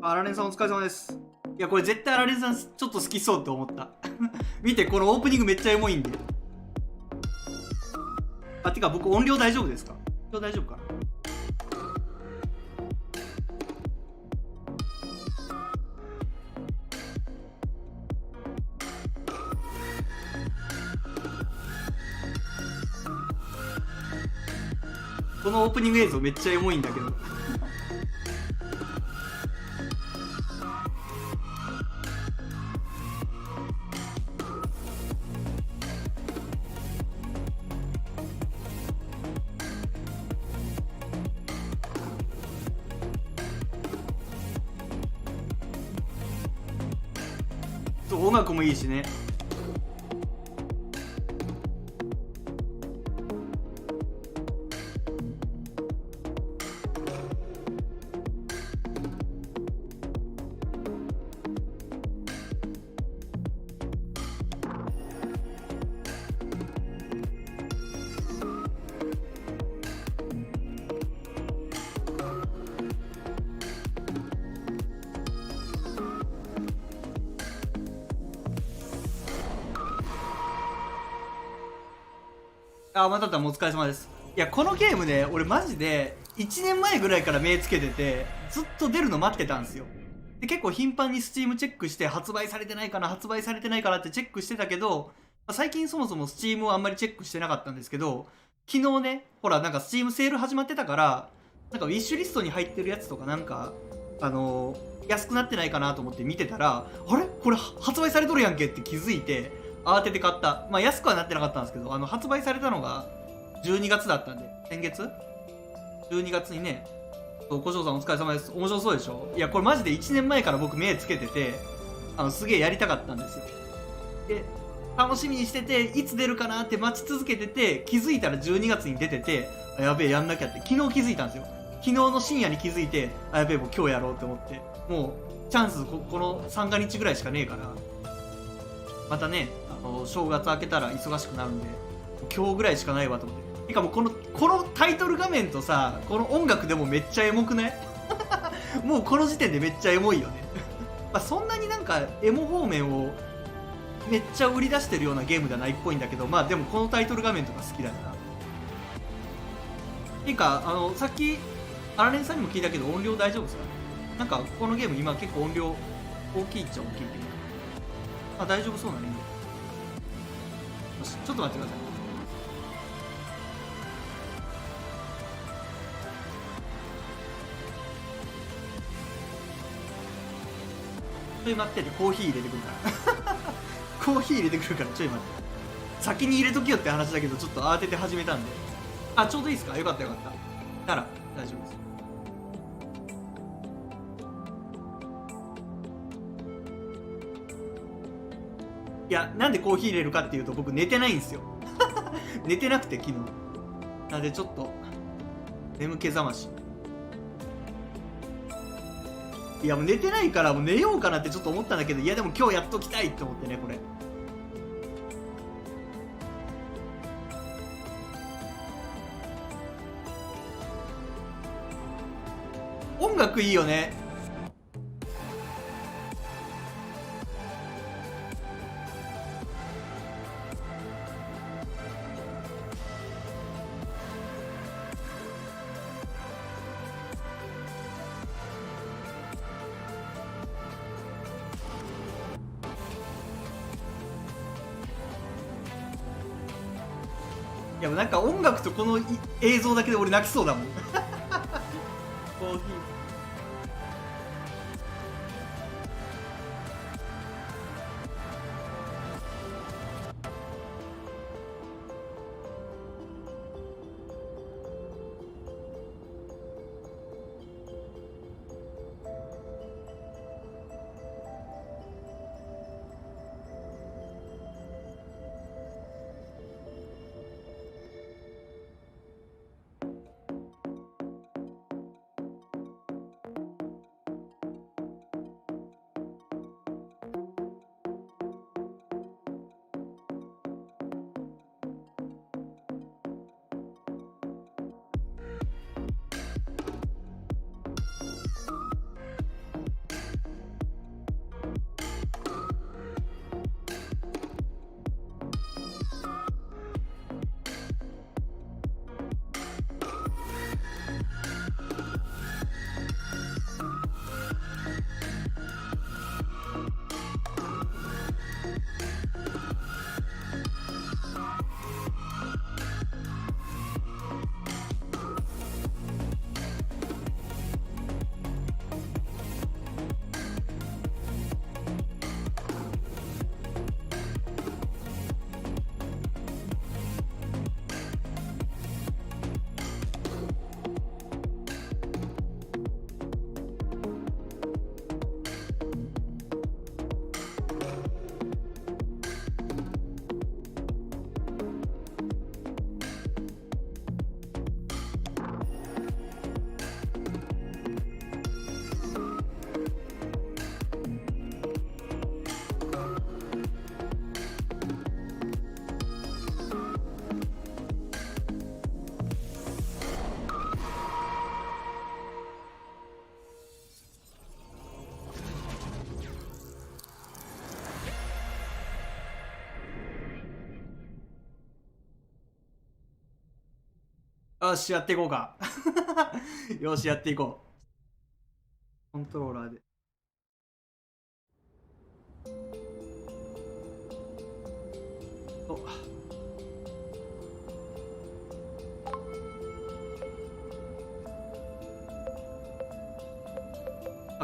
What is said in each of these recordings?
あられんさんお疲れ様です。いや、これ絶対あられんさんちょっと好きそうって思った。見て、このオープニングめっちゃエモいんで。あ、てか僕音量大丈夫ですか？音量大丈夫かな？このオープニング映像めっちゃエモいんだけど。音楽もいいしね。あ、またたもお疲れ様です。いや、このゲームね、俺マジで1年前ぐらいから目つけてて、ずっと出るの待ってたんですよ。で、結構頻繁に Steam チェックして発売されてないかな、発売されてないかなってチェックしてたけど、最近そもそも Steam をあんまりチェックしてなかったんですけど、昨日ね、ほらなんか Steam セール始まってたから、なんかウィッシュリストに入ってるやつとかなんか、安くなってないかなと思って見てたら、あれこれ発売されとるやんけって気づいて、慌てて買った。まあ安くはなってなかったんですけど、発売されたのが12月だったんで、先月 ?12 月にね、小翔さんお疲れ様です。面白そうでしょ？いや、これマジで1年前から僕目つけてて、すげえやりたかったんですよ。で、楽しみにしてて、いつ出るかなって待ち続けてて、気づいたら12月に出てて、やべえ、やんなきゃって、昨日気づいたんですよ。昨日の深夜に気づいて、やべえ、もう今日やろうって思って、もう、チャンスこの3が日ぐらいしかねえから、またね、正月明けたら忙しくなるんで、今日ぐらいしかないわと思って。てかもうこのタイトル画面とさ、この音楽でもめっちゃエモくない？もうこの時点でめっちゃエモいよね。まあそんなになんかエモ方面をめっちゃ売り出してるようなゲームではないっぽいんだけど、まあでもこのタイトル画面とか好きだから。ていうか、さっき、アラレンさんにも聞いたけど音量大丈夫ですか？なんかこのゲーム今結構音量大きいっちゃ大きいけど。あ、大丈夫そうなね。よし、ちょっと待ってください。ちょい待ってて、コーヒー入れてくるからコーヒー入れてくるからちょい待って。先に入れときよって話だけどちょっと慌てて始めたんで。あ、ちょうどいいですか？よかったよかった。なら大丈夫です。いや、なんでコーヒー入れるかっていうと僕寝てないんですよ寝てなくて昨日なんでちょっと眠気覚まし。いやもう寝てないからもう寝ようかなってちょっと思ったんだけど、いやでも今日やっときたいって思ってね。これ音楽いいよね。いやなんか音楽とこの映像だけで俺泣きそうだもんコーヒー。よし、やっていこうか。よし、やっていこう。コントローラーで。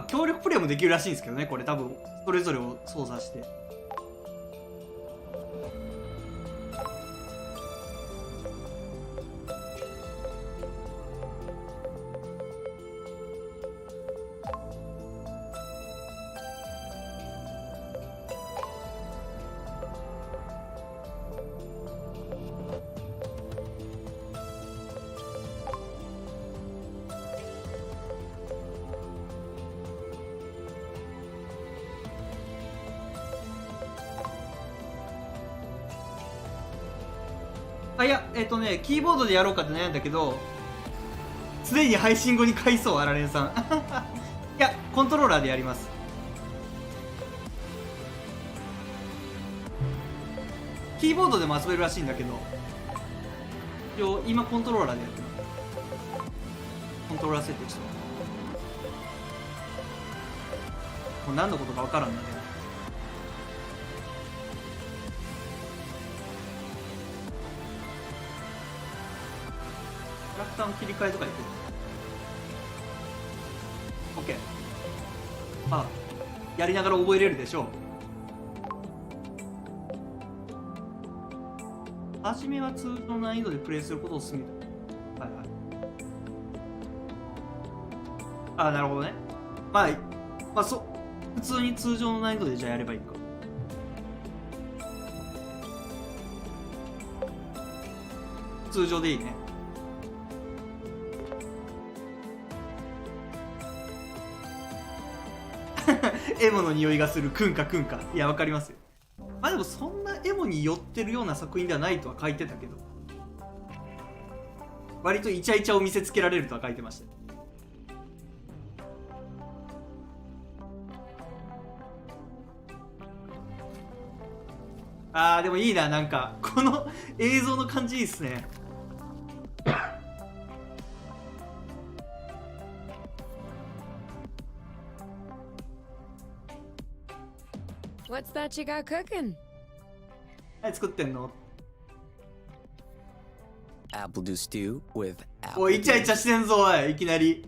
協力プレイもできるらしいんですけどね、これ多分それぞれを操作して。あ、いや、キーボードでやろうかって悩んだけど、すでに配信後に買いそう、あられんさん。いや、コントローラーでやります。キーボードでも遊べるらしいんだけど、一応、今コントローラーでやってます。コントローラー設定して。もう何のことか分からんな、ね。キャラクターの切り替えとかできる。OK。あ、やりながら覚えれるでしょう。初めは通常難易度でプレイすることを進めた。はいはい。あ、なるほどね。まあ、普通に通常の難易度でじゃあやればいいか。通常でいいね。エモの匂いがするくんかくんか。いや、わかりますよ。まあでもそんなエモに寄ってるような作品ではないとは書いてたけど、割とイチャイチャを見せつけられるとは書いてました。あー、でもいいな、なんかこの映像の感じいいっすね。What's that you got cooking? 何作ってんの？ Apple do stew with お apple. い、イチャイチャしてんぞ、おい、いきなり。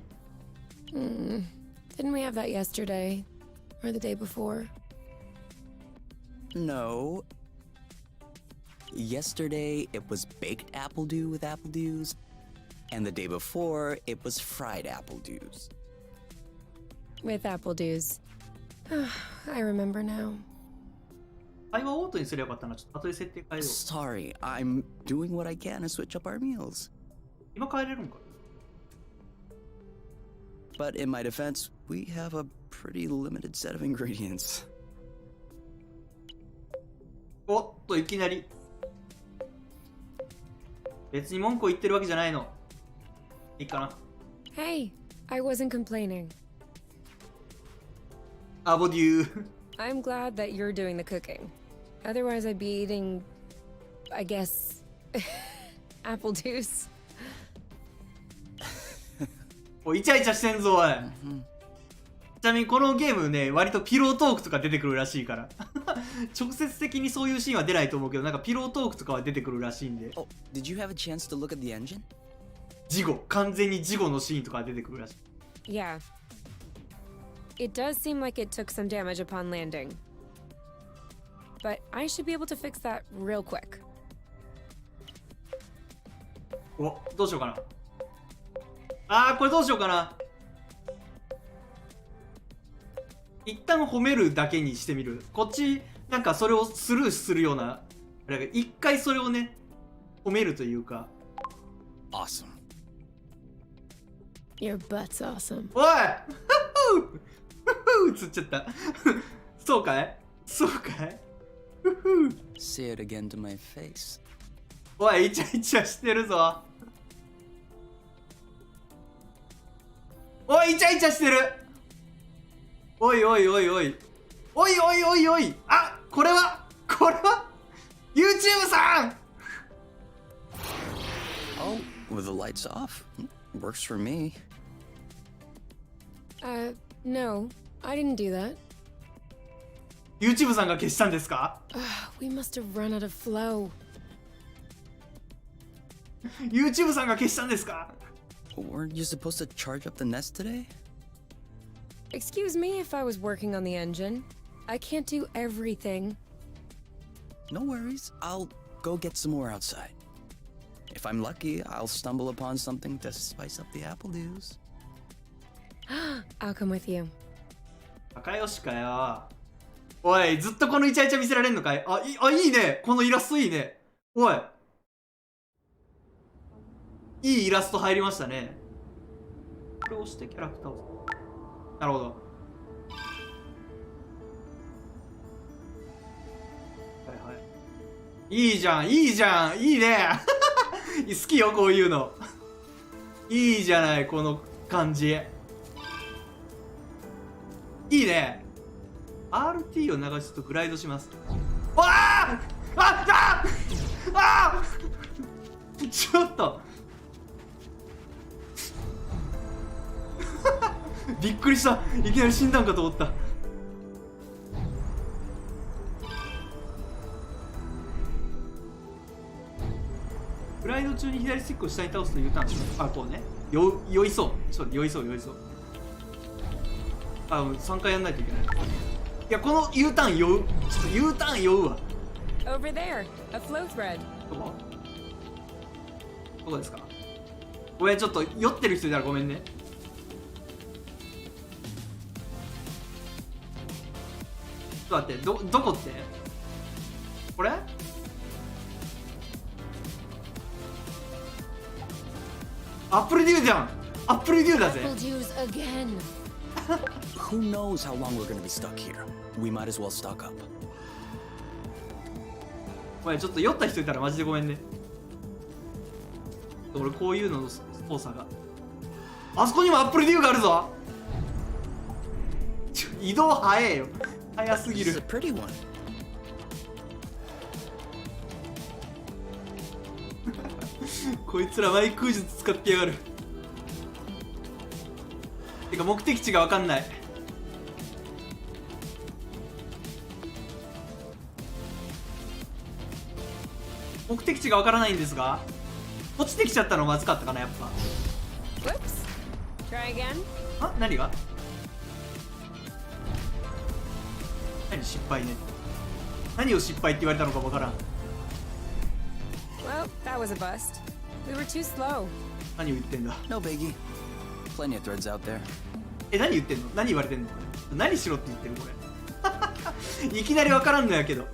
Didn't we have that yesterday? Or the day before? No. Yesterday it was baked apple dew with apple dews, and the day before it was fried apple dews. With apple dews. I remember now. 会話オートにすればよかったな。ちょっと後で設定変えよう。 Sorry, I'm doing what I can to switch up our meals. 今変えれるんか。 But in my defense, we have a pretty limited set of ingredients. おっと、いきなり。別に文句を言ってるわけじゃないの。いいかな。 Hey, I wasn't complaining. アボデュー。I'm glad that you're doing the cooking. Otherwise, I'd be eating, I guess, apple juice. おい、イチャイチャしてんぞ、おい。ちなみにこのゲームね、割とピロートークとか出てくるらしいから。直接的にそういうシーンは出ないと思うけど、なんかピロートークとかは出てくるらしいんで。 Oh, did you have a chance to look at the engine? 事後、完全に事後のシーンとかは出てくるらしい。 Yeah. It does seem like it took some damage upon landing. But I should be able to fix that real quick. お、どうしようかな。あー、これどうしようかな。一旦褒めるだけにしてみる。こっち、なんかそれをスルーするような。一回それをね、褒めるというか。Awesome. Your butt's awesome. おい映っちゃった。そうかいそうかい Say it again to my face. おい、イチャイチャしてるぞ。おい、イチャイチャしてる。おいおいおいおい。おいおいおいおい。あ、これは YouTube さん。 Oh, With the lights off? Works for me. No, I didn't do that. YouTube さんが消したんですか？ We must have run out of flow. YouTube さんが消したんですか？ Weren't you supposed to charge up the nest today? Excuse me if I was working on the engine. I can't do everything. No worries. I'll go get some more outside. If I'm lucky, I'll stumble upon something to spice up the apple dews. I'll come with you. 仲良しかよ。おい、ずっとこのイチャイチャ見せられんのかい？いいね。このイラストいいね。おい。いいイラスト入りましたね。これを押してキャラクターを。なるほど。はいはい。いいじゃん、いいじゃん、いいね。好きよ、こういうの。いいじゃない、この感じ。いいね。RT を流すとグライドします。わあああちょっとびっくりした。いきなり死んだんかと思った。グライド中に左スティックを下に倒すと U ターンします。あ、こうね。酔いそう。ちょっと酔いそう。あ、3回やんないといけない。いや、この U ターン酔う。ちょっと U ターン酔うわ。Over there, a flow thread. どこですか？ごめん、ちょっと酔ってる人いたらごめんね。ちょっと待って、どこって？これ？アップルデューじゃん。アップルデューだぜ。 Apple juice again. Who knows how long we're gonna be stuck here? We might as well stock up. ごめん、ちょっと酔った人いたらマジでごめんね。俺こういうのの操作が。あそこにもアップルデューがあるぞ。移動早えよ。早すぎ This is る a。pretty one. こいつらマイク術使ってやがる。てか目的地が分かんない。目的地が分からないんですが、落ちてきちゃったのまずかったかな、やっぱ。 Whoops. Try again. あ、何が？何失敗ね。何を失敗って言われたのか分からん。 Well, that was a bust. We were too slow. 何を言ってんだ。 No biggie. Plenty of threads out there. 何言ってんの？何言われてんの？何しろって言ってるこれ。いきなり分からんのやけど。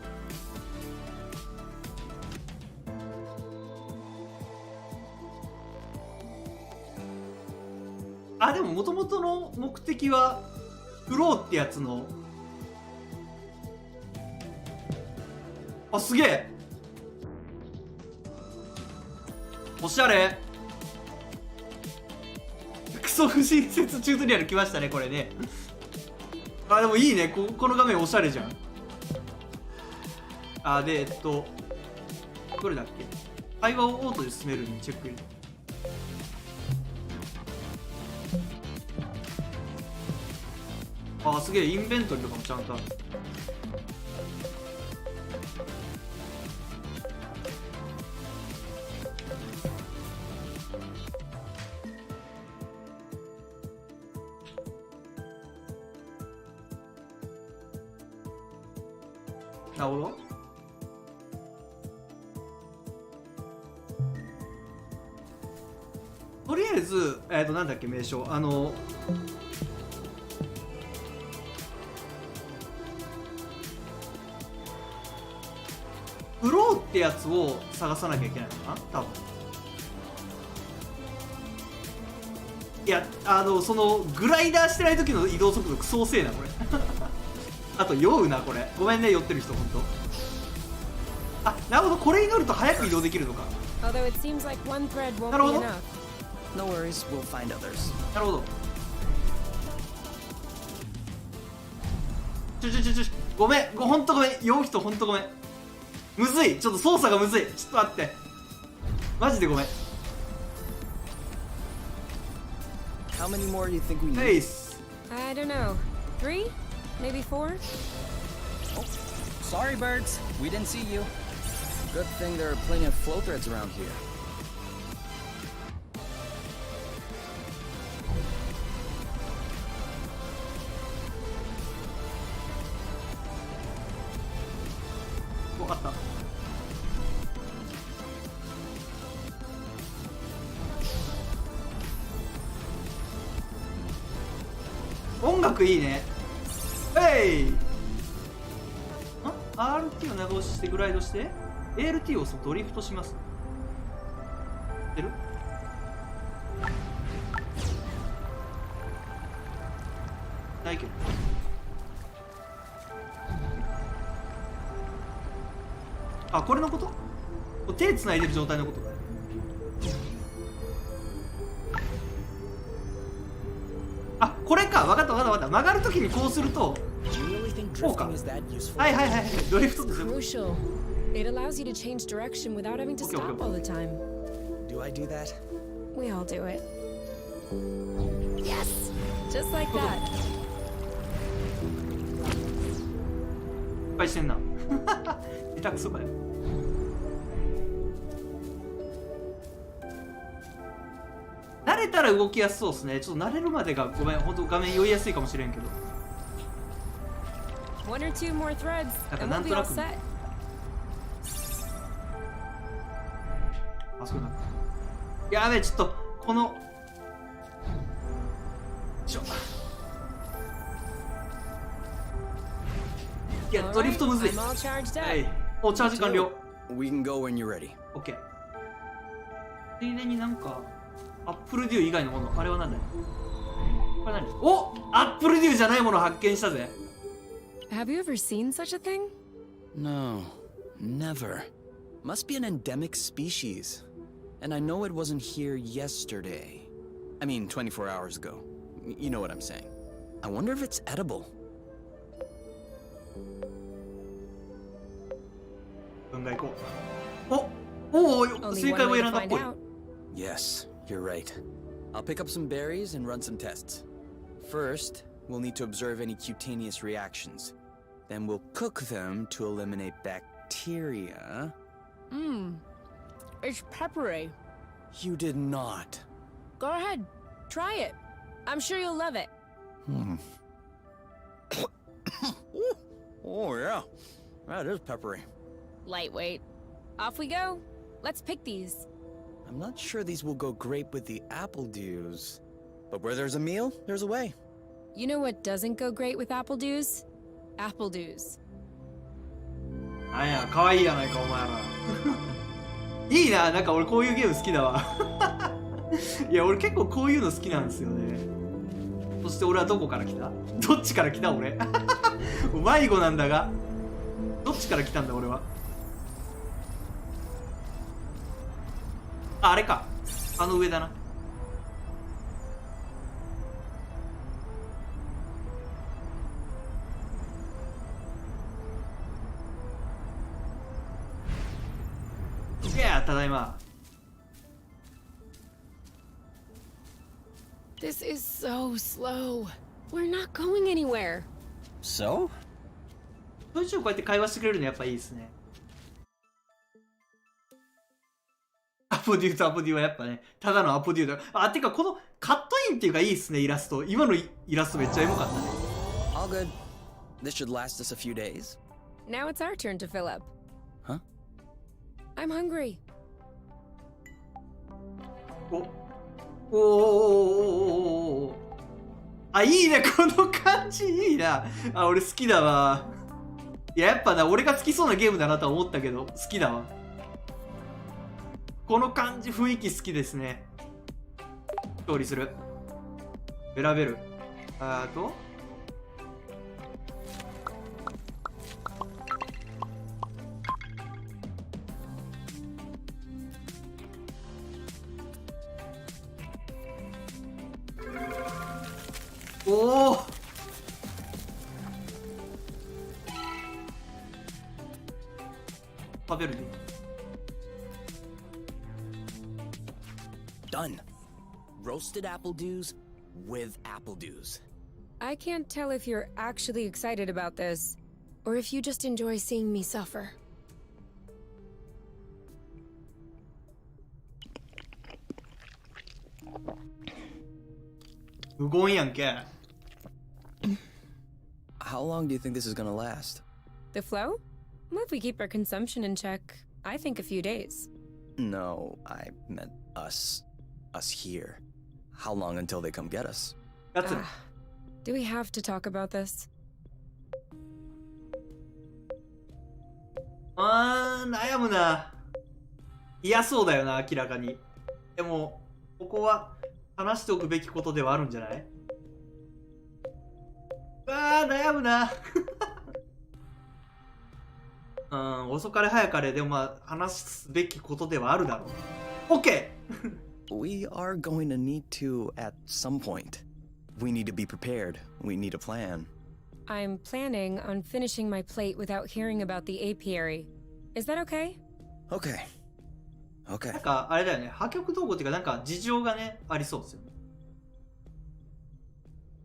あ、でも元々の目的はフローってやつの。あ、すげえ。おしゃれ。クソ不親切チュートリアル来ましたね、これね。あ、でもいいね。この画面おしゃれじゃん。あ、で、どれだっけ？会話をオートで進めるにチェック入れる。あ、すげえ。インベントリーとかもちゃんとある。なるほど。とりあえず、なんだっけ、名称。フローってやつを探さなきゃいけないのかな、多分。いや、そのグライダーしてない時の移動速度クソ遅えなこれ。あと酔うなこれ。ごめんね、酔ってる人ほんと。あ、なるほど、これに乗ると早く移動できるのか。 Although it seems like one thread won't be なるほど。 enough. No worries, we'll find others. なるほど。ごめん、ほんとごめん。酔う人ほんとごめん。むずい。ちょっと操作がむずい。ちょっと待って。マジでごめん。How many more do you think we フェイ need? ス I don't know. 3? Maybe 4? Oh, sorry, birds. We didn't see you. Good thing there are plenty of flow threads around here. 分かった。音楽いいね。えい。RT を長押ししてグライドして ALT を押すとドリフトします。知ってる？ないけど。あ、これのこと？手つないでる状態のことか。あ、これか。分かった分かった分かった。曲がるときにこうすると、こうか。はいはいはい。ドリフトって全部。 Crucial. It allows you to change direction without having to Okay, stop okay. all the time. Do I do that? We all do it. Yes! Just like that. いっぱいしてんな。下手くそかよ。慣れたら動きやすそうですね。ちょっと慣れるまでがごめん、本当画面酔いやすいかもしれんけど。 One or two more threads, Like and we'll be all nanto-naku. set. あそこだ。やべえ、ちょっとこの。ちょ。いや、ドリフトむずい。 I'm all charged は up. い。お、チャージ完了。 We can go when you're ready. オッケー。ついでになんかアップルデュー以外のもの、あれは何だよ。これ何？お、アップルデューじゃないものを発見したぜ。 Have you ever seen such a thing? No, never. Must be an endemic species. And I know it wasn't here yesterday. I mean, 24 hours ago. You know what I'm saying. I wonder if it's edible. 文が行こう。お、お、 Only 正解 one を way 選 to んだっ find ぽい。 out. Yes, you're right. I'll pick up some berries and run some tests. First, we'll need to observe any cutaneous reactions. Then we'll cook them to eliminate bacteria. Mmm. It's peppery. You did not. Go ahead. Try it. I'm sure you'll love it. Oh, yeah. That is peppery. Lightweight. Off we go. Let's pick these. I'm not sure these will go great with the apple dews. But where there's a meal, there's a way. You know what doesn't go great with apple dews? Apple dews. なんや、可愛いやないか、お前ら。いいな、なんか俺こういうゲーム好きだわ。いや、俺結構こういうの好きなんですよね。そして俺はどこから来た？どっちから来た俺。迷子なんだが。どっちから来たんだ俺は。あ、あれか。あの上だな。いや、ただいま。 This is so slow. We're not going anywhere. So? 途中こうやって会話してくれるのやっぱいいですね。アポデューとアポデューはやっぱね、ただのアポデューだ。あ、てかこのカットインっていうかいいっすね、イラスト。今のイラストめっちゃエモかったね。All good. This should last us a few days. Now it's our turn to fill up. Huh? I'm hungry. おあ、いいね、この感じいいな。あ、俺好きだわ。いや、やっぱな、俺が好きそうなゲームだなとは思ったけど、好きだわ。この感じ、雰囲気好きですね。勝利する。選べる。あとおお食べるでいい。 Done. Roasted apple dews, with apple dews. I can't tell if you're actually excited about this, or if you just enjoy seeing me suffer. 無言やんけ。 How long do you think this is gonna last? The flow? Well, if we keep our consumption in check, I think a few days. No, I meant us. Us here. How long until they come get us? やつら。 Do we have to talk about this? 悩むな。嫌そうだよな、明らかに。でも、ここは話しておくべきことではあるんじゃない？悩むな。遅かれ早かれ、でもまあ、話すべきことではあるだろう。OK! We are going to need to at some point. We need to be prepared. We need a plan. I'm planning on finishing my plate without hearing about the apiary. Is that okay? Okay. な Okay. んか、あれだよね。破局動向っていうか、なんか事情がね、ありそうですよね。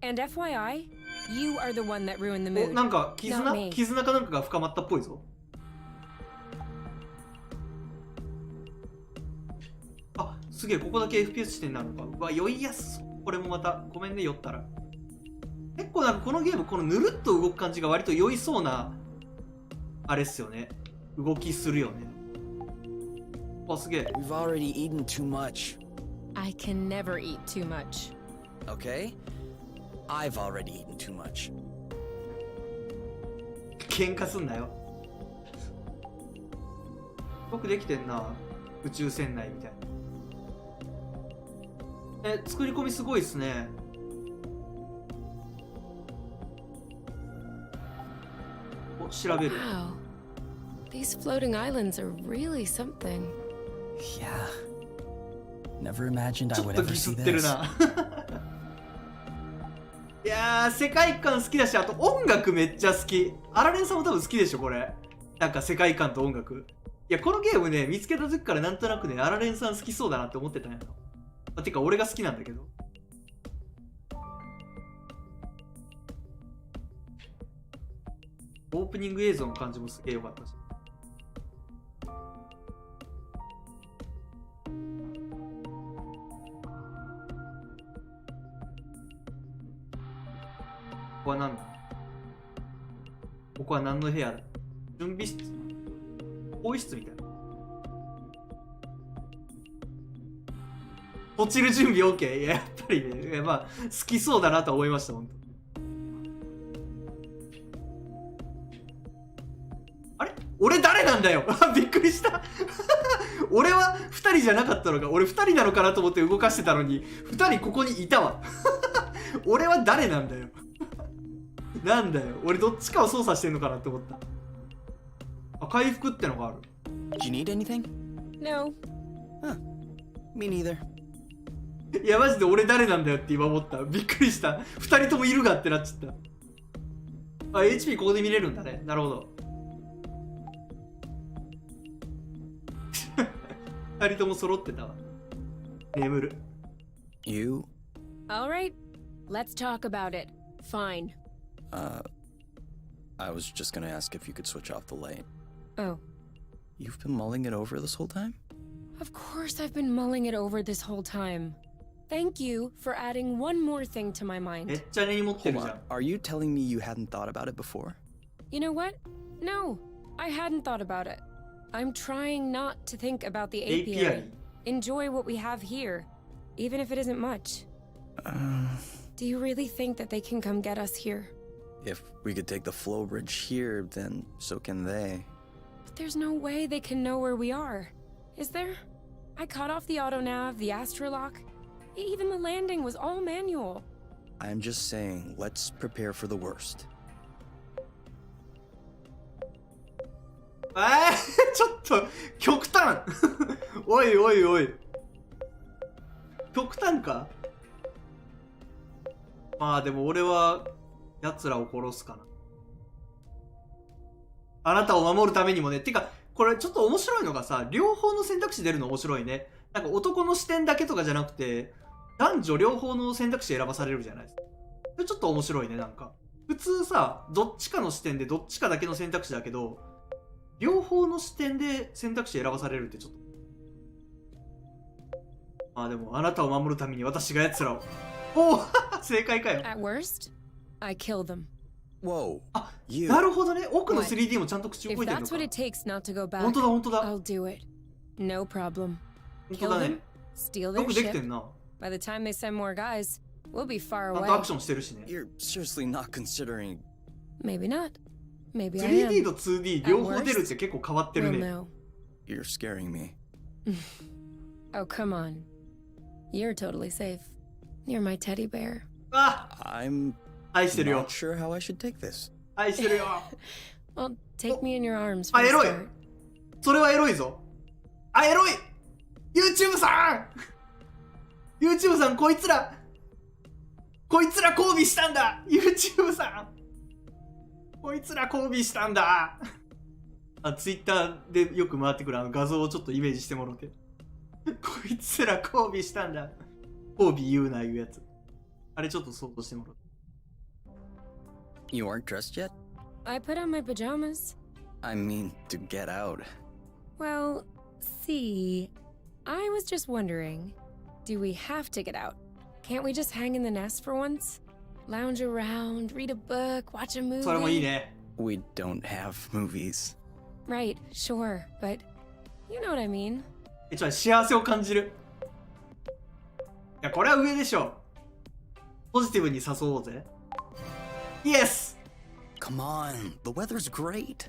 And FYI, you are the one that ruined the お、 mood. なんか、 Not me. 絆かなんかが深まったっぽいぞ。あ、すげえ、ここだけ FPS 視点になるのか。うわ、酔いやすそう。これもまた、ごめんね、酔ったら。結構なんかこのゲーム、このぬるっと動く感じが割と酔いそうな、あれっすよね。動きするよね。あ、すげえ。 We've already eaten too much. I can never eat too much. Okay? I've already eaten too much. 喧嘩すんなよ。よくできてんな。宇宙船内みたいな。作り込みすごいっすね。お、調べる。 Wow. These floating islands are really something. Yeah. Never imagined ち I ょっ would と ever ディス see ってる this. な。いやー、世界観好きだし、あと音楽めっちゃ好き。アラレンさんも多分好きでしょ、これ。なんか世界観と音楽。いや、このゲームね、見つけた時からなんとなくね、アラレンさん好きそうだなって思ってたんやな。てか、俺が好きなんだけど。オープニング映像の感じもすげえ良かったし。ここは何だ？ここは何の部屋だ？準備室？更衣室みたいな。落ちる準備 OK？ いや、やっぱりね、まあ、好きそうだなと思いました、本当。あれ？俺誰なんだよびっくりした俺は2人じゃなかったのか。俺2人なのかなと思って動かしてたのに、2人ここにいたわ俺は誰なんだよなんだよ。俺どっちかを操作してんのかなって思った。あ、回復ってのがある。 Do you need anything? No. Huh. Me neither. いや、マジで俺誰なんだよって今思った。びっくりした。2人ともいるがってなっちゃった。あ、HP ここで見れるんだね。なるほど。2人とも揃ってたわ。眠る。You? All right. Let's talk about it. Fine. I was just gonna ask if you could switch off the light. Oh. You've been mulling it over this whole time? Of course I've been mulling it over this whole time. Thank you for adding one more thing to my め mind. っちゃ根に持って Hold るじゃ on. ん。 Are you telling me you hadn't thought about it before? You know what? No, I hadn't thought about it. I'm trying not to think about the apiary. Enjoy what we have here, even if it isn't much. Do you really think that they can come get us here? If we could take the flow bridge here, then so can they. But there's no way they can know where we are. Is there? I cut off the autonav, the astrolock. Even the landing was all manual. I'm just saying, let's prepare for the worst. ちょっと極端おいおいおい。極端か。まあでも俺は奴らを殺すかな。あなたを守るためにもね。てかこれちょっと面白いのがさ、両方の選択肢出るの面白いね。なんか男の視点だけとかじゃなくて、男女両方の選択肢選ばされるじゃないですか。それちょっと面白いね。なんか普通さ、どっちかの視点でどっちかだけの選択肢だけど、両方の視点で選択肢選ばされるってちょっと、まあでもあなたを守るために私が奴らを、おお正解かよ。 At worst, I kill them. Whoa. あ、 You. なるほどね。奥の 3D もちゃんと口動 If いてるの that's か。 what it takes not to go back, 本当だ本当だ I'll do it. No problem. 本当 Kill だ them, ね。 steal よ their くできて ship. んな。 By the time they send more guys, we'll be ち far ゃんとア away. クションしてるしね。 You're seriously not considering. Maybe not. Maybe I 3D am. と 2D 両方出るって結構変わってる We'll ね。 know. You're scaring me. Oh, come on. You're totally safe. You're my teddy bear. あ、 I'm 愛してるよ not。sure how I should take this. 愛してるよ。 Well, take me in your arms あ、 for エ the ロい。 start. それはエロいぞ。あ、エロい !YouTube さん!YouTube さん、こいつら交尾したんだ !YouTube さんこいつら交尾したんだあ、Twitter でよく回ってくるあの画像をちょっとイメージしてもらって。こいつら交尾したんだ。交尾言うないうやつ。あれちょっと想像してもらって。You aren't dressed yet? I put on my pajamas. I mean, to get out. Well, see, I was just wondering, do we have to get out? Can't we just hang in the nest for once? Lounge around, read a book, watch a それもいい movie? ね。 We don't have movies. Right, sure, but you know what I mean. ちょっと幸せを感じる。いや、これは上でしょ。ポジティブに誘おうぜ。イエス Come on, the weather's great.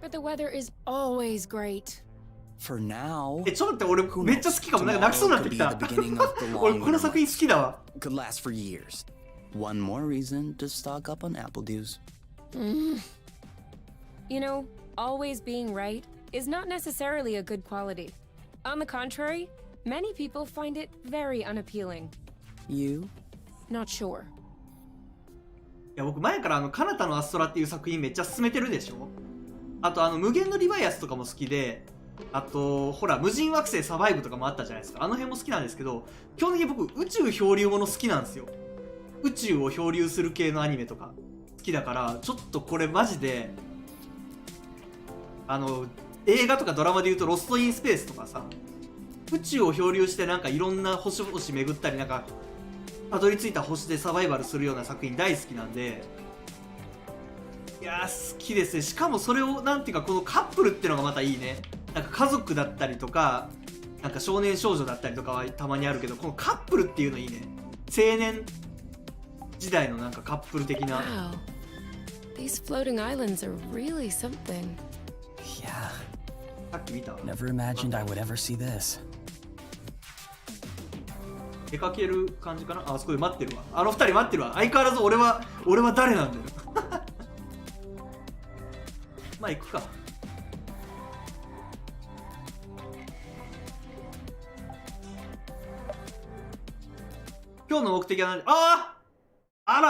But the weather is always great. For now. ちょっと待って、俺めっちゃ好きかも。なんか泣きそうになってきた。俺この作品好きだわ。Could last for years. One more reason to stock up on apple dews. You know, always being right is not necessarily a good quality. On the contrary, many people find it very unappealing. You? Not sure. いや僕前から彼方のアストラっていう作品めっちゃ勧めてるでしょ。あと無限のリバイアスとかも好きで、あとほら無人惑星サバイブとかもあったじゃないですか。あの辺も好きなんですけど、基本的に僕宇宙漂流もの好きなんですよ。宇宙を漂流する系のアニメとか好きだから、ちょっとこれマジで映画とかドラマで言うとロストインスペースとかさ、宇宙を漂流してなんかいろんな星々巡ったり、なんかたどり着いた星でサバイバルするような作品大好きなんで、いやー好きですね。しかもそれをなんていうか、このカップルってのがまたいいね。なんか家族だったりとか、なんか少年少女だったりとかはたまにあるけど、このカップルっていうのいいね。青年時代のなんかカップル的な。 Wow. These floating islands are really something. Yeah. さっき見た Never imagined I would ever see this. 出かける感じかな。あそこで待ってるわ。あの二人待ってるわ。相変わらず俺は誰なんだよ。まあ行くか。今日の目的は何？あ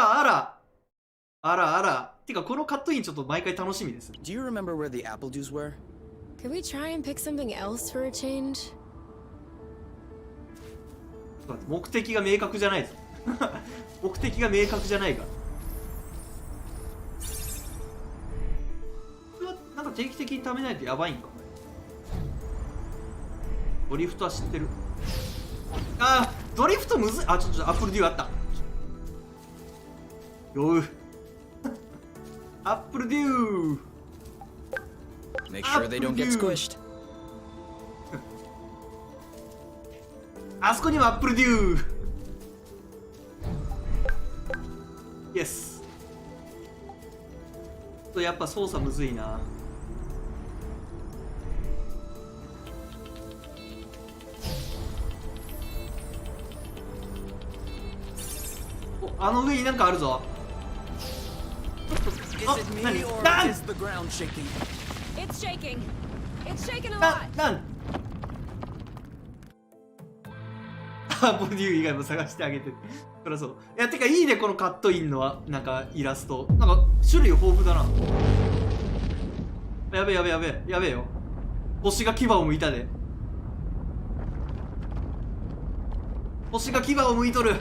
ら。てかこのカットインちょっと毎回楽しみです。 Do you remember where the apple dews were? Could we try and pick something else for a change? 目的が明確じゃないぞ。目的が明確じゃないが。これはなんか定期的に貯めないとやばいんか。ドリフトは知ってる。ドリフトむずい。ちょっとアップルデューあった。酔う。アップルデュー。 Make sure they don't get squished. あそこにもアップルデュー。イエス。やっぱ操作むずいな。あの上になんかあるぞ。何？ Is the ground shaking? It's shaking. It's shaking a lot. アップルデュー以外も探してあげて。そりゃそう。いや、てかいいね、このカットインのなんかイラスト。なんか種類豊富だな。やべえよ。星が牙を剥いたで。星が牙を向いとる。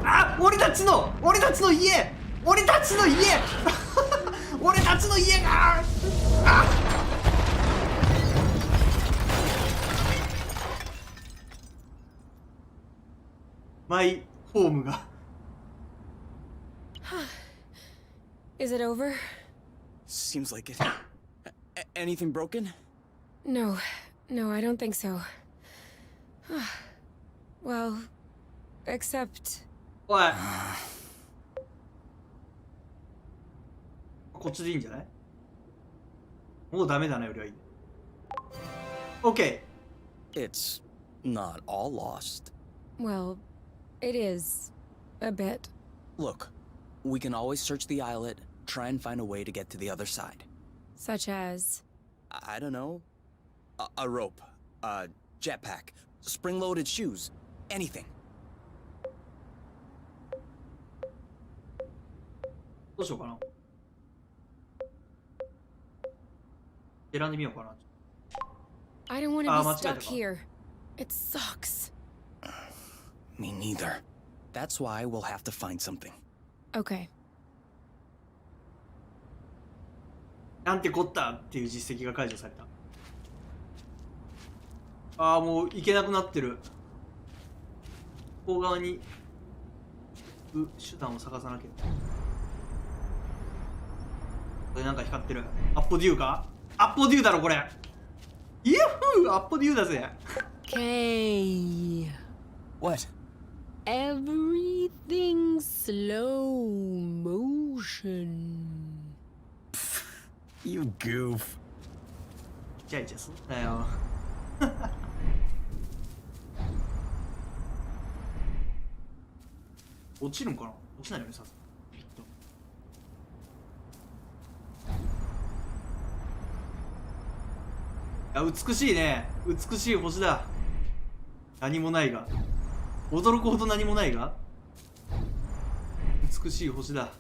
あ、俺たちの家俺たちの家俺たちの家がマイホームが。 Is it over? Seems like it. Anything broken? No, I don't think so. Well, except... おいこっちでいいんじゃない？もうダメだなよりはいい。 OK。 It's not all lost. Well, it is. A bit. Look, we can always search the islet, try and find a way to get to the other side. Such as... I don't know. A rope, a jetpack, spring-loaded shoes, anything. どうしようかな。選んでみようかな。 I don't want to be stuck here. It sucks. Me neither. That's why we'll have to find something. Okay. なんてこったっていう実績が解除された。ああ、もう行けなくなってる。向こう側に手段を探さなきゃ。これなんか光ってる。アッポデューか？アッポデューだろこれ。イヤフー、アッポデューだぜ。 Okay. What? Everything slow motion. You goof. イチャイチャすんなよ。落ちるんかな？落ちないよね、さすがに。いや、美しいね。美しい星だ。何もないが。驚くほど何もないが。美しい星だ。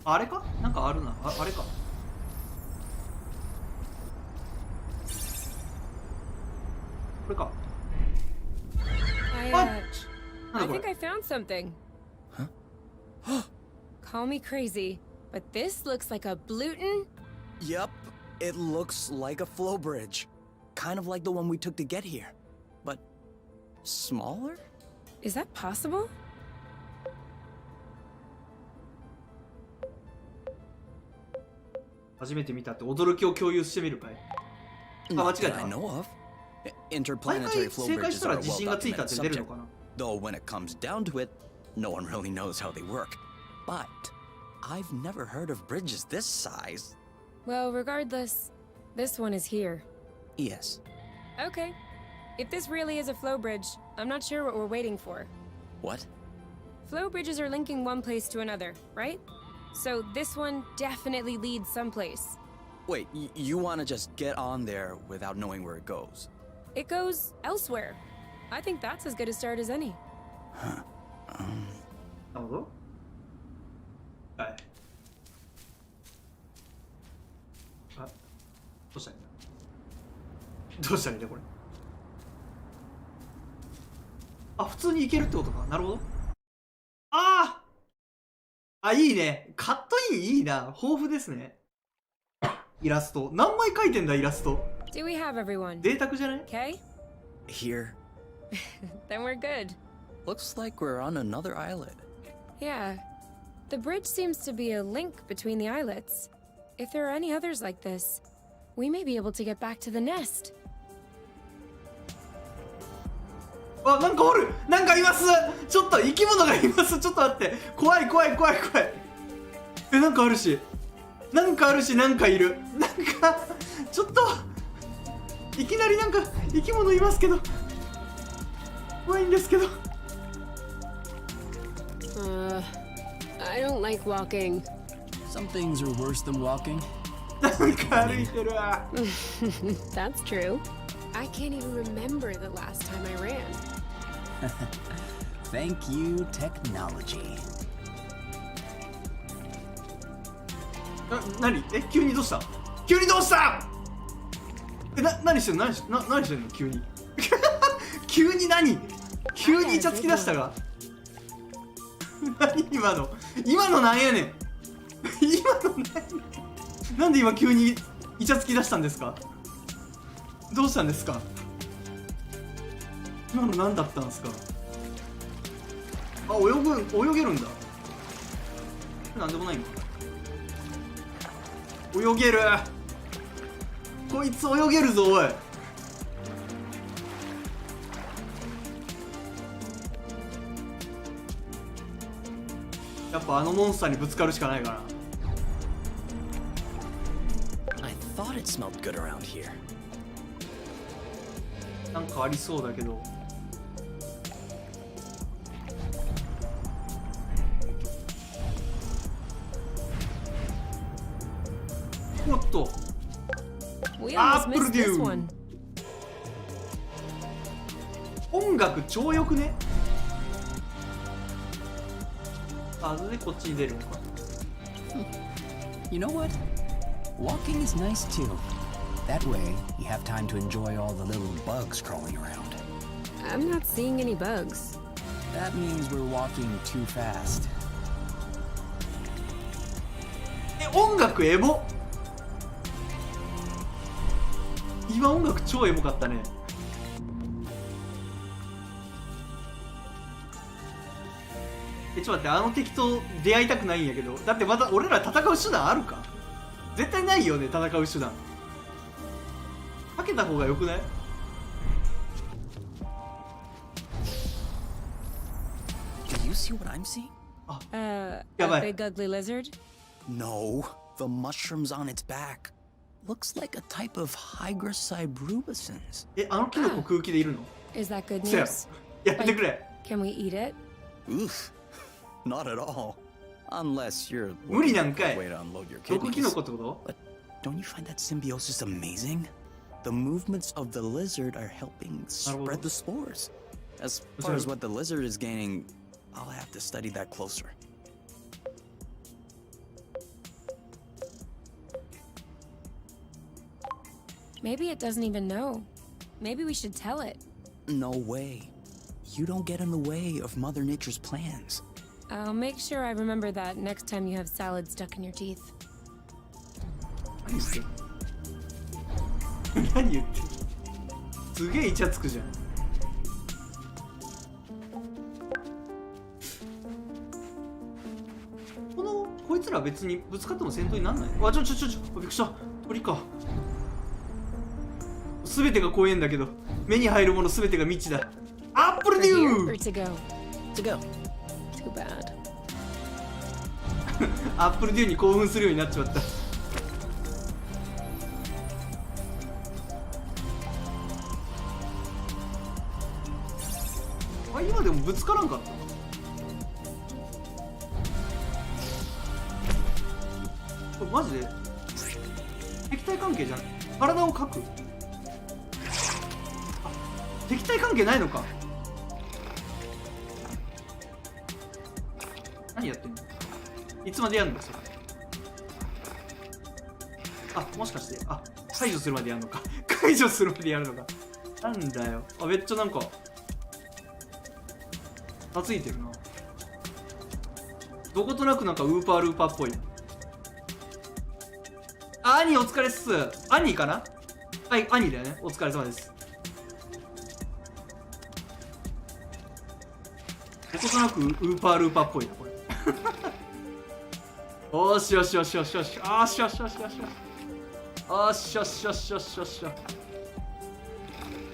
あれか？なんかあるな。あれか。これか。I think I found something. Huh? Call me crazy, but this looks like a Bluton. Yep, it looks like a flow bridge. Kind of like the one we took to get here. But smaller? Is that possible? 初めて見たって驚きを共有してみるかい。あ、間違え That I た。 know of. 毎 Interplanetary 回 flow 正解し bridges た are ら a 自信がついた well-documented って出るの subject. かな。 Though when it comes down to it, no one really knows how they work. But I've never heard of bridges this size. Well, regardless, this one is here. Yes. Okay. If this really is a flow bridge, I'm not sure what we're waiting for. What? Flow bridges are linking one place to another, right? So this one definitely leads someplace. Wait, you want to just get on there without knowing where it goes? It goes elsewhere. I think that's as good a start as any. なるほど。はい。あ、どうしたらいいんだ。どうしたらいいんだこれ。あ、普通にいけるってことか。なるほど。ああ、いいね。カットインいいな。豊富ですね。イラスト。何枚描いてんだ、イラスト。Do we have everyone? 贅沢じゃない？ Okay? Here. Then we're good. Looks like we're on another islet. Yeah. The bridge seems to be a link between the islets. If there are any others like this, we may be able to get back to the nest. あ、なんかおる。なんかいます。ちょっと生き物がいます。ちょっと待って。怖い怖い怖い怖い。え、なんかあるし。なんかあるし、なんかいる。なんかちょっといきなりなんか生き物いますけど、怖いんですけど。I don't like walking. Some things are worse than walking. なんか歩いてるわ。That's true. I can't even remember the last time I ran. Thank you, technology. 何？え、急にどうした？急にどうした？何してんの何してんの急に急に急にイチャつき出したが何今のなんやねん今のなんで今急にイチャつき出したんですか？どうしたんですか？今の何だったんですか？あ、泳げるんだ。なんでもないんか。泳げる。こいつ泳げるぞおい。やっぱあのモンスターにぶつかるしかないかな。I thought it smelled good around here. なんかありそうだけど。おっと。We almost missed this one. 音楽超よくね。あ、それでこっちに出るのか。You know what? Walking is nice too. That way, you have time to enjoy all the little bugs crawling around. I'm not seeing any bugs. That means we're walking too fast. 音楽エモ。今音楽超エモかったね。ちょっと待って、あの敵と出会いたくないんやけど。だってまた俺ら戦う手段あるか？絶対ないよね、戦う手段。かけた方がよくない？ Do you see what I'm seeing? A big ugly lizard? No, the mushrooms on its back. Looks like a type of Hygroscybrubicins. あのキノコ空気でいるの？ Is that good せや news? やめてくれ。 Can we eat it? Oof, not at all. Unless you're 無理なんかい。 way to unload your 毒キノ kidneys. コってこと？ But don't you find that symbiosis amazing? The movements of the lizard are helping spread the spores. As far as what the lizard is gaining, I'll have to study that closer. Maybe it doesn't even know. Maybe we should tell it. No way. You don't get in the way of Mother Nature's plans. I'll make sure I remember that next time you have salad stuck in your teeth. 何言ってん何言ってんすげえイチャつくじゃん。こいつら別にぶつかっても戦闘になんない。わ、びっくりした。鳥か。すべてが怖えんだけど、目に入るものすべてが未知だ。アップルデュ Or ー to go? To go. Too bad. アップルデューに興奮するようになっちまった。あ、今でもぶつからんかった。これマジで敵対関係じゃん。体をかく。あ、敵対関係ないのか。何やってんの？いつまでやんのそれ。あ、もしかして、あ、解除するまでやんのか。解除するまでやるのか。なんだよ。あ、めっちゃなんか懐いてるな。どことなくなんかウーパールーパーっぽい。あ、兄お疲れっす。兄かな？はい、兄だよね。お疲れ様です。どことなくウーパールーパーっぽいな、これ。おーしよしよしよしよし。あーしよしよしよしよし。あーしよしよしよしよしよ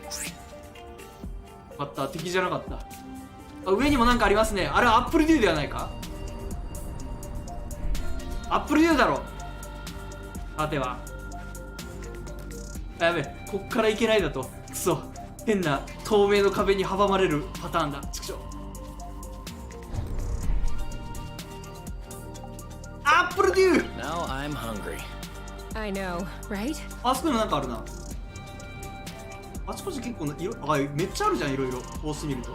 し。よかった、敵じゃなかった。あ、上にもなんかありますね。あれはアップルデューではないか？アップルデューだろ。さては。やべえ、こっからいけないだと。くそ、変な透明の壁に阻まれるパターンだ。ちくしょう。アップルデュー。 Now I'm hungry. I know, right? あそこにもなんかあるな。あちこち結構な色、あ、めっちゃあるじゃん、いろいろ。コース見ると。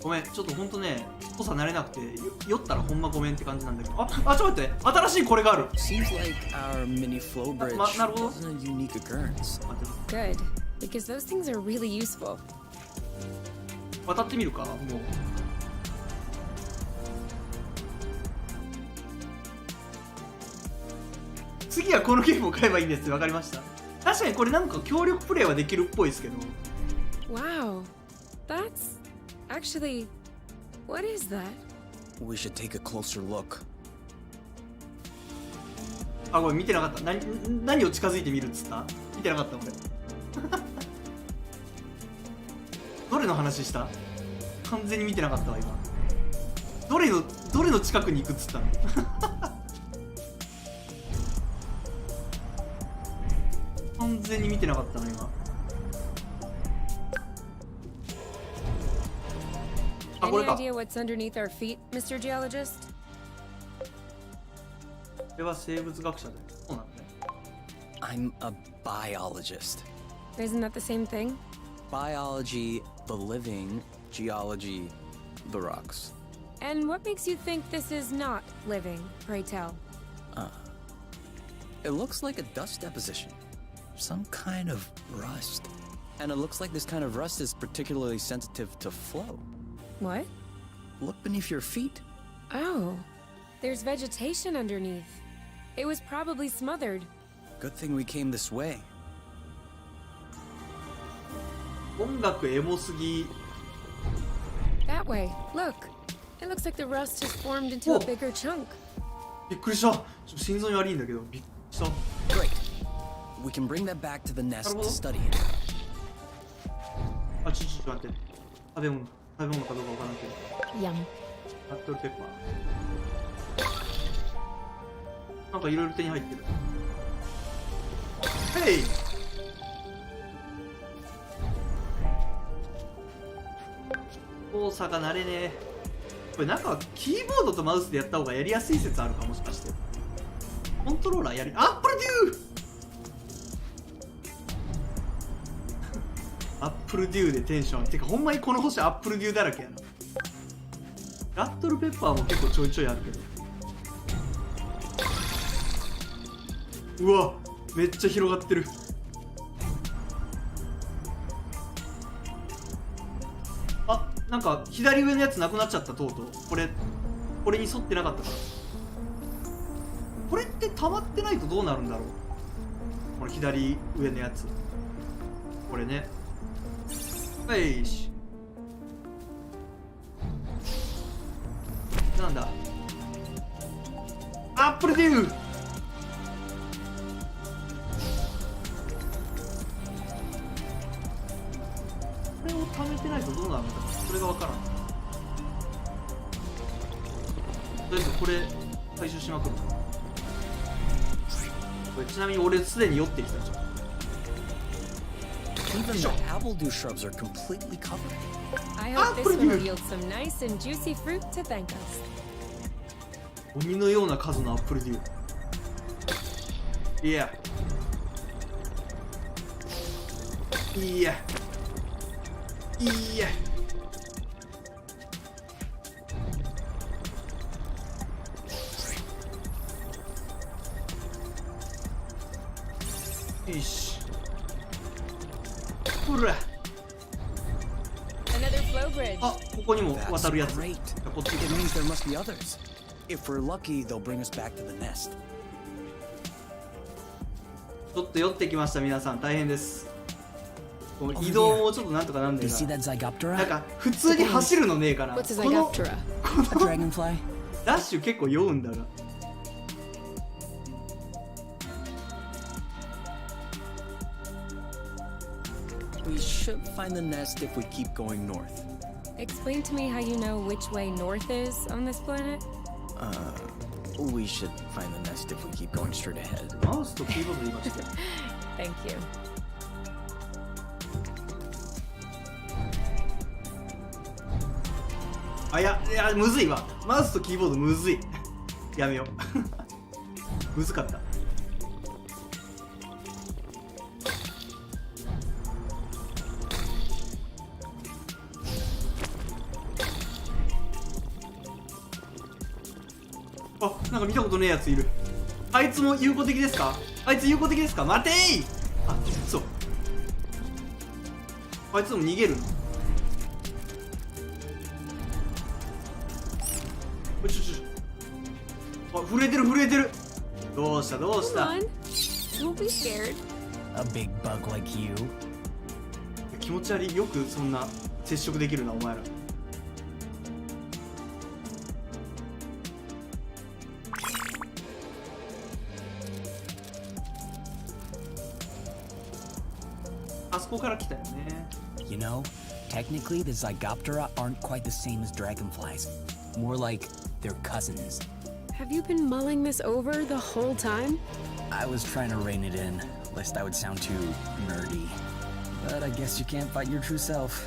ごめん、ちょっとほんとね、操作慣れなくて酔ったらほんまごめんって感じなんだけど、ちょっと待って、新しいこれがある。 Seems like our mini flow bridge なるほど。 wasn't a unique occurrence. Good, because those things are really useful. 渡ってみるか。もう次はこのゲームを買えばいいんですって。分かりました。確かにこれなんか協力プレイはできるっぽいですけど。 Wow, that's actually, what is that? We should take a closer look. ごめん、見てなかった。何を近づいてみるっつった？見てなかった俺。どれの話した？完全に見てなかったわ今。どれの近くに行くっつったの？完全に見てなかったの今。これ Any か。 idea what's underneath our feet, Mr. Geologist? これは生物学者だよ。そうなんだね。I'm a biologist. Isn't that the same thing? Biology, the living, geology, the rocks. And what makes you think this is not living, pray tell? It looks like a dust deposition. Some kind of rust. And it looks like this kind of rust is particularly sensitive to flow. What? Look beneath your feet. Oh, there's vegetation underneath. It was probably smothered. Good thing we came this way. 音楽エモすぎ。 That way, look. It looks like the rust has formed into a Whoa. bigger chunk. びっくりした。ちょっと心臓に悪いんだけど、びっくりした。 Great. We can bring that back to the nest to study it. ちょっと待って。食べ物かどうかわからんけど。 Yum. ラットルペッパー。なんかいろいろ手に入ってる。ヘイ。操作が慣れねえ。これなんかキーボードとマウスでやった方がやりやすい説あるかもしかして。コントローラーやりアップルデューアップルデューでテンション。てかほんまにこの星アップルデューだらけやな。ラットルペッパーも結構ちょいちょいあるけど。うわ、めっちゃ広がってる。なんか左上のやつなくなっちゃった。とうとうこれに沿ってなかったから。これって溜まってないとどうなるんだろう。この左上のやつ、これね。はいし、なんだアップルデュー。これを溜めてないとどうなるんだろう。それが分からん。とりあえずこれ回収しまくる。これちなみに俺すでに酔ってきたじゃん。 Even the apple-dew shrubs are completely covered. I hope this one will yield some nice and juicy fruit to thank us. 鬼のような数のアップルデュー。いやいやいや。よし。ほら。Another flow bridge. ここにも That's 渡るやつ。 great. こっち It means there must be others. If we're lucky, they'll bring us back to the nest. ちょっと酔ってきました皆さん。大変です。こう移動もちょっとなんとかなんだ Do よ you see な。 that Zygoptera? なんか普通に走るのねえかな。 What's a この Zygoptera? A dragonfly? ダッシュ結構酔うんだが。We should find the nest if we keep going north. Explain to me how you know which way north is on this planet. We should find the nest if we keep going straight ahead. マウスとキーボードで言いましたよ。 Thank you. いやむずいわ。マウスとキーボードむずい。やめよう。むずかった。なんか見たことねえやついる。あいつも友好的ですか？あいつ友好的ですか？待てー。あ、そう。あいつも逃げるの？あ、震えてる震えてる。どうしたどうした？ Come on. Don't be scared. A big bug like you. 気持ち悪い。よくそんな接触できるなお前ら。あそこから来たよね。You know, technically the Zygoptera aren't quite the same as dragonflies. More like they're cousins. Have you been mulling this over the whole time? I was trying to rein it in, lest I would sound too nerdy. But I guess you can't fight your true self.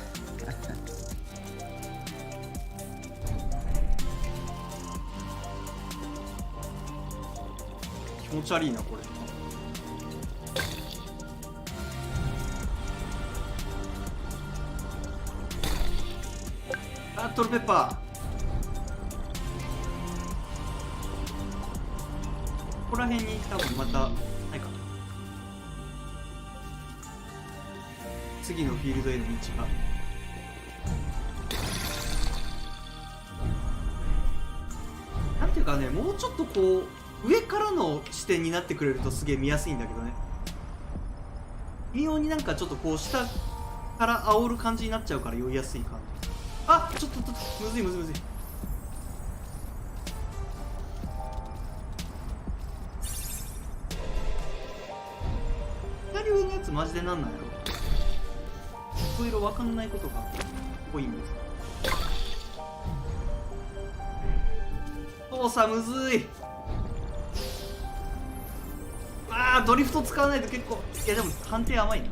気持ち悪いなこれ。あ、トルペッパー。ここら辺に多分またないか。次のフィールドへの道が。なんていうかね、もうちょっとこう上からの視点になってくれるとすげえ見やすいんだけどね。微妙になんかちょっとこう下から煽る感じになっちゃうから酔いやすいか。あ、ちょっとむずいむずいむずい。左上のやつマジでなんなんやろ。いろいろ分かんないことが多いんです。操作むずい。あー、ドリフト使わないと結構。いやでも判定甘いな。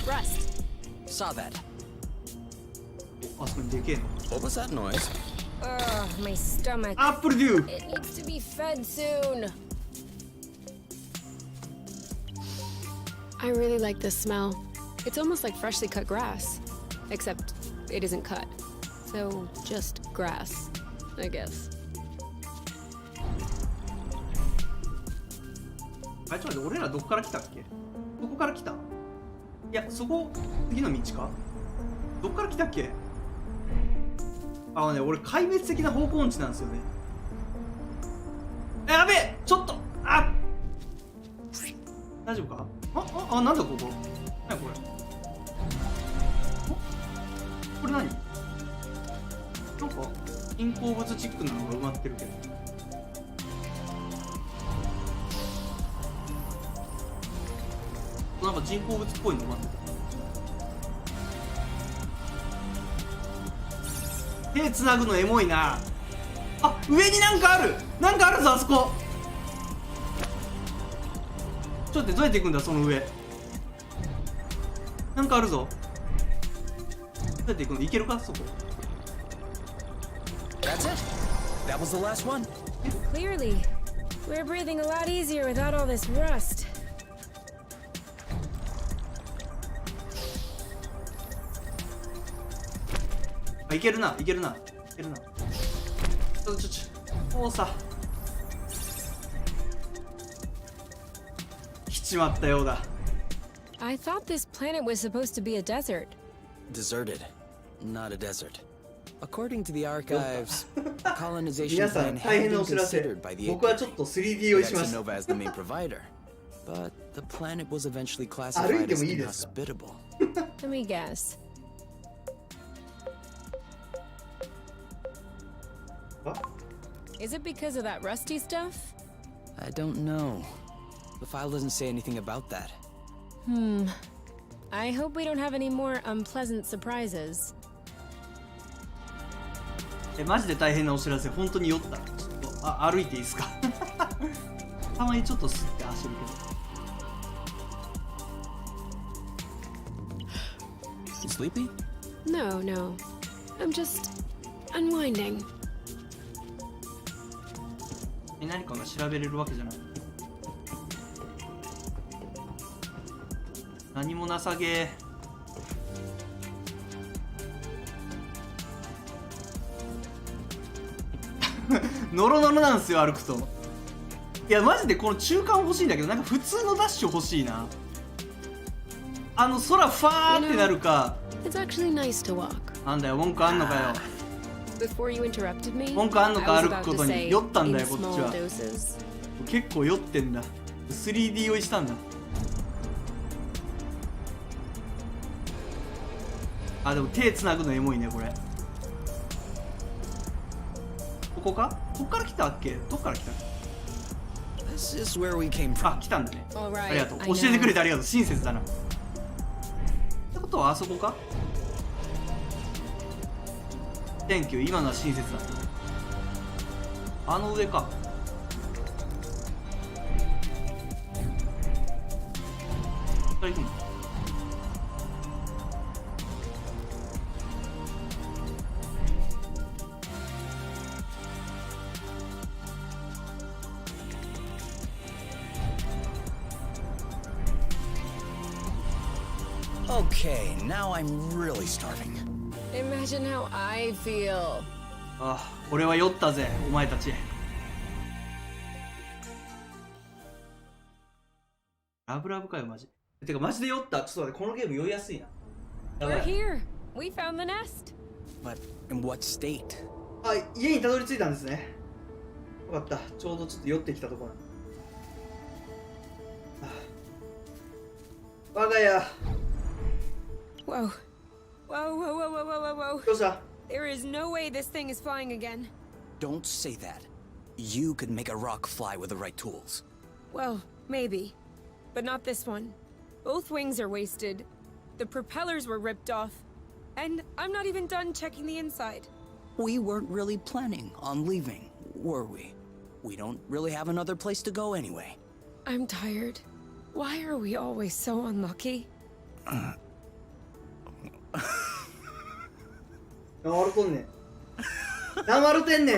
Rust. Saw that. あそこにでけえの。 What was that noise? Ugh, my stomach. アップルデュー。 It needs to be fed soon. I really like this smell. It's almost like freshly cut grass. Except it isn't cut. So just grass, I guess. あれちょっと待って、俺らどこから来たっけ？どこから来た？いや、そこ、次の道か？どっから来たっけ？あのね、俺壊滅的な方向音痴なんですよね。やべえ！ちょっと！あ！大丈夫か？なんだここ？何これ？これ何？なんか人工物チックなのが埋まってるけど。なんか人工物っぽいの埋まってた。手つなぐのエモいな。あ、上になんかある。なんかあるぞ、あそこ。ちょっと待って、どうやって行くんだその上。なんかあるぞ。どうやって行くの？行けるかそこ。 That's it. That was the last one. Clearly, we're breathing a lot easier without all this rust. あ、いけるな、いけるな、いけるな。操作。来ちまったようだ。I thought this planet was supposed to be a desert. Deserted, not a desert. According to the archives, a colonization 皆さ plan ん、大 had 変な been お知らせ。 considered by the 僕はちょっと 3D 用意しました。 Nova as the main provider, but the planet was eventually 歩い classified て as もいいですか？ inhospitable. Let me guess. あ、 Is it because of that rusty stuff? I don't know. The file doesn't say anything about that. I hope we don't have any more unpleasant surprises. マジで大変なお知らせ。本当に酔った。ちょっと歩いていいですか？たまにちょっと吸って走るけど。 You sleepy? No, no. I'm just unwinding. 何かが調べれるわけじゃない。何もなさげ。ノロノロなんですよ、歩くと。いやマジでこの中間欲しいんだけど、なんか普通のダッシュ欲しいな。空ファーってなるか。 It's actually nice to walk. なんだよ、文句あんのかよ。 Before you interrupted me, 文句あんのか、 I was 歩 about くこ to とに say 酔ったんだ in よこっち small は。 doses. 結構酔ってんだ。 3D 酔いしたんだ。あ、でも手つなぐのエモいねこれ。ここか？こっから来たっけ？どっから来た？ This is where we came from. あ、来たんだね。 All right, ありがとう。 I 教えてくれ know. てありがとう。親切だな。ってことはあそこか？ Thank you。今のは親切だ。あの上か。ここから行くの？Okay, now I'm really starving. Imagine how I feel. あ、俺は酔ったぜ、お前たち。ラブラブかよ、マジ。てか、マジで酔った。ちょっと待って、このゲーム酔いやすいな。やば We're い。 here. We found the nest. But in what state? あ、家にたどり着いたんですね。よかった。ちょうどちょっと酔ってきたところ。我が家。 Whoa. Whoa, whoa, whoa, whoa, whoa, whoa, どうした？ There is no way this thing is flying again. Don't say that. You could make a rock fly with the right tools. Well, maybe. But not this one. Both wings are wasted. The propellers were ripped off. And I'm not even done checking the inside. We weren't really planning on leaving, were we? We don't really have another place to go anyway. I'm tired. Why are we always so unlucky? 笑うとんねん。何笑うてんねん。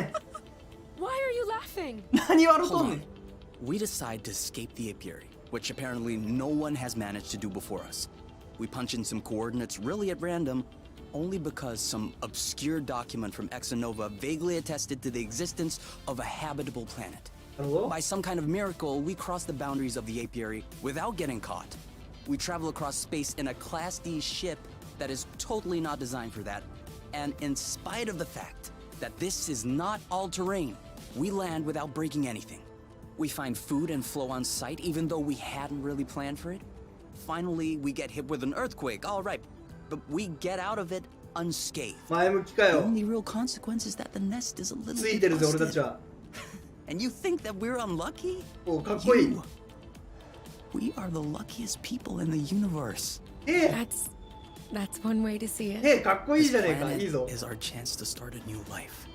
Why are you laughing? 何笑う Hold とんね on. ん。 We decide to escape the apiary, which apparently no one has managed to do before us. We punch in some coordinates really at random, only because some obscure document from Exonova vaguely attested to the existence of a habitable planet. なるほど。 By some kind of miracle, we cross the boundaries of the apiary without getting caught. We travel across space in a Class D ship that is totally not designed for that. And in spite of the fact that this is not all-terrain, we land without breaking anything. We find food and flow on site even though we hadn't really planned for it. Finally, we get hit with an earthquake, all right, but we get out of it unscathed. 前向きか The よ。 only real consequence is that the nest is a little つい bit てるぜ、俺たち busted. は。 And you think that we're unlucky? お、かっこいい。 You. We are the luckiest people in the universe. That's one way to see it. かっこいい This じゃねえか。いい planet ぞ。 is our chance to start a new life.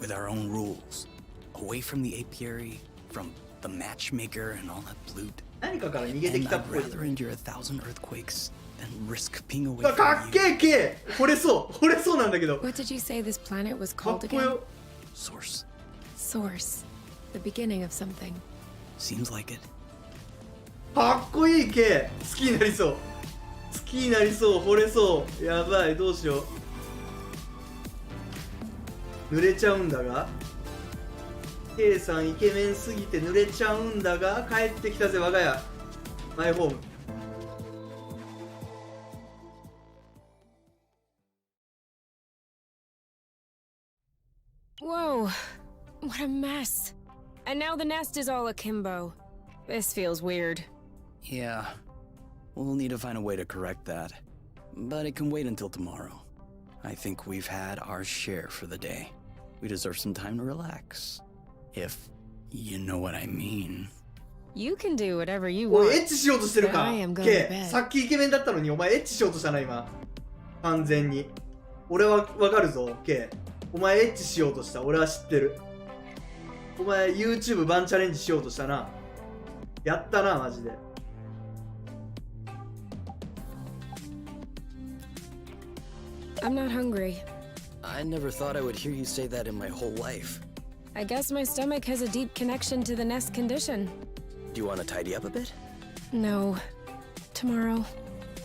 With our own rules. Away from the apiary, from the matchmaker and all that loot. 何かから逃げて And きたっ I'd ぽい。 rather endure 1,000 earthquakes than risk being う away わ、か from っ you. けえけ惚れそう。惚れそうなんだけど。 What did you say this planet was かっ called こ again? よ。 Source. Source. The beginning of something. Seems like it. かっこいいけ好きになりそう。好きになりそう。惚れそう。やばい。どうしよう。濡れちゃうんだが。K さんイケメンすぎて濡れちゃうんだが、帰ってきたぜ我が家。マイホーム。 Whoa. What a mess. And now the nest is all akimbo. This feels weird. Yeah. We'll need to find a way to correct that. But it can wait until tomorrow. I think we've had our share for the day. We deserve some time to relax. If you know what I mean. You can do whatever you おい、 want. エッチしようとしてるか I am going to K bed. さっきイケメンだったのにお前エッチしようとしたな今。完全に。俺はわかるぞ K。お前エッチしようとした。俺は知ってる。お前 YouTube バンチャレンジしようとしたな。やったなマジで。 I'm not hungry. I never thought I would hear you say that in my whole life. I guess my stomach has a deep connection to the nest condition. Do you want to tidy up a bit? No. Tomorrow.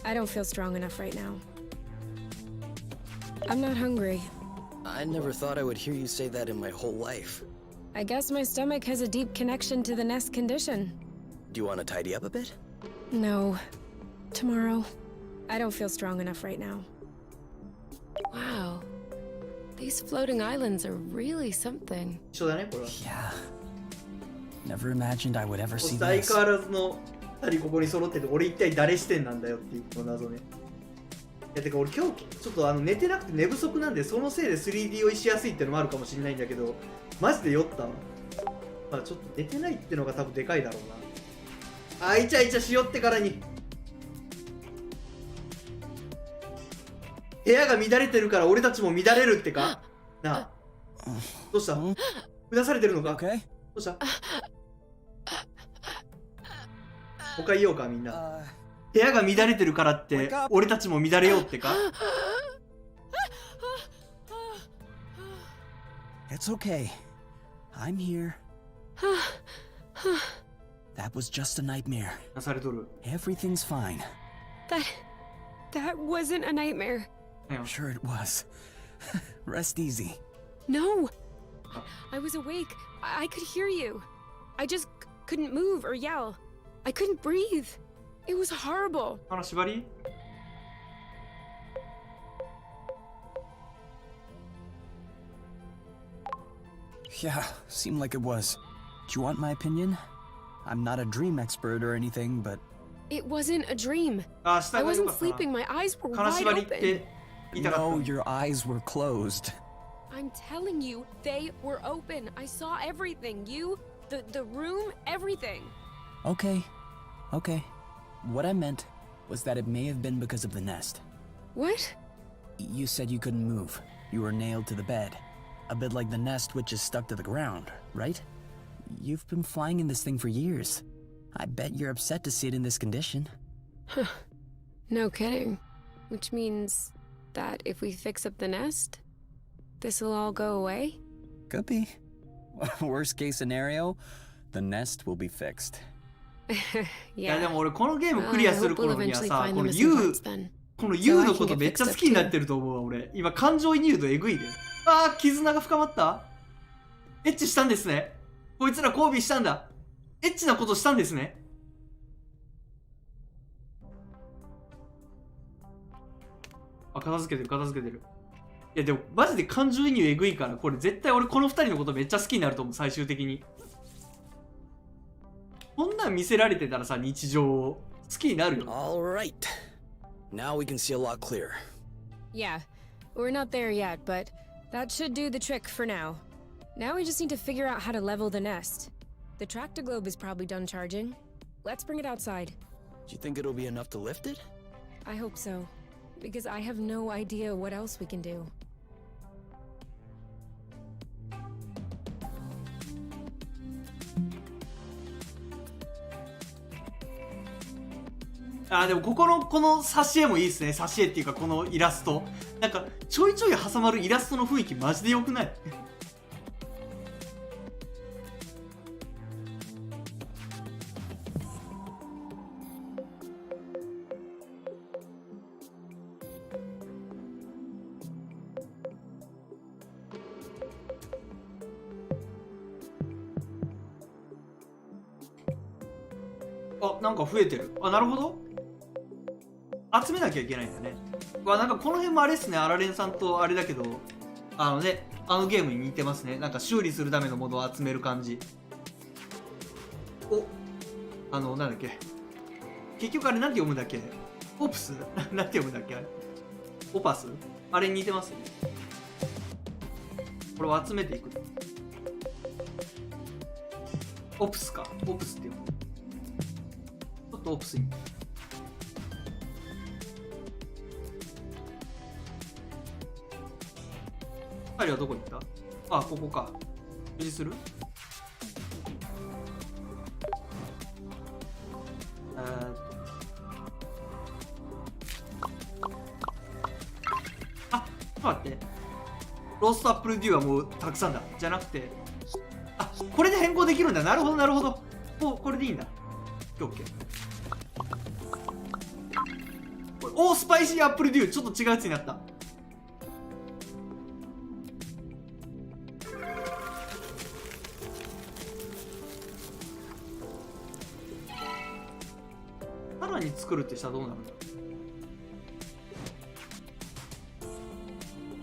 I don't feel strong enough right now. I'm not hungry. I never thought I would hear you say that in my whole life. I guess my stomach has a deep connection to the nest condition. Do you want to tidy up a bit? No. Tomorrow. I don't feel strong enough right now. Wow. These floating islands are really something. 一緒だねこれは。 Yeah. Never imagined I would ever そし see て相 this. 変わらずの2人ここに揃ってて、俺一体誰視点なんだよっていうこの謎ね。いやてか俺今日ちょっと寝てなくて寝不足なんで、そのせいで 3D 酔いしやすいってのもあるかもしれないんだけど、マジで酔ったわ。まあちょっと寝てないってのが多分でかいだろうな。あ、イチャイチャしよってからに。部屋が乱れてるから俺たちも乱れるってかなあ。どうした？下されてるのか？ Okay. どうした？他言おうかみんな。部屋が乱れてるからって俺たちも乱れようってか？ It's okay. I'm here. That was just a nightmare. なされとる。 Everything's fine. That wasn't a nightmare. I'm sure it was. Rest easy. No. I was awake. I could hear you. I just couldn't move or yell. I couldn't breathe. It was horrible. 金縛り？ Yeah, seemed like it was. Do you want my opinion? I'm not a dream expert or anything, but It wasn't a dream. あ、下 I が良 wasn't かったな。 sleeping. My eyes were 金 wide 縛りっ open. て言いたか no, った。 your eyes were closed. I'm telling you, they were open. I saw everything. You, the room, everything. Okay, okay. What I meant was that it may have been because of the nest. What? You said you couldn't move. You were nailed to the bed. A bit like the nest which is stuck to the ground, right? You've been flying in this thing for years. I bet you're upset to see it in this condition. No kidding. Which means that if we fix up the nest, this'll all go away? Could be. Worst case scenario, the nest will be fixed. いやで Yeah. も俺このゲームクリア I する hope we'll 頃には eventually さ、 find こ the の missing ユウ parts then. このユウのことめっちゃ好きになってると思うわ俺。今感情移入度えぐいで。あー、絆が深まった？エッチしたんですね。こいつら交尾したんだ。エッチなことしたんですね。あ、片付けてる片付けてる。いやでもマジで感情移入えぐいから、これ絶対俺この二人のことめっちゃ好きになると思う、最終的に。こんなん見せられてたらさ、日常を好きになるよ。 All right. Now we can see a lot clearer. Yeah. We're not there yet, but that should do the trick for now. Now we just need to figure out how to level the nest. The tractor globe is probably done charging. Let's bring it outside. Do you think it'll be enough to lift it? I hope so. Because I have no idea what else we can do. あーでもこの挿絵もいいですね。挿絵っていうかこのイラスト。なんかちょいちょい挟まるイラストの雰囲気マジで良くない？あ、なんか増えてる。あ、なるほど。集めなきゃいけないんだね。なんかこの辺もあれっすね、アラレンさんとあれだけど、あのゲームに似てますね。なんか修理するためのものを集める感じ。お、なんだっけ。結局あれなんて読むんだっけ？オプスなんて読むんだっけあれ。オパスあれに似てますね。これを集めていく。オプスか。オプスって読む。ちょっとオプスに。2人はどこに行った？あ、ここか。無事する？あ、ちょっと待って。ローストアップルデューはもうたくさんだ。じゃなくて、あ、これで変更できるんだ。なるほど、なるほど。もうこれでいいんだ。オッケー。おー、スパイシーアップルデュー。ちょっと違うやつになった。さらに作るってしたらどうなるんだ。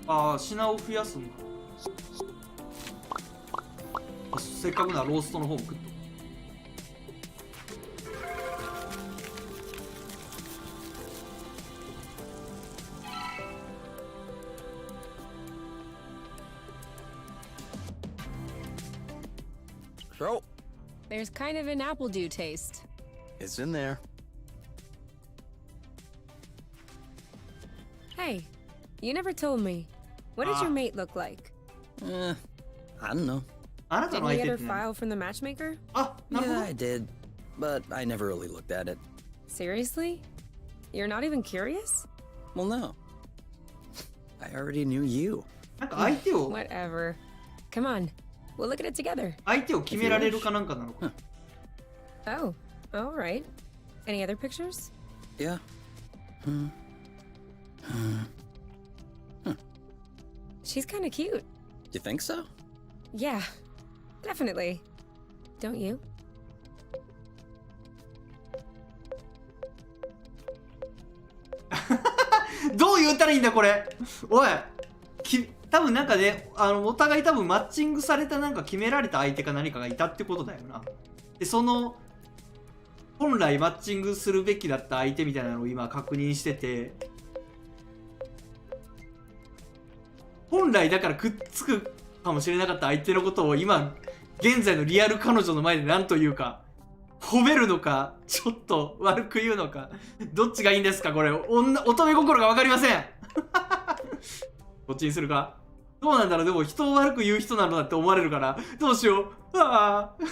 ああ、品を増やすんだ。せっかくならローストの方も食っと。So, There's kind of an apple dew taste. it's in there. Hey, you never told me. What did your mate look like? I don't know. あなた Did の we 相 get 手 her って何？ file from the matchmaker? あ、なるほ Yeah, ど。 I did, but I never really looked at it. Seriously? You're not even curious? Well, no. I already knew you. なんか相手を Whatever. Come on, we'll look at it together. 相手を決められるかなんかなのか。 Oh, all right. Any other pictures? Yeah. She's kind of cute. You think so? Yeah, definitely. Don't you? どう言ったらいいんだこれ。おい、多分なんかね、お互い多分マッチングされたなんか決められた相手か何かがいたってことだよな。で、その本来マッチングするべきだった相手みたいなのを今確認してて、本来だからくっつくかもしれなかった相手のことを今現在のリアル彼女の前で何というか褒めるのかちょっと悪く言うのかどっちがいいんですかこれ。乙女心が分かりませんどっちにするか。どうなんだろう。でも人を悪く言う人なのだって思われるからどうしよう。ああ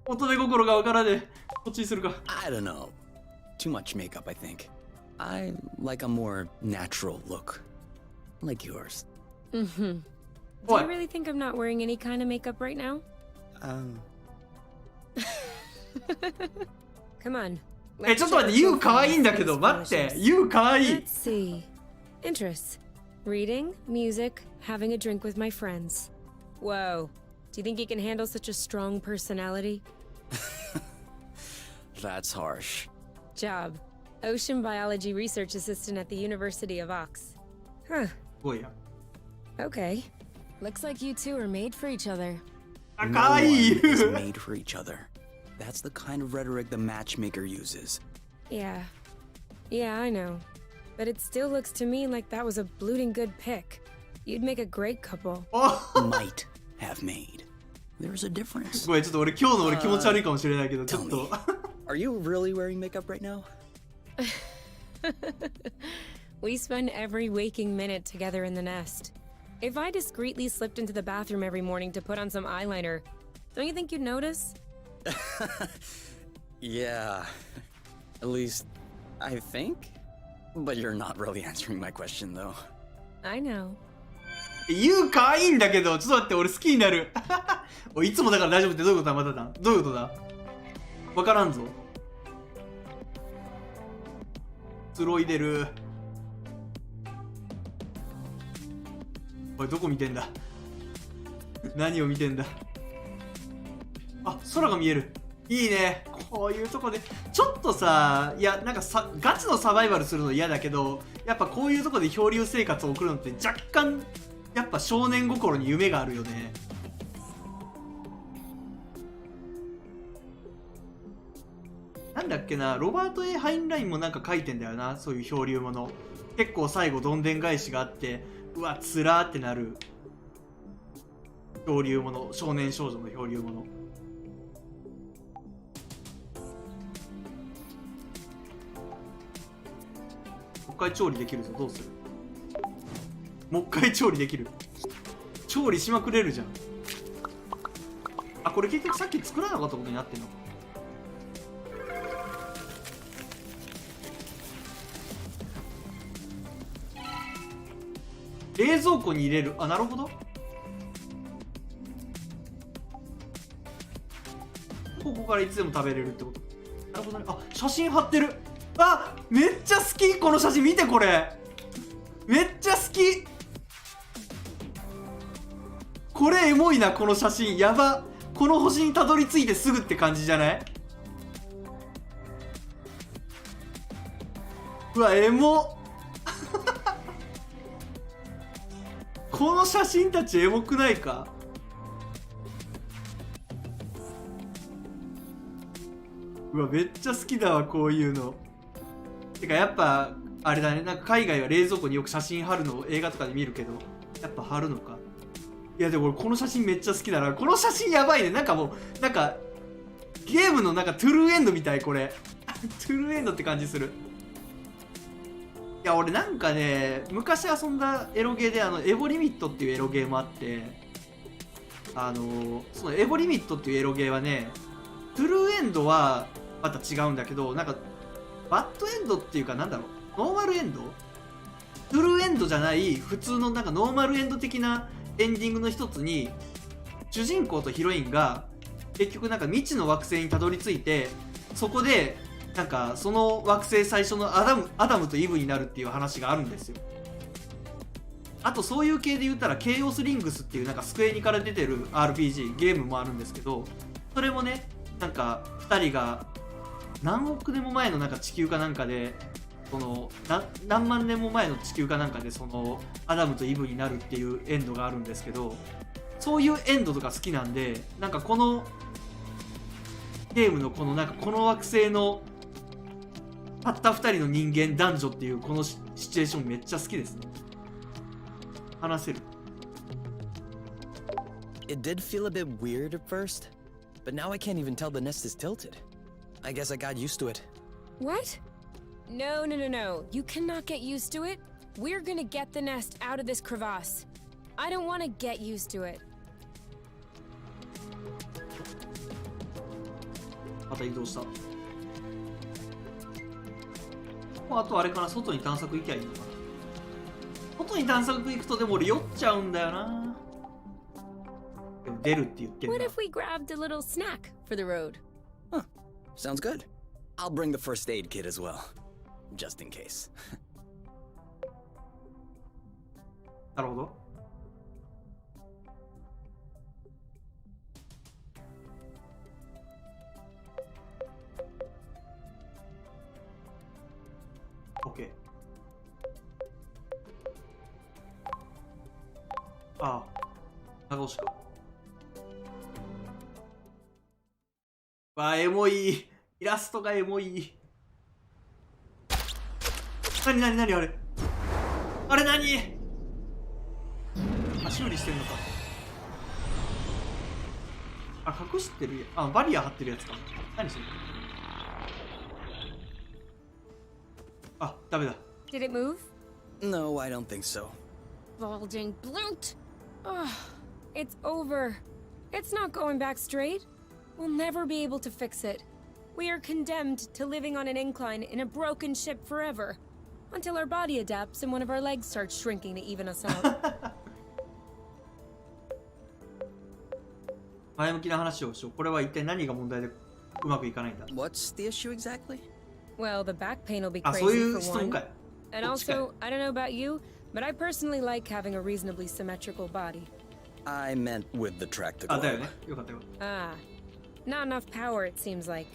乙女心が分からねえ。どっちにするか。 I don't know. Too much makeup, I think. I like a more natural look. Like yours. Mm-hmm. Do What? you really think I'm not wearing any kind of makeup right now? Come on. ちょっと待って、ユウ可愛いんだけど、待って、ユウ可愛い。 Let's see. Interests. Reading, music, having a drink with my friends. Whoa. Do you think you can handle such a strong personality? That's harsh. Job. Ocean biology research assistant at the University of Ox. Huh. すごいや。 Okay. Looks like you two are made for each other. あ、 No 可愛い one is made for each other. That's the kind of rhetoric the matchmaker uses. Yeah. Yeah, I know. But it still looks to me like that was a blooting good pick. You'd make a great couple. お Might have made. There's a difference. ごめん、ちょっと今日の俺気持ち悪いかもしれないけど、ちょっ Tell と me, are you really wearing makeup right now? We spend every waking minute together in the nest. If I discreetly slipped into the bathroom every morning to put on some eyeliner, don't you think you'd notice? Yeah. At least, I think. But you're not really answering my question, though. I know. ユウ可愛いんだけど、ちょっと待って、俺好きになるおい、いつもだから大丈夫ってどういうことだ、まただ。どういうことだ。わからんぞ。つろいでる。おい、どこ見てんだ。何を見てんだ。あ、空が見える。いいね。こういうとこでちょっとさ、いやなんかさ、ガチのサバイバルするの嫌だけど、やっぱこういうとこで漂流生活を送るのって若干やっぱ少年心に夢があるよね。なんだっけな、ロバート・ハインラインもなんか書いてんだよな、そういう漂流もの。結構最後どんでん返しがあって、うわつらーってなる漂流もの、少年少女の漂流もの。もう一回調理できるぞ。どうする。もう一回調理できる。調理しまくれるじゃん。あ、これ結局さっき作らなかったことになってんのか。冷蔵庫に入れる。あ、なるほど。ここからいつでも食べれるってこと。なるほどね。あ、写真貼ってる。あ、めっちゃ好き。この写真見て、これめっちゃ好き。これエモいな。この写真やば。この星にたどり着いてすぐって感じじゃない？うわエモこの写真たちエモくないか。うわめっちゃ好きだわこういうの。てかやっぱあれだね、なんか海外は冷蔵庫によく写真貼るのを映画とかで見るけど、やっぱ貼るのか。いやでも俺この写真めっちゃ好きだな。この写真やばいね。なんかもうなんかゲームのなんかトゥルーエンドみたいこれトゥルーエンドって感じする。いや俺なんかね昔遊んだエロゲーでエボリミットっていうエロゲーもあって、そのエボリミットっていうエロゲーはねトゥルーエンドはまた違うんだけど、なんかバッドエンドっていうかなんだろう、ノーマルエンド、トゥルーエンドじゃない普通のなんかノーマルエンド的なエンディングの一つに、主人公とヒロインが結局なんか未知の惑星にたどり着いて、そこでなんかその惑星最初のアダムとイブになるっていう話があるんですよ。あとそういう系で言ったらケイオスリングスっていうなんかスクエニから出てる RPG ゲームもあるんですけど、それもねなんか2人が何億年も前のなんか地球かなんかで、その何万年も前の地球かなんかでそのアダムとイブになるっていうエンドがあるんですけど、そういうエンドとか好きなんで、なんかこのゲームのこのなんかこの惑星のたった2人の人間男女っていうこのシチュエーションめっちゃ好きですね。話せる。 It did feel a bit weird at first, but now I can't even tell the nest is tilted. I guess I got used to it. What? No, no, no, no. You cannot get used to it. We're gonna get the nest out of this crevasse. I don't want to get used to it. また移動した。あとあれかな、外に探索行きゃいいのかな。外に探索行くとでも俺酔っちゃうんだよな。でも出るって言ってん What だ。 if we grabbed a little snack for the road? Huh. Sounds good. I'll bring the first aid kit as well, just in case. なるほど。OK。ああ、長押しか。わあ、エモい。イラストがエモい。なになになにあれ。あれなに。あ、修理してんのか。あ、隠してるや。あ、バリア張ってるやつか。何それ。あ、ダメだ。Did it move? No, I don't think so. Bulging bloot! Ugh, it's over. It's not going back straight. We'll never be able to fix it. We are condemned to living on an incline in a broken ship forever. Until our body adapts and one of our legs starts shrinking to even us out. 前向きな話をしよう。これは一体何が問題でうまくいかないんだ。 What's the issue exactly? Well, the back pain will be あ、そうい crazy う for 質問 one. かい。 And こっちかい。 also, I don't know about you, but I personally like having a reasonably symmetrical body. I meant with the track to あ、だよ globe. ね。よかったよ。Ah, not enough power, it seems like.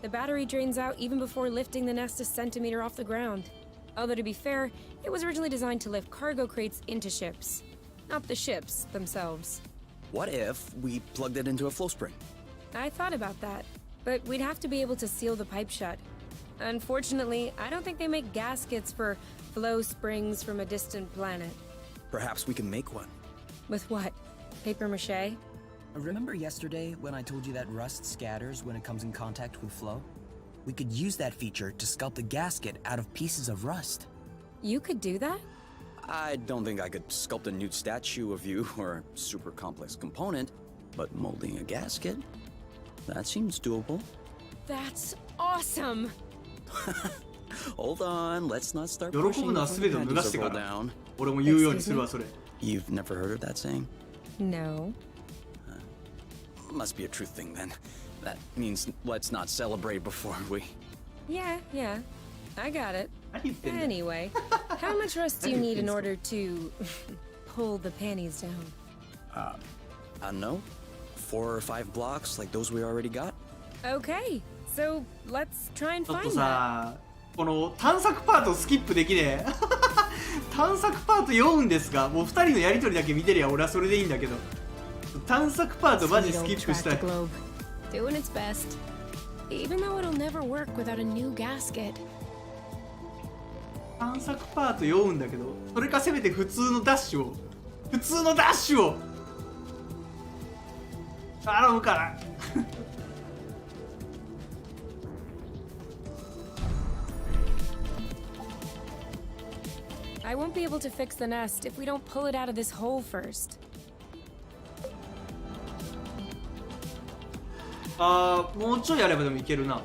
The battery drains out even before lifting the nest a centimeter off the ground. Although, to be fair, it was originally designed to lift cargo crates into ships, not the ships themselves. What if we plugged it into a flow spring? I thought about that, but we'd have to be able to seal the pipe shut. Unfortunately, I don't think they make gaskets for flow springs from a distant planet. Perhaps we can make one. With what? Paper mache? Remember yesterday when I told you that rust scatters when it comes in contact with flow? We could use that feature to sculpt a gasket out of pieces of rust. You could do that? I don't think I could sculpt a nude statue of you or a super complex component, but molding a gasket? That seems doable. That's awesome! Hold on, let's not start 喜ぶ pushing のは before 全 the てを脱が panties して are か rolled ら。 down. 俺も言うようにするわ、それ。You've never heard of that saying? No. Must be a true thing then. That means let's not celebrate before we... Yeah, I got it. 何言ってんだよ。 Anyway, how much rust do you need in order to pull the panties down? I don't know. 4 or 5 blocks like those we already got? Okay, so let's try and ちょっ find と that. さ、この探索パートをスキップできねえ探索パート読むんですが、もう2人のやりとりだけ見てりゃ俺はそれでいいんだけど、探索パートマジスキップしたい。 Doing its best, even though it'll never work without a new gasket. 探索パート読むんだけど、それかせめて普通のダッシュを頼むから。I won't be able to fix the nest if we don't pull it out of this hole first. もうちょいやればでもいけるな。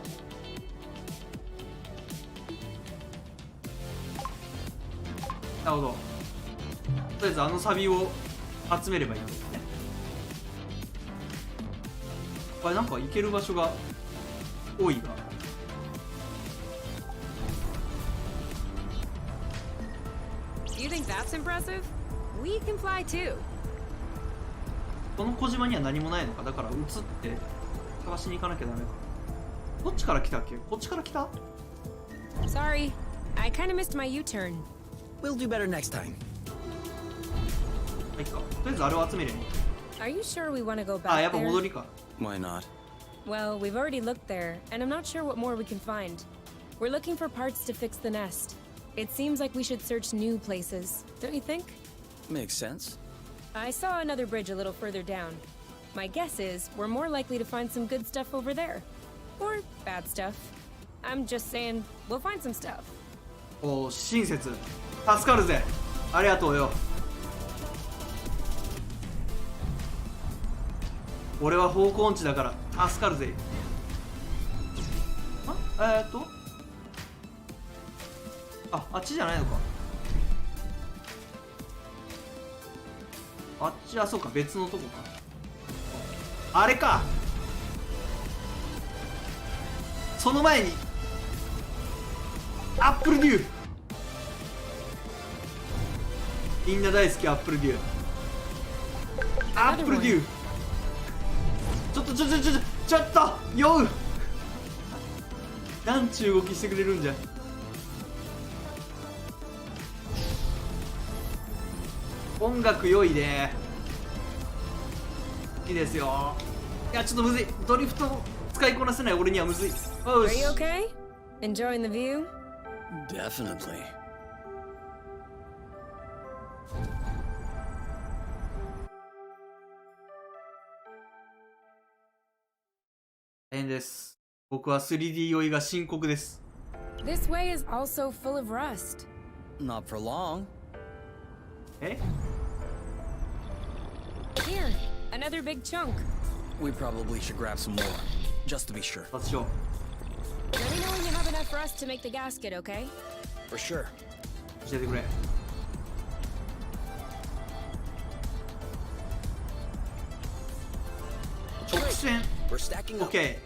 なるほど。とりあえずあのサビを集めればいいんですね。あれなんか行ける場所が多いが。Do you think that's impressive? We can fly too. この小島には何もないのか。だから移って探しに行かなきゃダメか。どっちから来たっけ？こっちから来た？ Sorry, I kind of missed my U-turn. We'll do better next time. いっか。とりあえずあれを集めるよ。 Are you sure we want to go あ、 back やっぱ there? 戻りか。 Why not? Well, we've already looked there, and I'm not sure what more we can find. We're looking for parts to fix the nest. It seems like we should search new places, don't you think? Makes sense. I saw another bridge a little further down. My guess is we're more likely to find some good stuff over there. Or bad stuff. I'm just saying, we'll find some stuff. おー、親切。助かるぜ。ありがとうよ。俺は方向音痴だから助かるぜ。あっちじゃないのか。あっちはそうか、別のとこか。あれか。その前にアップルデュー。みんな大好きアップルデュー。アップルデュー。ちょっと酔う。なんちゅう動きしてくれるんじゃ。音楽良いね。いいですよ。いやちょっとむずい。ドリフト使いこなせない俺にはむずい。よ Are し you okay? Enjoying the view? Definitely. 大変です。僕は 3D 酔いが深刻です。 This way is also full of rust. Not for long. え？ Here, another big chunk. We probably should grab some more, just to be sure. 私を Let me know when you have enough rust to make the gasket, okay? For sure. 教えてくれ。直線 We're stacking up. OK。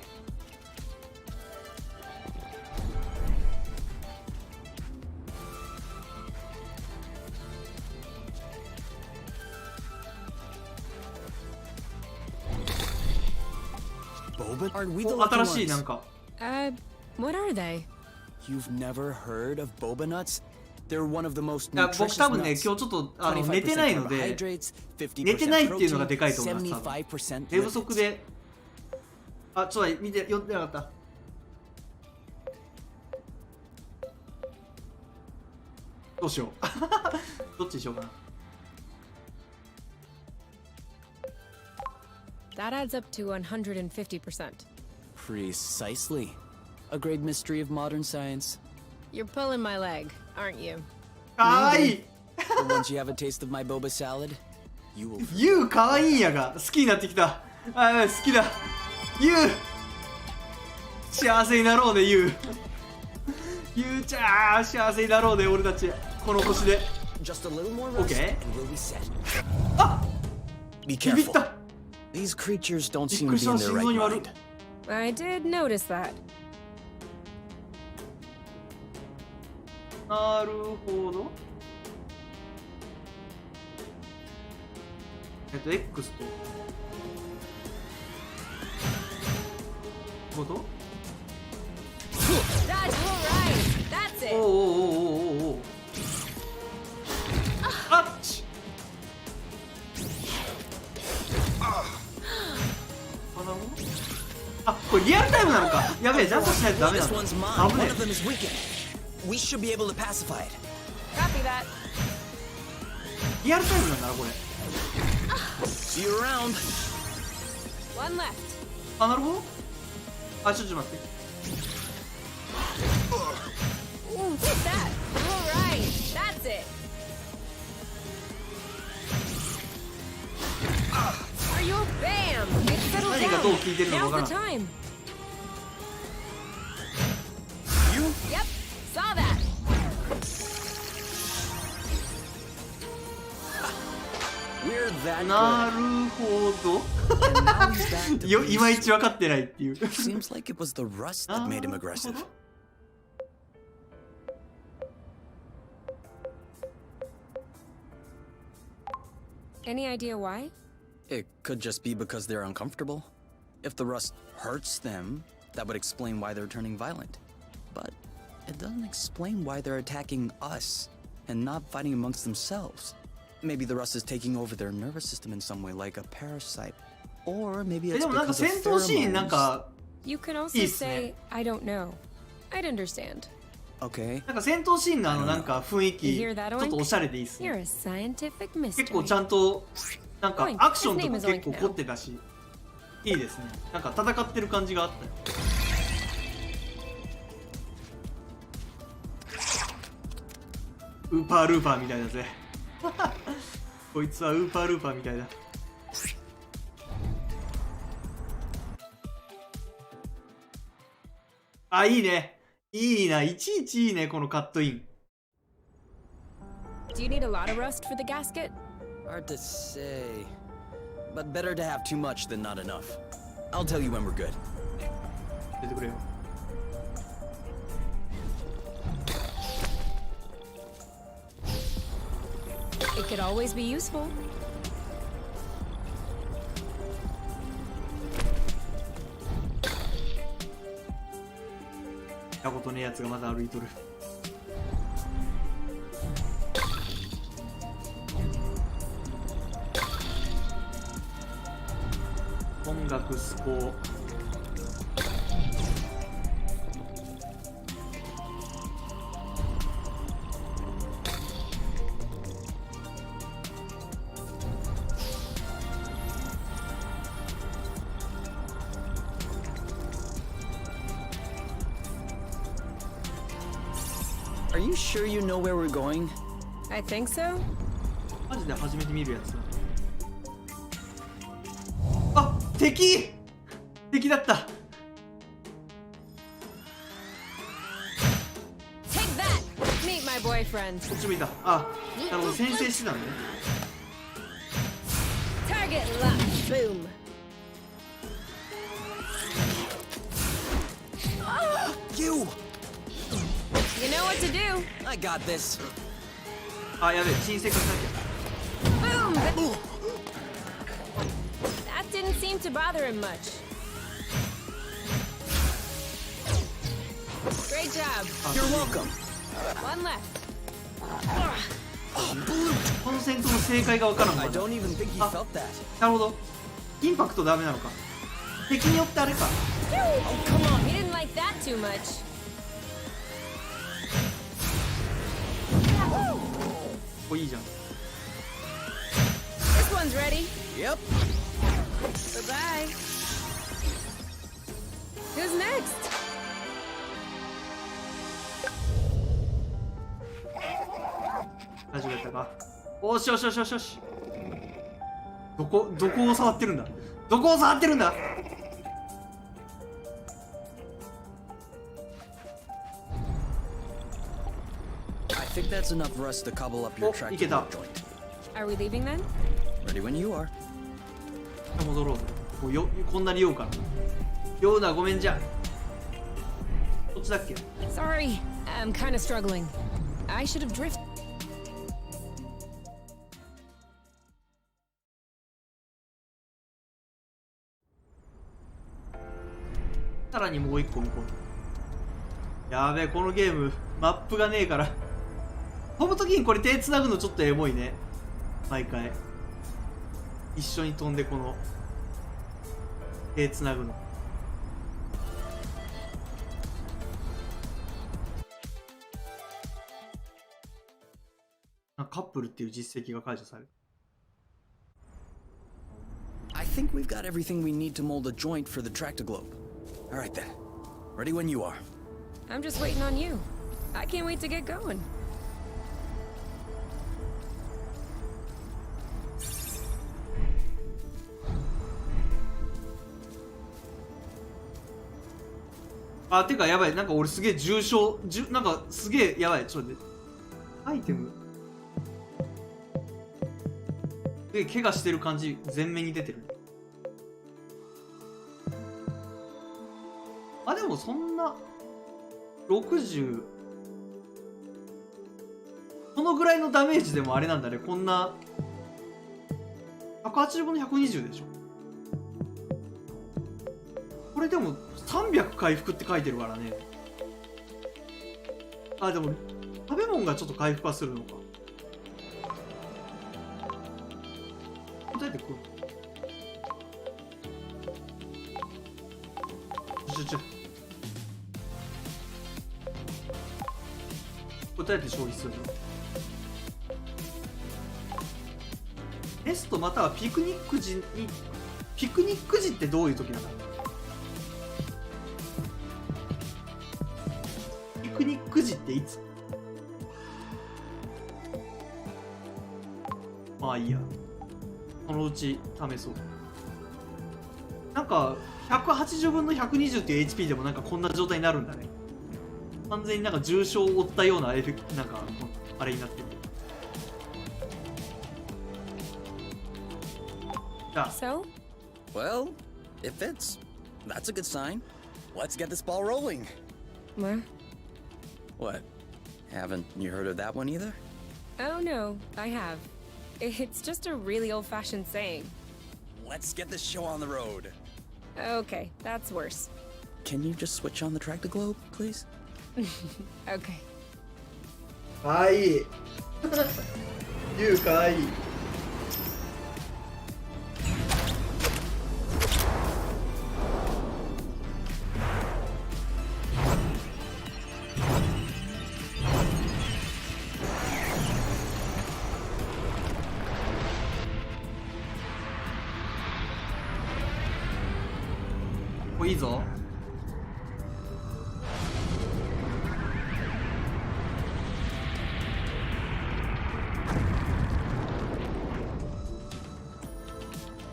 Boba? Are we the お lucky 新しいなん ones? か。 What are they? You've never heard of boba nuts? They're one of the most いや僕 nutritious 多分ね nuts. 今日ちょっと寝25% てないので carbohydrates, 50% 寝てないっていうのがでかいと protein, 思います。多分75% 寝不足 lipids. で。あ、ちょっと見て、読んでなかった。どうしよう。どっちにしようかな。 That adds up to 150%. Precisely. A great mystery of modern science. You're pulling my leg, aren't you? かわいい。 But once you have a taste of my boba salad, you will. ユウかわいいんやが好きになってきた。あ、好きだ。ユウ幸せになろうね、ユウ。ユウちゃん幸せになろうね、俺たちこの星で。 Just a little more rust, Okay. and we'll be set. あ、 Be ビビっ careful. た。 These creatures don't びっ seem く to り be し in た。 their 心臓 right に悪い。 mind. I did notice that. なるほど。X とこと？ That's alright. That かやべえジャンプしないとダメなんだ。 This one's mine. 危ね One of them is weakened. We should be able to pacify it. Copy that. え。リアルタイムなんだなこれ。 See you around. One left. あ、なるほど。あ、ちょっと待って。 Ooh, take that. All right, that's it. Are you bam? It settled 何がどう down. 効いてるのか Now's わ the からん。 time. You? Yep, saw that. We're that な good. るほど。 And now he's back to いまい peace. ち分かってないっていう。 Seems like it was the rust that made him aggressive. Any idea why? It could just be because they're uncomfortable. If the rust hurts them, that would explain why they're turning violent. But it doesn't explain why they're attacking us and not fighting amongst themselves. Maybe the rust is taking over their nervous system in some way, like a parasite. Or maybe え、 it's でもなんか because of 戦闘シーンなん pheromones. か You can also Yes, say, I don't know. I'd understand. Okay. なんか戦闘シーンのなんか雰囲気 You hear that, ちょっとおしゃれでいいっす You're ね。 a scientific 結構 mystery. ちゃんとなんか Oink. アクションと His name か is 結構 Oink now. 凝ってたしいいですね。なんか戦ってる感じがあったよ。ウーパールーパーみたいだぜ。こいつはウーパールーパーみたいだ。あ、いいね。いいな。いちいちいいね、このカットイン。Do you need a lot of rust for the gasket? Hard to say. But better to have too much than not enough. I'll tell you when we're good. 出てくれよ。It could always be useful. 見たことねえやつがまだ歩いとる。音楽スコー。Are you sure you know where we're going? I think so. マジで初めて見るやつだ。あ、敵だった。 Take that! Meet my boyfriend. こっち向いた。あ、なるほど、先制してたんだね。 Target locked. Boom. You! You know what to do. I got this. あ、やべえ、沈静化しなきゃ。 Boom! That didn't seem to bother him much. Great job. You're welcome. One left. Oh, blue! この戦闘の正解がわからん I まだ。 don't even think he Ah. felt that. なるほど。インパクトダメなのか。敵によってあれか。 Oh, come on. He didn't like that too much. これいいじゃん。 This one's ready. Yep. Bye-bye. Who's next? 大丈夫やったか。おしよしよしよしよし。どこを触ってるんだ。どこを触ってるんだ。 I think that's enough rust to cobble up your Oh, tractor いけた。 joint. Are we leaving then? Ready when you are. 戻ろう。もうこんなに酔うから。酔うな、ごめんじゃ。どっちだっけ。 Sorry, I'm kind of struggling. I should have drifted. さらにもう一個向こう。やべえ、このゲームマップがねえから。飛ぶときにこれ手つなぐのちょっとエモいね。毎回一緒に飛んでこの手つなぐの。カップルっていう実績が解除される。 I think we've got everything we need to mold a joint for the tractoglobe. All right then. Ready when you are. I'm just waiting on you. I can't wait to get going. あ、てかやばい、なんか俺すげえ重症、なんかすげえやばい、ちょっと待って。アイテムすげえ怪我してる感じ全面に出てる。あ、でもそんな60このぐらいのダメージでもあれなんだね。こんな180分の120でしょ。これでも300回復って書いてるからね。あ、でも食べ物がちょっと回復はするのか。答えてこう。答えて消費するの。ネストまたはピクニック時に、ピクニック時ってどういう時なの？ピクニック時っていつ？まあいいや。そのうち試そう。なんか180分の120っていう HP でもなんかこんな状態になるんだね。完全になんか重傷を負ったようなエフェクト、なんかあれになってる。じゃあ So? Well, it fits. That's a good sign. Let's get this ball rolling. What? What? Haven't you heard of that one either? Oh no, I have. It's just a really old-fashioned saying. Let's get this show on the road. Okay, that's worse. Can you just switch on the tractoglobe, please? Okay. かわいい。ユウかわいい。これいいぞ。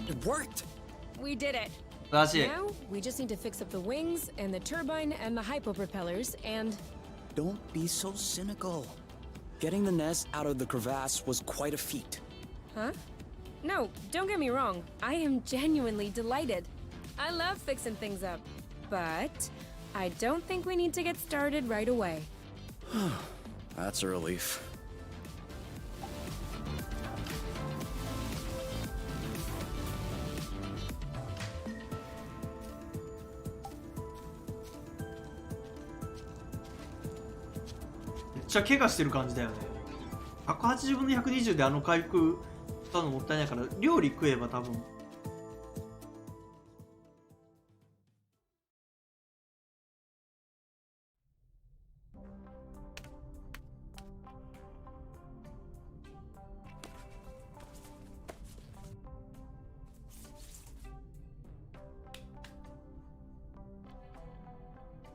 It worked! We did it. 素晴らしい。 Now, we just need to fix up the wings and the turbine and the hypopropellers and... Don't be so cynical. Getting the nest out of the crevasse was quite a feat. Huh? No, don't get me wrong. I am genuinely delighted. I love fixing things up. But I don't think we need to get started right away. That's a relief.めっちゃ怪我してる感じだよね。180分の120であの回復したのもったいないから料理食えば多分。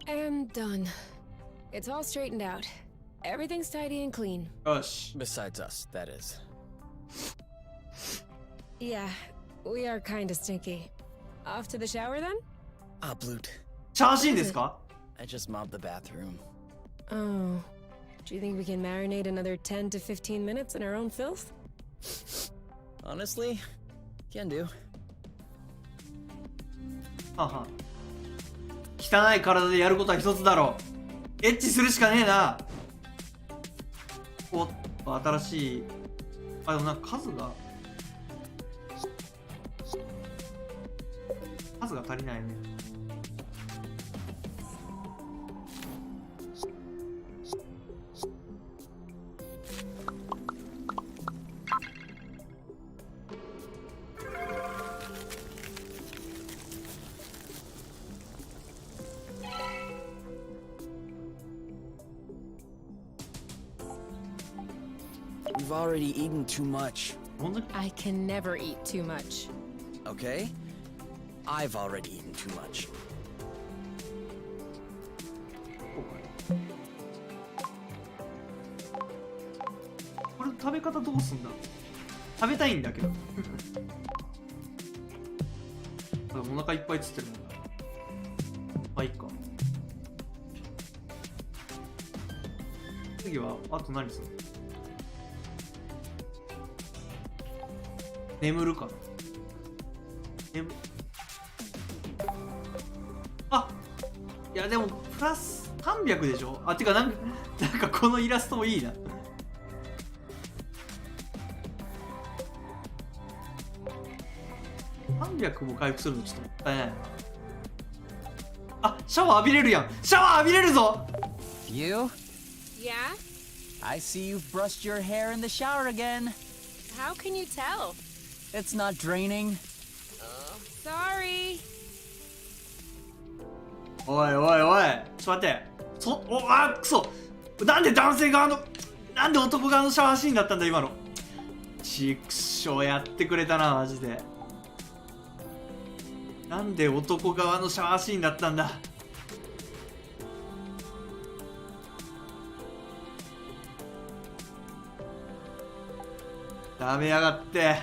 And done. It's all straightened out. Everything's tidy and clean. よし。 Besides us, that is. Yeah, we are kinda stinky. Off to the shower then? Ah, Bloot. チャーシーンですか？ I just mobbed the bathroom. Oh. Do you think we can marinate another 10 to 15 minutes in our own filth? Honestly, can do. はは。汚い体でやることは一つだろう。エッチするしかねえな。おっと、新しい。あ、でもなんか数が足りないね。We've already eaten too much. ほんとに I can never eat too much. Okay? I've already eaten too much. これ食べ方どうすんだ。食べたいんだけどお腹いっぱいつってるもん。まあいいか。次はあと何するの。眠るかな。あ、いやでもプラス300でしょ。あ、てかなんかこのイラストもいいな。300も回復するのちょっともったいないな。あ、シャワー浴びれるやん。シャワー浴びれるぞ。 You? Yeah? I see you've brushed your hair in the shower again. How can you tell? It's not draining. Sorry. おいおいおい、ちょっと待って。くそ。なんで男性側の、なんで男側のシャワーシーンだったんだ今の。ちくしょうやってくれたなマジで。なんで男側のシャワーシーンだったんだ。ダメやがって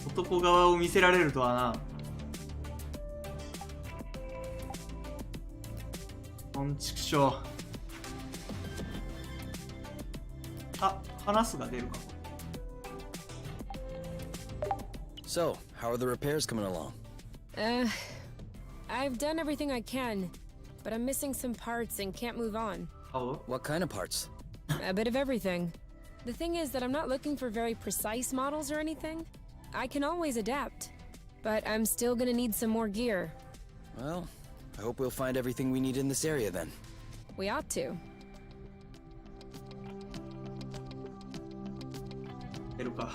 男側を見せられるとはな。こんちくしょう。あ、話すが出るかも。So, how are the repairs coming along? I've done everything I can, but I'm missing some parts and can't move on. Oh, What kind of parts? A bit of everything. The thing is that I'm not looking for very precise models or anything. I can always adapt, but I'm still gonna need some more gear. Well, I hope we'll find everything we need in this area then. We ought to. 出るか。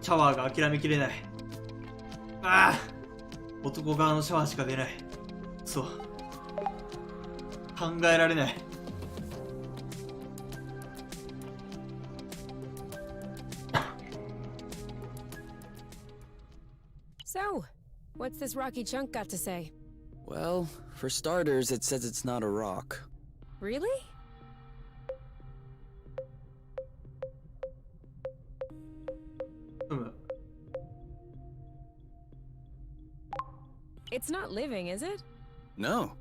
シャワーが諦めきれない。ああ、男側のシャワーしか出ない。そう。考えられない。So, what's this rocky chunk got to say? Well, for starters, it says it's not a rock. Really? It's not living, is it? No,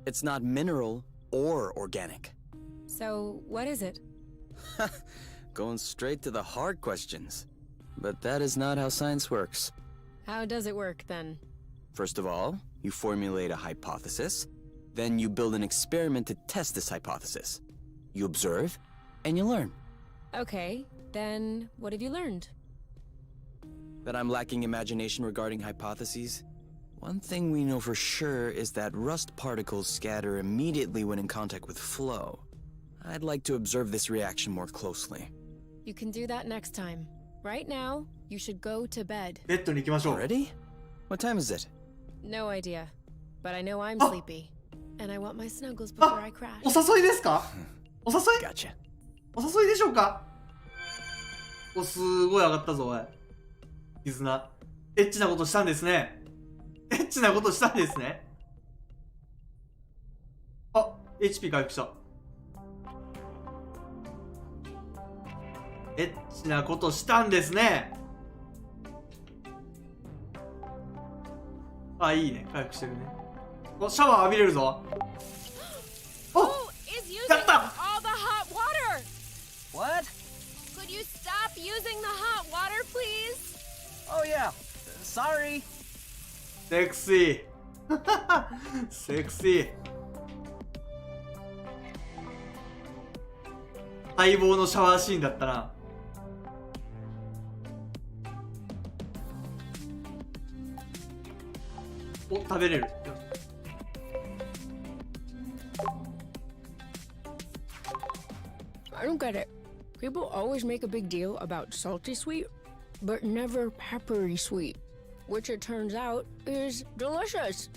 it's not mineral or organic. So, what is it? Going straight to the hard questions. But that is not how science works. How does it work then? First of all, you formulate a hypothesis, then you build an experiment to test this hypothesis. You observe, and you learn. Okay, then what have you learned? That I'm lacking imagination regarding hypotheses? One thing we know for sure is that rust particles scatter immediately when in contact with flow. I'd like to observe this reaction more closely. You can do that next time. Right now, you should go to bed. ベッドに行きましょう。 Already? What time is it? No idea. But I know I'm Oh. sleepy. And I want my snuggles before I お crash. 誘いですか。お誘い。 Gotcha. お誘いでしょうか。お、すごい上がったぞおい。絆。エッチなことしたんですね。エッチなことしたんですね。あ、HP 回復した。エッチなことしたんですね。あ、いいね。回復してるね。お、シャワー浴びれるぞ。お、 Who is using やった。 all the hot water? What? Could you stop using the hot water, please? Oh, yeah. Sorry. セクシー。セクシー。待望のシャワーシーンだったな。お、食べれる。I don't get it. People always make a big deal about salty sweet, but never peppery sweet, which it turns out is delicious.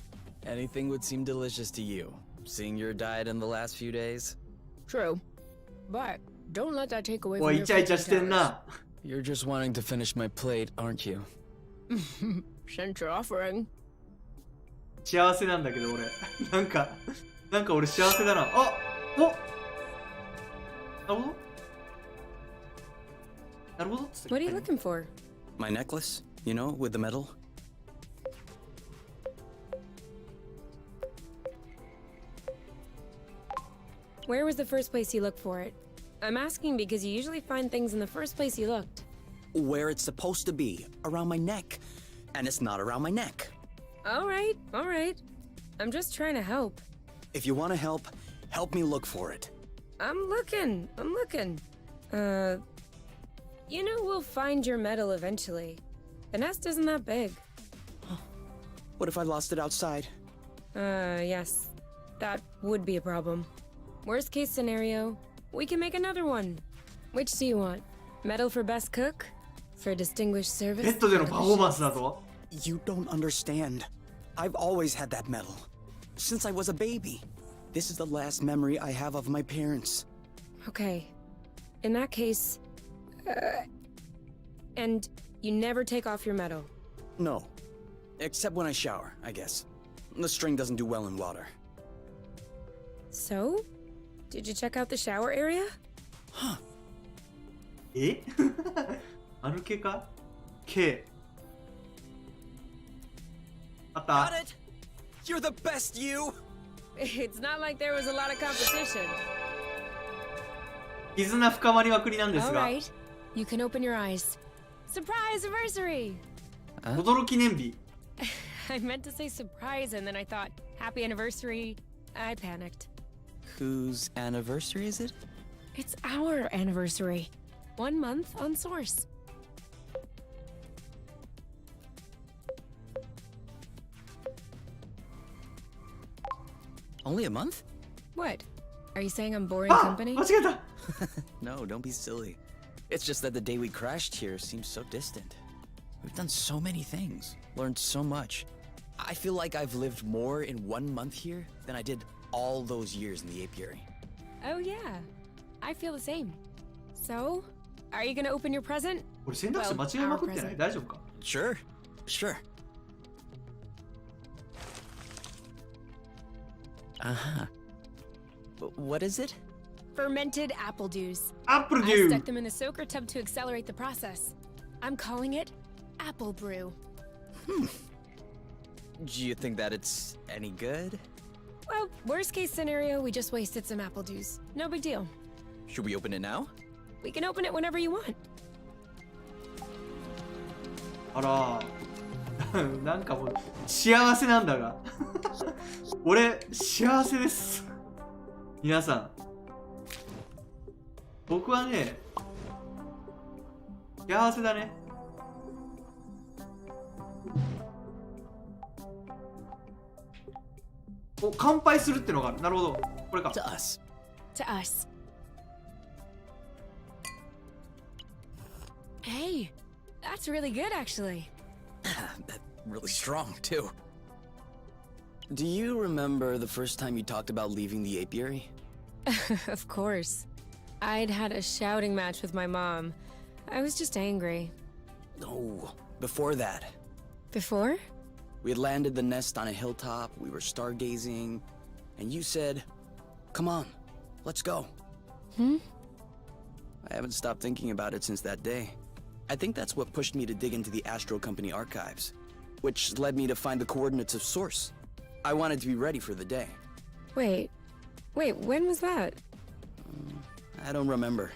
Anything would seem delicious to you. seeing your diet in the last few days. True. But don't let that take away お from い、イ your チャイチャ focus してん hours. な。 You're just wanting to finish my plate, aren't you? Since you're offering. 幸せなんだけど俺。なんか俺幸せだな。あおなるほど。なるほどっつって。 What are you looking for? My necklace, you know, with the medal. Where was the first place you looked for it? I'm asking because you usually find things in the first place you looked. Where it's supposed to be, around my neck. And it's not around my neck. Alright. I'm just trying to help. If you want to help me look for it. I'm looking. You know we'll find your medal eventually. The nest isn't that big. What if I lost it outside? Yes. That would be a problem. Worst case scenario, we can make another one. Which do you want? Medal for best cook? For distinguished ペ service? ットでのパフォーマンスだと。 You don't understand. I've always had that medal. Since I was a baby. This is the last memory I have of my parents. Okay. In that case... and you never take off your medal? No. Except when I shower, I guess. The string doesn't do well in water. So? Did you check out the shower area? え丸系か ?K。あった。 Got it! You're the best, you! It's not like there was a lot of competition. 絆深まりまくりなんですが。 Alright. You can open your eyes. Surprise anniversary! 驚き年日。 I meant to say surprise and then I thought, happy anniversary. I panicked. Whose anniversary is it? It's our anniversary. 1 month on Source. Only a month? What? Are you saying I'm boring あ company? 間違えた No, don't be silly. It's just that the day we crashed here seems so distant. We've done so many things, learned so much. I feel like I've lived more in 1 month here than I did all those years in the apiary. Oh yeah. I feel the same. So, are you gonna open your present? 俺選択肢間違えまくってない大丈夫か Sure. Uh-huh. What is it? Fermented apple dews. アップルデ I ュ stuck ー them in the soaker tub to accelerate the process. I'm calling it apple brew. Do you think that it's any good? Well, worst case scenario, we just wasted some apple juice. No big deal. Should we open it now? We can open it whenever you want. あらなんかもう幸せなんだが俺幸せです皆さん僕はね幸せだねお乾杯するってのがあるなるほどこれか To us. To us. Hey, that's really good actually. That's really strong, too. Do you remember the first time you talked about leaving the apiary? Of course. I'd had a shouting match with my mom. I was just angry. No, before that. Before? We had landed the nest on a hilltop, we were stargazing, and you said, "Come on, let's go." I haven't stopped thinking about it since that day. I think that's what pushed me to dig into the Astro Company archives, which led me to find the coordinates of Source. I wanted to be ready for the day. Wait, when was that? I don't remember.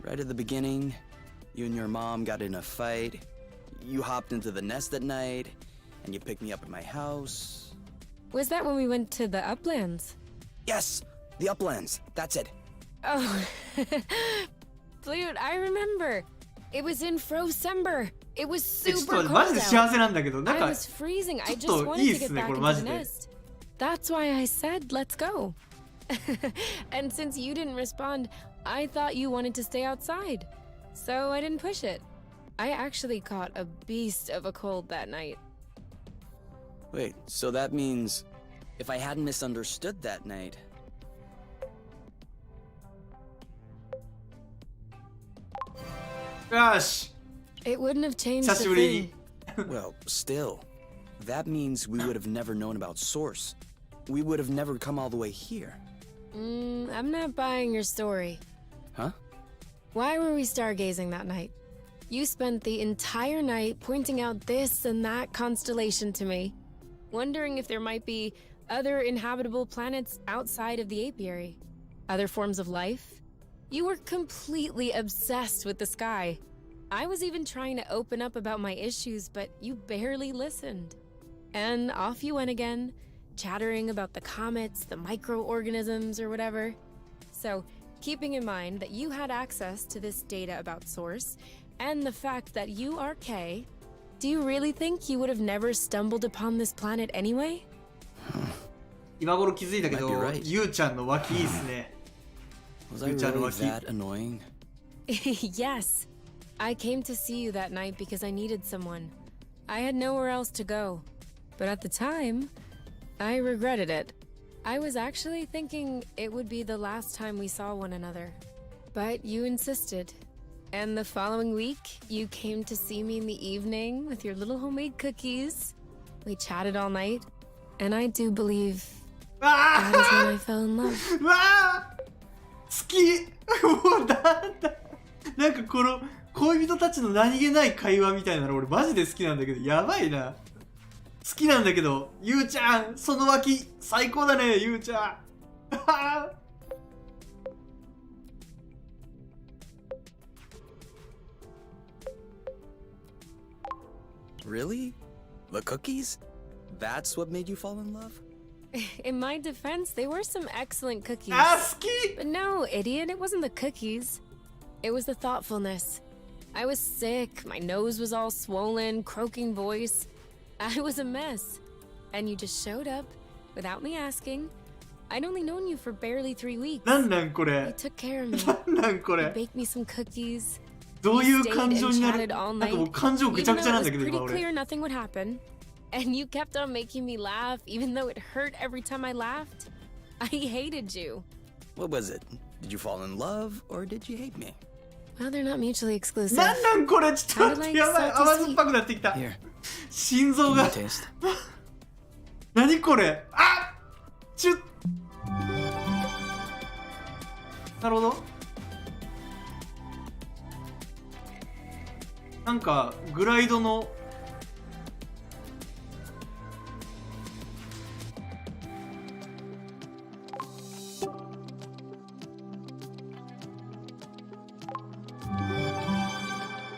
Right at the beginning, you and your mom got in a fight. You hopped into the nest at night, and you picked me up at my house. Was that when we went to the uplands? Yes, the uplands. That's it. Oh, dude, I remember. It was in Frosember. It was ちょっ super とマジ cold で out. 幸せなんだけどなん I か was freezing. I ちょっ just と wanted いい to っす get ね back これ into マ the ジで nest. That's why I said, let's go. And since you didn't respond, I thought you wanted to stay outside. So I didn't push it. I actually caught a beast of a cold that night. Wait, so that means If I hadn't misunderstood that night. Gosh! It wouldn't have changed a 久しぶり thing. に Well, still. That means we would have never known about Source. We would have never come all the way here. I'm not buying your story. Huh? Why were we stargazing that night? You spent the entire night pointing out this and that constellation to me, wondering if there might be other inhabitable planets outside of the apiary. Other forms of life? You were completely obsessed with the sky. I was even trying to open up about my issues, but you barely listened. And off you went again, chattering about the comets, the microorganisms, or whatever. So, keeping in mind that you had access to this data about Source, and the fact that you are Kay, do you really think you would have never stumbled upon this planet anyway? 今頃気づいたけど Might be right. ゆうちゃんの脇いいっすね Was I Good job, really Lucky. that annoying? Yes. I came to see you that night because I needed someone. I had nowhere else to go. But at the time, I regretted it. I was actually thinking it would be the last time we saw one another. But you insisted. And the following week, you came to see me in the evening with your little homemade cookies. We chatted all night. And I do believe that is when I fell in love. うわあ好きもうなんかこの恋人たちの何気ない会話みたいなの俺マジで好きなんだけどやばいな好きなんだけどゆうちゃんその脇最高だねゆうちゃんReally? The cookies? That's what made you fall in love? In my defense, they were some excellent cookies. あ好き But no, idiot, it wasn't the cookies. It was the thoughtfulness. I was sick, my nose was all swollen, croaking voice. I was a mess. And you just showed up, without me asking. I'd only known you for barely 3 weeks. なんなんこ You れ took care of me. なんなんこ You れ baked me some cookies. どういう You 感 stayed 情 and になる chatted all なんか night. もう感情ぐちゃ Even ぐ though ちゃな it ん was だけど pretty 今俺 clear nothing would happen. And you kept on making me laugh, even though it hurt every time I laughed. I hated you. What was it? Did you fall in love or did you hate me? Well, they're not mutually exclusive. なんなんこれちょっと待ってやばい甘酸っぱくなってきた Here, 心臓 give me が a taste. 何これあちゅっなるほどなんかグライドの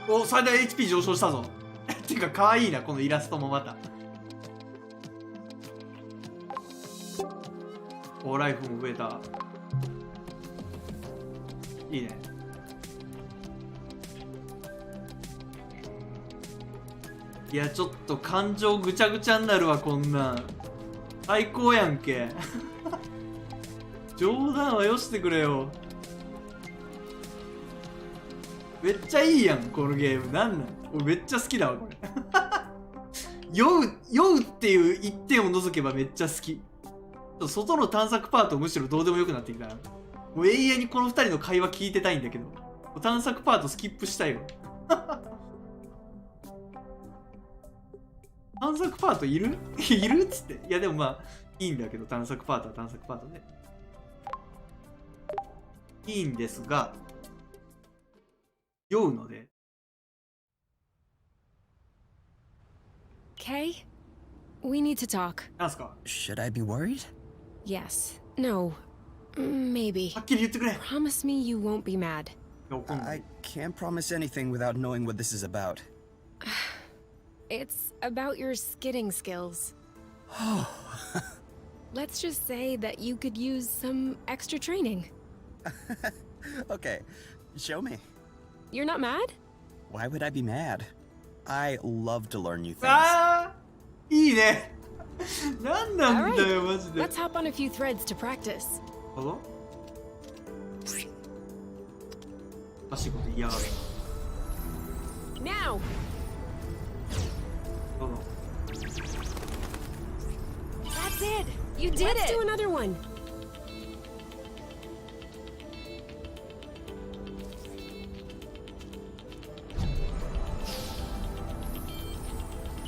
お最大 HP 上昇したぞていうか可愛いなこのイラストもまたおライフも増えたいいねいやちょっと感情ぐちゃぐちゃになるわこんなん最高やんけ冗談はよしてくれよめっちゃいいやんこのゲームなんなん俺めっちゃ好きだわこれ酔うっていう一点を除けばめっちゃ好き外の探索パートむしろどうでもよくなってきたなもう永遠にこの2人の会話聞いてたいんだけど探索パートスキップしたいよ探索パートいるいるっつっていやでもまあいいんだけど探索パートは探索パートでいいんですが酔うので Kay, we need to talk. なんすか Should I be worried? Yes. No. Maybe. はっきり言ってくれ Promise me you won't be mad. いや怒んない I can't promise anything without knowing what this is about. It's about your skidding skills. Let's just say that you could use some extra training. Okay, show me. You're not mad? Why would I be mad? I love to learn new things. あーいいねなんなんだよ Alright. マジで Let's hop on a few threads to practice. あのおかしいこと言いやがる Now! どうぞ That's it! You did it! Let's do another one!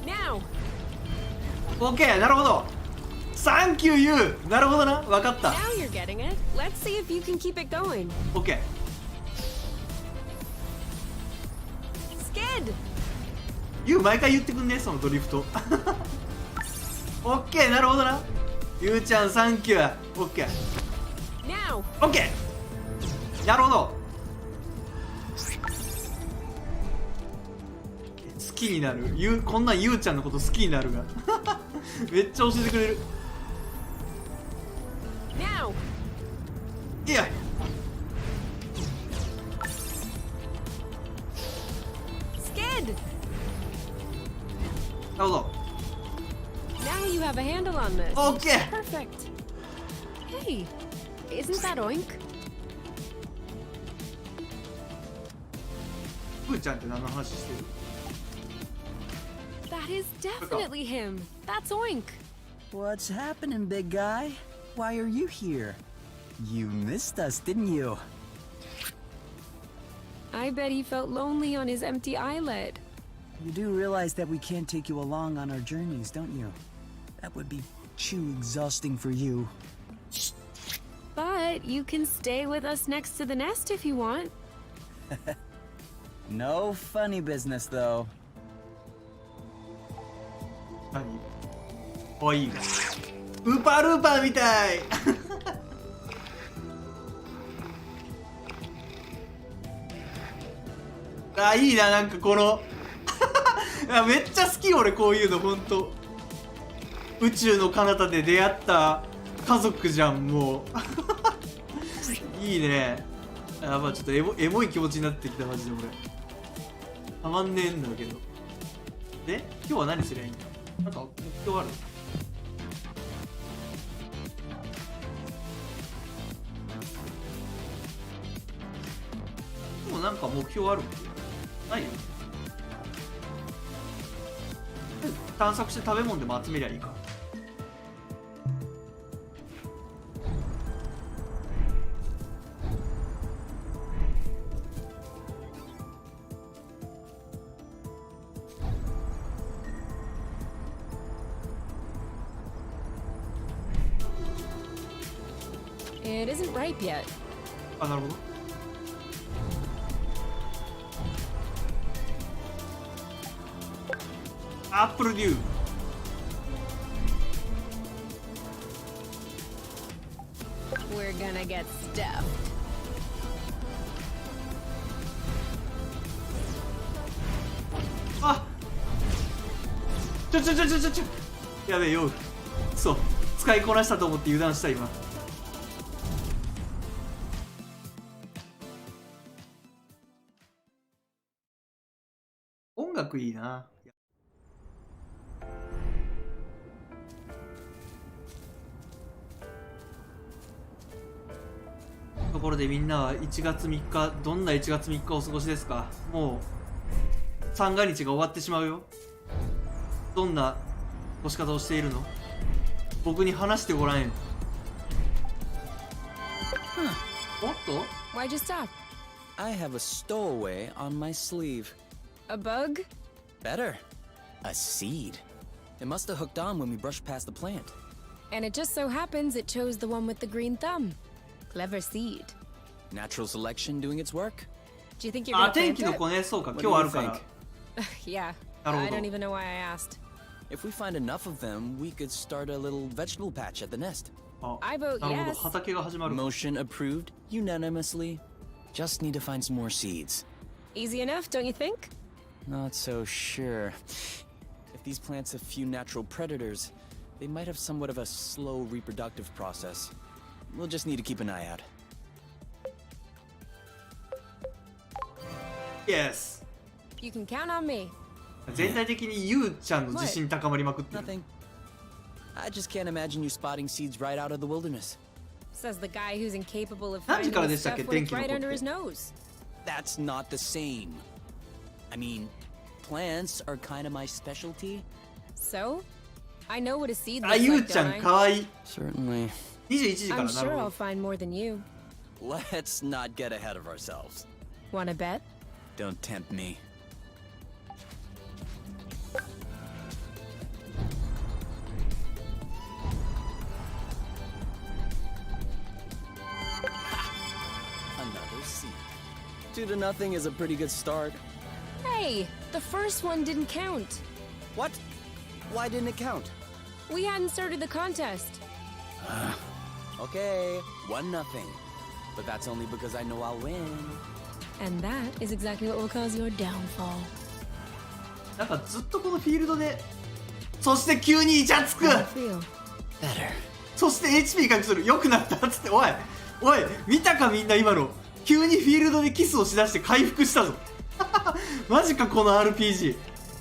Now! OK なるほど。サンキューユー。なるほどな。わかった。 Now you're getting it. Let's see if you can keep it going. OK。Skid! ユー毎回言ってくんね、そのドリフト。OK なるほどな。ユーちゃんサンキュー。OK。Now! OK。なるほど。好きになる。こんなんユーちゃんのこと好きになるが。めっちゃ教えてくれる。Now! いや。Skid! なるほど。Now you have a handle on this. OK。Perfect. Hey, isn't that Oink? ユーちゃんって何の話してる？ That is definitely him. That's Oink. What's happening, big guy? Why are you here? You missed us, didn't you? I bet he felt lonely on his empty islet. You do realize that we can't take you along on our journeys, don't you? That would be too exhausting for you. But you can stay with us next to the nest if you want. No funny business, though. 何？おいい。ウーパールーパーみたい。あ、いいな、なんかこのいやめっちゃ好き俺こういうのほんと。宇宙の彼方で出会った家族じゃんもう。いいね。あ、まあちょっとエモい気持ちになってきたマジで俺。たまんねえんだけど。で今日は何すりゃいいんだ。なんか目標ある？でもなんか目標ある？ないよ。探索して食べ物でも集めりゃいいか。It isn't ripe yet. あ、なるほど。アップルデュー。We're gonna get stuffed. あ、やべえよ。そう、使いこなしたと思って油断した今。音楽いいな。ところでみんなは1月3日どんな1月3日をお過ごしですか？もう三が日が終わってしまうよ。どんな過ごし方をしているの？僕に話してごらんよ。おっと？ Why'd you stop? I have a stowaway on my sleeve. A bug? Better. A seed. It must have hooked on when we brushed past the plant. And it just so happens it chose the one with the green thumb. Clever seed. Natural selection doing its work? Do you think you're あ、 gonna 天 plant 気の it? 子ね、そうか、 What 今日 do あ you るから think?。Yeah. なるほ I ど。 don't even know why I asked. If we find enough of them, we could start a little vegetable patch at the nest. あ、 I vote なるほど、 yes. 畑が始まる。 Motion approved unanimously. Just need to find some more seeds. Easy enough, don't you think? Not so sure. If these plants have few natural predators, they might have somewhat of a slow reproductive process. We'll just need to keep an eye out. Yes。 You can count on me. 全体的にゆうちゃんの自信高まりまくってる。 Nothing. I just can't imagine you spotting seeds right out of the wilderness. Says the guy who's incapable of 何時 finding から the でしたっけ、 stuff when 天 it's 気の right 子っ under his て。 nose. That's not the same. I mean, plants are kind of my specialty. So? I know what a seed あ、 looks ゆう like, ちゃ don't ん I? かわいい。 Certainly. 21時から I'm な sure る I'll ほ find more than you. Let's not get ahead of ourselves. Wanna bet? Don't tempt me. Another seed. 2-0 is a pretty good start. Hey, the first one didn't count. What? Why didn't it count? We hadn't started the contest. Okay, 1-0. But that's only because I know I'll win. And that is exactly what will cause your downfall. なんかずっとこのフィールドで、そして急にイチャつく。 How do you feel? Better. そして HP 回復する。良くなったっつって、おい見たかみんな今の。急にフィールドでキスをしだして回復したぞ。マジかこの RPG。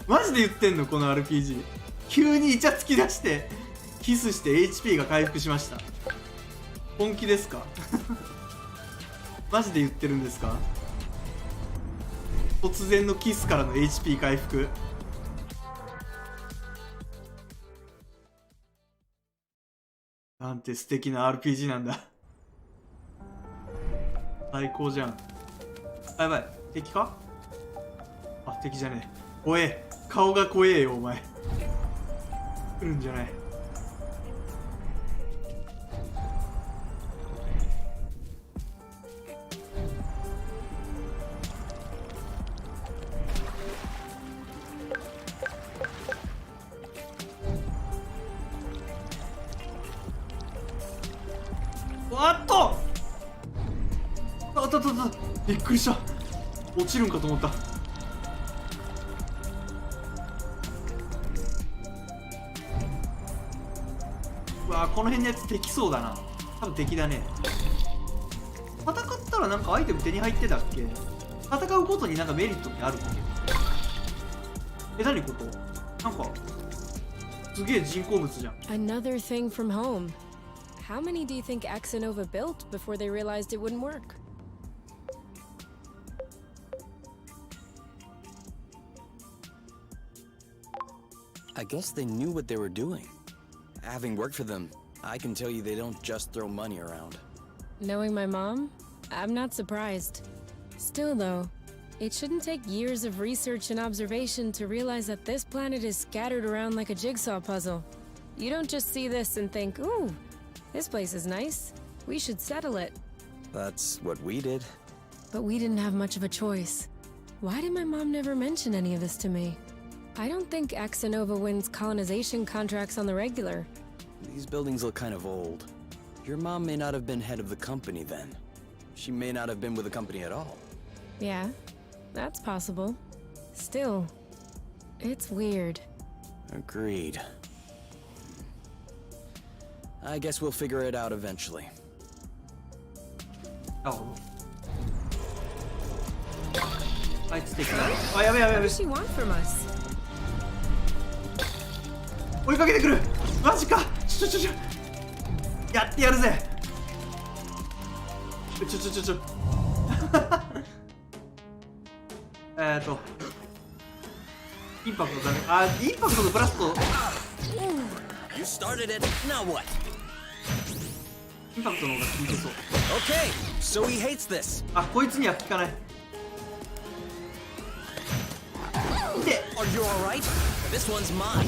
マジで言ってんのこの RPG。急にイチャつき出してキスして HP が回復しました。本気ですか？マジで言ってるんですか？突然のキスからの HP 回復。なんて素敵な RPG なんだ。最高じゃん。あ、やばい。敵か？あ、敵じゃねえ。怖え。顔が怖えよ、お前。来るんじゃない。あっとあったびっくりした。落ちるんかと思った。うわー、この辺のやつできそうだな。多分敵だね。戦ったらなんかアイテム手に入ってたっけ？戦うことになんかメリットってあるっけ？何こと？なんかすげえ人工物じゃん。 Another thing from home. How many do you think Axonova built before they realized it wouldn't work? I guess they knew what they were doing. Having worked for them, I can tell you they don't just throw money around. Knowing my mom, I'm not surprised. Still though, it shouldn't take years of research and observation to realize that this planet is scattered around like a jigsaw puzzle. You don't just see this and think, ooh, this place is nice. We should settle it. That's what we did. But we didn't have much of a choice. Why did my mom never mention any of this to me? I don't think Axonova wins colonization contracts on the regular. These buildings look kind of old. Your mom may not have been head of the company then. She may not have been with the company at all. Yeah, that's possible. Still, it's weird. Agreed. I guess we'll figure it out eventually. あいつ敵だ。あ、やべやべや What べ。 does she want from us? 追いかけてくる。マジか。やってやるぜ。インパクトだね。あ、インパクトとブラスト。 You started it. Now what? インパクトの方が効いてそう。 Okay, so he hates this. あ、こいつには効かない。で、 Are you all right? This one's mine.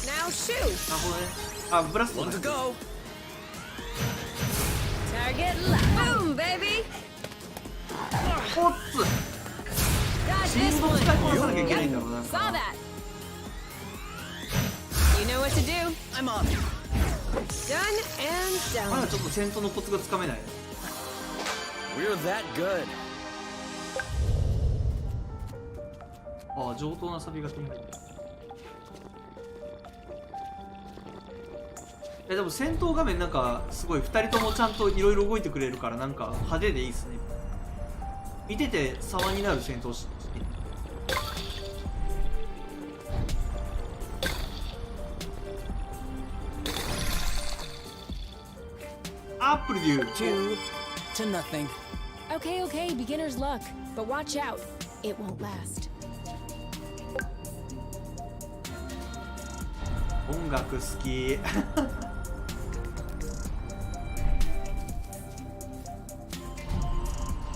Now shoot! なるほどね。あ、ブラスト One だ to ね。 go. Target left. Boom, baby! おっつ。 Dodge シー this ルド one. 使いこなさなきゃいけないんだろうな。 Saw that. You know what to do. I'm on. Done and まだ done. ちょっと戦闘のコツがつかめない。 We're that good. ああ、上等なサビが手に入る。でも戦闘画面なんかすごい2人ともちゃんといろいろ動いてくれるからなんか派手でいいっすね。見てて様になる戦闘し。アップルで言う 2 to nothing. Okay, okay, beginner's luck. But watch out. It won't last. 音楽好き。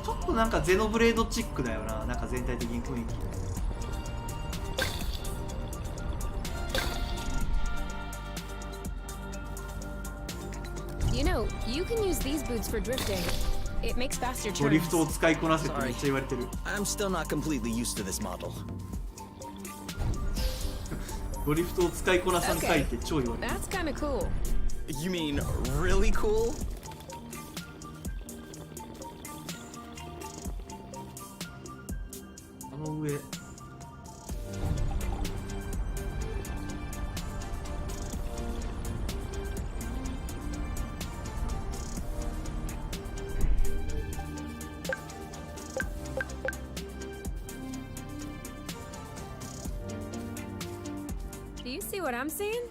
ちょっとなんかゼノブレードチックだよな、なんか全体的に雰囲気。You know, you can use these boots for drifting. It makes faster ドリ turns. フトを使いこなせってめっちゃ言われてる。 I'm still not completely used to this model. ドリフトを使いこなさんかいって超言われてる。 That's kind of cool. You mean really cool? あの上。Do you see what I'm seeing?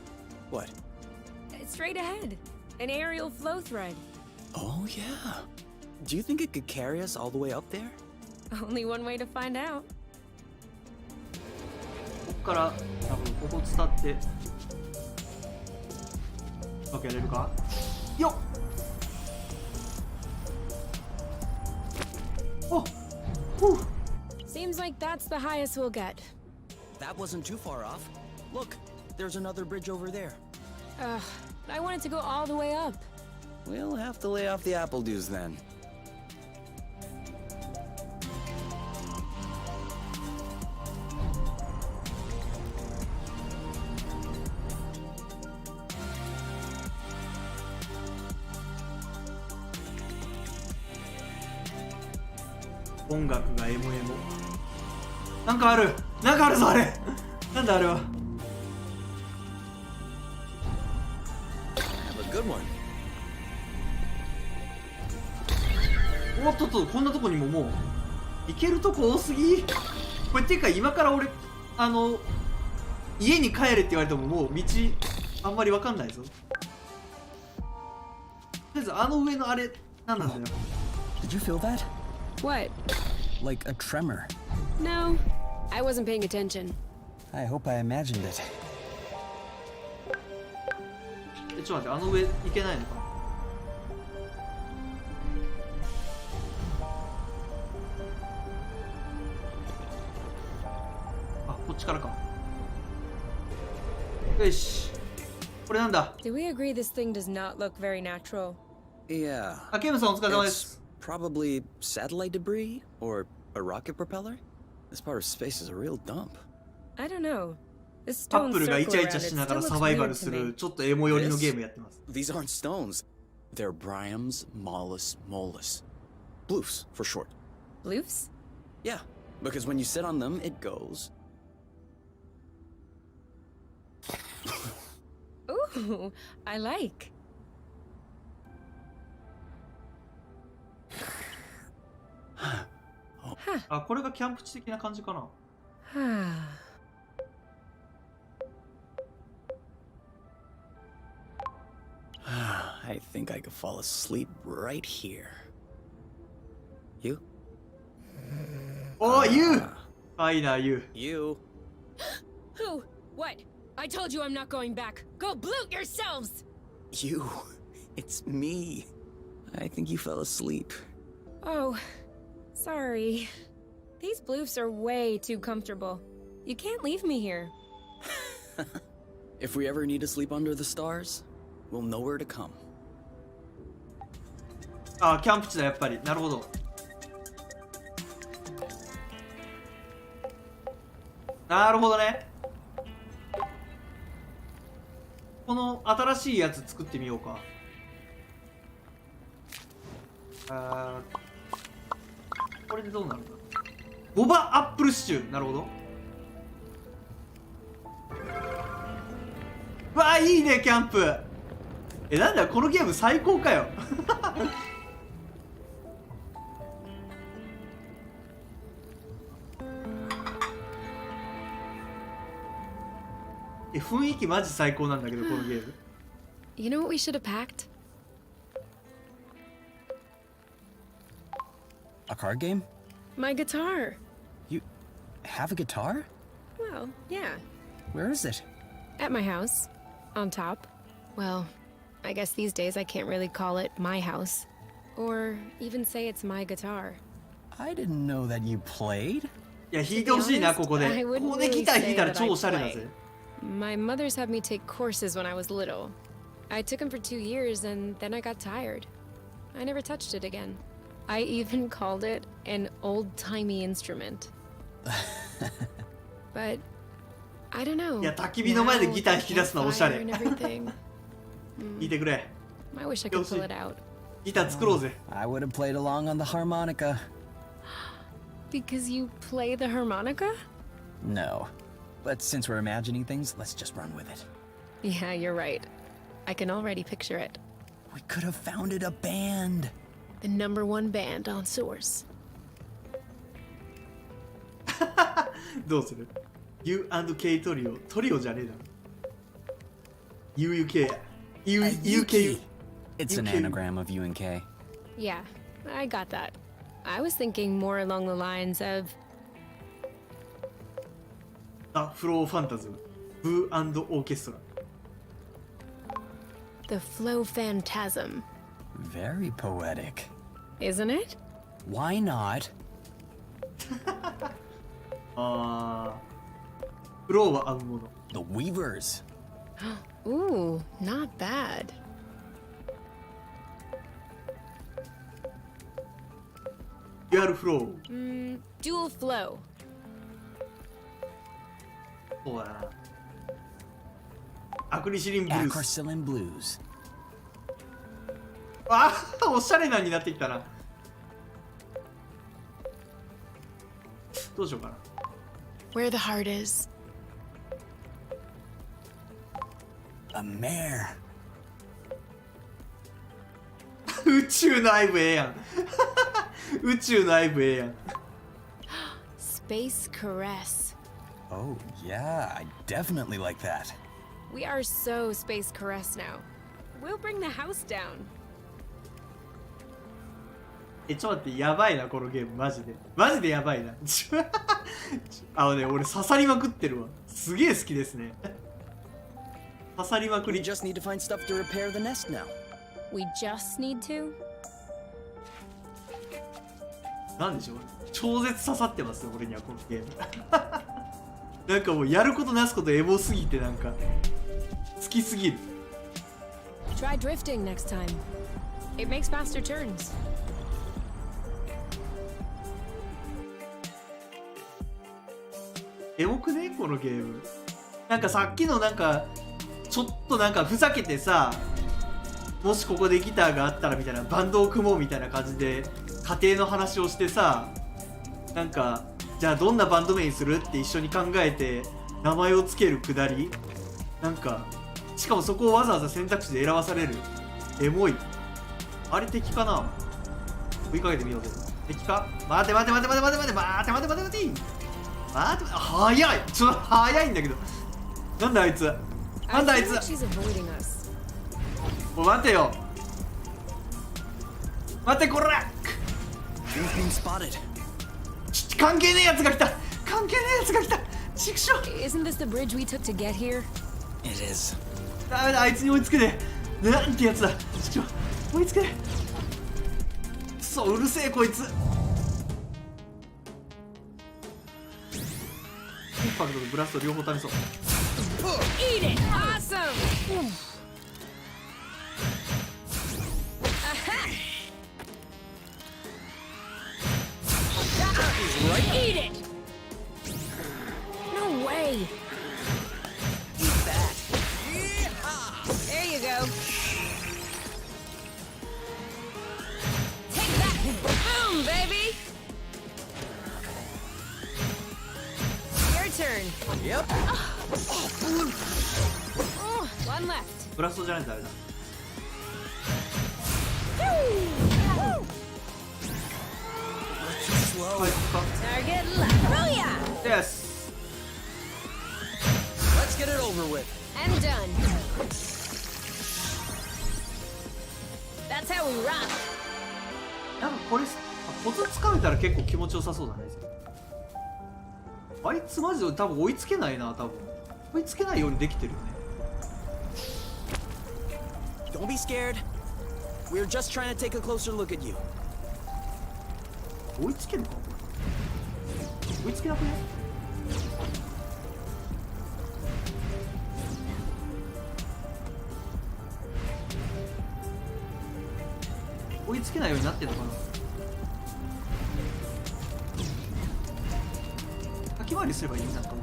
What? Straight ahead. An aerial flow thread. Oh, yeah. Do you think it could carry us all the way up there? Only one way to find out. こっから多分ここ伝ってうまくやれるかよっ。おっふう。 Seems like that's the highest we'll get. That wasn't too far off. Look, there's another bridge over there. Ugh, I wanted to go all the way up. We'll have to lay off the apple dues then.「音楽がエモエモ」なんかある、なんかあるぞあれ。なんだあれは。 Have a good one. おっとっと、こんなとこにももう行けるとこ多すぎ。これっていうか今から俺家に帰れって言われてももう道あんまり分かんないぞ。とりあえずあの上のあれ何なんだよ。 Did you feel that? What? Like a tremor. No, I wasn't paying attention. I hope I imagined it. ちょっと待って、あの上行けないのかな。あ、こっちからか。よし、これなんだ。 Do we agree this thing does not look very natural? Yeah. あ、ケムさんお疲れ様で It's す。 probably satellite debris or a rocket propeller. This part of space is a real dump. I don't know. This カッ stone プルがイ circle チャイ around チャ it しなが still ら looks サバイバ weird ル to する me. ちょっとエモ寄りのゲームやってます。 These aren't stones. They're Bryams mollis mollis. Bloofs, for short. Bloofs? Yeah, because when you sit on them, it goes. Ooh, I like. あ、これがキャンプ地的な感じかな。 I think I could fall asleep right here. You? おー、ユウ。ファイナーユウ。 You? Who? What? I told you I'm not going back. Go bloot yourselves! You. It's me. I think you fell asleep. Oh, sorry. These bloofs are way too comfortable. You can't leave me here. If we ever need to sleep under the stars, we'll know where to come. あ、キャンプ地だやっぱり。なるほど。なるほどね。この新しいやつ作ってみようか。これでどうなるんだ。ボバアップルシチュー。なるほど。うわあ、いいねキャンプ。なんだよこのゲーム最高かよ。雰囲気マジ最高なんだけどこのゲーム。 You know what we should have packed? A card game? My guitar. You have a guitar? Well, yeah. Where is it? At my house. On top? Well, I guess these days I can't really call it my house. Or even say it's my guitar. I didn't know that you played. いや、弾いてほしいな、ここで。 I こ wouldn't こでギ really ター弾い say たら that 超 I おしゃれだ play. ぜ。 My mother's had me take courses when I was little. I took them for 2 years and then I got tired. I never touched it again. I even called it an old-timey instrument. But I don't know. いや、焚き火の前でギター弾き出すのはおしゃれ。 Campfire and everything. 弾いてくれ。 I wish I could pull it out. ギター作ろうぜ。 I would have played along on the harmonica. Because you play the harmonica? No. But since we're imagining things, let's just run with it. Yeah, you're right. I can already picture it. We could have founded a band. The #1 band on Source. どうする ?You and K トリオ。トリオじゃねえだろ。UUK。UUK。It's an UK. anagram of U and K. Yeah, I got that. I was thinking more along the lines of あ、フローファンタズム。ブーオーケストラ。 the Flow Phantasm. Very poetic. Isn't it? Why not? あー。フローは合うもの。 The Weavers. Ooh, not bad. デュアルフロー。 Dual Flow. そうだな。アクリシリンブルース。 Acrocillin Blues. あー、おしゃれなになってきたな。どうしようかな。 Where the heart is. A mare. 宇宙のアイブええやん。宇宙のアイブええやん。 Space Caress. Oh, yeah, I definitely like that. We are so Space Caress now. We'll bring the house down. ちょっと待って、やばいな、このゲーム、マジで。マジでやばいな。あのね、俺刺さりまくってるわ。すげえ好きですね。刺さりまく We り。 just need to find stuff to repair the nest now. We just need to? なんでしょう、超絶刺さってますよ、俺にはこのゲーム。なんかもうやることなすことエモすぎて、なんか好きすぎる。 Try drifting next time. It makes faster turns. エモくねこのゲーム。なんかさっきのなんかちょっとなんかふざけてさ、もしここでギターがあったらみたいな、バンドを組もうみたいな感じで家庭の話をしてさ、なんかじゃあどんなバンド名にするって一緒に考えて名前をつけるくだり、なんかしかもそこをわざわざ選択肢で選ばされる。エモい。あれ敵かな。追いかけてみようぜ。敵か。待て待て待て待て待て待て待て待て待て待て待て。早い。ちょっと早いんだけど。なんだあいつ。なんだあい I つ。 feel like she's avoiding us. おい待てよ。待てこら。 We've been spotted. 関係ねえやつが来た。関係ねえやつが来た。ちくしょう。 Isn't this the bridge we took to get here? It is. ダメだ、あいつに追いつけねえ。なんてやつだ。ちくしょう。追いつけねえ。くそ、うるせえこいつ。インパクトとブラスト両方試そう。 Eat it! Awesome! Eat it! No way! Eat that. There you go. Take that! Boom, baby! Your turn. Yep. Oh, one left. ブラストじゃないとあれだ。 Slow. はい、 Target left. Booyah! よし。 Let's get it over with. I'm done. That's how we rock. なんかこれコツつかめたら結構気持ちよさそうだね。あいつマジで多分追いつけないな。多分追いつけないようにできてるよね。Don't be scared. We're just trying to take a closer look at you. 追いつけるのかこれ追いつけなくね。追いつけないようになってんのかな。先回りすればいいんだったの。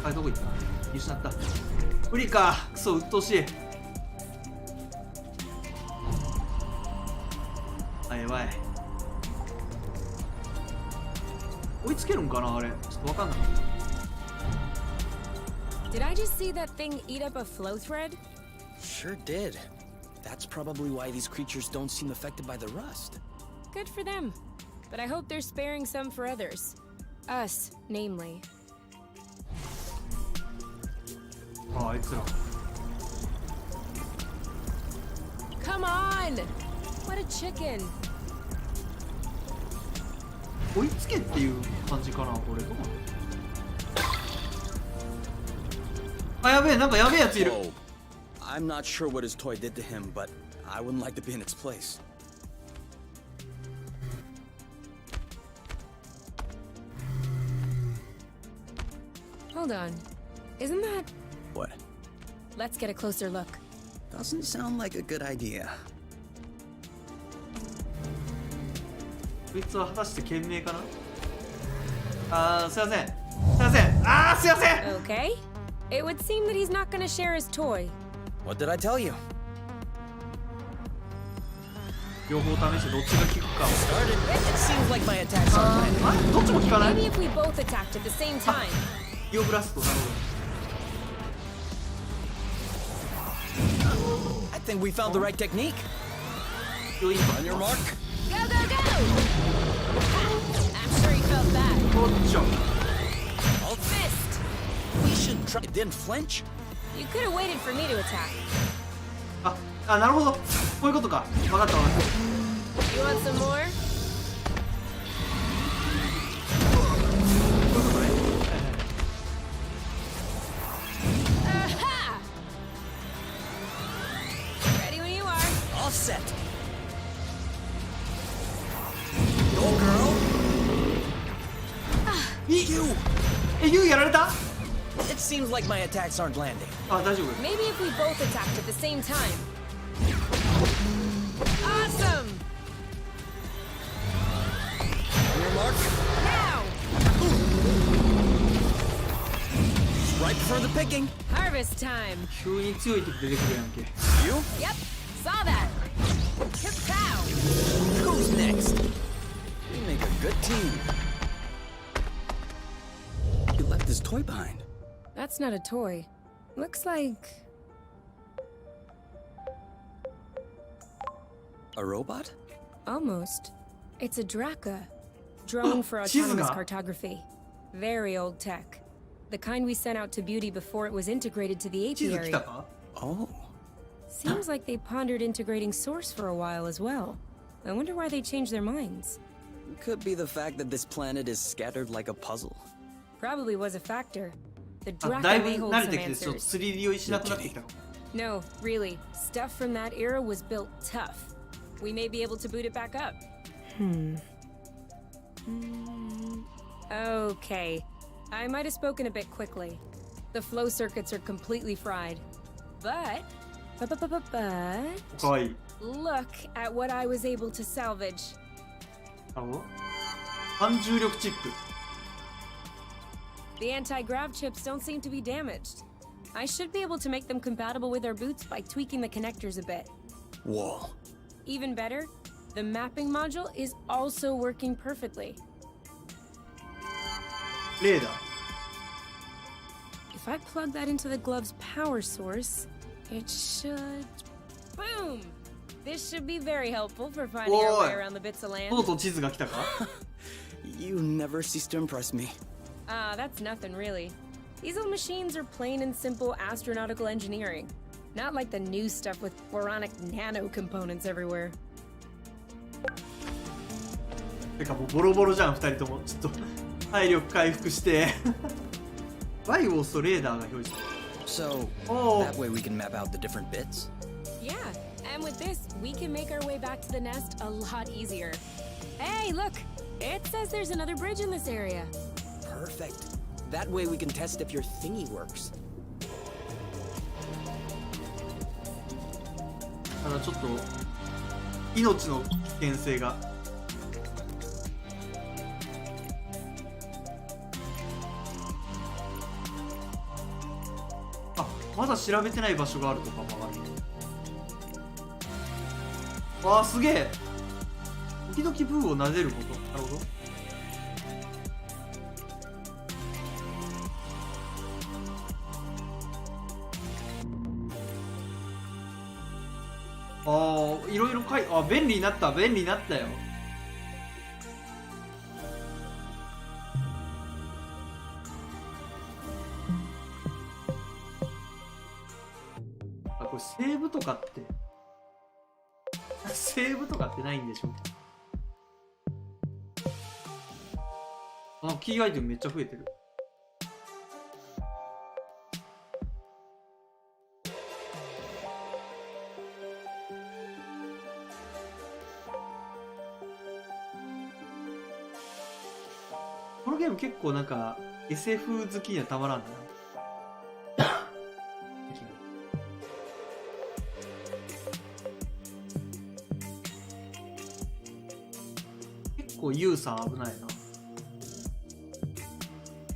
あれどこ行った？見失った。無理か。クソ鬱陶しい。あ、やばい。追いつけるんかなあれ。ちょっとわかんない。Did I just see that thing eat up a flow thread? Sure did. That's probably why these creatures don't seem affected by the rust. Good for them. But I hope they're sparing some for others. Us, namely. あいつら。Come on! What a chicken! 追いつけっていう感じかなこれ。どうなの？あ、やべえ、なんかやべえやついる。 Whoa. I'm not sure what his toy did to him, but I wouldn't like to be in its place. Hold on. Isn't that... What? Let's get a closer look. Doesn't sound like a good idea. こいつは果たして賢明かな。あー、すいません。すいません。あー、すいません。 Okay. It would seem that he's not gonna share his toy. What did I tell you? 両方試してどっちが効くかを。 Started. It seems like my attacks are あ planted. れどっちも効かない。 Maybe if we both attacked at the same time. イオブラスト、なるほ I think we found the right technique. ど。イオインパ On your mark. Go, go, go! I'm sure he felt that. こっちょ。 Alt Fist! We should try. It didn't flinch. You could have waited for me to attack. あ、なるほど。こういうことか。分かった分かった。 You want some more? こういうことね。 Aha! Ready when you are. All set. Go, girl. You. ユウやられた？ It seems like my attacks aren't landing. あ、大丈夫。 Maybe if we both attacked at the same time. Awesome! On your mark. Now! Right for the picking. Harvest time. 急に強い敵出てくるやんけ。 You? Yep, saw that. Kapow! Who's next? We make a good team. You left this toy behind. That's not a toy. Looks like... A robot? Almost. It's a Draka. Drone for Shizuka. autonomous cartography. Very old tech. The kind we sent out to Beauty before it was integrated to the 地図来 apiary. たか？ Oh. Seems like they pondered integrating Source for a while as well. I wonder why they changed their minds. Could be the fact that this planet is scattered like a puzzle. Probably was a factor. The あ、だい Draka ぶ may hold 慣れ some てきてちょっと answers. 3D 酔いしなくなってきたかも。 No, really. Stuff from that era was built tough. We may be able to boot it back up. Okay. I might have spoken a bit quickly. The flow circuits are completely fried. But... かわいい。 Look at what I was able to salvage. なるほど。反重力チップ。 The anti-grav chips don't seem to be damaged. I should be able to make them compatible with our boots by tweaking the connectors a bit. Whoa. Even better, the mapping module is also working perfectly. レーダー。 If I plug that into the glove's power source, it should... Boom! This should be very helpful for finding our way Whoa. around the bits of land. とうとう地図が来たか？ You never cease to impress me. Ah, that's nothing really. These old machines are plain and simple astronautical engineering. Not like the new stuff with boronic nano components everywhere. てかもうボロボロじゃん、2人とも。ちょっと体力回復して。Y を押すとレーダーが表示。So, Oh. that way we can map out the different bits? Yeah, and with this, we can make our way back to the nest a lot easier. Hey, look! It says there's another bridge in this area. Perfect. That way we can test if your thingy works. ただちょっと命の危険性が。あ、まだ調べてない場所があるとか周りに。わあ、すげえ。時々ブーを撫でること。なるほど。ああ、いろいろ便利になった、便利になったよ。あ、これセーブとかってセーブとかってないんでしょ。あ、キーアイテムめっちゃ増えてる。このゲーム結構なんか SF 好きにはたまらんな。結構ユウさん危ない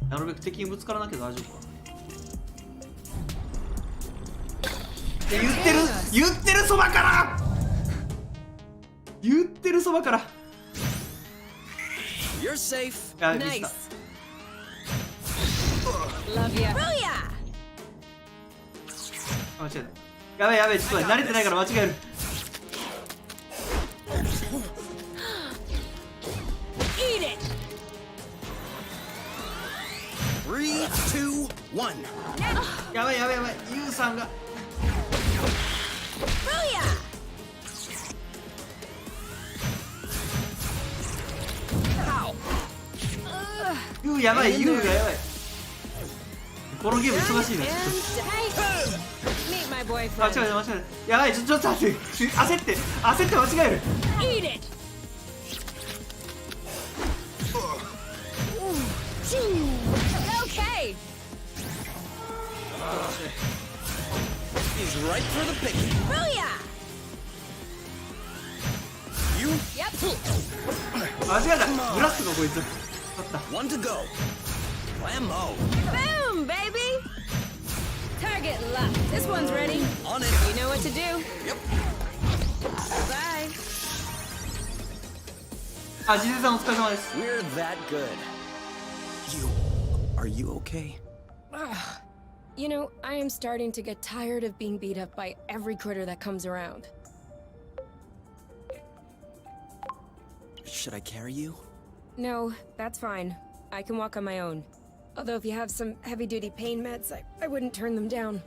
な。なるべく敵にぶつからなきゃ大丈夫かな。言ってるそばから言ってるそばから。 You're safe. あ、ミスった。 Love ya. Booyah! 間違えた。やべえやべえ、ちょっと待って、慣れてないから間違える。Eat it! 3, 2, 1. やばいやばいやばい、ユウさんが。 Booyah! ユウやばい、ユウがやばい。このゲーム忙しいな。 Meet my 間違え boyfriend. た間違えた。やばい、ちょっと待って、焦って間違える。 Eat it! Okay! He's right for the picking. Booyah! You Yep. 間違えた。ブラストがこいつ。だった。 one to go. Blammo. Boom, baby! Target locked. This one's ready. On it. You know what to do. Yep. Bye. あ、ジゼさんお疲れ様です。 We're that good. Are you okay? You know, I am starting to get tired of being beat up by every critter that comes around. Should I carry you? No, that's fine. I can walk on my own. Although if you have some heavy-duty pain meds, I wouldn't turn them down.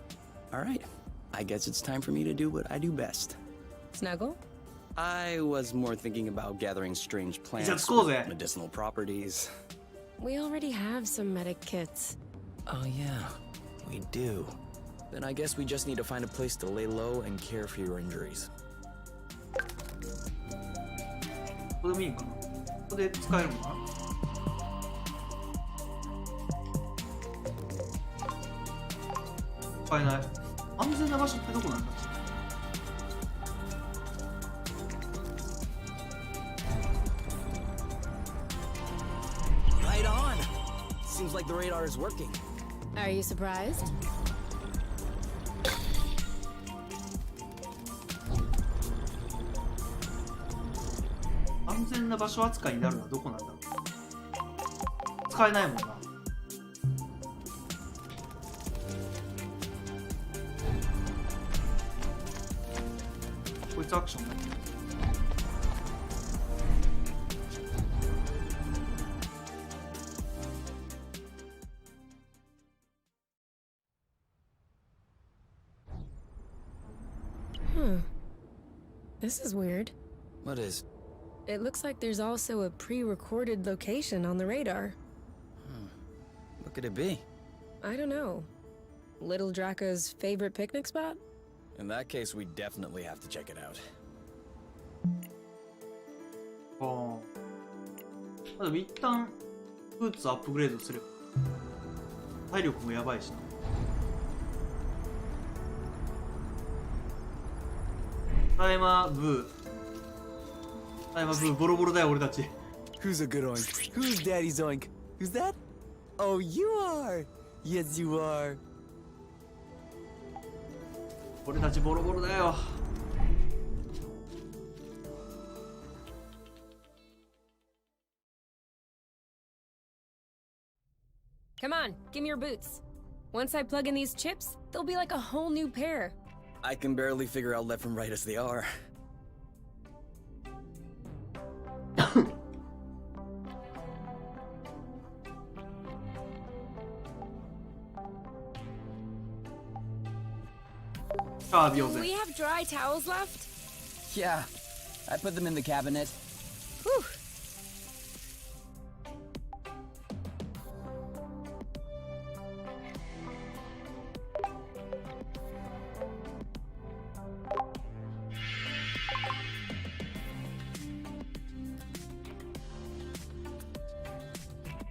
All right. I guess it's time for me to do what I do best. Snuggle? I was more thinking about gathering strange plants cool, with eh? medicinal properties. We already have some medic kits. Oh yeah, we do. Then I guess we just need to find a place to lay low and care for your injuries. ここでもいいんかな。ここで使えるのかな。使えない。安全な場所ってどこなんだ。 Right on. Seems like the radar is working. Are you surprised? 安全な場所扱いになるのはどこなんだろう。使えないもんな。こいつアクションだ。This is weird. What is? It looks like there's also a pre-recorded location on the radar. What could it be? I don't know. Little Draco's favorite picnic spot? In that case, we definitely have to check it out. ああ。でも一旦ブーツアップグレードすれば体力もやばいしな。タイマーブーボロボロだよ俺たち。 Who's a good oink? Who's daddy's oink? Who's that? Oh, you are! Yes, you are. 俺たちボロボロだよ。Come on, give me your boots. Once I plug in these chips, they'll be like a whole new pair. I can barely figure out left from right as they are. ああ、病 Do we 然。 have dry towels left? Yeah, I put them in the cabinet. Whew. .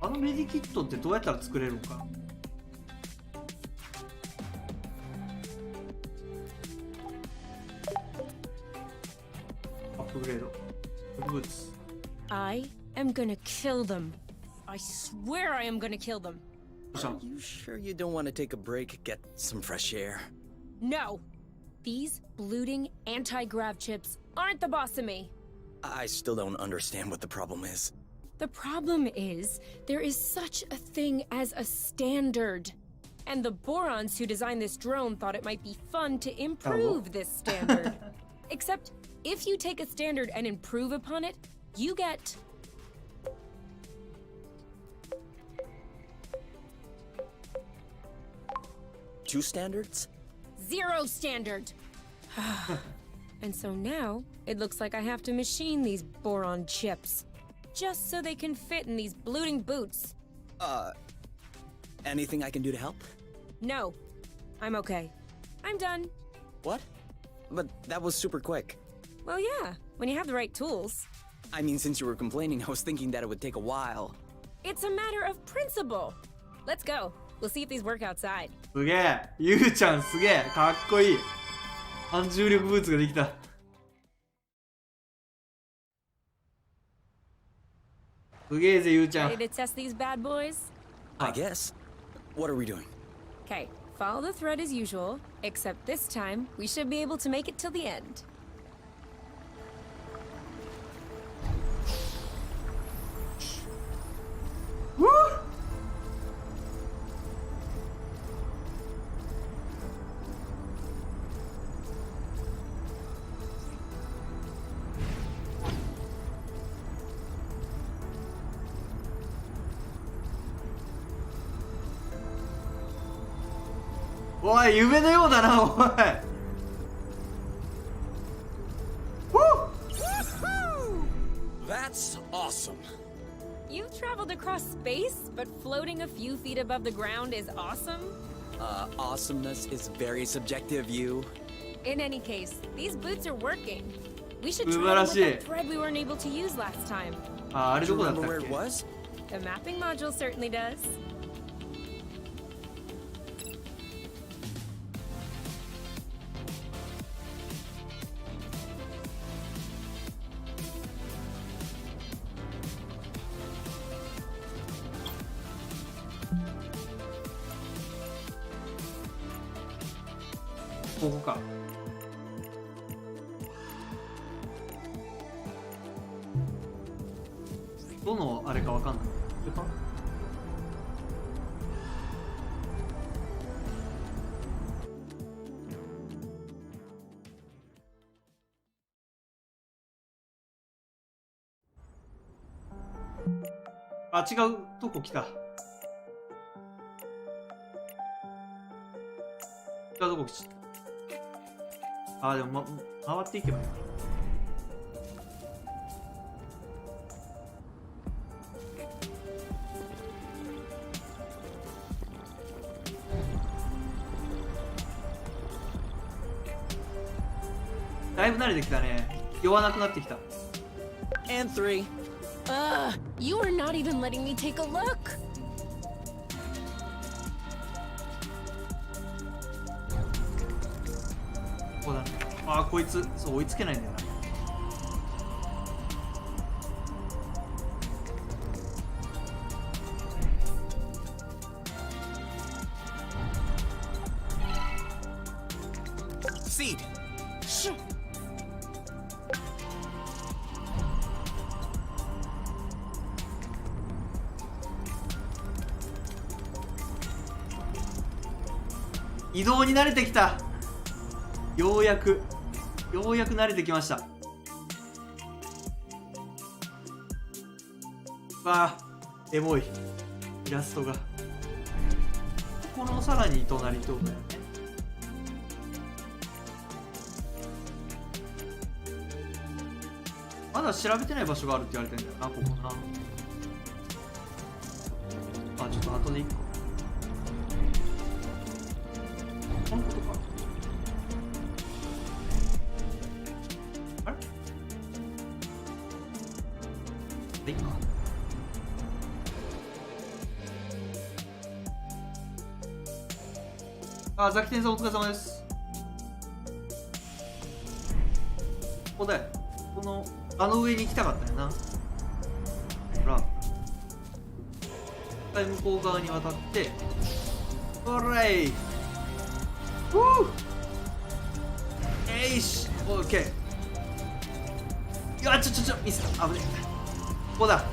あのメディキットってどうやったら作れるのか。アップグレード。ブーツ。 I am gonna kill them. I swear I am gonna kill them. どうしたの？ You sure you don't want to take a break, get some fresh air? No! These bloating anti-grav chips aren't the boss of me. I still don't understand what the problem is. The problem is, there is such a thing as a standard. And the Borons who designed this drone thought it might be fun to improve this standard. Except, if you take a standard and improve upon it, you get... Two standards? 0 standard! And so now, it looks like I have to machine these boron chips. Just so they can fit in these bloating boots. Anything I can do to help? No. I'm okay. I'm done. What? But that was super quick. Well, yeah, when you have the right tools. I mean, since you were complaining, I was thinking that it would take a while. It's a matter of principle. Let's go. We'll see if these work outside. すげえ。ゆうちゃんすげえ。かっこいい。反重力ブーツができた。すげえぜ、ゆうちゃん。 Ready to test these bad boys? I guess. What are we doing? Okay, follow the thread as usual, except this time, we should be able to make it till the end. Woo! おい、夢のようだな、おい。That's awesome. You traveled across space, but floating a few feet above the ground is awesome? Awesomeness is very subjective, you. In any case, these boots are working. We should 素 try 晴ら them しい。 with the thread we weren't able to use last time. あ、あれ Do ど you こだった remember っ where it け？ was? The mapping module certainly does. ここか。どのあれかわかんない。これか？あ、違うとこ来た。違うとこ来た。あ、でも、回っていけばいいのか。だいぶ慣れてきたね。酔わなくなってきた。 And 3. You are not even letting me take a look. ここだね。ああ、こいつそう追いつけないんだよな。Seed. 移動に慣れてきた。ようやく慣れてきました。わあ、エモいイラストが。このさらに隣とだよね。まだ調べてない場所があるって言われてんだよな、ここな。あ、ちょっと後で行こう。このことか。あれでいいか。あ、ザキテンさんお疲れ様です。ここだよ。この上に行きたかったよな。ほら。一回向こう側に渡って。オーライ。えいし、オッケー。いや、ちょ、ミスった。危ねえ。ここだ。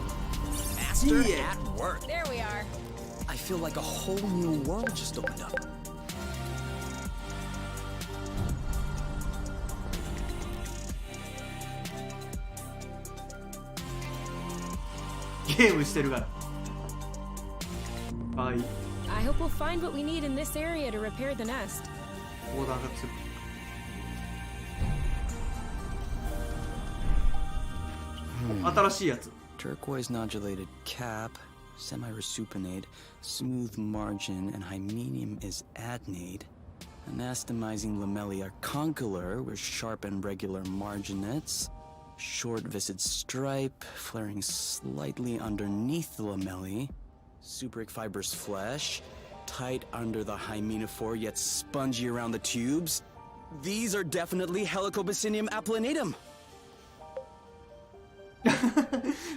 Master at work. There we are. I feel like a whole new world just opened up. ゲームしてるから。はい。I hope we'll find what we need in this area to repair the nest. 横断がする。新しいやつ。Turquoise nodulated cap, semi-resupinate, smooth margin, and hymenum is adnate. Anastomizing lamellae are condylar with sharp and regular marginettes. Short viscid stripe, flaring slightly underneath the lamellae. Subric fibrous flesh, tight under the hymenophore yet spongy around the tubes. These are definitely Helicobacinium applanatum.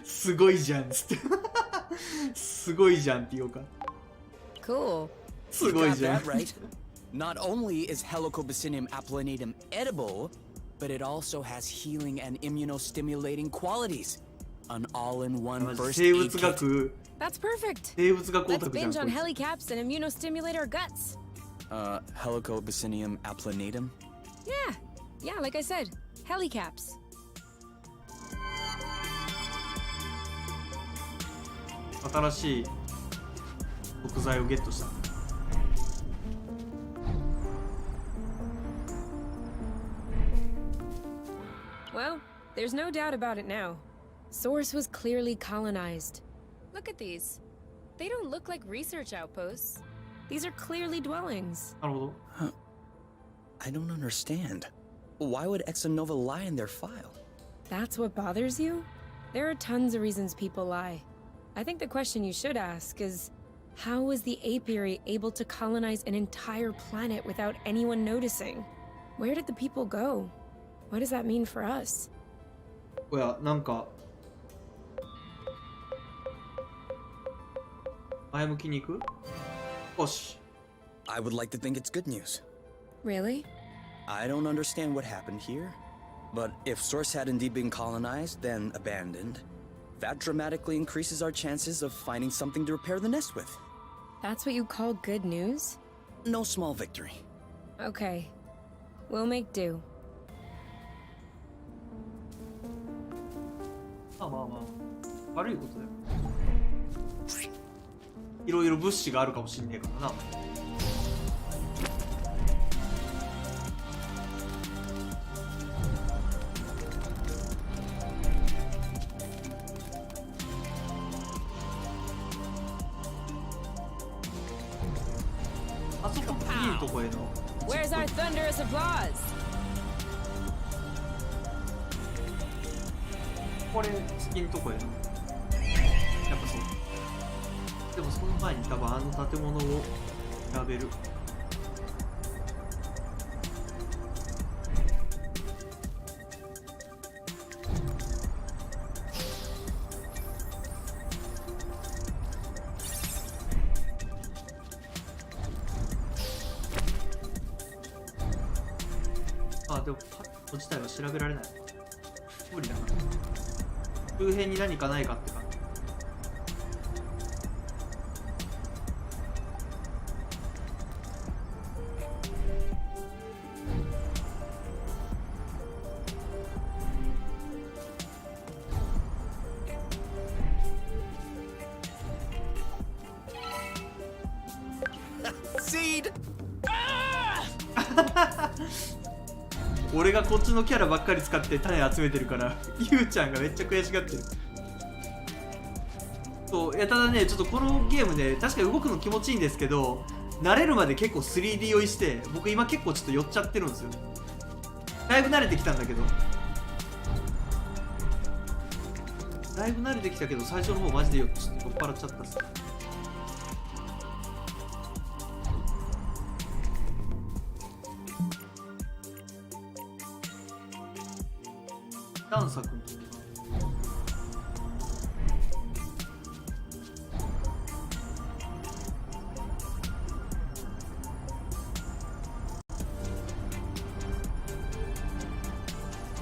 すごいじゃんっつって。すごいじゃんって言おうか。 Cool. すごい Got じゃん。 that right. Not only is Helicobacinium applanatum edible, but it also has healing and immunostimulating qualities. An all-in-one first 生 aid 物 kit. 学、 That's perfect. 生物学オ Let's タクじゃん。 binge こ on いつ helicaps and immunostimulate our guts. Helicobacinium applanatum. Yeah, like I said, helicaps. 新しい食材をゲットした。Well, there's no doubt about it now. Source was clearly colonized. Look at these. They don't look like research outposts. These are clearly dwellings. なるほど。 I don't understand. Why would Exonova lie in their file? That's what bothers you? There are tons of reasons people lie. I think the question you should ask is, how was the apiary able to colonize an entire planet without anyone noticing? Where did the people go? What does that mean for us? いや、なんか前向きに行く？よし。 I would like to think it's good news. Really? I don't understand what happened here, but if Source had indeed been colonized, then abandoned, that dramatically increases our chances of finding something to repair the nest with. That's what you call good news? No small victory. Okay. We'll make do. まあまあまあ、悪いことだよ。いろいろ物資があるかもしんねえからな。あそこ次のとこへの。 Where's our thunderous applause? これ月んとこやな。やっぱそう。でもその前に多分あの建物を調べる。あ、でもパッド自体は調べられない。無理だな。周辺に何かないかって感じ。Seed! 俺がこっちのキャラばっかり使って種集めてるからゆうちゃんがめっちゃ悔しがってる。そう、いや、ただね、ちょっとこのゲームね、確かに動くの気持ちいいんですけど、慣れるまで結構 3D 酔いして、僕今結構ちょっと酔っちゃってるんですよね。だいぶ慣れてきたんだけど、最初の方マジでちょっと酔っ払っちゃったっす。探索の時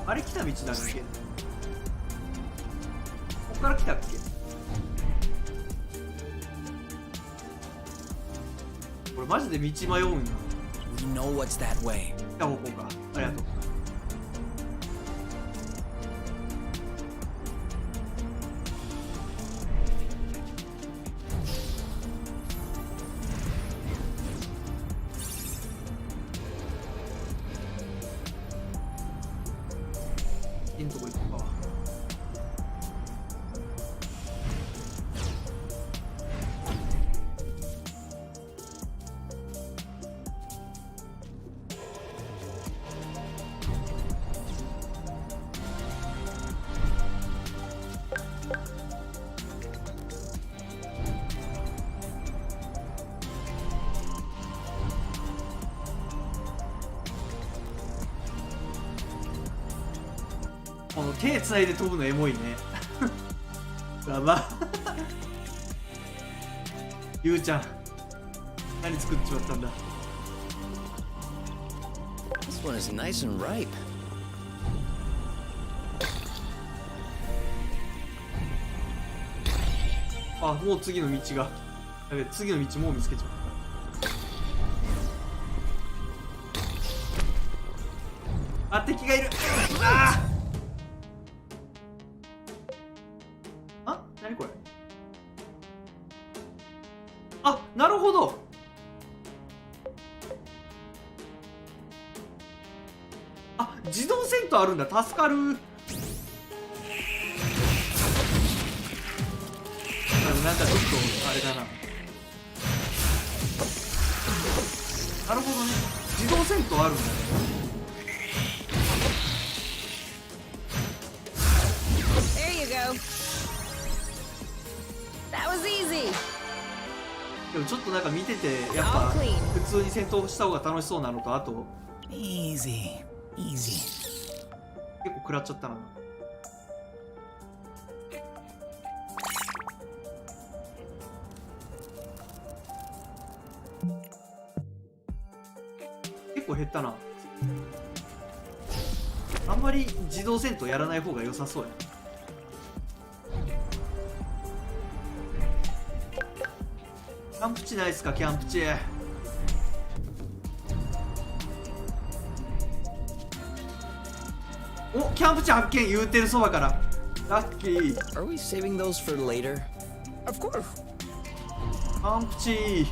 あれ来た道だっけ？ここから来たっけ？これマジで道迷うんや。 We know what's that way. 来た方向か。ありがとう。いいとこ行くか。この手つないで飛ぶのエモいね。やば。ゆうちゃん、何作っちまったんだ。This one is nice and ripe. あ、もう次の道が。やべ、次の道もう見つけちゃった。あ、敵がいる。ああ。あ、何これ。あ、なるほど。あ、自動戦闘あるんだ。助かる。なんかちょっとあれだな。なるほどね。自動戦闘あるんだね。There you go. That was easy. でもちょっとなんか見ててやっぱ普通に戦闘した方が楽しそうなのと、あと Easy. 結構食らっちゃったな。結構減ったな。あんまり自動戦闘やらない方が良さそうや。キャンプ地ないっすか、キャンプ地。お、キャンプ地発見。言うてるそばからラッキー。 Are we saving those for later? Of course. キャンプ地。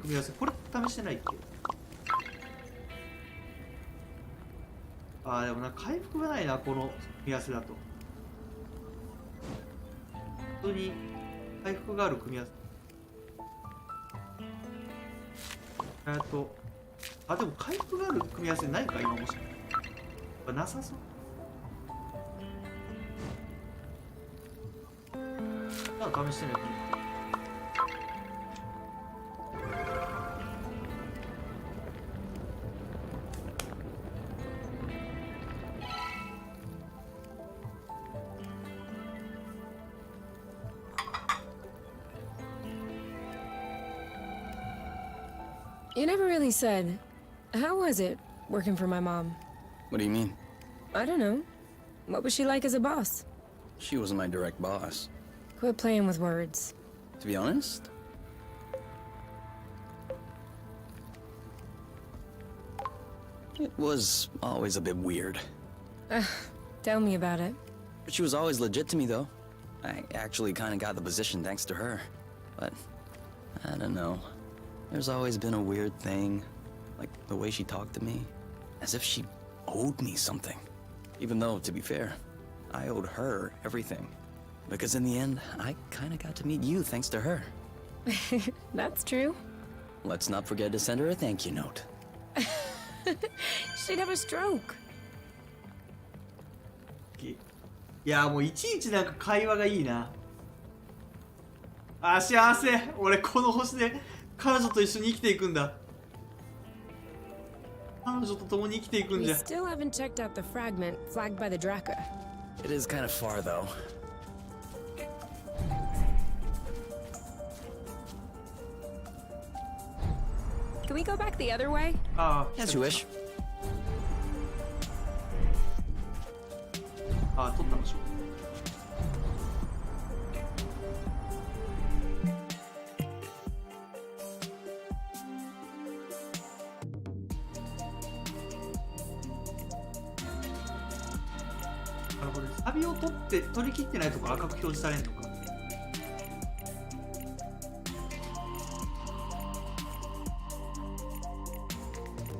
組み合わせ、これ試してないっけ。あー、でもなんか回復がないな、この組み合わせだと。本当に回復がある組み合わせ。あ、でも回復がある組み合わせないか今もしかなさそう。なんか試してみよう。You never really said. How was it working for my mom? What do you mean? I don't know. What was she like as a boss? She wasn't my direct boss. Quit playing with words. To be honest, it was always a bit weird. Tell me about it. But she was always legit to me, though. I actually kind of got the position thanks to her. But, I don't know. There's always been a weird thing. Like, the way she talked to me. As if she owed me something. Even though, to be fair, I owed her everything. Because in the end, I kind of got to meet you thanks to her. That's true. Let's not forget to send her a thank you note. She'd have a stroke. いやもういちいちなんか会話がいいな。あ、幸せ。俺この星で彼女と一緒に生きていくんだ。彼女と共に生きていくん We じゃ。 still haven't checked out the fragment flagged by the Draka. It is kind of far, though. Can we go back the other way? ああ、 As you wish. ああ、取ったんでしょう。なるほどです。サビを取り切ってないとこ赤く表示されんのか。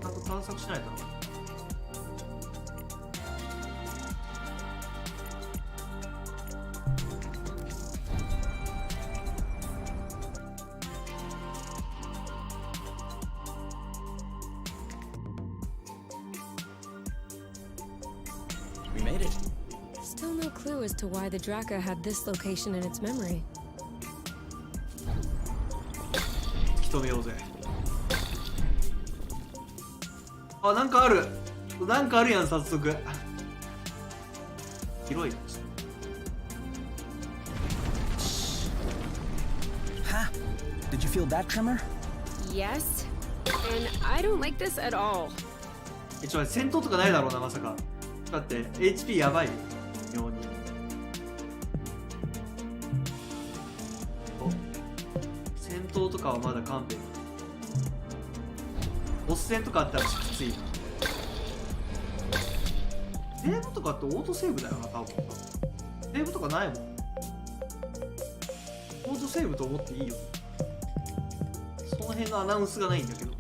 ちゃんと探索しないとな。We made it. Still no clue as to why the Draka had this location in its memory. 引き止めようぜ。あ、なんかある。なんかあるやん、早速。広い。 Ha! Did you feel that tremor? Yes, and I don't like this at all. ちょっと待って、戦闘とかないだろうな、まさか。だって HP やばいよ、妙に。お、戦闘とかはまだ勘弁。ボス戦とかあったらきついな。セーブとかってオートセーブだよな、多分。セーブとかないもん。オートセーブと思っていいよ。その辺のアナウンスがないんだけど。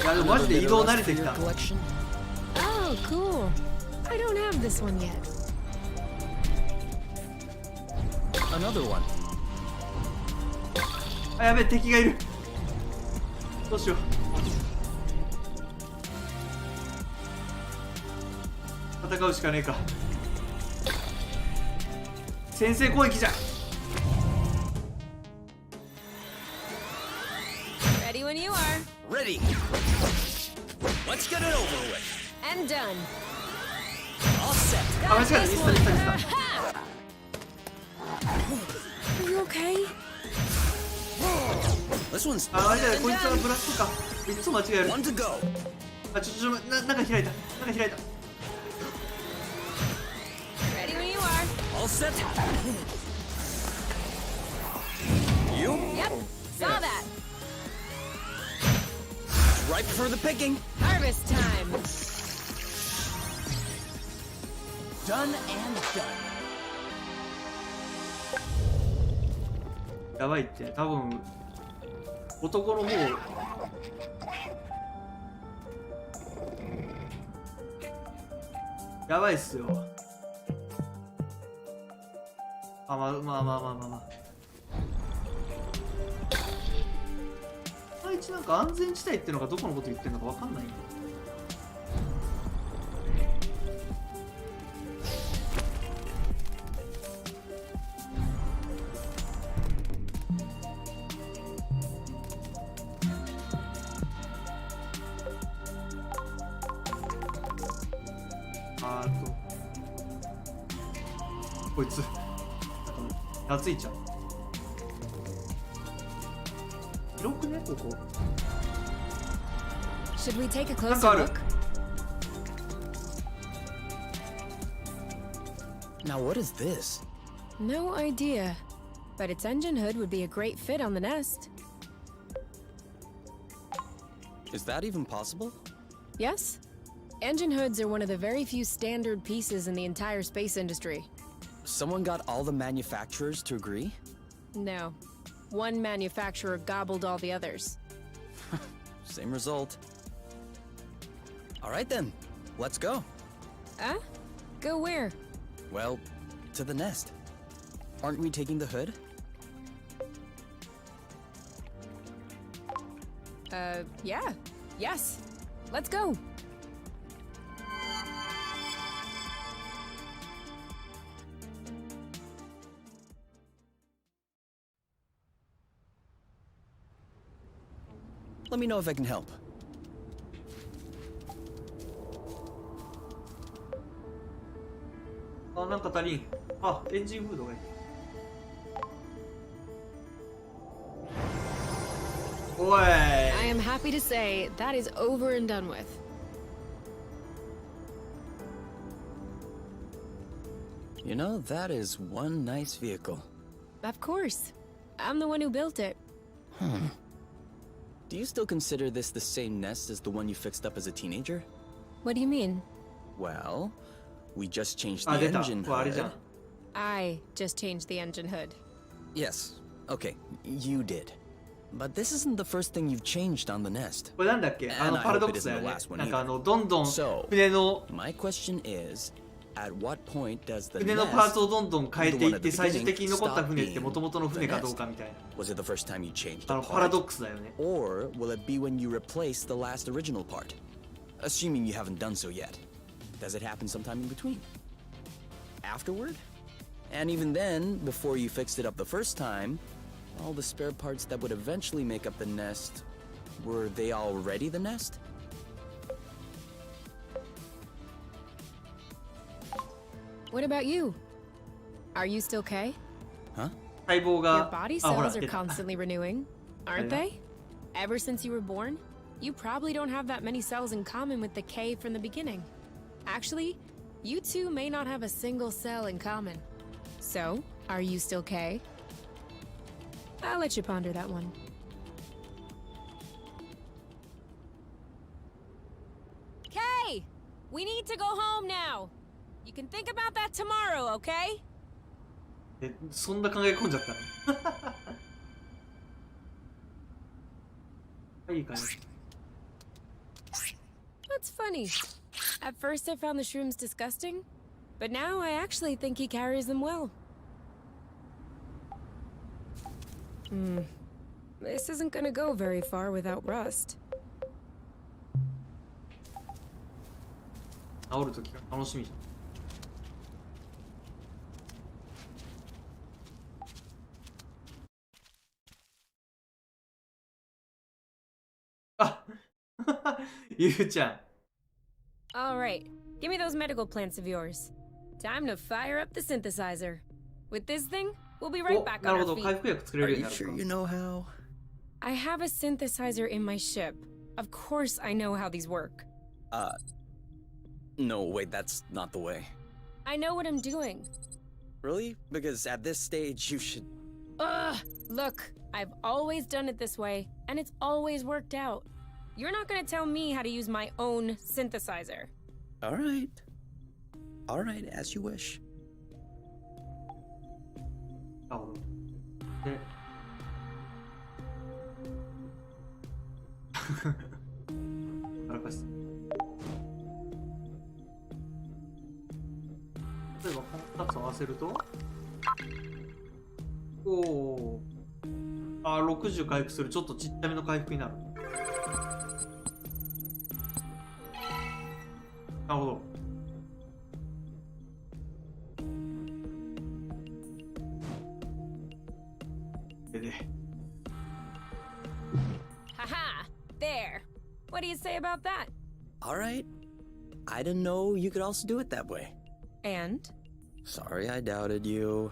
いやでもマジで移動慣れてきた。 Oh, cool. I don't have this one yet. Another one. あ、やべえ、敵がいる。どうしよう。戦うしかねえか。先制攻撃じゃ。 Ready when you are. Ready. Let's get it over with. And done. All set. あ、間違えた。ミスったミスったミスった。 Are you okay? This one's あ、間違えた。こいつはブラストか。いつも間違える。 one to go. あ、中開いた。中開いた。 Ready when you are. All set. You Yep. Saw that. ripe for the picking. Harvest time. Done and done. やばいって多分男の方やばいっすよ。あ、まあ。ちなんか安全地帯っていうのがどこのこと言ってるのかわかんないんだ。こいつ懐いちゃう。広くねここ。 Should we take a なんか closer ある。 look? Now what is this? No idea. But its engine hood would be a great fit on the nest. Is that even possible? Yes? Engine hoods are one of the very few standard pieces in the entire space industry. Someone got all the manufacturers to agree? No. One manufacturer gobbled all the others. Same result. All right then, let's go. Go where? Well, to the nest. Aren't we taking the hood? Yeah. Yes. Let's go. Let me know if I can help. あ、なんか足りん。あ、エンジンフードがいい。おい。 I am happy to say that is over and done with. You know, that is one nice vehicle. Of course. I'm the one who built it. Do you still consider this the same nest as the one you fixed up as a teenager? What do you mean? Well, we just changed あ、 the 出た。 engine これあれじゃ hood. ん。 I just changed the engine hood. Yes. Okay, you did. But this isn't the first thing you've changed on the nest. これなんだっけ、あの And I パラド hope ッ it クスだ isn't よ the ね。 last one なんか either. どんどん So, 船の my question is, at what point does the 船のパー nest ツをどんどん変えていって最終的に残った船って元々の船かどうかみたい was it the first time you changed な。あ a のパラド part? ックスだよね。 Or will it be when you replace the last original part? Assuming you haven't done so yet. Does it happen sometime in between? Afterward? And even then, before you fixed it up the first time, all the spare parts that would eventually make up the nest, were they already the nest? What about you? Are you still Kay? Huh? 細胞 Your が body あ、ほら cells are 出た。 constantly renewing, aren't Yeah. they? Ever since you were born, you probably don't have that many cells in common with the K from the beginning. Actually, you two may not have a single cell in common. So, are you still K? I'll let you ponder that one. Kay! We need to go home now. You can think about that tomorrow, okay? え、そんな考え込んじゃったの。はい、いいかね。 That's funny. At first I found the shrooms disgusting, but now I actually think he carries them well. This isn't gonna go very far without rust. 治るときが楽しみじゃん。あゆうちゃん。 Alright, give me those medical plants of yours. Time to fire up the synthesizer. With this thing, we'll be right お、 back なる on ほ our ど。回 feet. 復薬作れ Are るよう you にな sure るか。 you know how? I have a synthesizer in my ship. Of course I know how these work. No, wait, that's not the way. I know what I'm doing. Really? Because at this stage, you should... Ugh! Look, I've always done it this way, and it's always worked out. You're not gonna tell me how to use my own synthesizer. All right. All right, as you wish. なるほど。であらかした。例えばこの2つ合わせるとおお、あ、60回復する。ちょっとちっちゃめの回復になる。なるほど。で Haha! There! What do you say about that? Alright. I didn't know you could also do it that way. And? Sorry I doubted you.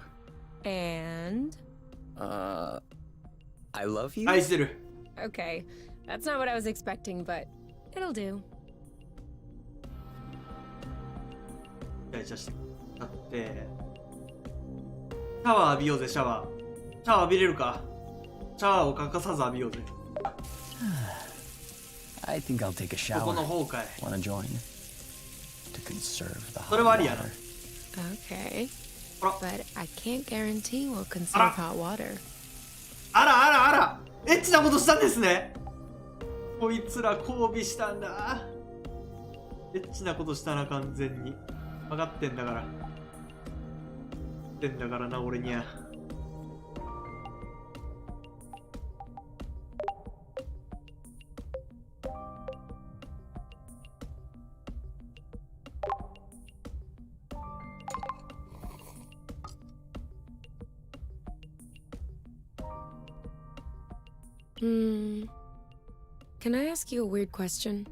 And? I love you? 愛してる。 Okay, that's not what I was expecting, but it'll do. じゃあしてだってシャワー浴びようぜ。シャワー浴びれるか。シャワーを欠かさず浴びようぜ。 I think I'll take a ここ shower. の方かい。 Wanna join? To conserve the それ hot はありやな。 water. Okay. あら But I can't guarantee we'll conserve hot water. あらあらあら、エッチなことしたんですね。こいつら交尾したんだ。エッチなことしたな、完全に。分かってんだから。ってんだからな、俺には。Can I ask you a weird question?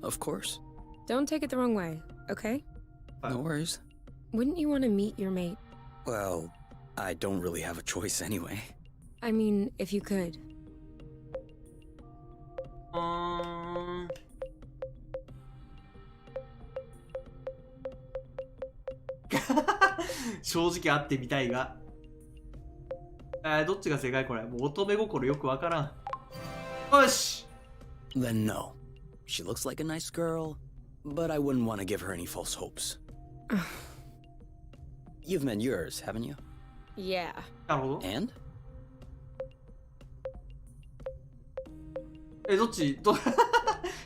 Of course. Don't take it the wrong way, okay? No worries. Wouldn't you want to meet your mate? Well, I don't really have a choice anyway. I mean, if you could. 正直会ってみたいが。どっちが正解これ。もう乙女心よくわからん。よし Then no. She looks like a nice girl, but I wouldn't want to give her any false hopes. You've met yours, haven't you? Yeah. なるほど。 And? どっち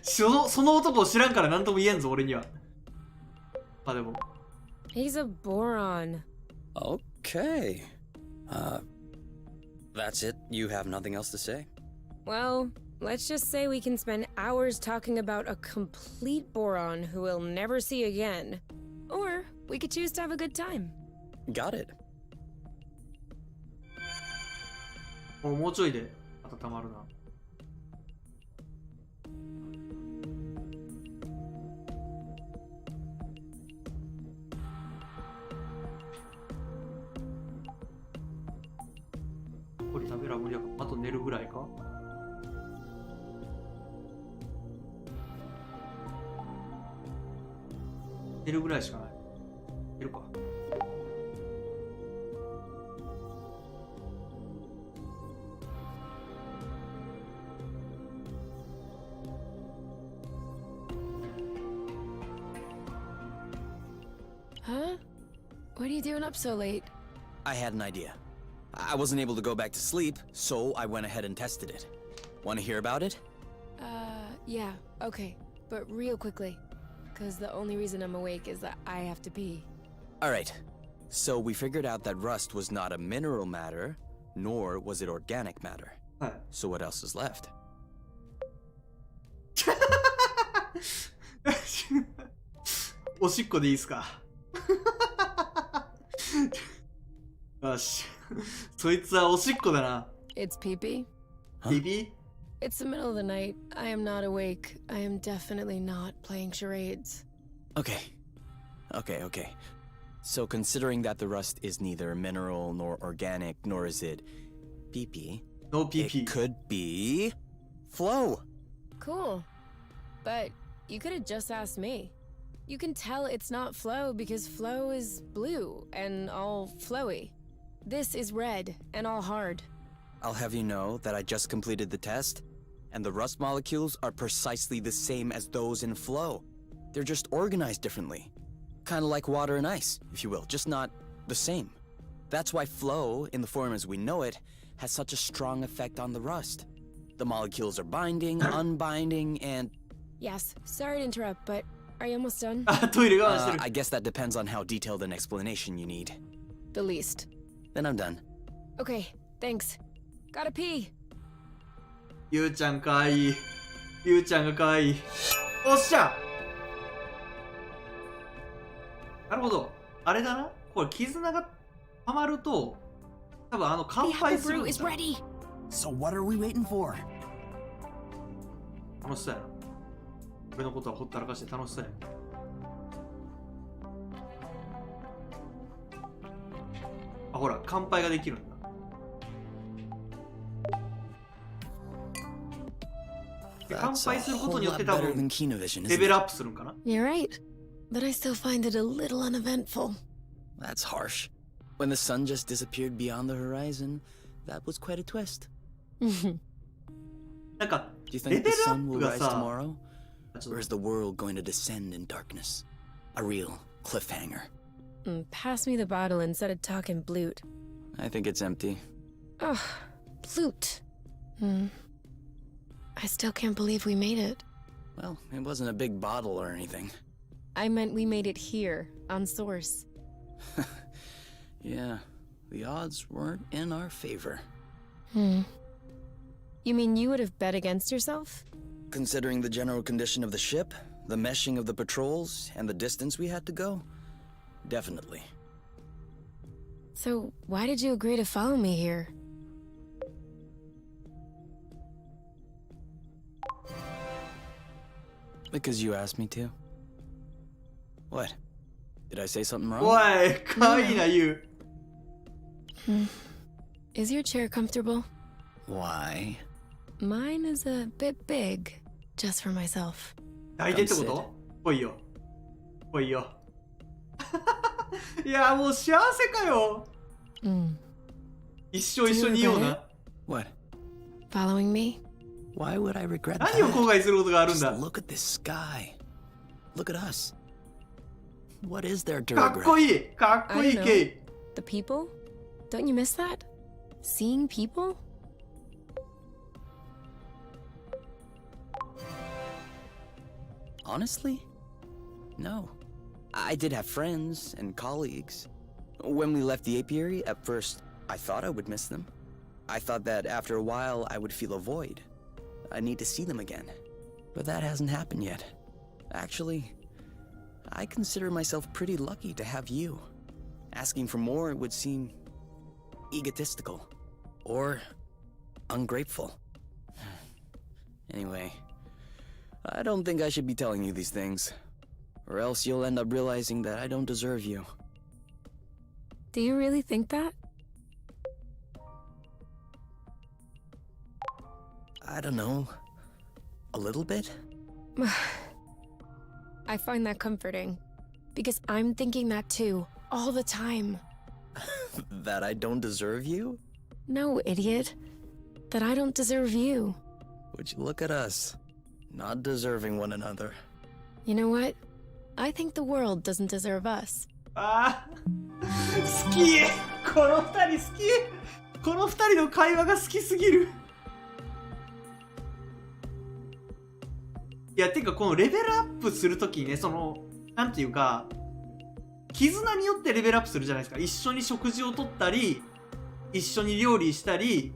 その男を知らんから何とも言えんぞ、俺には。まあでも。 He's a boron. Okay. That's it? You have nothing else to say? Well, let's just say we can spend hours talking about a complete boron who we'll never see again. Or we could choose to have a good time. Got it. もうちょいで温まるな。これ食べら無理やから、あと寝るぐらいか。寝るぐらいしかない。寝るか。Huh? What are you doing up so late? I had an idea. I wasn't able to go back to sleep, so I went ahead and tested it. Want to hear about it? Yeah, okay. But real quickly. Because the only reason I'm awake is that I have to pee. Alright. So we figured out that rust was not a mineral matter, nor was it organic matter. はい。 So what else is left? おしっこでいいっすか。よし。そいつはおしっこだな。 It's pee-pee? Huh? ビビ It's the middle of the night. I am not awake. I am definitely not playing charades. Okay. Okay. So considering that the rust is neither mineral nor organic, nor is it pee-pee, No PP. it could be flow. Cool. But you could have just asked me. You can tell it's not flow because flow is blue and all flowy. This is red and all hard. I'll have you know that I just completed the test, and the rust molecules are precisely the same as those in flow. They're just organized differently. Kind of like water and ice, if you will, just not the same. That's why flow, in the form as we know it, has such a strong effect on the rust. The molecules are binding, unbinding, and... Yes, sorry to interrupt, but are you almost done? あ、トイレ我慢してる。 I guess that depends on how detailed an explanation you need. The least. Then I'm done. Okay, thanks. Gotta pee. ゆうちゃんかわいい。ゆうちゃんが可愛い。おっしゃ。なるほど。あれだな。これ絆が溜まると、多分乾 The 杯 apple するん brew だ。 is ready. So what are we waiting for? 楽しそうやな。俺のことはほったらかして楽しそうやな。あ、ほら、乾杯ができるんだ。で乾 That's 杯 a すること whole によって lot 多 better 分 than Kinovision, レ isn't ベ it? ルアップするんかな。 You're right, but I still find it a little uneventful. That's harsh. When the sun just disappeared beyond the horizon, that was quite a twist. なんか Do you レ think ベ the ルア sun ップ will が rise さ、 tomorrow? Or is the world going to descend in darkness? A real cliffhanger. Pass me the bottle instead of talking blute. I think it's empty. Oh, blute. I still can't believe we made it. Well, it wasn't a big bottle or anything. I meant we made it here, on Source. Yeah, the odds weren't in our favor. You mean you would have bet against yourself? Considering the general condition of the ship, the meshing of the patrols, and the distance we had to go, definitely. So, why did you agree to follow me here? Because you asked me to. What? Did I say something wrong? おい、可愛いな、ゆう。 Is your chair comfortable? Why? Mine is a bit big, just for myself. 抱いてってこと来いよ。来いよ。いや、もう幸せかよ。一生一緒にいような。 What? Following me? Why would I regret 何を後 that? 悔することがあるん Just だ。 look at this sky. Look at us. What is there to かっこ regret? いい。かっこいい、 I don't know. ケイ。 The people? Don't you miss that? Seeing people? Honestly? No. I did have friends and colleagues. When we left the apiary, at first, I thought I would miss them. I thought that after a while, I would feel a void. I need to see them again. But that hasn't happened yet. Actually, I consider myself pretty lucky to have you. Asking for more would seem egotistical or ungrateful. Anyway, I don't think I should be telling you these things, or else you'll end up realizing that I don't deserve you. Do you really think that? I don't know. A little bit? I find that comforting. Because I'm thinking that too, all the time. That I don't deserve you? No, idiot. That I don't deserve you. Would you look at us, not deserving one another. You know what? I think the world doesn't deserve us. あー好き。この二人好き。この二人の会話が好きすぎる。いや、てかこのレベルアップするときにね、その、なんていうか、絆によってレベルアップするじゃないですか。一緒に食事をとったり、一緒に料理したり、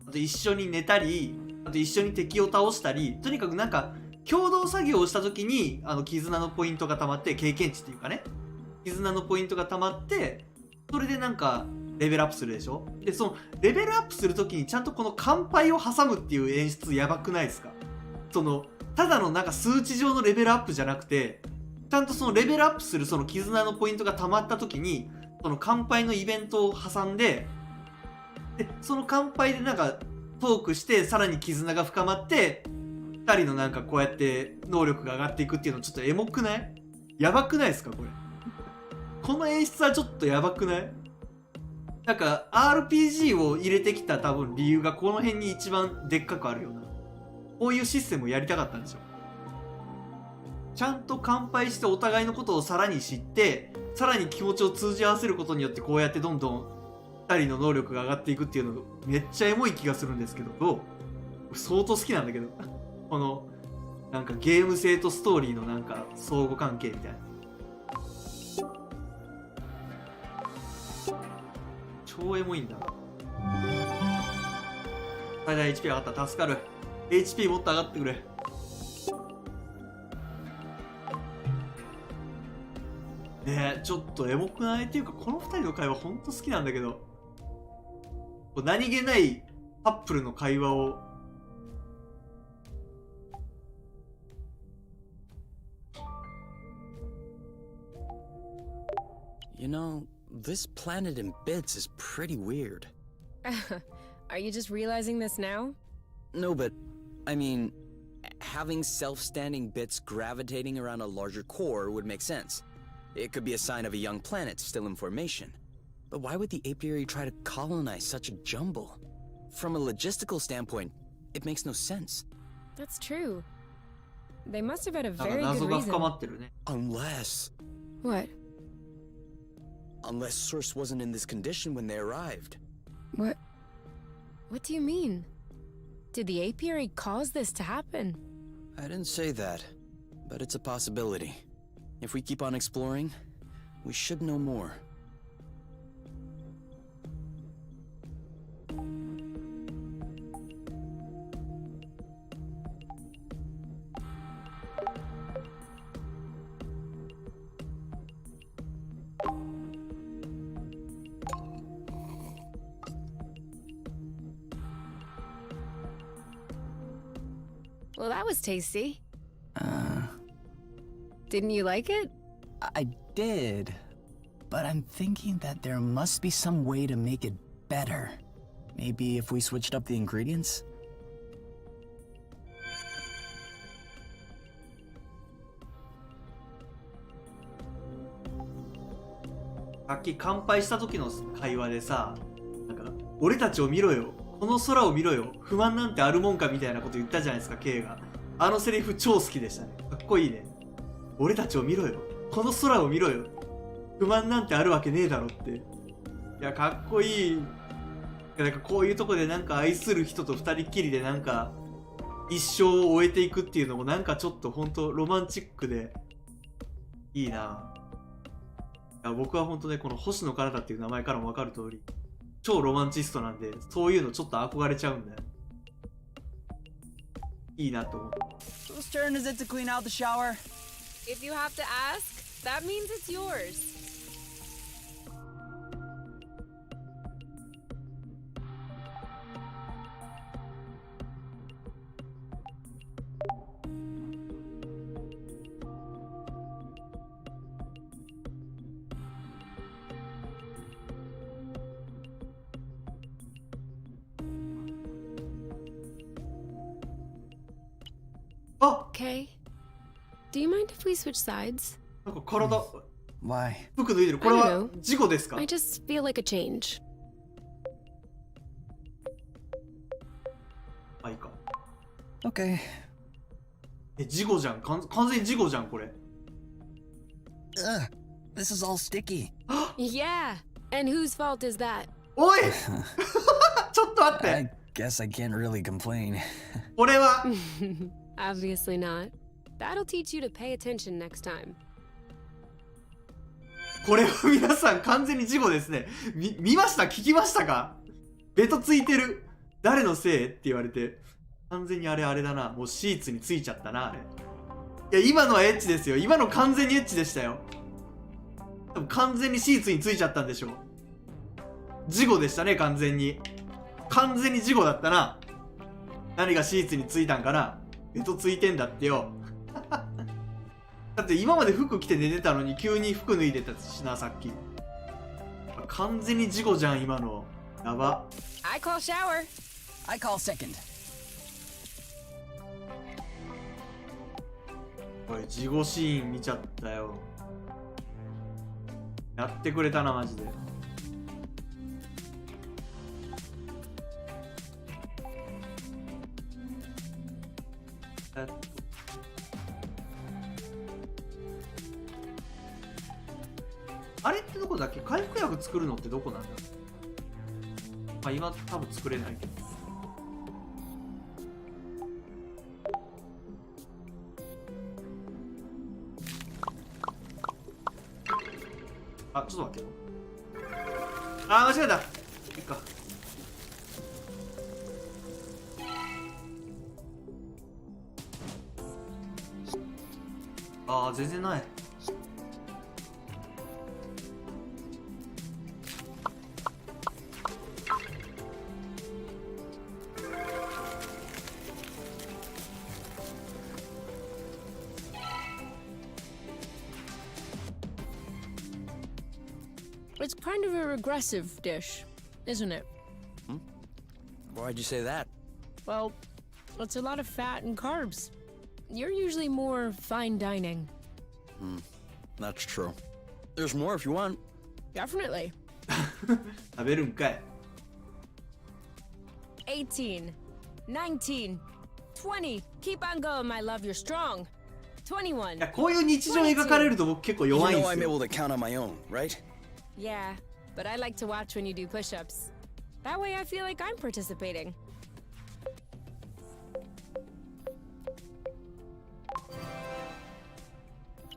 あと一緒に寝たり、あと一緒に敵を倒したり、とにかくなんか、共同作業をしたときに、絆のポイントが溜まって、経験値っていうかね、絆のポイントが溜まって、それでなんか、レベルアップするでしょ。で、その、レベルアップするときにちゃんとこの乾杯を挟むっていう演出やばくないですか？その、ただのなんか数値上のレベルアップじゃなくて、ちゃんとそのレベルアップするその絆のポイントが溜まった時に、その乾杯のイベントを挟んで、で、その乾杯でなんかトークして、さらに絆が深まって、二人のなんかこうやって能力が上がっていくっていうのちょっとエモくない？やばくないですかこれ。この演出はちょっとやばくない？なんか RPG を入れてきた多分理由がこの辺に一番でっかくあるような。こういうシステムをやりたかったんですよ。ちゃんと乾杯してお互いのことをさらに知って、さらに気持ちを通じ合わせることによってこうやってどんどん2人の能力が上がっていくっていうのめっちゃエモい気がするんですけど、どう？相当好きなんだけど。このなんかゲーム性とストーリーのなんか相互関係みたいな。超エモいんだ。最大 HP 上がった。助かる。HP もっと上がってくれ。ねえ、ちょっとエモくないっていうか、この2人の会話ほんと好きなんだけど、何気ないカップルの会話をYou know, this planet in bits is pretty weird. Are you just realizing this now? No, but I mean, having self-standing bits gravitating around a larger core would make sense. It could be a sign of a young planet still in formation. But why would the apiary try to colonize such a jumble? From a logistical standpoint, it makes no sense. That's true. They must have had a なんか very 謎 good が深ま reason. ってるね。 Unless... What? Unless Source wasn't in this condition when they arrived. What? What do you mean? Did the apiary cause this to happen? I didn't say that, but it's a possibility. If we keep on exploring, we should know more. Well, that was tasty. Didn't you like it? I did. But I'm thinking that there must be some way to make it better. Maybe if we switched up the ingredients? さっき乾杯した時の会話でさ、なんか俺たちを見ろよ、この空を見ろよ、不満なんてあるもんかみたいなこと言ったじゃないですか、Kが。あのセリフ超好きでしたね。かっこいいね。俺たちを見ろよ、この空を見ろよ、不満なんてあるわけねえだろって。いや、かっこいい。なんかこういうとこでなんか愛する人と二人っきりでなんか一生を終えていくっていうのもなんかちょっとほんとロマンチックでいいな。いや、僕はほんとね、この星野カナダっていう名前からも分かる通り超ロマンチストなんで、そういうのちょっと憧れちゃうんだよ。いいなと思う。 Whose turn is it to clean out the shower? If you have to ask, that means it's yours. Okay. Do you mind if we switch sides? なんか体、 Why? 服脱いでる。これ I は don't know. 事故ですか？ I just feel like a change. あ、いいか。 Okay. 事故じゃん。完全に事故じゃん、これ。 Ugh, this is all sticky. Yeah. And whose fault is that? おいちょっと待って。 I guess I can't really complain. これは Obviously not. That'll teach you to pay attention next time. これは皆さん完全に事故ですね。見ました？聞きましたか？ベトついてる。誰のせいって言われて、完全にあれだな。もうシーツについちゃったな、あれ。いや、今のはエッチですよ。今の完全にエッチでしたよ。多分完全にシーツについちゃったんでしょう。事故でしたね、完全に。完全に事故だったな。何がシーツについたんかな。ベトついてんだってよ。だって今まで服着て寝てたのに急に服脱いでたしな、さっき。完全に事故じゃん、今の。やば。I call shower. I call second. おい、事故シーン見ちゃったよ。やってくれたな、マジで。あれってどこだっけ？回復薬作るのってどこなんだろう。まあ今多分作れないけど。あ、ちょっと待ってよ。あ、間違えた。いっか。あー、全然ない。It's kind of a regressive dish, isn't it? Why'd you say that? Well, it's a lot of fat and carbs. You're usually more fine dining. That's true. There's more if you want. Definitely. 食べるんかい。18, 19, 20. Keep on going, my love. You're strong. 21. いや、こういう日常描かれると僕結構 You 弱いん know です I'm よ。 able to count on my own, right? Yeah, but I like to watch when you do push-ups. That way I feel like I'm participating.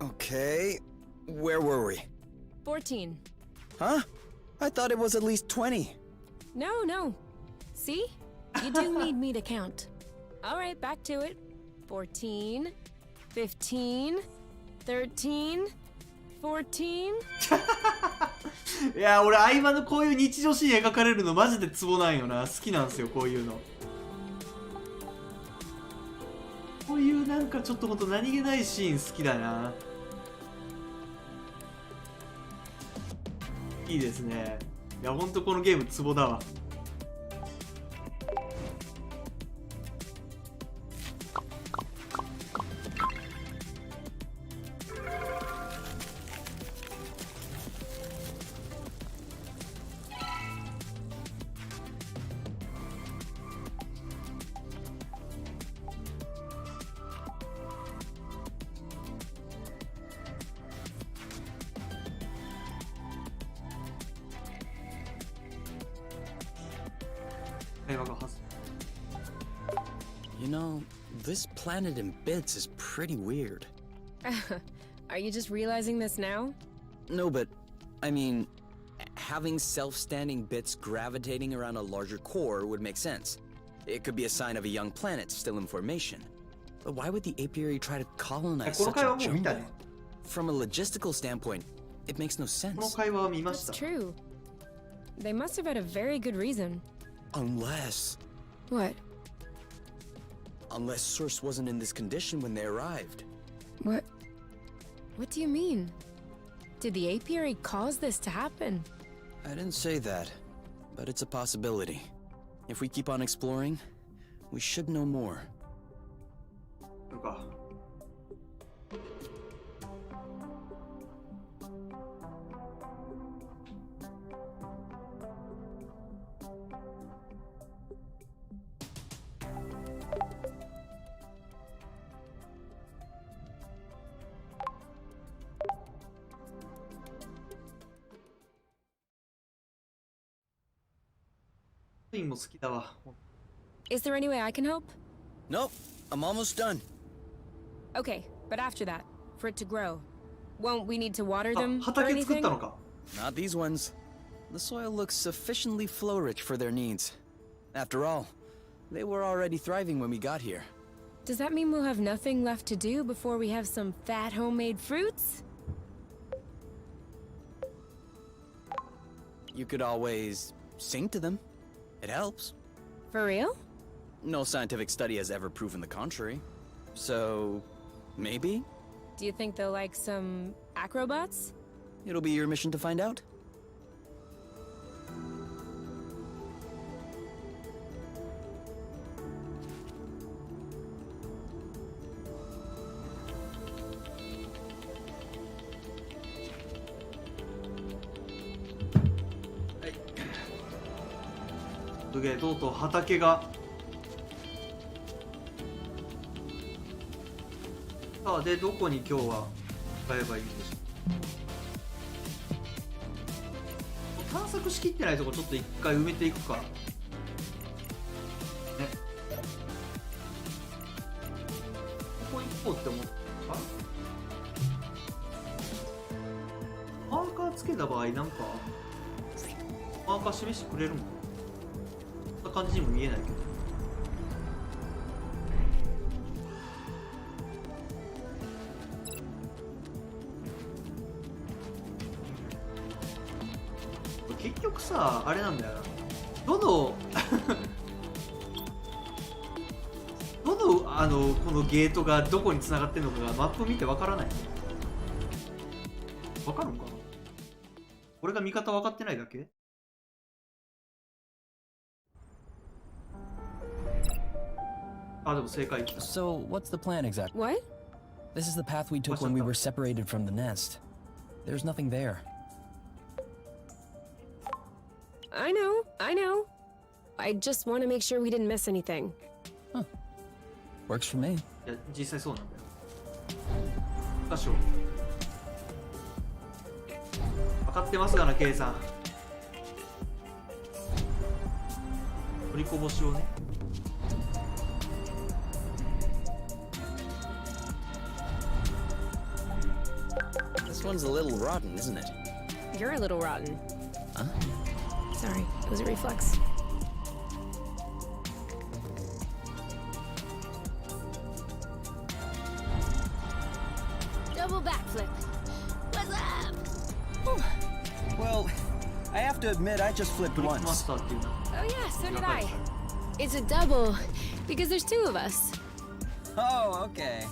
Okay, where were we? 14. Huh? I thought it was at least 20. No. See? You do need me to count. All right, back to it. 14, 15, 13, 14. いや、俺合間のこういう日常シーン描かれるのマジでツボなんよな。好きなんですよ、こういうの。こういうなんかちょっとほんと何気ないシーン好きだな。いいですね。いや、ほんとこのゲームツボだわ。会話が発生。You know, this planet in bits is pretty weird. Are you just realizing this now? No, but I mean, having self-standing bits gravitating around a larger core would make sense. It could be a sign of a young planet still in formation. But why would the apiary try to colonize この such 会話 a もう見た jungle? ね。 From a logistical standpoint, it makes no この sense. 会話は見まし That's た。 true. They must have had a very good reason. Unless What? Source wasn't in this condition when they arrived. What do you mean? Did the apiary cause this to happen? I didn't say that, but it's a possibility. If we keep on exploring, we should know more. なんかスインも好きだわ。 Is there any way I can help? Nope, I'm almost done. Okay, but after that, for it to grow, won't we need to water あ、 them or 畑作っ anything? たのか。 Not these ones. The soil looks sufficiently flow-rich for their needs. After all, they were already thriving when we got here. Does that mean we'll have nothing left to do before we have some fat homemade fruits? You could always sing to them. It helps. For real? No scientific study has ever proven the contrary. So, maybe? Do you think they'll like some acrobats? It'll be your mission to find out. Hey. すげえ、とうとう畑が。さあ、でどこに今日は使えばいいんでしょう。探索しきってないとこちょっと一回埋めていくかね。ここ行こうって思ったか。マーカーつけた場合なんかマーカー示してくれるのかな。そんな感じにも見えないけど。結局さ、あれなんだよな。どのこのゲートがどこに繋がってるのかがマップ見てわからない。わかるのかな。俺が見方分かってないだけ？あ、でも正解来た。 So, what's the plan exactly? What? This is the path we took when we were separated from the nest. There's nothing there. I know. I just want to make sure we didn't miss anything. Works for me. いや、実際そうなんだよ。多少分かってますがな、ケイさん。取りこぼしをね。This one's a little rotten, isn't it? You're a little rotten. Huh? Sorry, it was a reflex. Double backflip. What's up? Well, I have to admit, I just flipped トリックマ once. スターっていうな。 Oh yeah, so did I. It's a double because there's two of us. Oh, okay.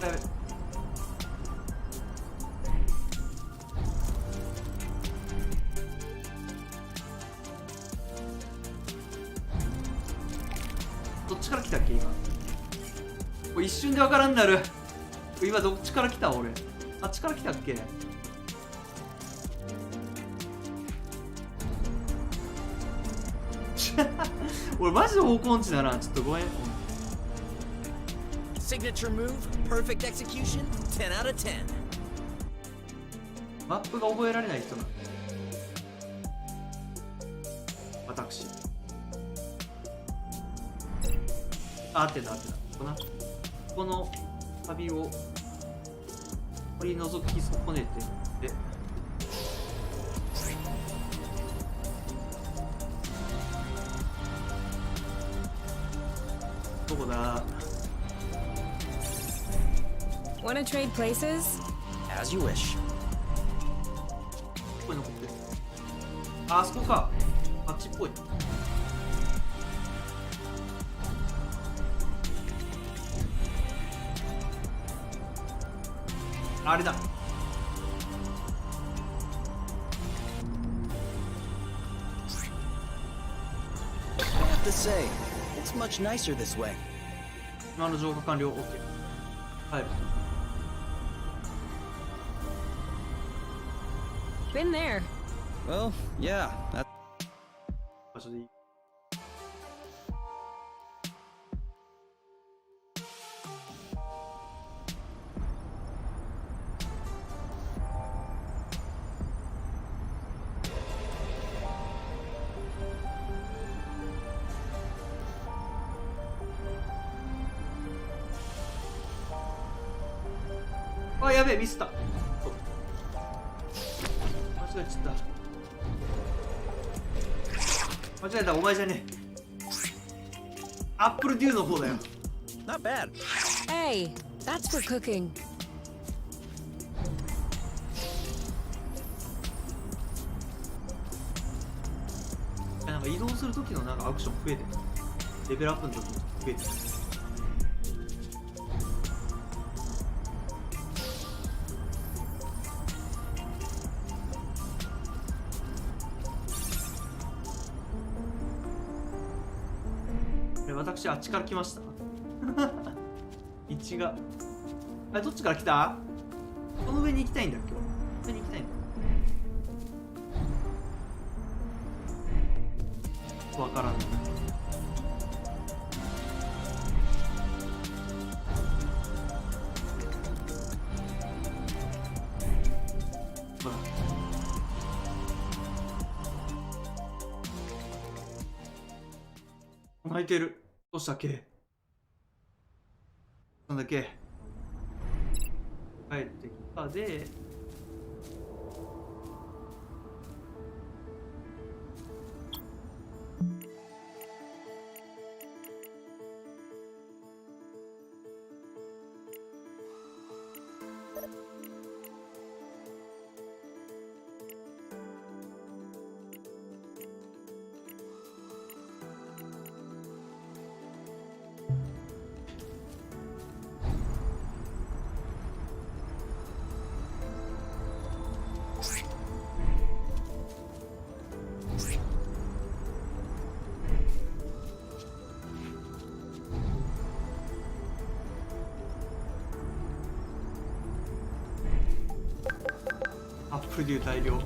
やべ。どっちから来たっけ今。これ一瞬で分からんなる。今どっちから来た俺。あっちから来たっけ。俺マジで方向音痴だな。ちょっとごめん。 Signature move, perfect execution, 10 out of 10. マップが覚えられない人なんで。私。あ、合ってた合ってた。ここな。この旅を取り除き損ねてで。どこだ。 Wanna trade places? As you wish. ここに残ってる。あそこか。あっちっぽい。あれだ。 I have to say, it's much nicer this way. 今の浄化完了。OK。はい。 Been there. Well, yeah, that. 場所でいい。あ、やべえ、ミスった。間違えちゃった。間違えた、お前じゃねえ。アップルデューの方だよ。 Not bad. Hey, that's for cooking. なんか移動する時のなんかアクション増えてる。レベルアップの時に増えてる。私あっちから来ました。1があれどっちから来た？この上に行きたいんだっけ？上に行きたいんだ。わからんない。ほら。泣いてる。どうしたっけ？なんだっけ？帰ってきたで。プルデュー大量。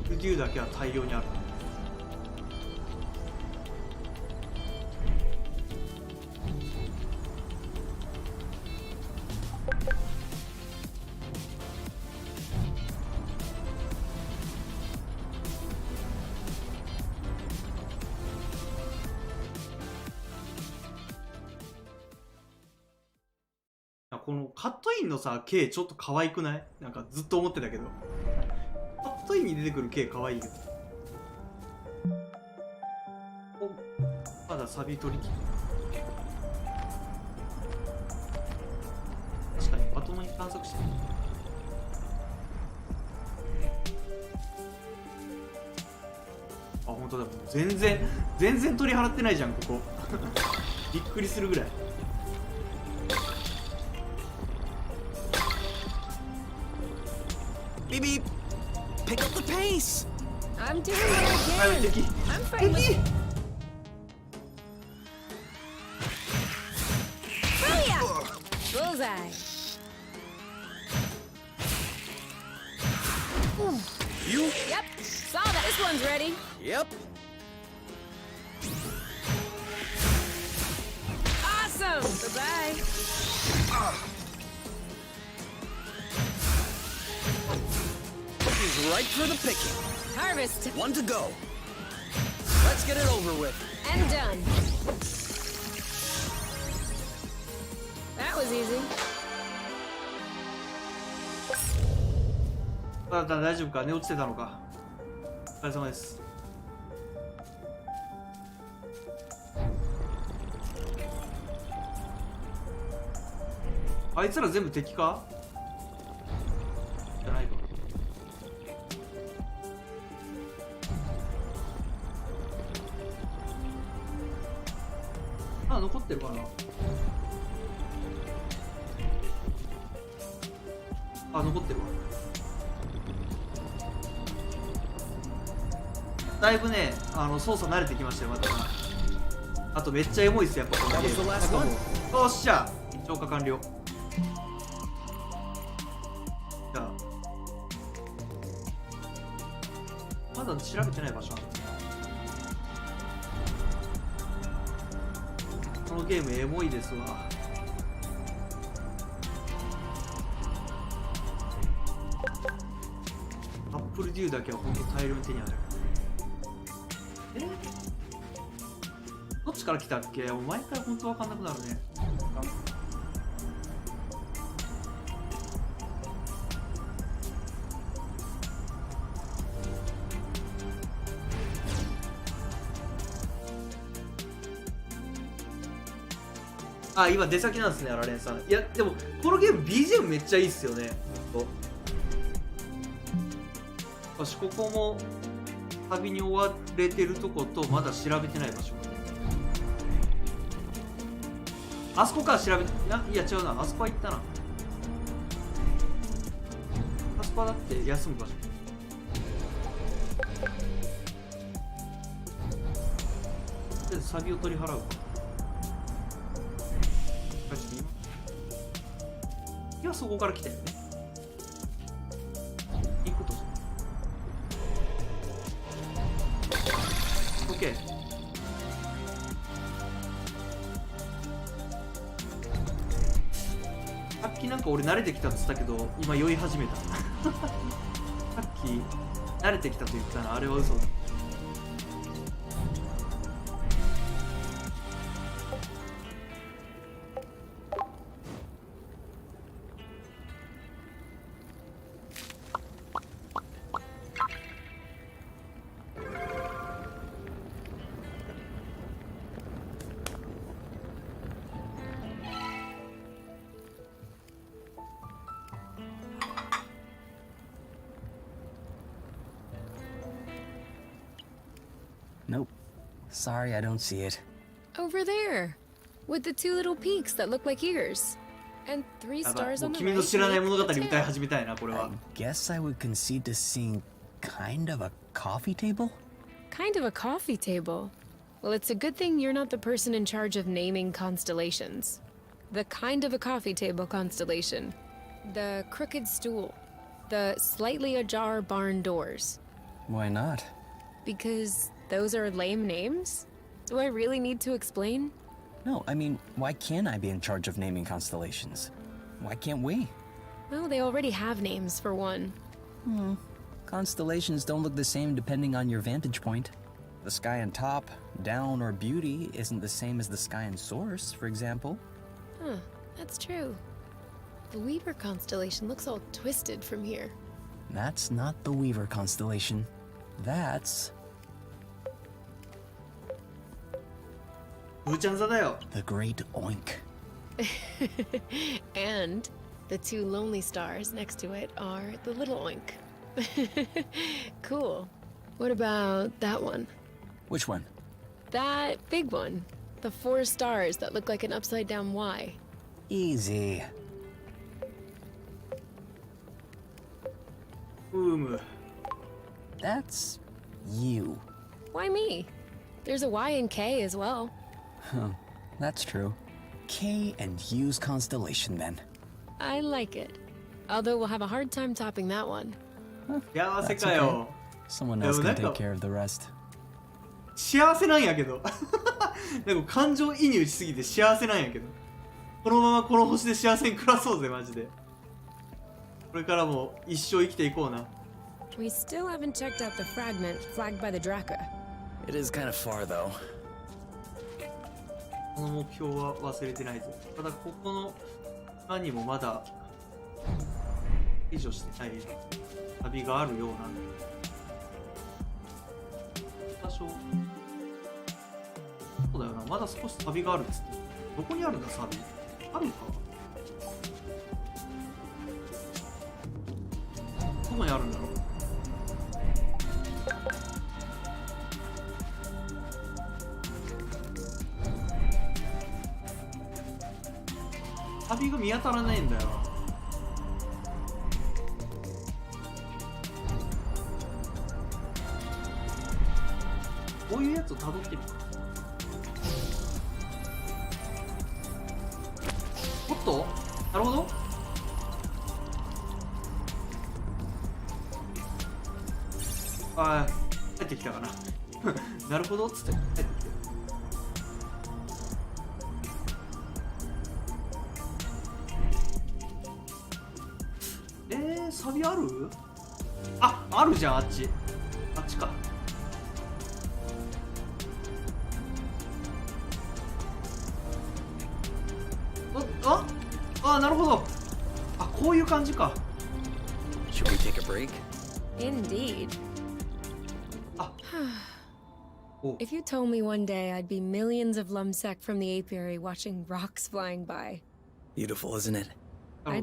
プルデューだけは大量にある。このカットインのさ、K ちょっと可愛くない？なんかずっと思ってたけど。カットインに出てくる K 可愛いよ。お、まだサビ取り切り。確かにまともに観測してる。あ、本当だ。全然取り払ってないじゃん、ここ。びっくりするぐらい。Beep beep! Pick up the pace! I'm doing what I can. I'm fine with it. Booyah! Bullseye. You? Yep. Saw that. This one's ready. Yep. Awesome. Bye-bye. He's right for the picking. Harvest. One to go. Let's get it over with. And done. That was easy. 大丈夫か？寝落ちてたのか？お疲れ様です。あいつら全部敵か？じゃないか。あ、残ってるかな。あ、残ってるわ。だいぶね、操作慣れてきましたよ、また。あとめっちゃエモいっす、やっぱこのゲーム。なんかもう、よっしゃ、浄化完了。じゃあ、まだ調べてない場所ある。このゲームエモいですわ。アップルデューだけはほんと大量に手にある。どっちから来たっけ？もう毎回ほんと分かんなくなるね。あ、今出先なんですね、アラレンさん。いや、でも、このゲーム BGM めっちゃいいっすよね。ほんと。よし、ここも、旅に追われてるとこと、まだ調べてない場所。あそこから調べて、いや違うな、あそこは行ったな。あそこはだって休む場所。とりあえずサビを取り払うか。いや、そこから来たよね。行くとしオッケー。さっきなんか俺慣れてきたって言ったけど、今酔い始めた。さっき慣れてきたと言ったらあれは嘘だ。Nope. Sorry, I don't see it. Over there. With the two little peaks that look like ears. And 3 stars もう on the 君の right. 知らない物語 make 歌い a tail. 始めたいな、これは。 I guess I would concede to seeing kind of a coffee table? Kind of a coffee table. Well, it's a good thing you're not the person in charge of naming constellations. The kind of a coffee table constellation. The crooked stool. The slightly ajar barn doors. Why not? Because those are lame names? Do I really need to explain? No, I mean, why can't I be in charge of naming constellations? Why can't we? Well, they already have names for one. Constellations don't look the same depending on your vantage point. The sky on top, down, or beauty isn't the same as the sky in source, for example. Huh, that's true. The Weaver constellation looks all twisted from here. That's not the Weaver constellation. That's ブーちゃん座だよ。 the Great Oink. And the two lonely stars next to it are the little oink. Cool. What about that one? Which one? That big one. The 4 stars that look like an upside down Y. Easy. うむ。 That's you. Why me? There's a Y and K as well. That's true. K and U's constellation, then. I like it. Although we'll have a hard time topping that one. 幸せかよ。 Someone Yeah, else well, can that take care of the rest. 幸せなんやけど。なんか感情移入しすぎて幸せなんやけど。このままこの星で幸せに暮らそうぜ、マジで。これからも一生生きていこうな。We still haven't checked out the fragment flagged by the Draka. It is kind of far, though. この目標は忘れてないぞ。ただここの島にもまだ解除してない旅があるようなんで。多少そうだよな、まだ少し旅があるっつって。どこにあるんだ、サビ。あるか。どこにあるんだろう。旅が見当たらないんだよな。こういうやつを辿ってみる。おっと、なるほど。ああ、帰ってきたかな。なるほどっつって帰ってきて。サビある？あ、あるじゃん、あっち。あっちか。なるほど。あ、こういう感じか。Should we take a break? Indeed. あ、お、 If you told me one day I'd be millions of lumsec from the apiary watching rocks flying by, Beautiful, isn't it?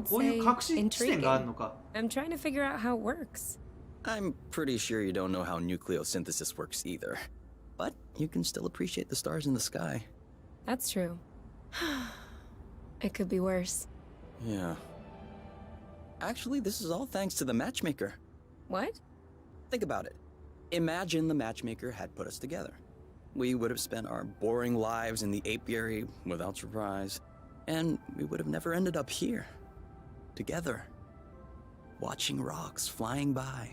こういう隠し地点があるのか。I'm trying to figure out how it works. I'm pretty sure you don't know how nucleosynthesis works either. But you can still appreciate the stars in the sky. That's true. It could be worse. Yeah. Actually, this is all thanks to the matchmaker. What? Think about it. Imagine the matchmaker had put us together. We would have spent our boring lives in the apiary without surprise, and we would have never ended up here, together, watching rocks flying by.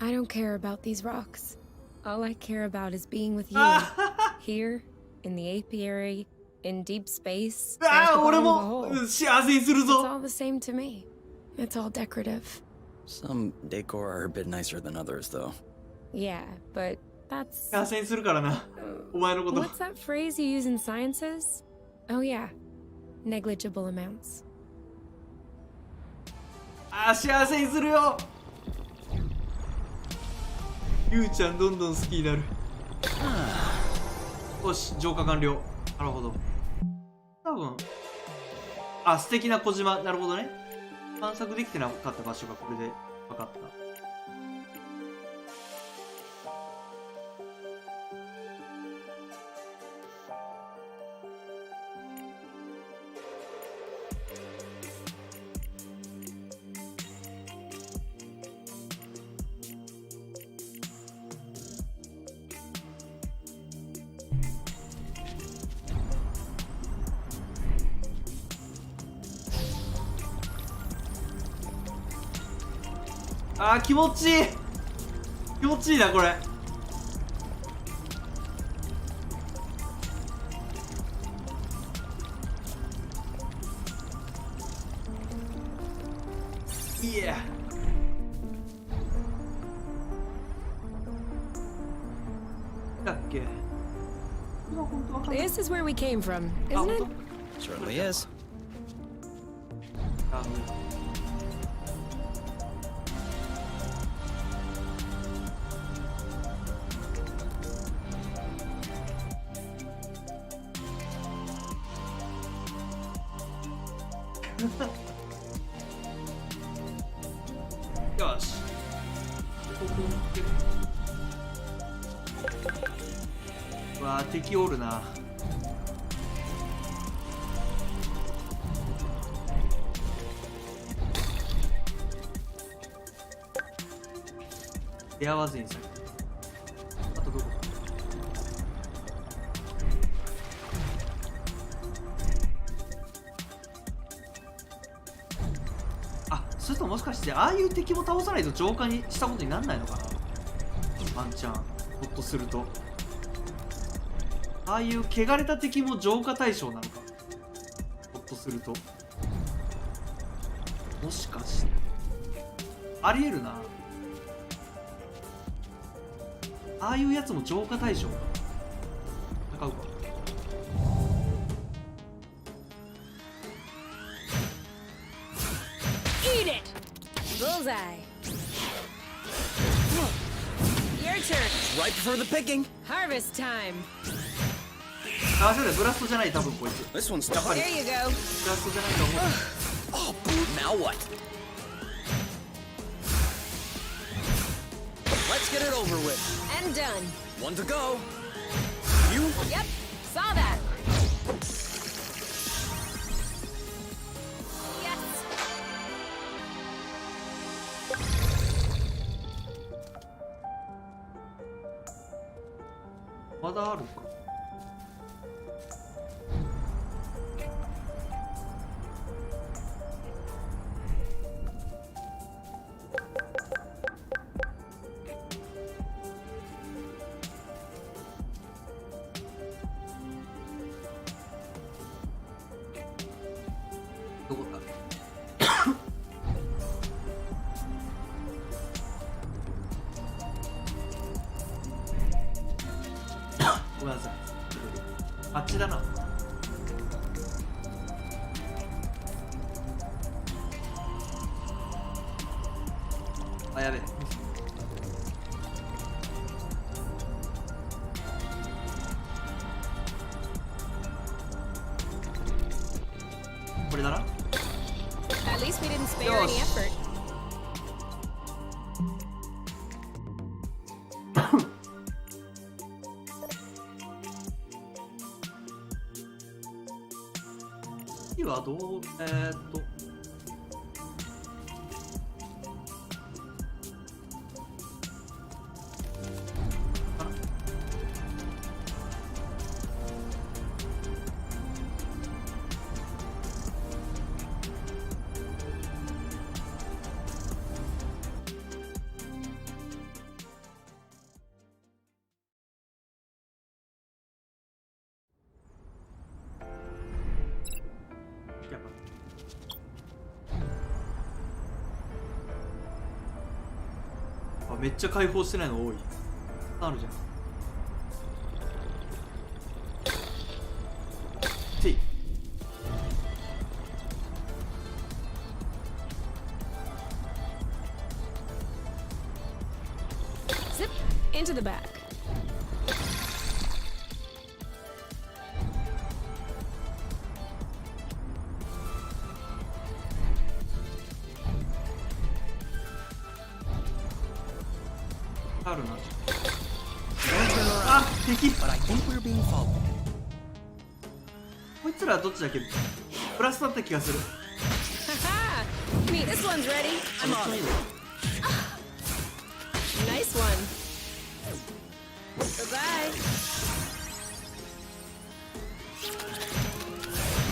I don't care about these rocks. All I care about is being with you. Here, in the apiary, in deep space. at the 俺 bottom of a も hole. 幸せにする It's ぞ。 all the same to me. It's all decorative. Some decor are a bit nicer than others, though. Yeah, but that's... 幸せにするからな。お前のこと。 What's that phrase you use in sciences? Oh yeah, negligible amounts. 幸せにするよ。ゆうちゃんどんどん好きになる。よし、浄化完了。なるほど。多分、素敵な小島。なるほどね。探索できてなかった場所がこれで分かった。あー気持ちいい、気持ちいいなこれ。いやだっけ。 This is where we came from, あ isn't 本 it? 当。 Certainly is. あよし。ここうわー敵おるな。出会わずにさ。あとどこ。あ、それともしかしてああいう敵も倒さないと浄化にしたことになんないのかな。ワンチャンほっとするとああいう汚れた敵も浄化対象なのか、ほっとすると。もしかしてありえるな。ああいうやつも浄化対象。戦うか。Eat it! Bullseye. Your turn. Right before the picking. Harvest time. あ、そうだ、ブラストじゃない、多分こいつ。 This one's やっぱ tough. り There you go. ブラストじゃないと思う。 Oh, boo. Now what? Let's get it over with. And done. One to go. You? Yep, saw that. Yes. まだあるか。どこだ。ごめんなさい。あっちだな。あ、やべえ。これだな。 At least we didn't spare any Yes. effort. 次はどうかな。やっぱあ、めっちゃ解放してないの多い。あるじゃん。てい。Zip into the back.あるな。あ、敵。 But I think we're being followed. こいつらはどっちだっけ。プラスだった気がする。 Haha! Me, this one's ready. あ、どっちもいいの。 Nice one. Goodbye.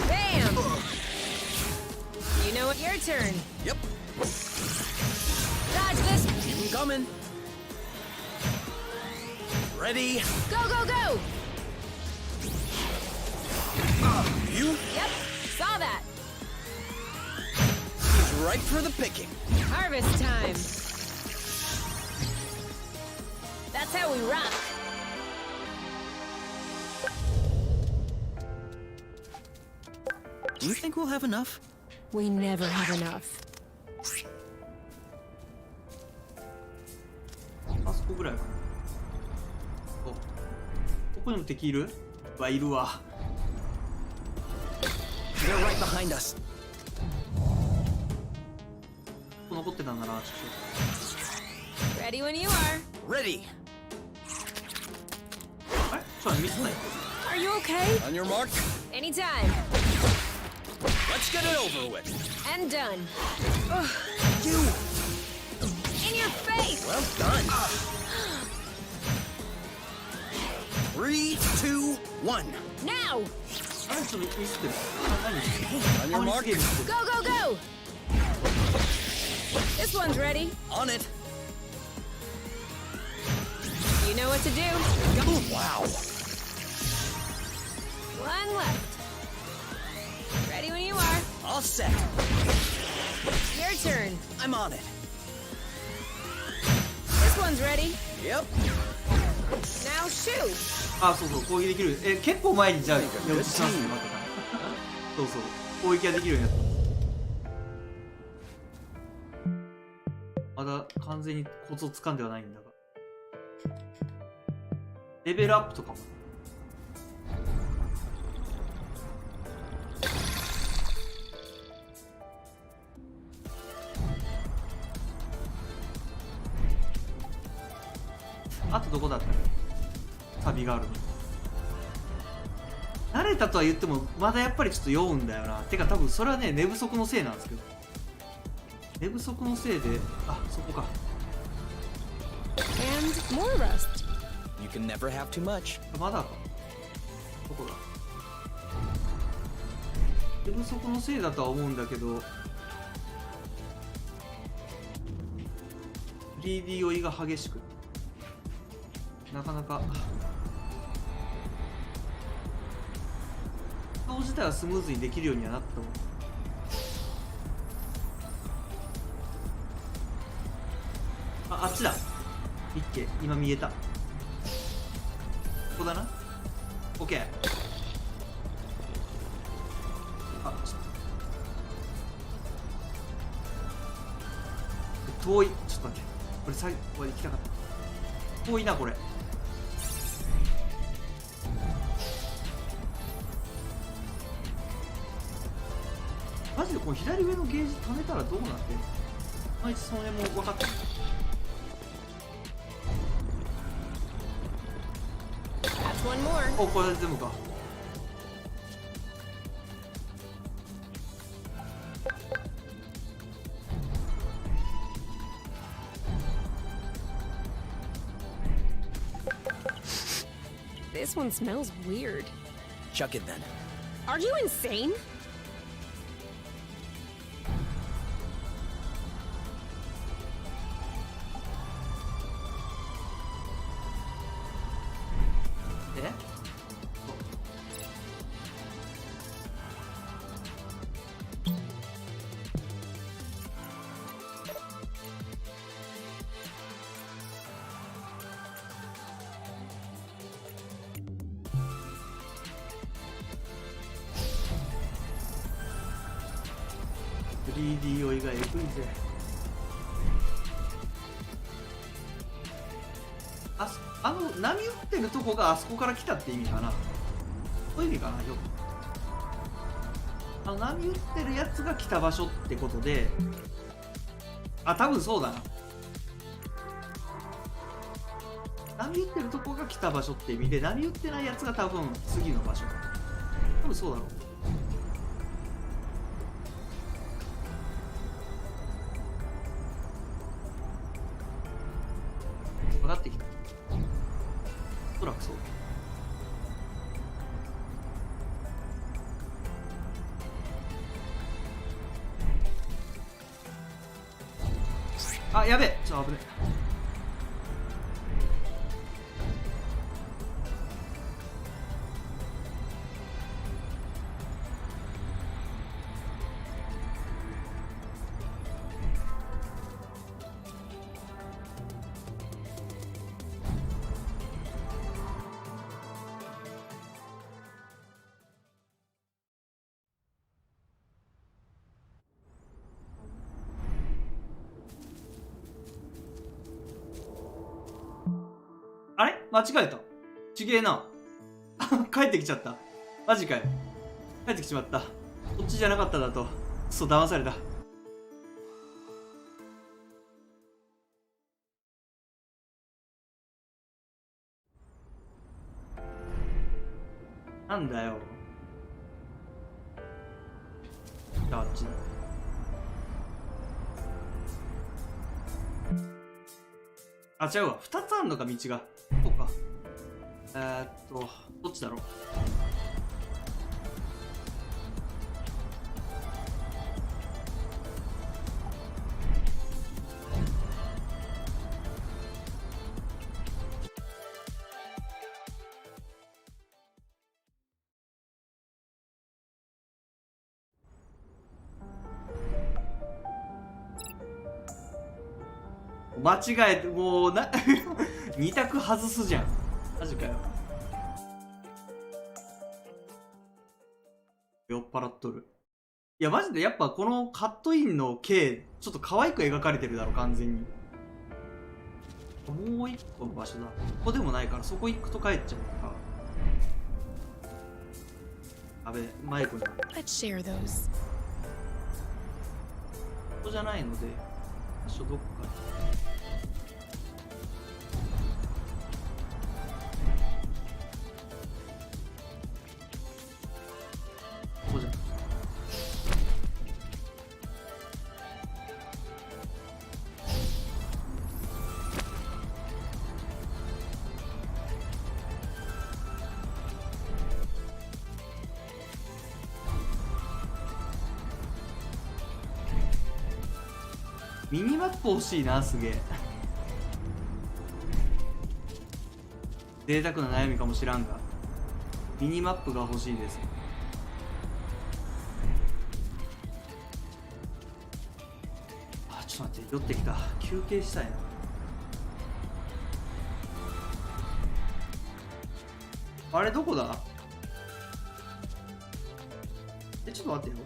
Bam! You know what? Your turn. Yep. Dodge this coming. Ready? Go, go, go! You? Yep, saw that. He's ripe for the picking. Harvest time. That's how we rock. Do you think we'll have enough? We never have enough. あそこぐらいかな。お、ここにも敵いる？いるわ。They're right behind us. ここ残ってたんだな、ちょっ Ready when you are. Ready. と。あれ？ちょっとミスない。 Are you okay? On your mark. Anytime. Let's get it over with. And done. You. In your face! Well done. 3, 2, 1. Now! あれちょっとミスってる。On 何？ your あ mark. ミスってる。 Go, go, go! This one's ready. On it. You know what to do. Oh, wow. One left. Ready when you are. All set. Your turn. I'm on it. This one's ready. Yep. Now shoot. あ、そうそう、攻撃できる。結構前にじゃあ、寝落ちしますね、またか。そうそう、攻撃ができるようになった。まだ完全にコツを掴んではないんだが。レベルアップとかも。あとどこだったっけ？旅があるの。慣れたとは言ってもまだやっぱりちょっと酔うんだよな。てか多分それはね、寝不足のせいなんですけど。寝不足のせいで、あ、そこか。And more rust. You can never have too much. まだか。どこだ。寝不足のせいだとは思うんだけど、3D 酔いが激しく、なかなか顔自体はスムーズにできるようにはなったもん。あっちだ。いっけ、今見えた。ここだな。オッケー。あ、ちょっと遠い。ちょっと待って、これ最後まで行きたかった。遠いなこれ。マジでこの左上のゲージ貯めたらどうなってんの？あいつその辺も分かってる。That's one more. お、これで全部か。This one smells weird. Chuck it then. Are you insane?3D 酔いがえぐいぜ。波打ってるとこがあそこから来たって意味かな。そういう意味かな。よく波打ってるやつが来た場所ってことで、あ、多分そうだな。波打ってるとこが来た場所って意味で、波打ってないやつが多分次の場所。多分そうだろう。分かってきた。おそらくそう。あ、やべえ。ちょっと危ねえ。あれ間違えた。ちげえな。帰ってきちゃった。マジかよ。帰ってきちまった。こっちじゃなかっただと。くそ、騙された。なんだよ。じゃああっちだ。あ、違うわ。2つあんのか、道が。こうか。どっちだろう。間違えて、もうな、2択外すじゃん。マジかよ。酔っ払っとる。いや、マジでやっぱこのカットインの K、ちょっと可愛く描かれてるだろ、完全に。もう一個の場所だ。ここでもないから、そこ行くと帰っちゃうから。あべ、マイクに。こ Let's share those. こじゃないので、場所どっか。ここじゃん。ミニマップ欲しいな、すげえ。贅沢な悩みかもしらんが、ミニマップが欲しいです。あ、ちょっと待って、酔ってきた。休憩したいな。あれどこだ？ちょっと待ってよ。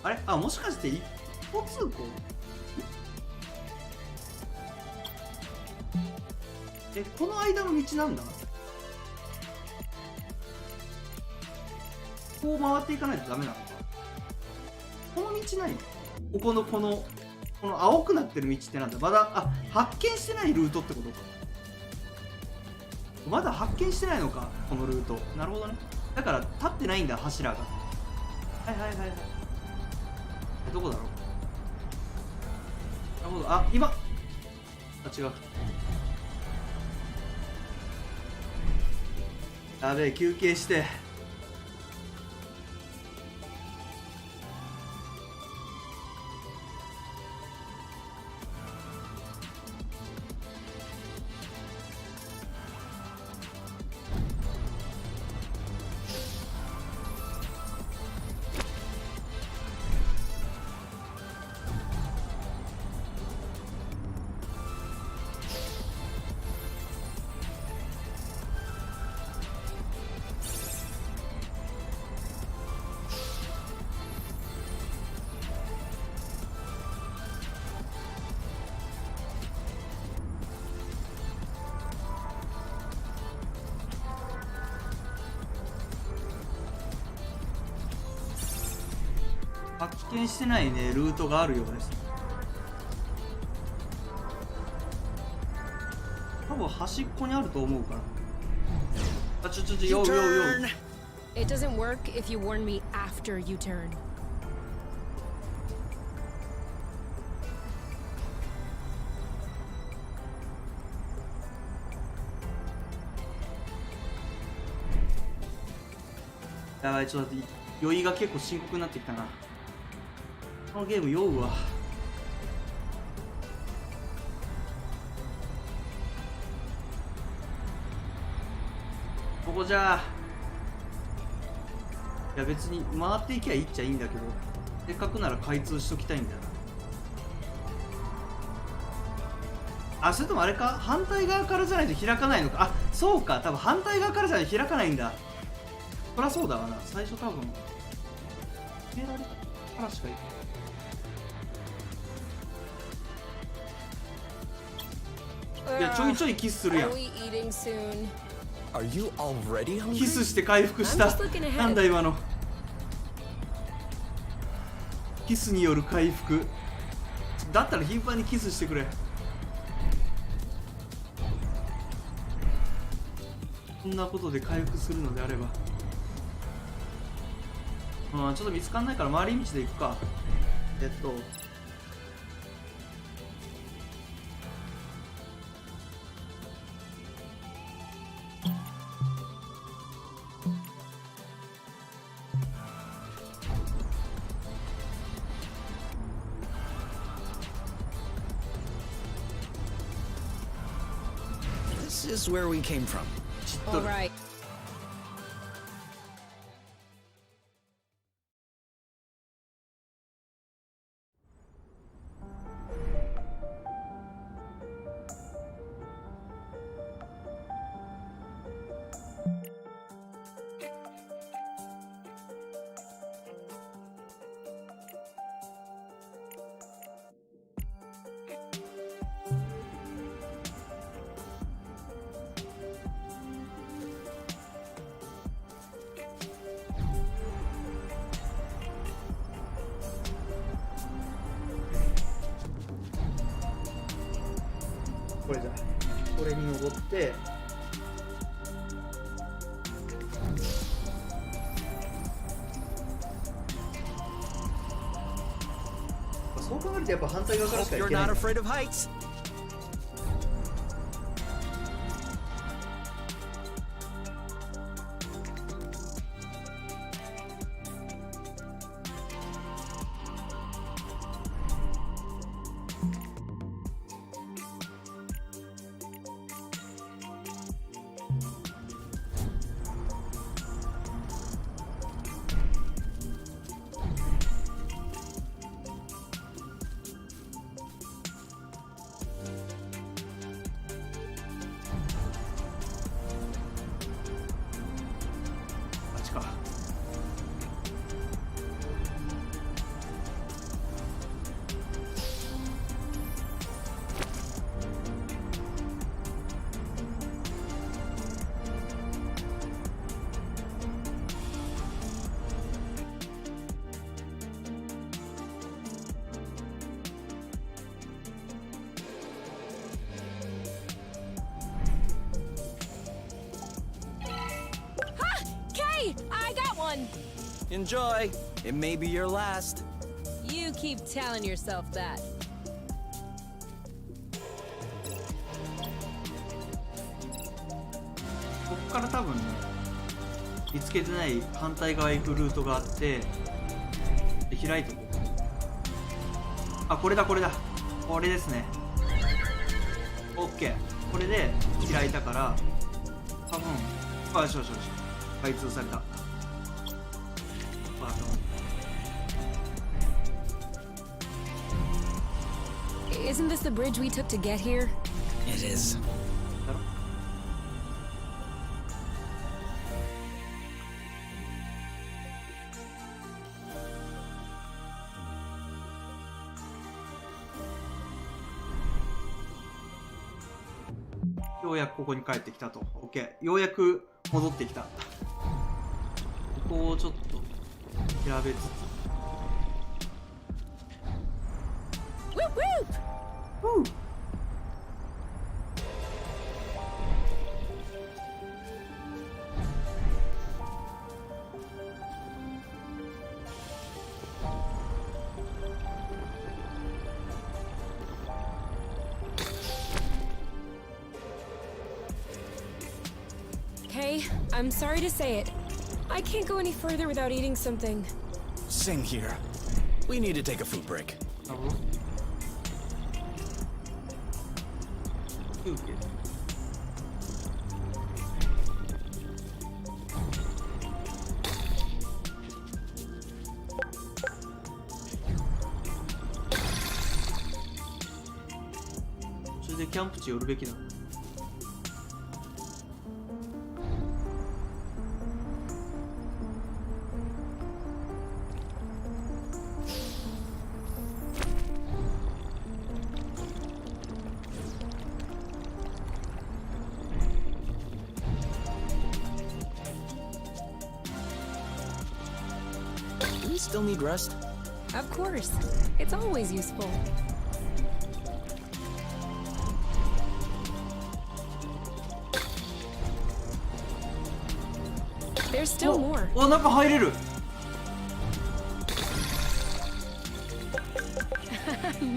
あれ、あ、もしかして一方通行？この間の道なんだ。こう回っていかないとダメなのか。この道ないの？この青くなってる道ってなんだ。まだ、あ、発見してないルートってことか。まだ発見してないのか、このルート。なるほどね。だから立ってないんだ、柱が。はいはいはいはい。どこだろう。なるほど。あ、今。あ、違う。やべえ、休憩して。発見してないね、ルートがあるようです。多分端っこにあると思うから。あ、よう。 It doesn't work if you warn me after you turn. やばい、ちょっと待って、酔いが結構深刻になってきたな。このゲーム酔うわ。ここじゃ。いや別に回っていけばいいっちゃいいんだけど、せっかくなら開通しときたいんだよな。あ、それともあれか、反対側からじゃないと開かないのか。あ、そうか、多分反対側からじゃないと開かないんだ。そりゃそうだわな。最初多分決められた。からしかいない。いや、ちょいちょいキスするやん。 Are we eating soon? Are you already hungry? キスして回復した。 I'm just looking ahead. なんだ今の。キスによる回復。だったら頻繁にキスしてくれ。こんなことで回復するのであれば。ちょっと見つかんないから回り道で行くか。This is where we came from. 知っと All る。 right.これじゃこれに登って、そう考えるとやっぱ反対側からしか Hope 行 you're けない not afraid of heights. あっちか。Kay, I got one. Enjoy. It may be your last. You keep telling yourself that. こっから多分ね、見つけてない反対側へ行くルートがあって、で開いておく。あ、これだこれだ。これですね。OK。これで開いたから、多分、あ、よしよしよし。開通された。Isn't this the bridge we took to get here? It is. だろ。ようやくここに帰ってきたと。OK。ようやく戻ってきた。ここをちょっと調べつつ。Whoop whoop! Kay, I'm sorry to say it. I can't go any further without eating something. Same here. We need to take a food break. なるほど。休憩。それでキャンプ地寄るべきなの。Do we still need rest? Of course. It's always useful. There's still more. お、中入れる。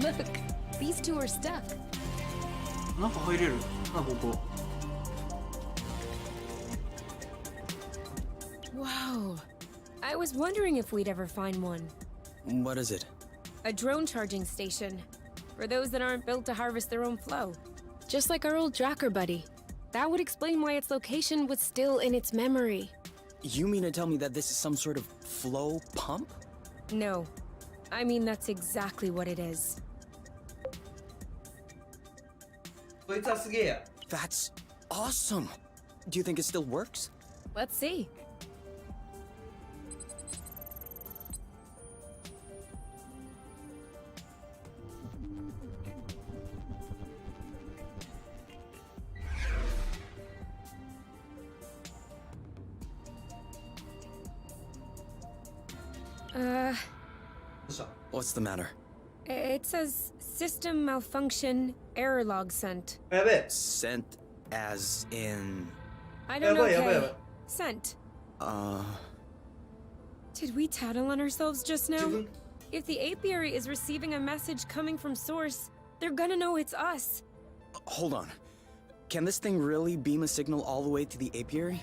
Look, these two are stuck. 中入れる。な、ここ。 Whoa. I was wondering if we'd ever find one. What is it? A drone charging station. For those that aren't built to harvest their own flow. Just like our old Dracker buddy. That would explain why its location was still in its memory. You mean to tell me that this is some sort of flow pump? No. I mean, that's exactly what it is. こいつはすげえや。 That's awesome. Do you think it still works? Let's see. Uh, どうした？ What's the matter? it says system malfunction, error log sent. やべえ。 Sent as in... I don't know. やばいやばいやばい。 Sent. Did Did we tattle on ourselves just 自 now? 分 If the apiary is receiving a message coming from source, they're gonna know it's us. Hold on. Can this thing really beam a signal all the way to the apiary?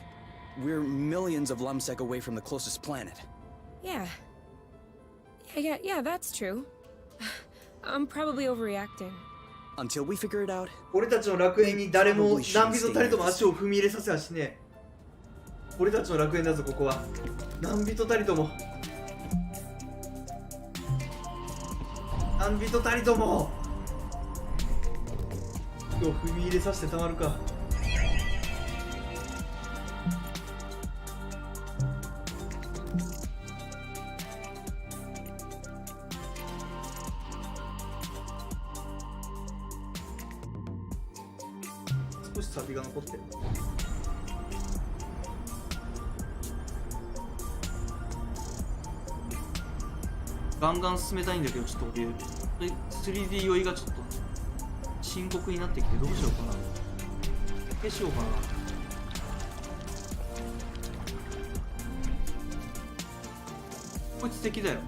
We're millions of lumsec away from the closest planet. Yeah. Yeah, that's true. I'm probably overreacting. Until we figure it out, 俺たちの楽園に誰も何人たりとも足を踏み入れさせはしねえ。俺たちの楽園だぞ、ここは。何人たりとも。何人たりとも。今日踏み入れさせてたまるか。少しサビが残ってる。ガンガン進めたいんだけど、ちょっと俺 3D 酔いがちょっと深刻になってきて、どうしようかな。消しようかな。こいつ敵だよ。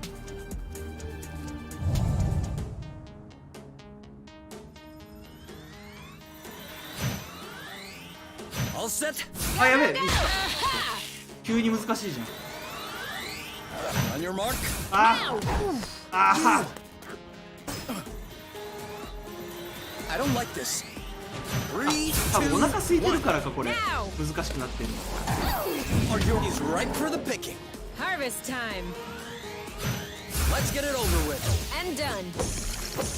all set? あ、やべえ。急に難しいじゃん。 On your mark. ああ。 I don't like this. 3, 多分お 2, 腹空いてるからかこれ Now! 難しくなってるの。 Our journey's ripe for the picking. Harvest time. Let's get it over with. And done.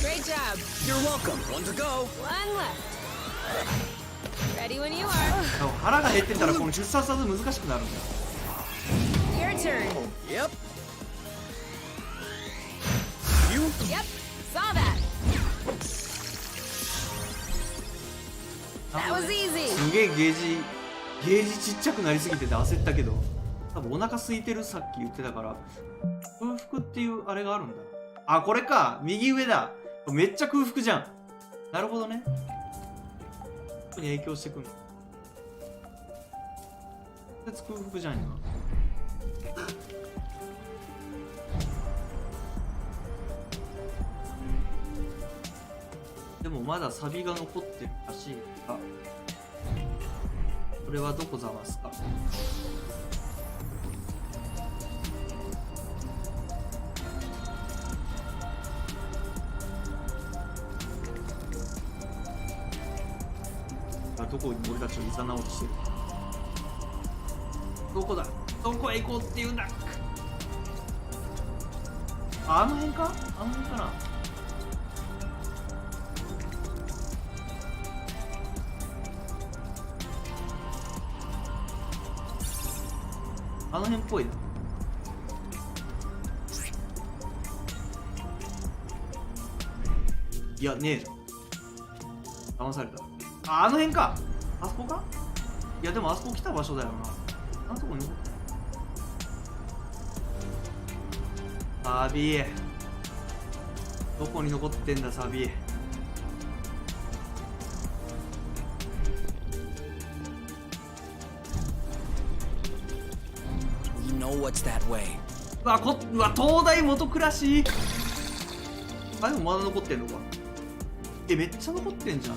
Great job. You're welcome. One to go. One left. Ready when you are. 多分腹が減ってたらこの出産さず難しくなるんだよ。 Your turn. Yep. You? Yep. Saw that. That was easy. すげえゲージちっちゃくなりすぎてて焦ったけど、多分お腹空いてるさっき言ってたから空腹っていうあれがあるんだ。あ、これか、右上だ。めっちゃ空腹じゃん。なるほどね。ここに影響してくるの。空腹じゃん今。でもまだサビが残ってるらしいが、これはどこざますか。どこに俺たちを誘おうとしてる。どこだ、どこへ行こうっていうんだ。あの辺か、あの辺かな。あの辺っぽいな。いや、ねえじゃん。騙された。あの辺か。あそこか。いや、でもあそこ来た場所だよな。あそこに残っサビどこに残ってんだサビ。You know what's that way. うわ東大元暮らし。あでもまだ残ってんのか。めっちゃ残ってんじゃん。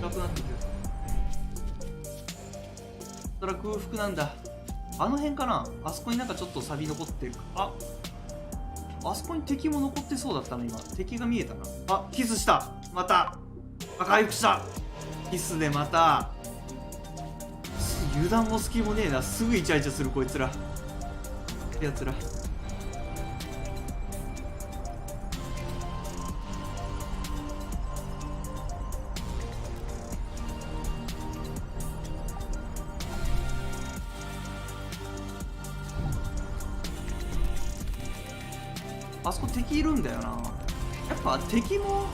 暗くなってくる。それは空腹なんだ。あの辺かな。あそこになんかちょっとサビ残ってるか。あそこに敵も残ってそうだったな。今敵が見えたな。キスした。また回復した。キスでまた。油断も隙もねえな。すぐイチャイチャするこいつら。やつら。あそこ敵いるんだよな。やっぱ敵も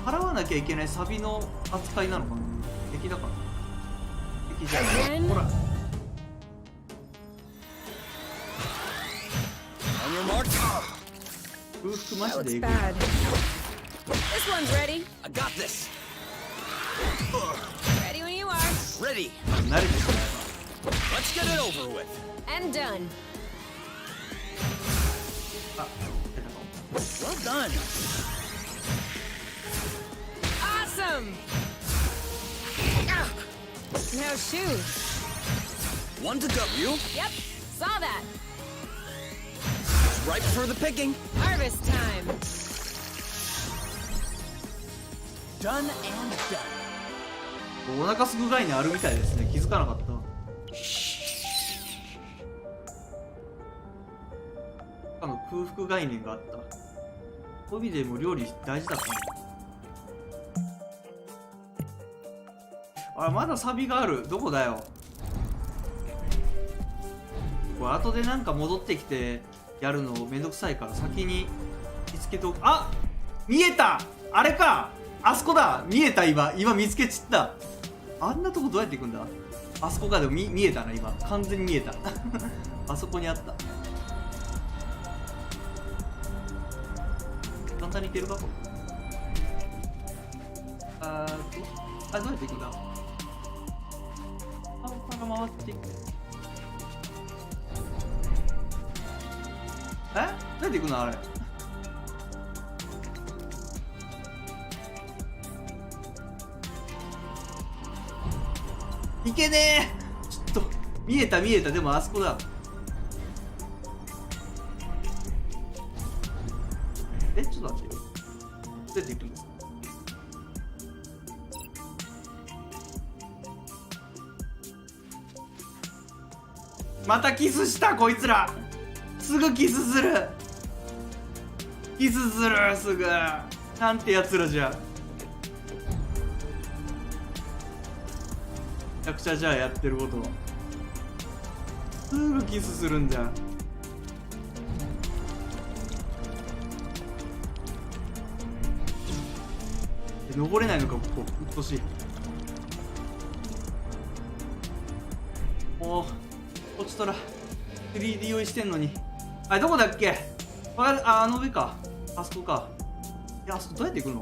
払わなきゃいけないサビの扱いなのかな。敵だから。敵じゃない。ほら。空腹マジでいく。This one's ready. I got this. Ready when you are. Ready. 慣れてしまえ Let's get it over with. And done. ば。Well done. Awesome. Now shoot. One to go. You? Yep. Saw that. Ripe for the picking. Harvest time. Done and done. お腹すく概念あるみたいですね。気づかなかった。空腹概念があった。ホビでも料理大事だったね。まだサビがある。どこだよ。これ後でなんか戻ってきてやるのめんどくさいから先に見つけておく。見えた。あれか。あそこだ。見えた。今見つけちった。あんなとこどうやって行くんだ。あそこか。でも見えたな。今完全に見えた。あそこにあった。簡単に行けるか。これどうやって行くんだ。顔から回っていく。どうやって行くのあれ。いけねえ。ちょっと見えた。でもあそこだ。ちょっと待ってよ。出ていくんですか。またキスしたこいつら。すぐキスする。すぐ。なんてやつらじゃ。めちゃくちゃじゃあやってることは。すぐキスするんじゃん。登れないのかここ。うっとしい。もうこっちとら 3D 用意してんのに。どこだっけ。わかる。あの上か。あそこか。いやあそこどうやって行くの。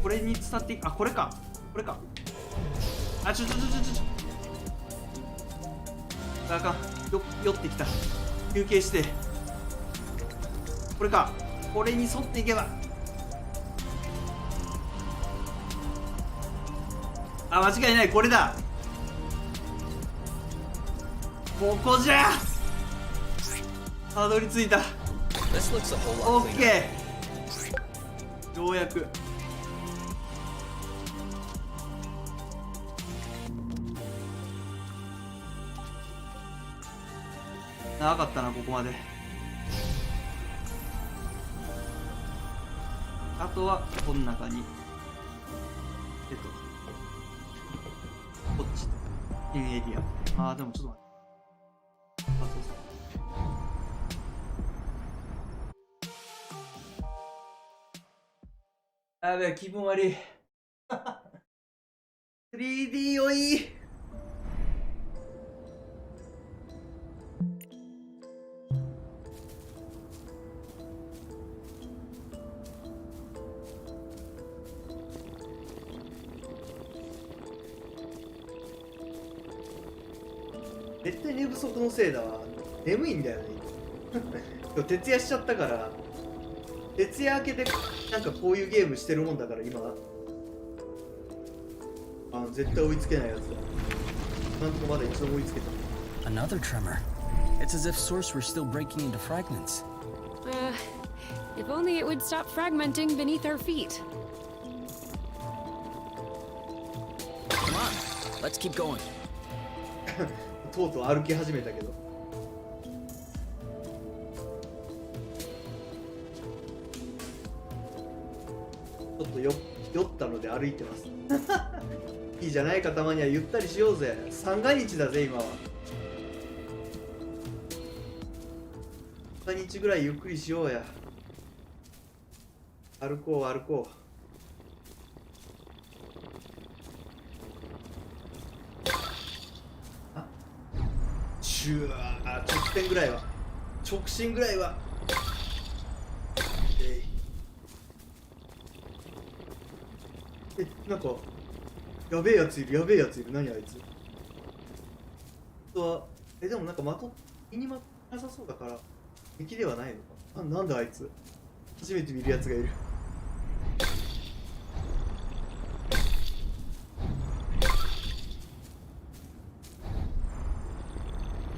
これに伝っていく。これか。ちょあかん。寄ってきた。休憩して。これか。これに沿っていけば。間違いない。これだ。ここじゃ。たどり着いた。オッケー。ようやく。長かったなここまで。あとはこの中にこっちインエリア。でもちょっと待って。やべえ、気分悪い。3D よい。絶対寝不足のせいだわ。眠いんだよね。今日徹夜しちゃったから、徹夜明けでなんかこういうゲームしてるもんだから今。絶対追いつけないやつだ。なんとかまだ一度追いつけた。Another tremor. It's as if source were still breaking into fragments. If only it would stop fragmenting beneath our feet. Come on, let's keep going. とうとう歩き始めたけど。ちょっと酔ったので歩いてます。いいじゃないか、たまにはゆったりしようぜ。三が日だぜ今は。三日ぐらいゆっくりしようや。歩こう歩こう。直線ぐらいは、直進ぐらいは。なんかやべえやついる、やべえやついる。何あいつ。でもなんか身にまなさそうだから敵ではないのか。なんだあいつ。初めて見るやつがいる。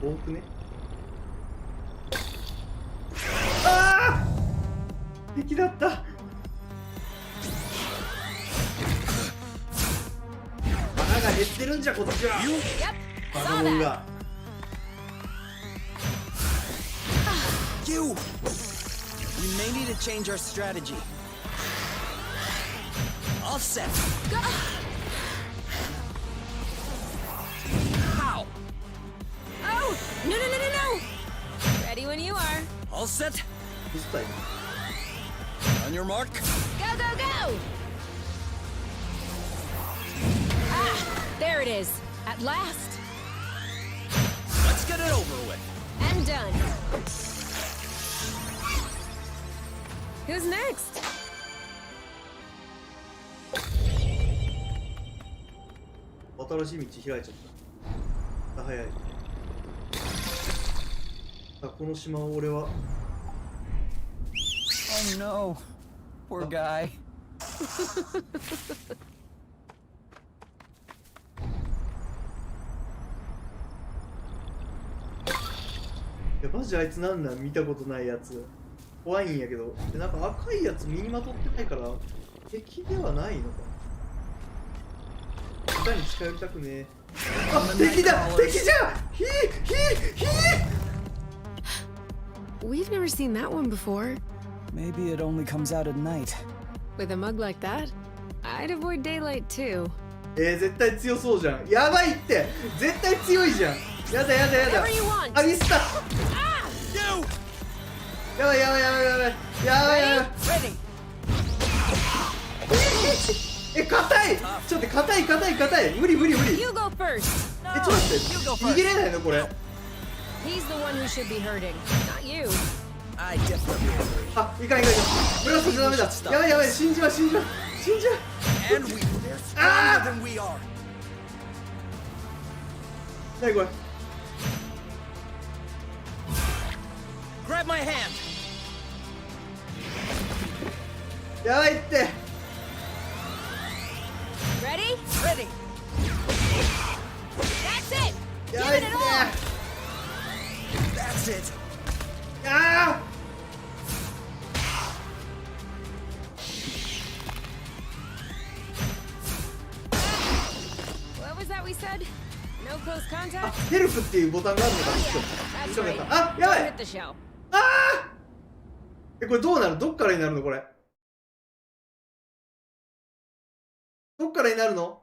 多くね。ああ、敵だった。腹が減ってるんじゃこっちは。バカモンが。You! We may need to change our strategy. All set. Go! How? Oh! No, no, no, no, no! Ready when you are. All set. ミスタイ On your mark. Go, go, go! Ah! There it is. At last. Let's get it over with. And done. Who's next? 新しい道開いちゃった。早い。この島を俺は。 Oh no. Poor guy. いやマジあいつなんなん、見たことないやつ。怖いんやけど。なんか赤いやつ身にまとってないから敵ではないのか。下に近寄りたくねえ。あ、敵だ、敵じゃん。ひー We've never seen that one before. Maybe it only comes out at night. With a mug like that, I'd avoid daylight too. 絶対強そうじゃん。やばいって、絶対強いじゃん。やだやだやだ。 Whatever you want. あ、ミスった。 You! やばいやばいやばいやばいやばいやばい。 Ready! 硬い。ちょっと硬い硬い硬い。無理無理無理。 You go first. ちょっと待って。逃げれないのこれ。 He's the one who should be hurting, not you. I definitely agree. あ、いかんいかんいかん。俺はそっちダメだ。やばいやばい、死んじまう死んじまう死んじまう。 And they're stronger than we are. 何これ。 Grab my hand. やばいって。 Ready? Ready. That's it. や Give ばいっ it て。 it all. That's it. ああ。 What was that we said? No close あ、 contact? ヘルプっていうボタンがあるのか。 That's ちょっ right. とあ、やば Don't い。 hit the shell. ああ。これどうなる？どっからになるのこれ。どっからになるの？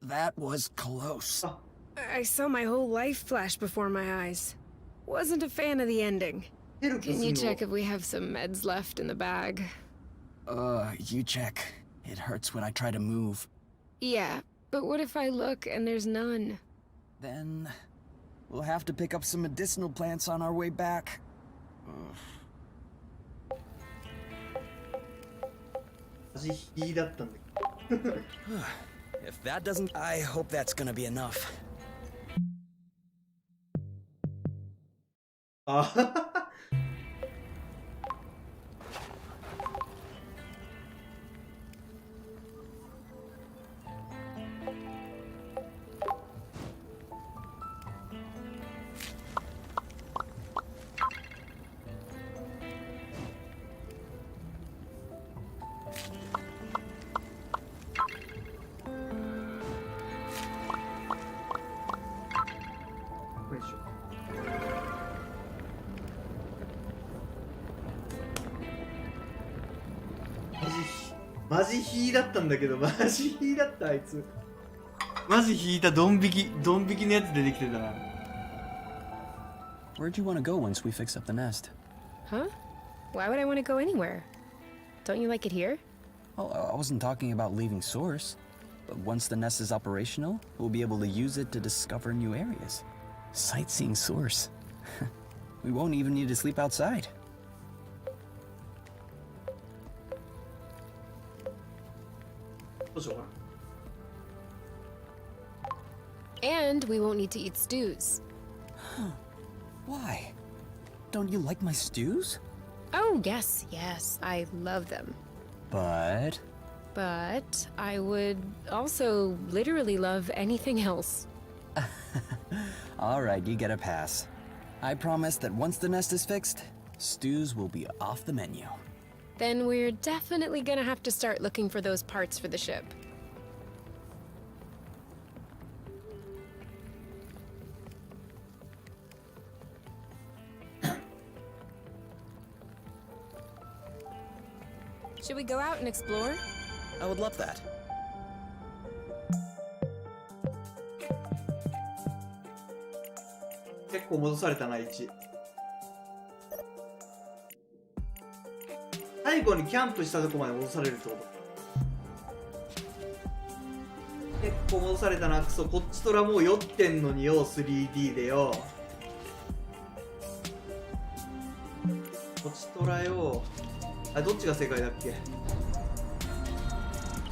That was close. I saw my whole life flash before my eyes. Wasn't a fan of the ending. ヘルプす Can る you の？ check if we have some meds left in the bag? You check. It hurts when I try to move. Yeah, but what if I look and there's none? Then we'll have to pick up some medicinal plants on our way back. Ugh. 味引きだったんだけど。 If that doesn't, I hope that's gonna be enough. あはは。よいしょ。マジヒーだったんだけど、マジヒーだったあいつ。マジ引いたドン引きのやつ出てきてたな。 Where'd you want to go once we fix up the nest? Huh? Why would I want to go anywhere? Don't you like it here? Oh, I wasn't talking about leaving Source. But once the nest is operational, we'll be able to use it to discover new areas. Sightseeing Source. We won't even need to sleep outside. And we won't need to eat stews. Why? Don't you like my stews? Oh, yes, I love them. But But I would also literally love anything else. Alright, you get a pass. I promise that once the nest is fixed, stews will be off the menu. Then we're definitely gonna have to start looking for those parts for the ship. Should we go out and explore? I would love that. 結構戻されたな1。最後にキャンプしたとこまで戻されるってこと。結構戻されたな。クソこっちとらもう酔ってんのによ 3D でよ。こっちとらよ。あ、どっちが正解だっけ。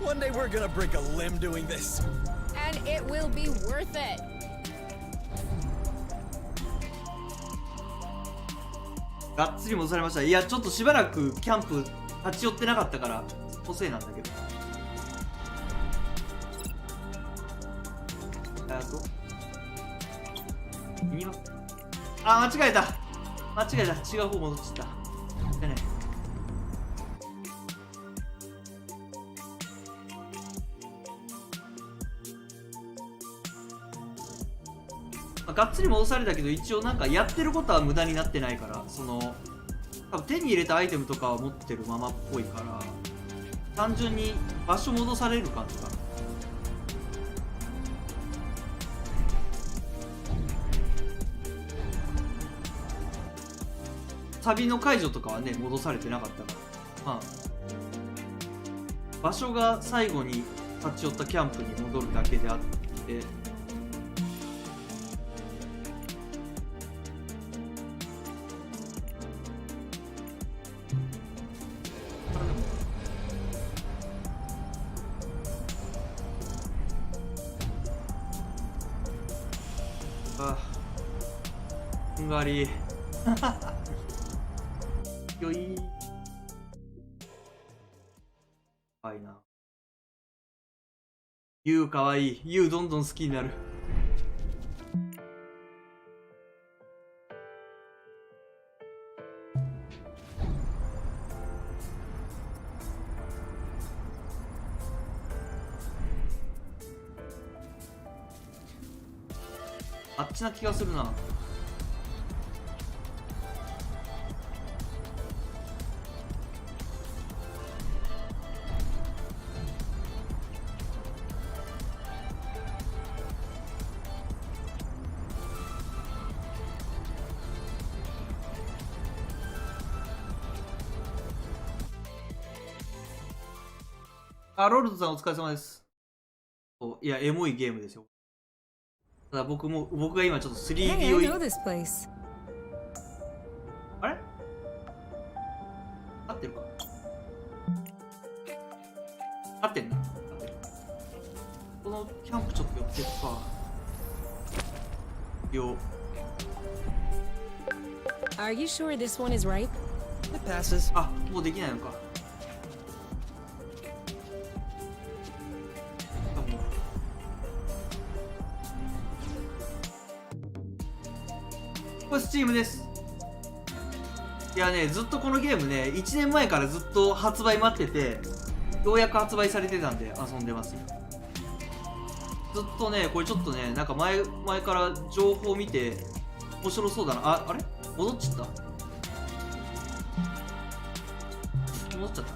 One day we're gonna break a limb doing this. And it will be worth it. がっつり戻されました。いやちょっとしばらくキャンプ立ち寄ってなかったから個性なんだけど。あ、間違えた。違う方戻っちゃった。でね。がっつり戻されたけど一応なんかやってることは無駄になってないから、その多分手に入れたアイテムとかは持ってるままっぽいから単純に場所戻される感じかな。旅の解除とかはね戻されてなかったから、まあ、場所が最後に立ち寄ったキャンプに戻るだけであって。ふんがりよいかわいいな。ユウかわいい。ユウどんどん好きになる。あっちな気がするな。あ、ロールドさんお疲れ様です。いや、エモいゲームですよ。ただ僕が今ちょっと Hey, I 3D を know this place. あれ合ってるか合ってんな。合ってる。このキャンプちょっと寄ってくか。よ。Are you sure this one is ripe? It passes. あ、もうできないのか。多分これスチームです。いやね、ずっとこのゲームね、1年前からずっと発売待ってて、ようやく発売されてたんで遊んでますよ。ずっとね、これちょっとね、なんか前から情報見て面白そうだな。あれ戻っちゃった、戻っちゃった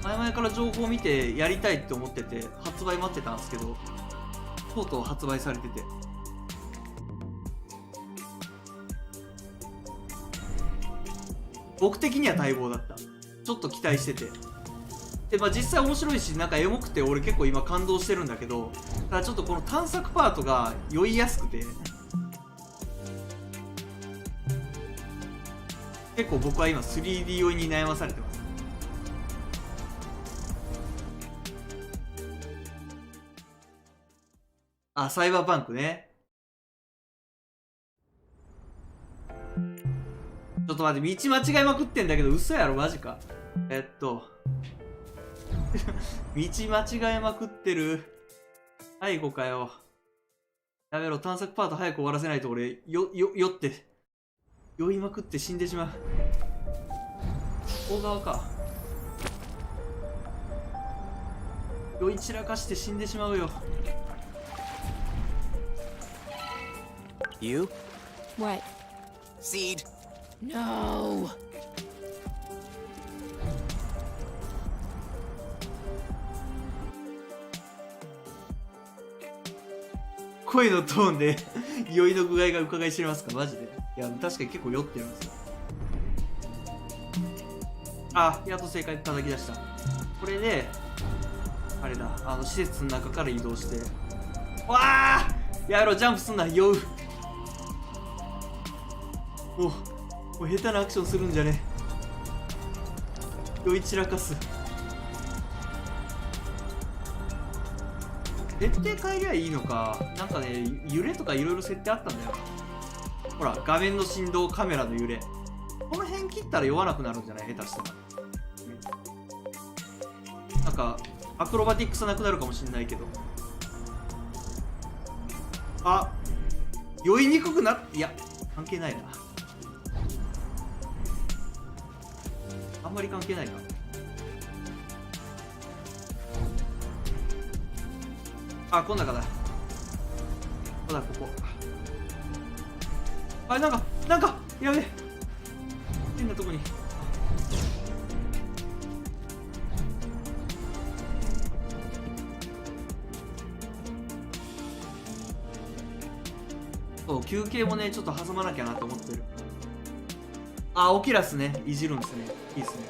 前々から情報見てやりたいって思ってて発売待ってたんですけど、とうとう発売されてて、僕的には待望だった。ちょっと期待してて、で、まあ、実際面白いし、なんかエモくて俺結構今感動してるんだけど、ただちょっとこの探索パートが酔いやすくて、結構僕は今 3D 酔いに悩まされてます。あ、サイバーパンクね。ちょっと待って、道間違いまくってんだけど、嘘やろマジか。道間違えまくってる。背後かよ。やめろ、探索パート早く終わらせないと俺、酔いまくって死んでしまう。大側か。酔い散らかして死んでしまうよ。You? What? Seed. No. 声のトーンで酔いの具合が伺い知れますかマジで。いや、確かに結構酔ってるんですよ。あ、やっと正解叩き出した。これであれだ、施設の中から移動して、わあやめろ、ジャンプすんな、酔う。もう下手なアクションするんじゃねえ。酔い散らかす。設定変えりゃいいのか。なんかね、揺れとかいろいろ設定あったんだよ。ほら、画面の振動、カメラの揺れ。この辺切ったら酔わなくなるんじゃない？下手したら。なんか、アクロバティックさなくなるかもしんないけど。あ、酔いにくくなっ、いや、関係ないな。あんまり関係ないか。あ、こん中だ。ここだ、ここ。あ、なんか、やべえ。変なとこに。そう、休憩もね、ちょっと挟まなきゃなと思ってる。あ、オキラスね、いじるんですね。いいっすね。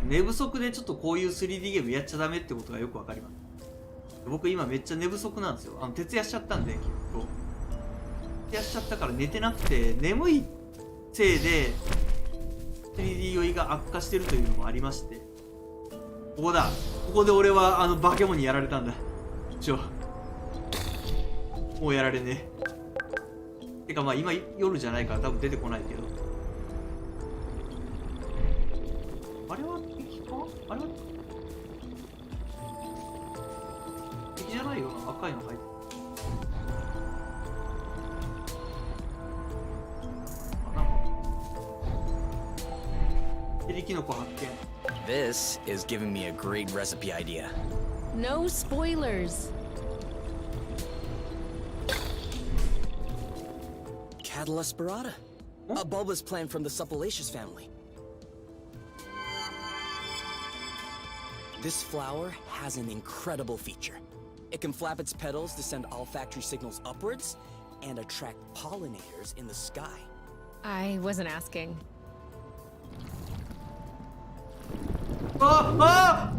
寝不足でちょっとこういう 3D ゲームやっちゃダメってことがよくわかります。僕今めっちゃ寝不足なんですよ。徹夜しちゃったんで、結構。徹夜しちゃったから寝てなくて、眠いせいで 3D 酔いが悪化してるというのもありまして。ここだ。ここで俺はバケモンにやられたんだ。もうやられねえ。てかまあ今夜じゃないから多分出てこないけど。あれは敵か？あれは敵じゃないよな。赤いの入ってる。あ、なんかヘリキノコ発見。 This is giving me a great recipe idea. No spoilers. Cattle aspirata. A bulbous plant from the suppilaceous family. This flower has an incredible feature. It can flap its petals to send olfactory signals upwards and attract pollinators in the sky. I wasn't asking. ああ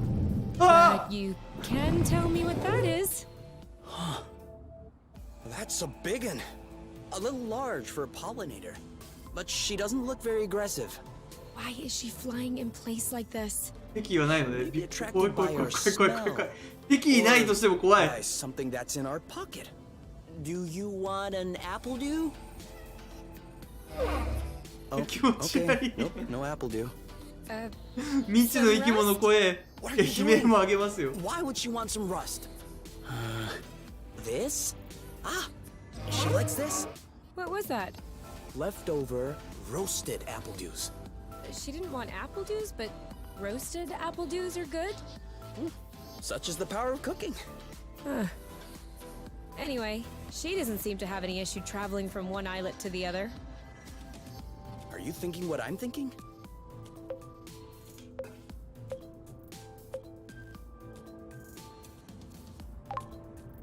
あ But you can tell me what that is. That's a big one. A little large for a pollinator. But she doesn't look very aggressive. Why is she flying in place like this? 敵意はないので、 Maybe 怖い attracted 怖い by 怖い our 怖い怖い怖い怖い smell. 敵意ないとしても怖い By something that's in our pocket. Do you want an apple dew? Oh, 気持ち悪い Nope, no apple dew.未知の生き物怖え。いや悲鳴もあげますよ。 Why would she want some rust? This? Ah, she likes this. What was that? Leftover roasted apple dews. She didn't want apple dews, but roasted apple dews are good? Such is the power of cooking. Anyway, she doesn't seem to have any issue traveling from one islet to the other. Are you thinking what I'm thinking?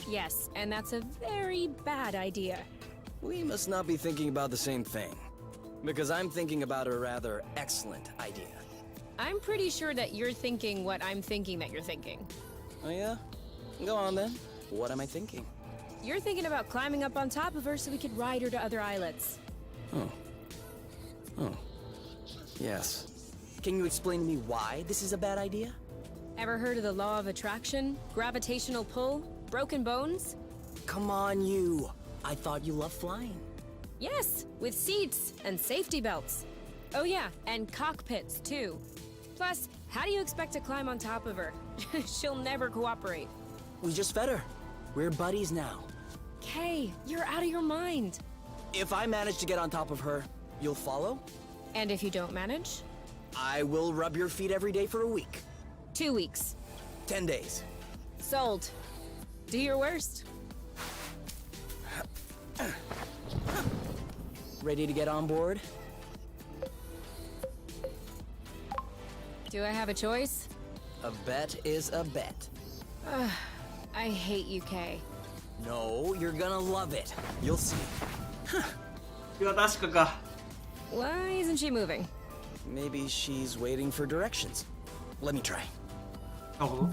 Yes, and that's a very bad idea. We must not be thinking about the same thing. Because I'm thinking about a rather excellent idea. I'm pretty sure that you're thinking what I'm thinking that you're thinking. Oh yeah? Go on then. What am I thinking? You're thinking about climbing up on top of her so we could ride her to other islets. Oh. Yes. Can you explain to me why this is a bad idea? Ever heard of the law of attraction, gravitational pull, broken bones? Come on, you. I thought you loved flying. Yes, with seats and safety belts. Oh yeah, and cockpits too. Plus, how do you expect to climb on top of her? She'll never cooperate. We just fed her. We're buddies now. Kay, you're out of your mind. If I manage to get on top of her, you'll follow? And if you don't manage? I will rub your feet every day for a week. 2 weeks. 10 days. Sold. Do your worst. Ready to get on board? Do I have a choice? A bet is a bet. I hate you, Kay. No, you're gonna love it. You'll see. いや確かか。 Why isn't she moving? Maybe she's waiting for directions. Let me try. なるほど。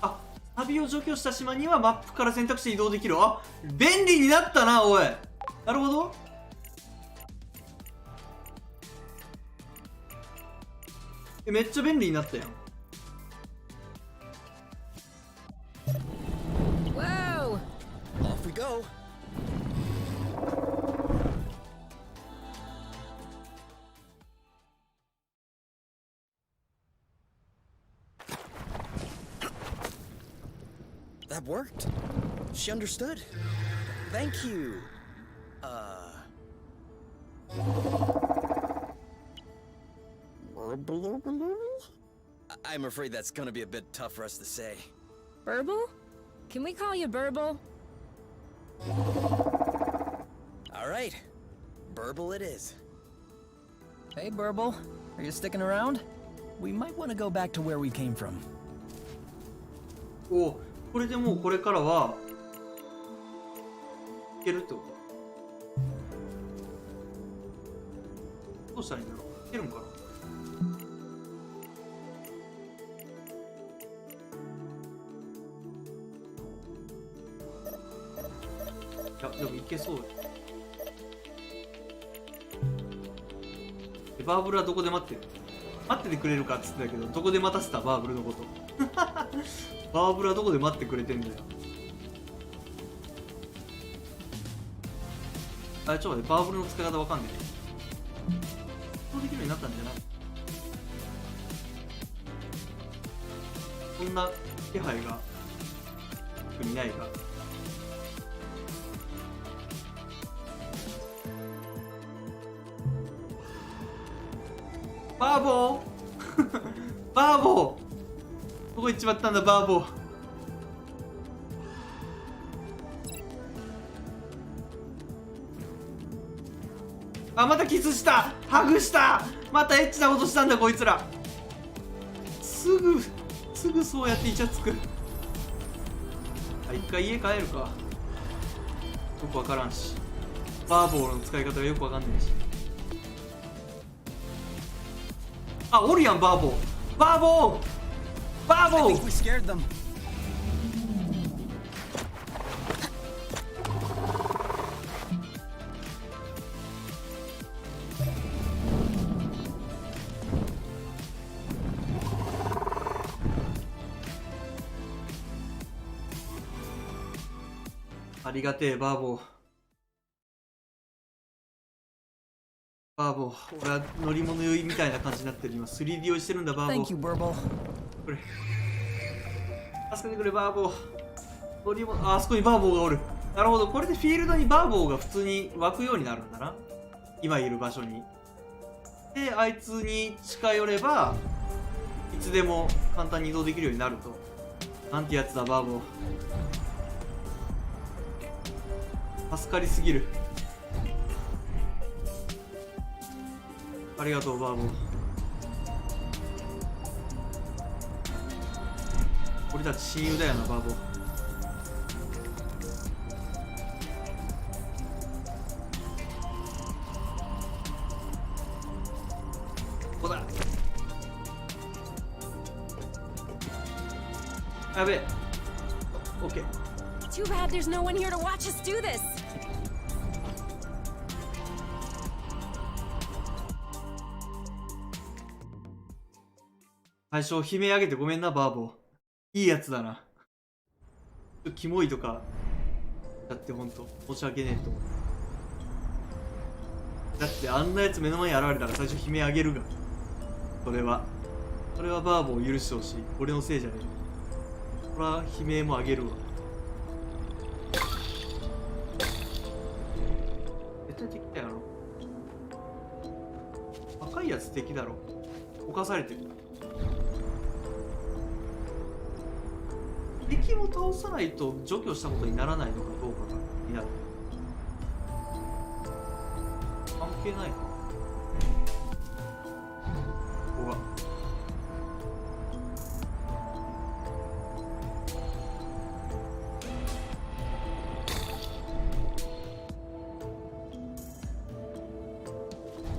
あ、旅を除去した島にはマップから選択して移動できる。あ、便利になったな、おい。なるほど。めっちゃ便利になったやん。Whoa! Off we go. That worked. She understood. Thank you. I'm afraid that's gonna be a bit tough for us to say. Burble? Can we call you Burble? All right. Burble it is. Hey, Burble. Are you sticking around? We might want to go back to where we came from. お、これでもうこれからはいけるってこと？どうしたらいいんだろう？いけるんかな？いや、でもいけそうだ。バーブルはどこで待ってる？待っててくれるかっつってたけど、どこで待たせたバーブルのこと。バーブルはどこで待ってくれてんだよ。あれ、ちょっと待って、バーブルの使い方わかんない。そうできるようになったんじゃない？そんな気配が特にないが。バーボーバーボーどこ行っちまったんだバーボー。あ、またキスした、ハグした、またエッチなことしたんだこいつら。すぐそうやってイチャつく。あ、一回家帰るか。よくわからんし、バーボーの使い方がよくわかんないし。あ、おるやん、バーボー。バーボーI think we scared them. ありがてえ、バーボー。バーボー、俺は乗り物酔いみたいな感じになってる。今 3D 酔いしてるんだ、バーボ Thank you, ー。 Burble. これ助けてくれ、バーボー。乗り物、あそこにバーボーがおる。なるほど、これでフィールドにバーボーが普通に湧くようになるんだな、今いる場所に。で、あいつに近寄ればいつでも簡単に移動できるようになると。なんてやつだ、バーボー。助かりすぎる。ありがとう、バーボー。俺たち親友だよな、バーボー。ここだ。やべえ。オッケー。 Too bad there's no one here to watch us do this. 最初悲鳴上げてごめんな、バーボー。いいやつだな。ちょっとキモいとかだってほんと申し訳ねえと思う。だってあんなやつ目の前に現れたら最初悲鳴上げるが。それはバーボーを許してほしい。俺のせいじゃねえ。俺は悲鳴も上げるわ。絶対敵だやろ。赤いやつ敵だろ。侵されてる。敵を倒さないと除去したことにならないのかどうかが気になる。関係ないか。ここが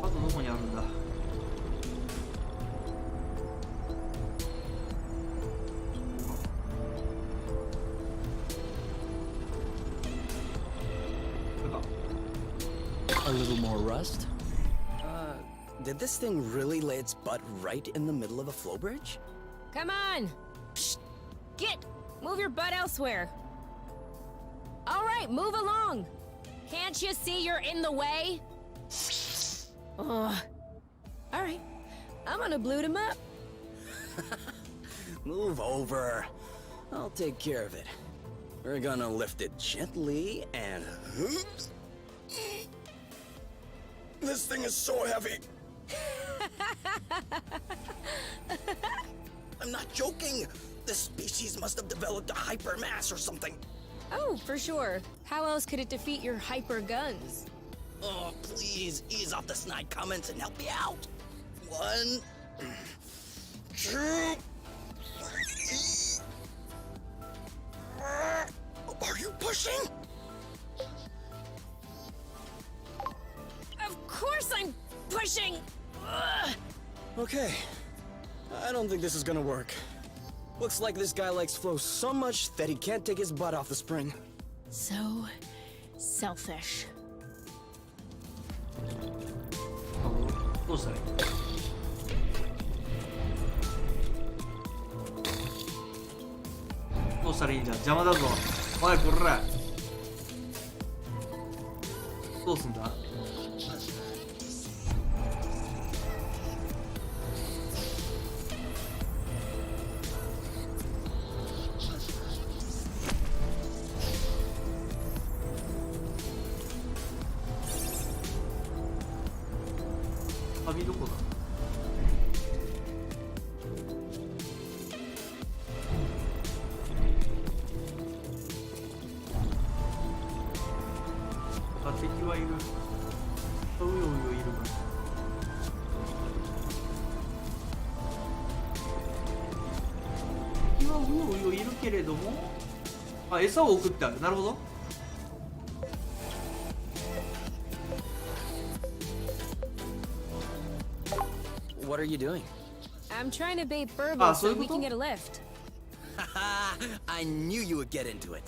あとどこにあるんだ。A little more rust? Did this thing really lay its butt right in the middle of a flow bridge? Come on! Psst. Get! Move your butt elsewhere. All right, move along. Can't you see you're in the way? Ugh. All right, I'm gonna blue him up. Move over. I'll take care of it. We're gonna lift it gently and... This thing is so heavy. I'm not joking. This species must have developed a hypermass or something. Oh, for sure. How else could it defeat your hyper guns? Oh, please ease off the snide comments and help me out. 1, 2, 3. Are you pushing? Of course I'm pushing! Ugh. Okay. I don't think this is gonna work. Looks like this guy likes flow so much that he can't take his butt off the spring. So selfish. どうしたらいい。どうしたらいいんじゃ。邪魔だぞ。おい、こら。どうすんだ。旅どこだ。あ、敵はいる。うようよいるが。けれども、あ、餌を送ってある。なるほど。What are you doing? I'm trying to bait Burble Ah, so so we ito? can get a lift. Haha, I knew you would get into it.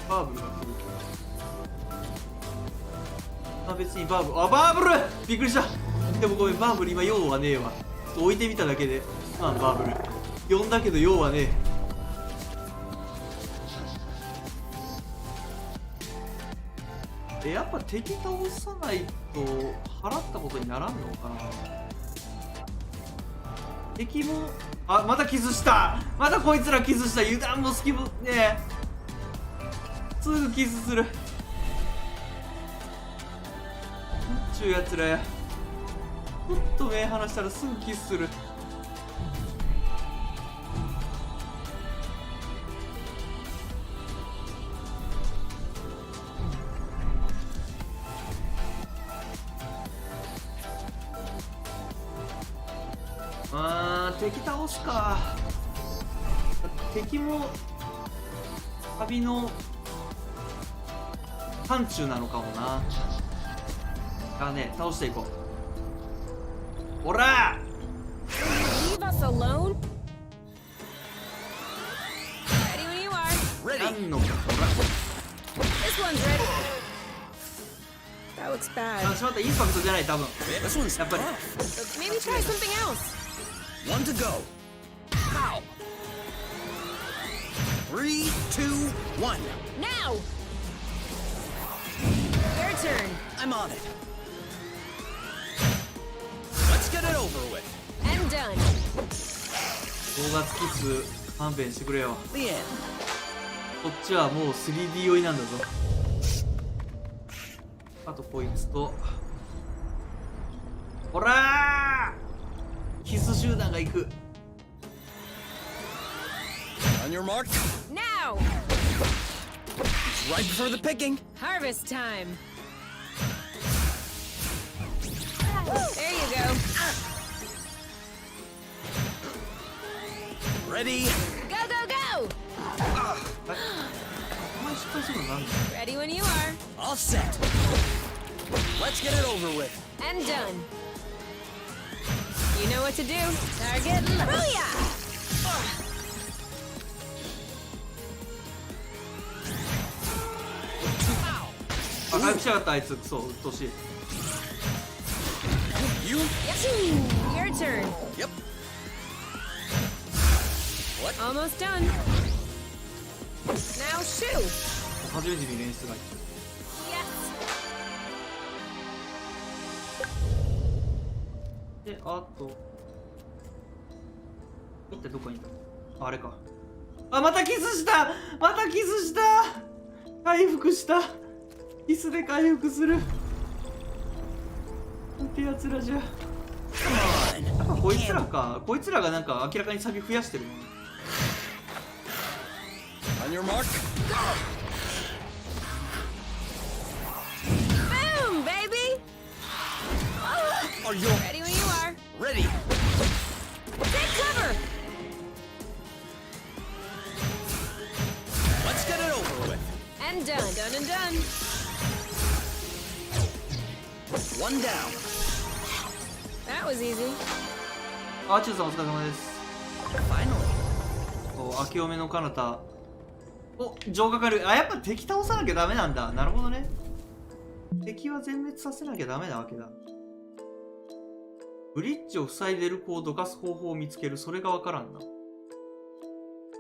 バーブルが来る。あ、別にバーブル、あ、バーブルびっくりした。でもごめん、バーブル今用はねえわ。ちょっと置いてみただけで。あ、バーブル呼んだけど用はねえ。やっぱ敵倒さないと払ったことにならんのかな。敵も、あ、またキスした。またこいつらキスした。油断も隙もねえ、すぐキスする。ちゅうやつらや。ちょっと目離したらすぐキスする。敵倒すか。敵も旅の範疇なのかもな。あ、ね、倒していこう。おら Leave us alone? Ready when you are. 何のこ This one's ready. That looks ら。 bad. あ、しまった。インパクトじゃない多分。 This one's やっぱり tough. Maybe try something else. One to go. Pow. 3, 2, 1. Now! Your turn. I'm on it. Let's get it over with. And done. 動画付き数勘弁してくれよ。 The end. こっちはもう 3D 酔いなんだぞ。あとこいつと、ほらー、キス集団が行く。 On your mark. Now! It's right before the picking. Harvest time. There you go. Ready? Go, go, go! お前失敗するのなんだ。 Ready when you are. All set. Let's get it over with. And done. You know what to do. Target. Booyah! あ、回復しやがったあいつ。クソ、うっとうしい。 You? Yep. Your turn. Yep. What? Almost done. Now shoo. 初めて見る演出が入ってる。 Yes. で、あと一体どこにいた。あれか。あ、またキスした。またキスした。回復した。キスで回復する。なんてやつらじゃ。やっぱこいつらか。こいつらがなんか明らかにサビ増やしてるもんね。 On your mark. Boom, baby. Are you Ready when you are. ready? Take cover. Let's get it over with. And done. Done and done. One down. That was easy. あ、チューさんお疲れ様です。 Finally. お、明けおめの彼方。お、浄化軽い。あ、やっぱ敵倒さなきゃダメなんだ。なるほどね。敵は全滅させなきゃダメなわけだ。ブリッジを塞いでる子をどかす方法を見つける。それがわからんな。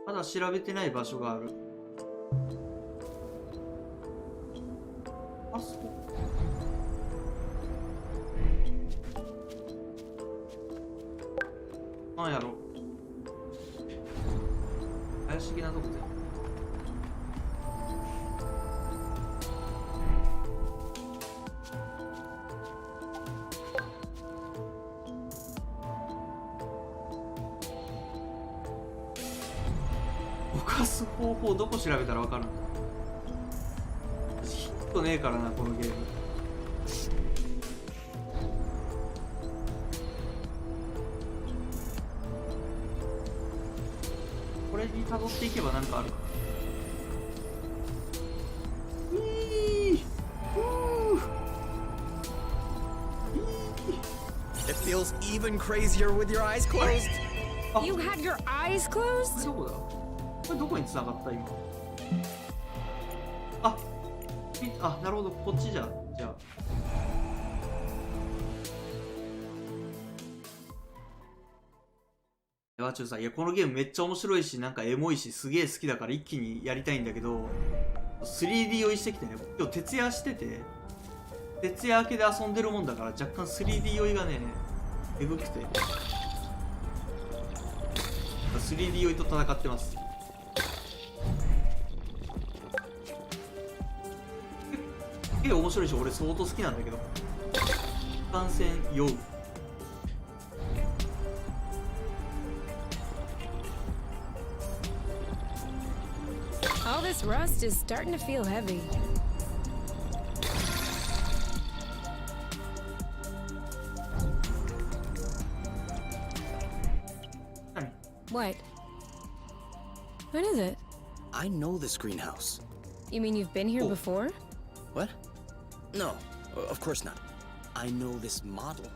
まだ調べてない場所がある。あそこ。なんやろ。怪しげなとこで。犯す方法どこ調べたら分かるんだ。ヒントねえからなこのゲーム。辿っていけばなんかあるか。It feels even crazier with your eyes closed. You had your eyes closed? どこだ？これどこに繋がった今？あ、なるほど、こっちじゃあ。ヤバチュウさん、いやこのゲームめっちゃ面白いし、なんかエモいし、すげえ好きだから一気にやりたいんだけど、3D 酔いしてきてね、今日徹夜してて、徹夜明けで遊んでるもんだから若干 3D 酔いがね、えぐくて。3D 酔いと戦ってます。結構面白いし、俺相当好きなんだけど。感染酔う。All this rust is starting to feel heavy. What? What is it? I know this greenhouse. You mean you've been here Oh. before? What? No, of course not. I know this model.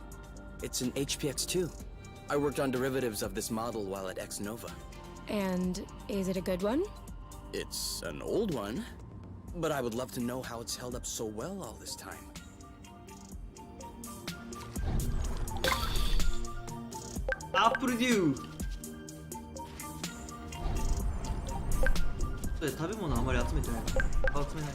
It's an HPX2. I worked on derivatives of this model while at X-Nova. And is it a good one? It's an old one, but I would love to know how it's held up so well all this time. Apple Dew。食べ物あんまり集めてない。集めない。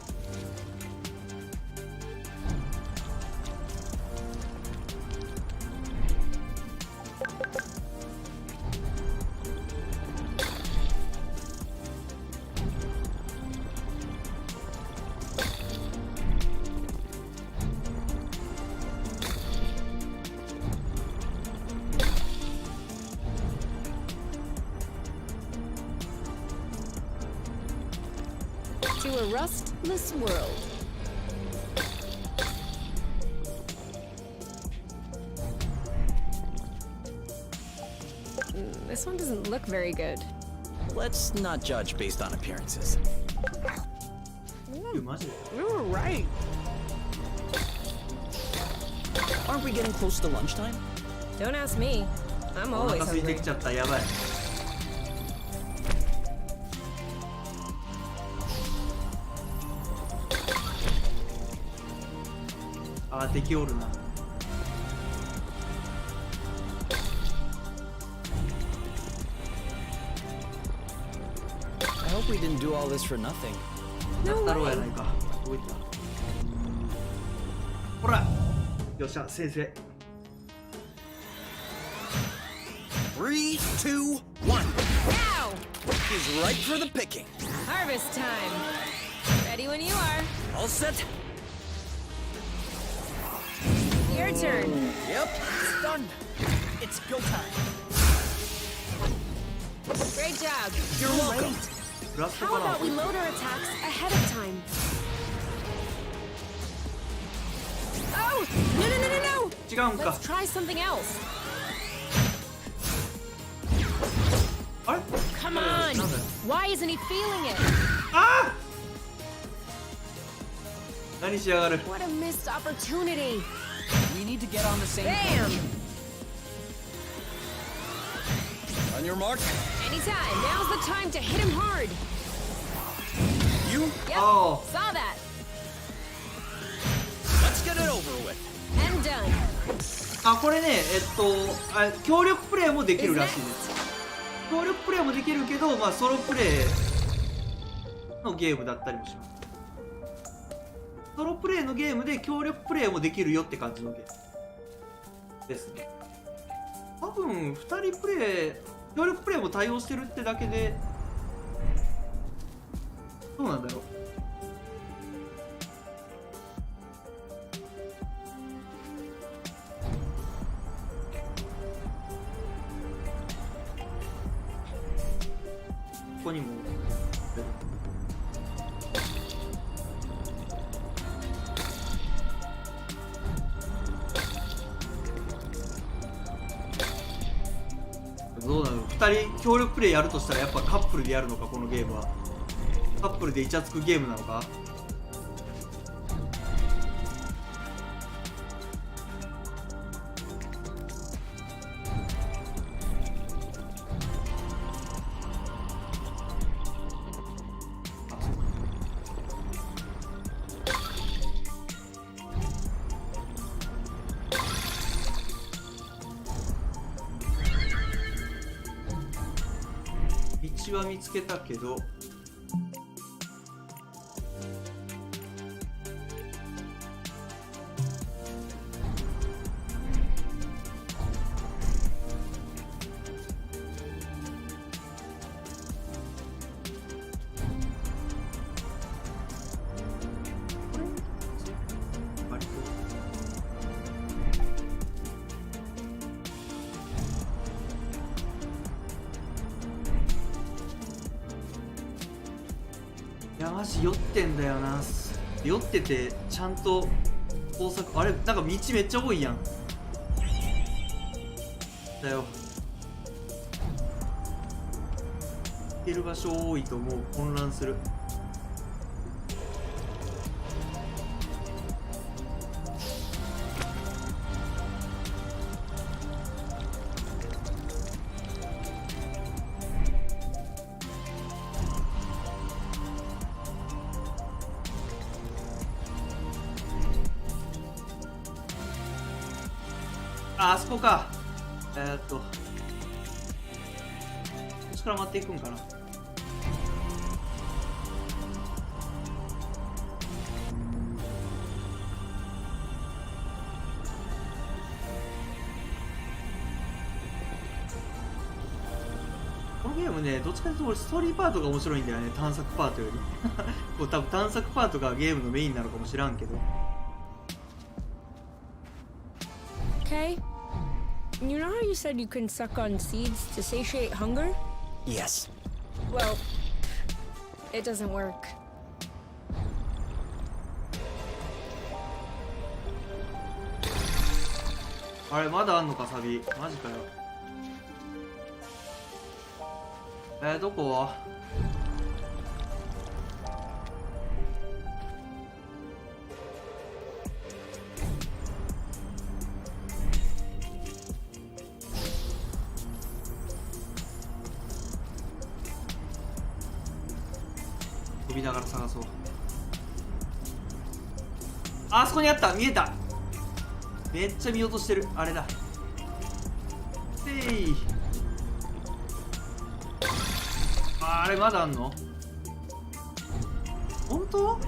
To a rustless world. This one doesn't look very good. Let's not judge based on appearances. マジで You were right. Aren't we getting close to lunchtime? Don't ask me. I'm お always 腹空いて hungry. きちゃった。やばい。あ、敵おるな。I hope we didn't do all this for nothing. や No ったろうや way. ないか。どこ行った？ほら。よっしゃ、先生。 3, 2, 1. Ow! He's ripe for the picking. Harvest time. Ready when you are. All set? Your turn. Yep, it's done. It's go time. Great job. You're welcome. ラスト How かな about we load our attacks ahead of time? Oh! No, no, no, no, no! 違うんか Let's。try something else. あれ Come なん on! だよ。 Why isn't he feeling it? あー何しやがる。 What a missed opportunity. We need to get on the same Bam! page. On your mark. Anytime. Now's the time to hit him hard. You. Yep. Oh. Saw that. Let's get it over with. And done. あ、これね、協力プレイもできるらしいです。協力プレイもできるけど、まあ、ソロプレイのゲームだったりもします。ソロプレイのゲームで協力プレイもできるよって感じのゲームですね。多分、2人プレイ、協力プレイも対応してるってだけで、どうなんだろう。ここにもどうなの？2 2人協力プレイやるとしたらやっぱカップルでやるのか、このゲームは。カップルでイチャつくゲームなのか。道は見つけたけど、割といやマジ酔ってんだよな。酔っててちゃんと工作、あれなんか道めっちゃ多いやん。だよ、行ける場所多いともう混乱する。あそこか。こっちから回っていくんかな。このゲームね、どっちかというと俺ストーリーパートが面白いんだよね、探索パートより。こう多分探索パートがゲームのメインなのかもしらんけど。Okay. You know how you said you can suck on seeds to satiate hunger? Yes. Well, it doesn't work. あれまだあんのかサビ。マジかよ。どこ？飛びながら探そう。あそこにあった。見えた。めっちゃ見落としてる。あれだ。せい。あれまだあんの？本当？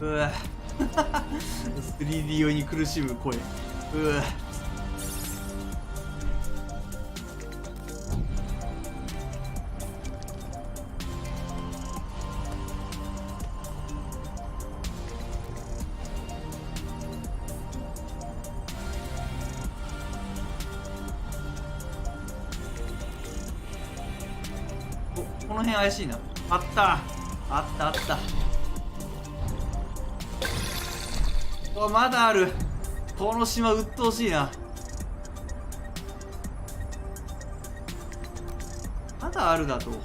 うわ3D 用に苦しむ声。うわこの辺怪しいな。あったあったあった。おまだある。この島鬱陶しいな。まだあるだと本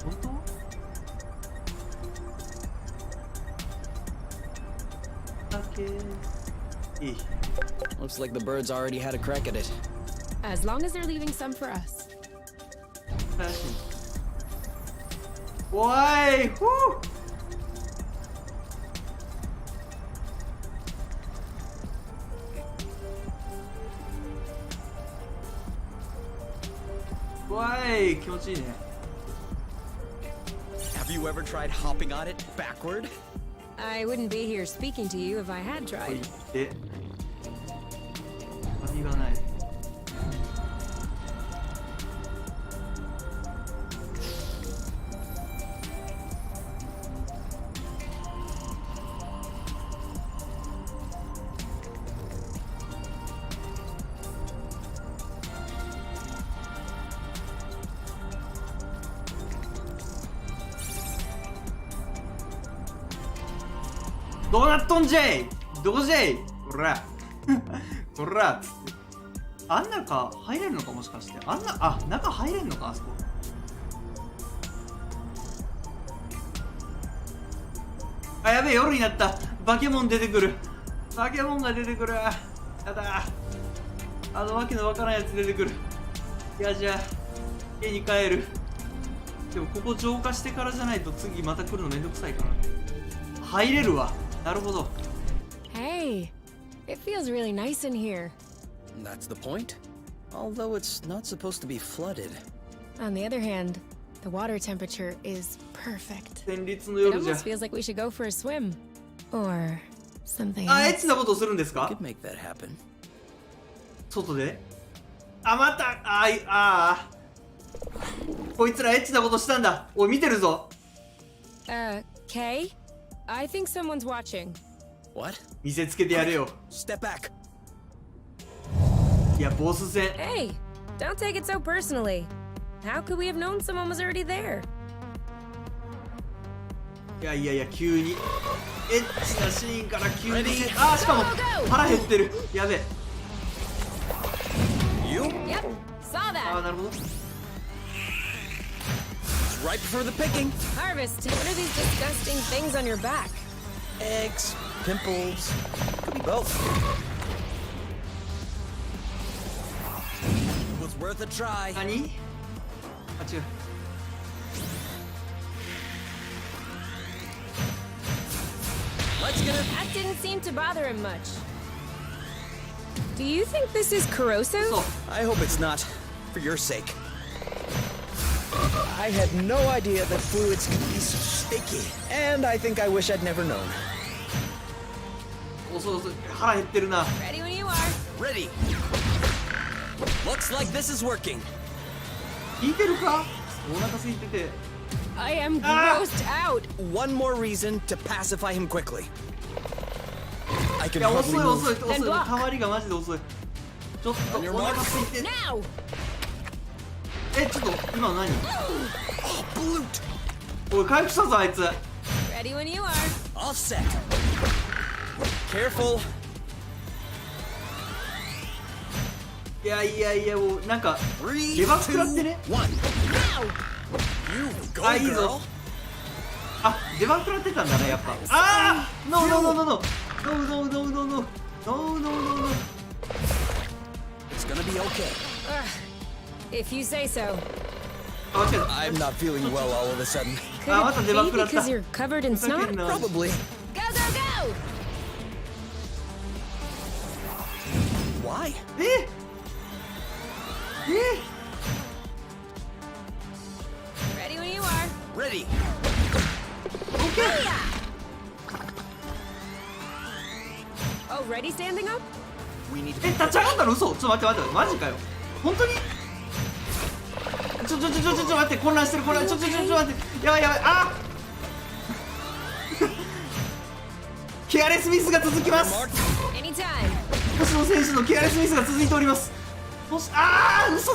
当だけいい。 Looks like the birds already had a crack at it. As long as they're leaving some for us. 怪しい。おいふう。わい気持ちいいね。 Have you ever tried hopping on it backward? I wouldn't be here speaking to you if I had ここ tried. 行って鍵がない。どうなっとんじゃい、どこじゃい、こらこらっつって、あん中入れるのか、もしかして。あんな、あ、中入れんのか、あそこ。あ、やべえ、夜になった。バケモン出てくる。バケモンが出てくる。やだ。あのわけのわからんやつ出てくる。いや、じゃあ家に帰る。でもここ浄化してからじゃないと次また来るのめんどくさいから入れるわ。なるほど。 Hey, it feels really nice in here. That's the point. Although it's not supposed to be flooded. On the other hand, the water temperature is perfect. 戦慄の It 夜じゃ。 almost feels like we should go for a swim. Or something あ、エッ else. チなことをするんです I か could make that happen. 外で。あ、また、こいつらエッチなことしたんだ。おい、見てるぞ。 Kay? I think someone's watching. What? 見せつけてやれよ。 Step back. いや、ボス戦。 Hey, don't take it so personally. How could we have known someone was already there? いやいやいや、急にエッチなシーンから急に Ready? あー、しかも Go, go, go! 腹減ってる。やべえ。 You? Yep, saw あー、 that. なるほど。 It's ripe for the picking. Harvest, what are these disgusting things on your back? Eggs, pimples, could be both. Was worth a try. 何？あ、違う。 Let's get it. That didn't seem to bother him much. Do you think this is corrosive? そう。 I hope it's not, for your sake. I had no idea that fluids could be so sticky, and I think I wish I'd never known. 遅い遅い。腹減ってるな。 Ready when you are. Ready. Looks like this is working. 聞いてるか？お腹空いてて。 I am Ah! grossed out. One more reason to pacify him quickly. I い can や、 hardly 遅い move. 遅い遅い。 Then block. たまりがマジで遅い。ちょっと On your お腹 mark. 空いて。 Now. ちょっと今の何？ Oh, blute. おい、回復したぞあいつ。 Ready when you are. All set. Careful. いやいやいや、もうなんか Three, 下馬食らってね。 2, 1. Now. You go, あ、いいぞ girl.。あ、出番食らってたんだね、やっぱ。ああ、ノーノーノーノーノーノーノーノーノーノーノーノーノーノーノー。 It's gonna be okay. If you say so. あ、間違えた。 I'm not feeling well all of a sudden. Could Ah, what the it be devil could have because done? you're covered in ふざけ snot? んな。 Probably. Go, go, go! Why? ええ Ready when you are. Ready. オッケー。 Already standing up? We need to え、 be 立ち上がったの？嘘。ちょっと待って待って、マジかよ。本当に？ちょ待って、混乱してる混乱。ちょ待って。やばいやばい。あケアレスミスが続きます。 marked. Anytime. 星野選手のケアレスミスが続いております。嘘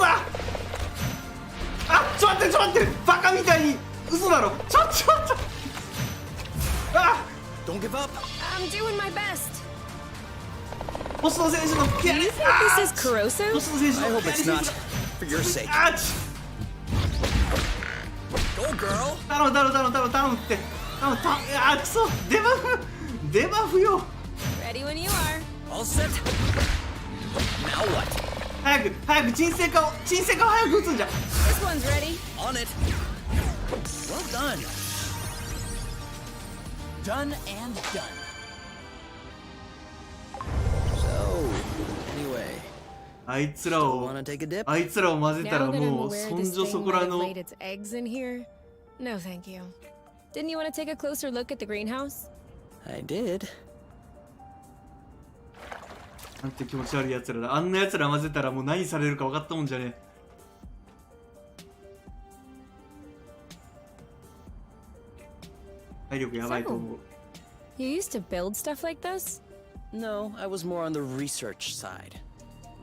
だ。あ、ちょ待ってバカみたいに嘘だろ。ちょあ Don't give up. I'm doing my best. 星野選手のケア Do レ you ス think this is corrosive? 星野選手 I の hope ケアレ it's スミ not. ス For your sake. がGo, girl. 頼むってくそデバフよ。 Ready when you are. All set. Now what? 早く鎮静化を早く打つんじゃ。 This one's ready. On it. Well done. Done and done. So, anyway, あいつら still を wanna take a dip? 混ぜたら Now that I'm もう aware そん this じょ thing そこ might ら have の laid its eggs in here. No, thank you. Didn't you want to take a closer look at the greenhouse? I did. なんて気持ち悪いやつらだ。あんなやつら混ぜたらもう何されるか分かったもんじゃねえ。体力やばいと思う。 You used to build stuff like this? No, I was more on the research side.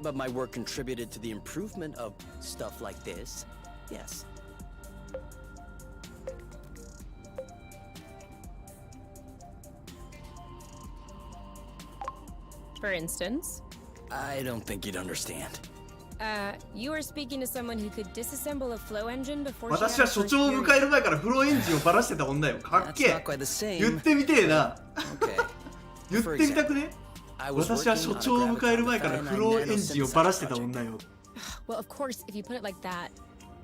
But my work contributed to the improvement of stuff like this. Yes. For instance, I don't think you'd understand. You are speaking to someone who could disassemble a flow engine before she 私 had は her 所 first 長を period. 迎える前からフローエンジンをばらしてた女よ。かっ That's け not え。 quite the 言っ same. てみてえな。 Okay. 言ってみたくね。 I was 私は working 所 on a 長を迎える前から graviton フローエンジンをばらしてた nanosynthesizer 女よ。 Well, of course, if you put it like that,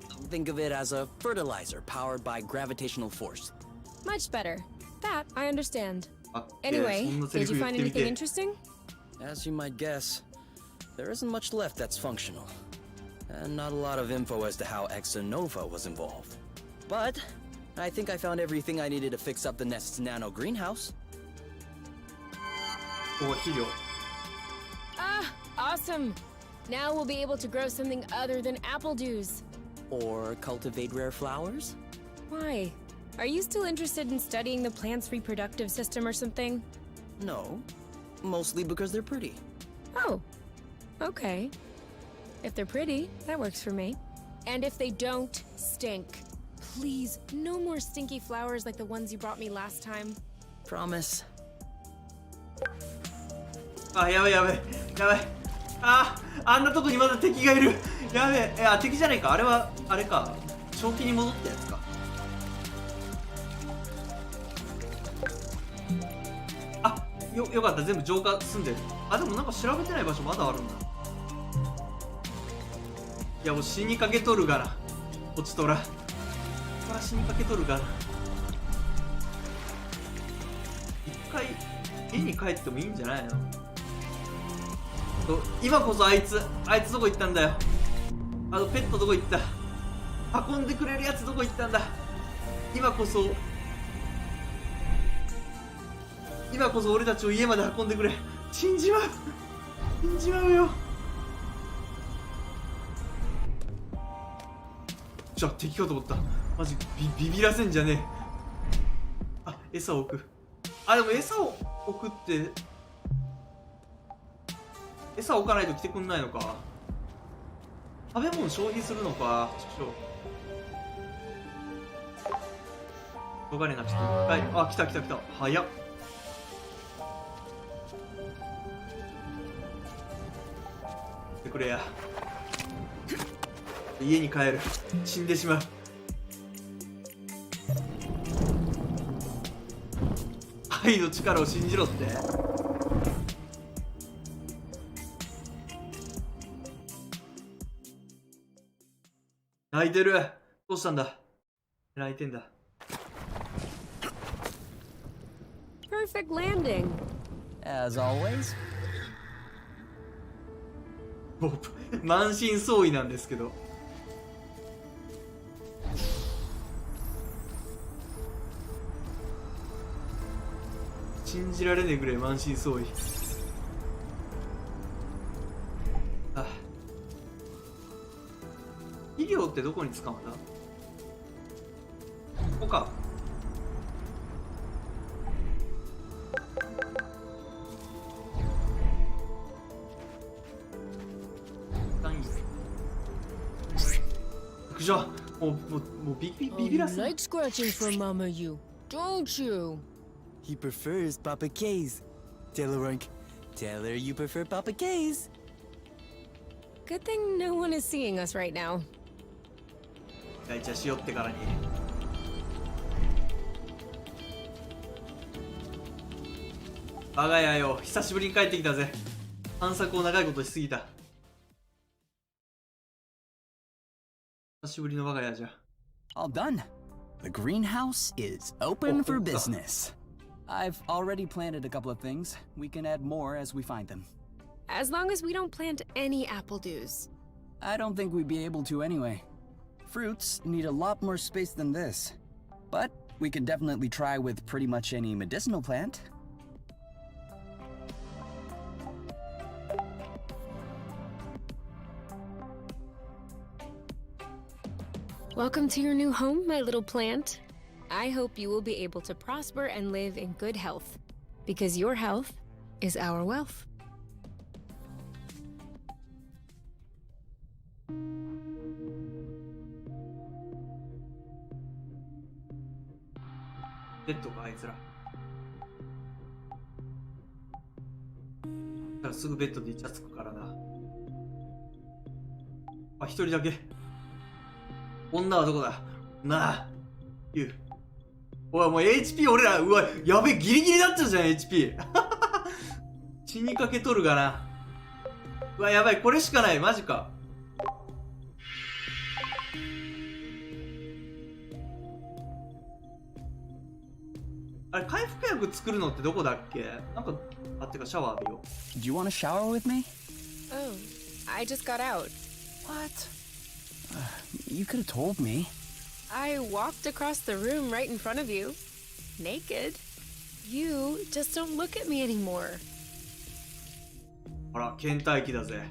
project. Think of it as a fertilizer powered by gravitational force. much better. That I understand. あっけえ。 Anyway, そんなセリ did フ you 言っ find てみ anything てえ。 interesting? As you might guess, there isn't much left that's functional. And not a lot of info as to how Exonova was involved. But I think I found everything I needed to fix up the nest's nano greenhouse. お、肥料。 Ah, awesome. Now we'll be able to grow something other than apple dews. Or cultivate rare flowers? Why? Are you still interested in studying the plant's reproductive system or something? No. Mostly because they're pretty. Oh, okay. If they're pretty, that works for me. And if they don't stink. Please, no more stinky flowers like the ones you brought me last time. Promise. あ、やばいやばい。やばい。あ、あんなとこにまだ敵がいる。やべえ。あ、敵じゃないか。あれは、あれか。正気に戻ったやつか。あ、よかった。全部浄化済んでる。あ、でもなんか調べてない場所まだあるんだ。いや、もう死にかけとるがな。こちとら。こちとら死にかけとるがな。一回、家に帰ってもいいんじゃないの？今こそあいつどこ行ったんだよ。あのペットどこ行った？運んでくれるやつどこ行ったんだ？今こそ俺たちを家まで運んでくれ。死んじまうよ。じゃあ敵かと思った。マジビビらせんじゃねえ。あ、餌を置く。あ、でも餌を置くって餌置かないと来てくんないのか。食べ物消費するのか。しょうがねえな。ちょっと一回。あ、来た。早っ。来てくれや。家に帰る。死んでしまう。愛の力を信じろって。泣いてる。どうしたんだ。泣いてんだ。 Perfect landing. As always. もう満身創痍なんですけど。信じられねえぐらい満身創痍。あ、医療ってどこに使うんだ？ここか。じゃあもうビビらせない。 scratching for Mama You, don't you? He prefers Papa K's. Tell her, Rank. Tell her you prefer Papa K's. Good thing no one is seeing us right now. イチャしよってからに。我が家よ、久しぶりに帰ってきたぜ。探索を長いことしすぎた。久しぶりの我が家じゃ。 All done. The greenhouse is open Oh, for oh, business. I've already planted a couple of things. We can add more as we find them. As long as we don't plant any apple dews. I don't think we'd be able to anyway. Fruits need a lot more space than this. But we can definitely try with pretty much any medicinal plant. Welcome to your new home, my little plant. I hope you will be able to prosper and live in good health, because your health is our wealth. ペットかあいつら。からすぐベッドでイチャつくからな。あ、一人だけ。女はどこだ。なあ、ユウ。おい、もう HP 俺ら、うわ、やべえ、ギリギリだったじゃん、HP。死にかけとるがな。うわ、やばい、これしかない、マジか。あれ、回復薬作るのってどこだっけ？なんか、あ、てかシャワー浴びよう。 Do you want to shower with me? Oh, I just got out. What? You could have told me. I walked across the room right in front of you. Naked. You just don't look at me anymore. あら、倦怠期だぜ。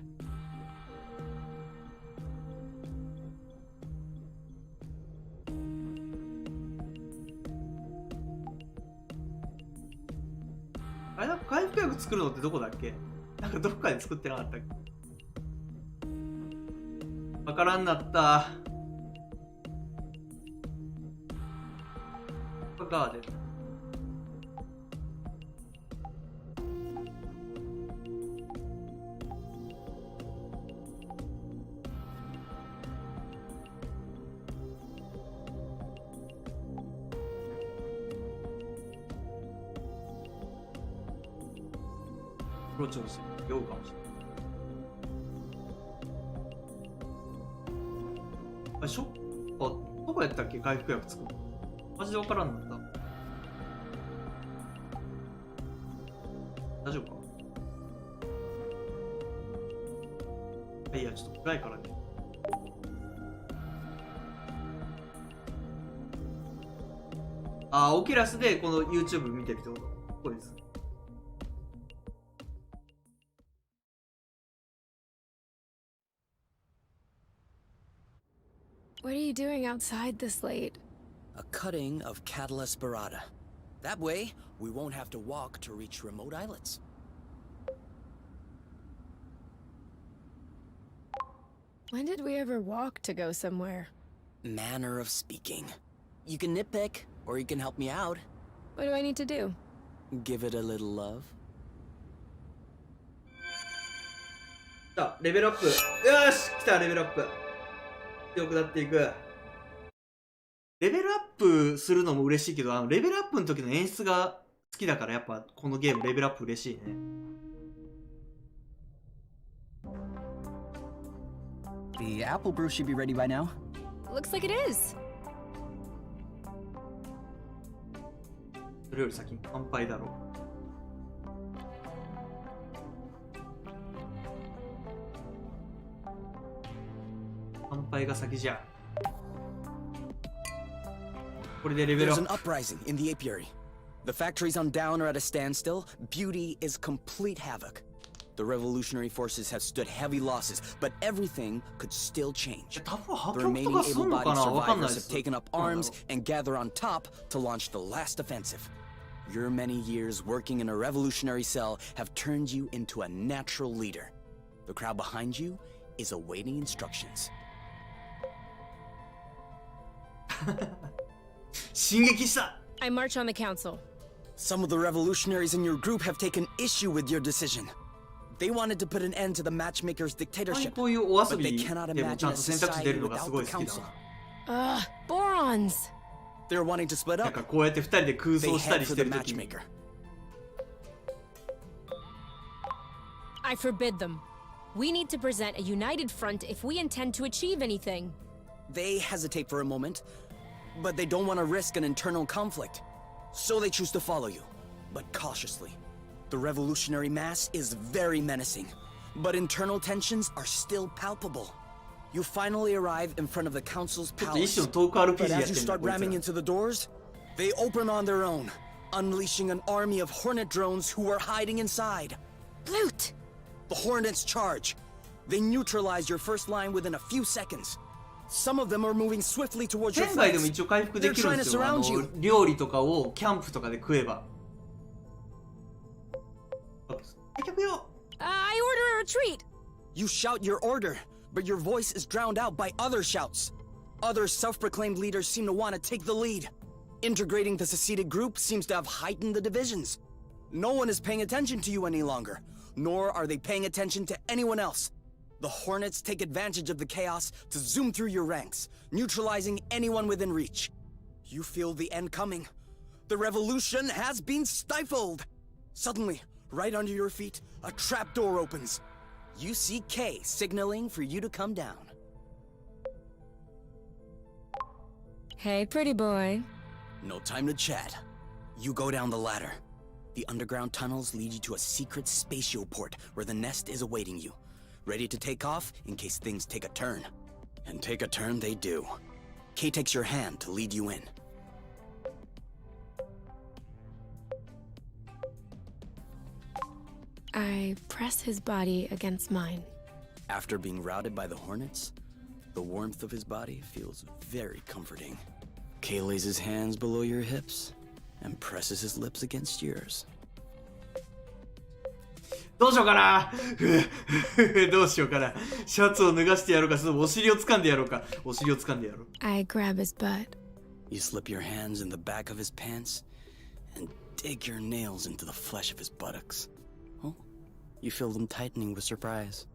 あれ、なんか回復薬作るのってどこだっけ？なんかどっかで作ってなかったっけ？わからんなった。ガーデン。プロチョロス酔うかもしれない。あれ、どこやったっけ？回復薬作るの。マジでわからんなった。大丈夫か？いや、ちょっと暗いからね。あ、オキュラスでこの YouTube 見てるってこと？これです。What are you doing outside this late? A cutting of Catalyst Barada. That way, we won't have to walk to reach remote islets. When did we ever walk to go somewhere? Manner of speaking. You can nitpick, or you can help me out. What do I need to do? Give it a little love. 来た、レベルアップ。よし、来た、レベルアップ。強くなっていく。レベルアップするのも嬉しいけど、レベルアップの時の演出が好きだから、やっぱこのゲームレベルアップ嬉しいね。The apple brew should be ready by now. Looks like it is. それより先に乾杯だろう。乾杯が先じゃ。これでレベルア There's ッ an プ。 uprising in the apiary. The factories on down are at a standstill. Beauty is complete havoc. The revolutionary forces have stood heavy losses, but everything could still change. 多分破 The 局と remaining かすんのか able-bodied な？わかんない survivors で have す。 taken up arms and gather on top to launch the last offensive. Your many years working in a revolutionary cell have turned you into a natural leader. The crowd behind you is awaiting instructions. 進撃した。 I march on the council. Some of the revolutionaries in your group have taken issue with your decision. They wanted to put an end to the matchmaker's 他に dictatorship, こういうお遊 but び they で cannot もちゃん imagine と a 選択肢出 society るのがす without ごい the 好きだ council. な。Borons. They're wanting to split なん up. かこうやって二人で空 They 想した head りし for て the る時に matchmaker. I forbid them. We need to present a united front if we intend to achieve anything. They hesitate for a moment, but they don't want to risk an internal conflict. So they choose to follow you, but cautiously. The revolutionary mass is very menacing, but internal tensions are still palpable. You finally arrive in front of the council's ちょっと一 palace, 種のトーク but RPG やっ as て you んだ start こいつ ramming ら。 into the doors, they open on their own, unleashing an army of hornet drones who are hiding inside. Loot! The hornets charge. They neutralize your first line within a few seconds. Some of them are moving swiftly towards your 県外でも flanks. 一応回復できるんですよ。 They're trying to surround you. 料理とかをキャンプとかで食えば。客よ。 I order a retreat! You shout your order, but your voice is drowned out by other shouts. Other self-proclaimed leaders seem to want to take the lead. Integrating the seceded group seems to have heightened the divisions. No one is paying attention to you any longer. nor are they paying attention to anyone else. The Hornets take advantage of the chaos to zoom through your ranks, neutralizing anyone within reach. You feel the end coming. The revolution has been stifled. Suddenly, right under your feet, a trapdoor opens. You see Kay signaling for you to come down. Hey, pretty boy. No time to chat. You go down the ladder. The underground tunnels lead you to a secret spatioport where the nest is awaiting you, ready to take off in case things take a turn. And take a turn they do. Kay takes your hand to lead you in. I press his body against mine. After being routed by the Hornets, the warmth of his body feels very comforting. Kay lays his hands below your hips and presses his lips against yours. どうしようかなどうしようかな。シャツを脱がしてやろうか、そのお尻を掴んでやろうか。お尻を掴んでやろう。I grab his butt. You slip your hands in the back of his pants and dig your nails into the flesh of his buttocks. Oh, you feel them tightening with surprise.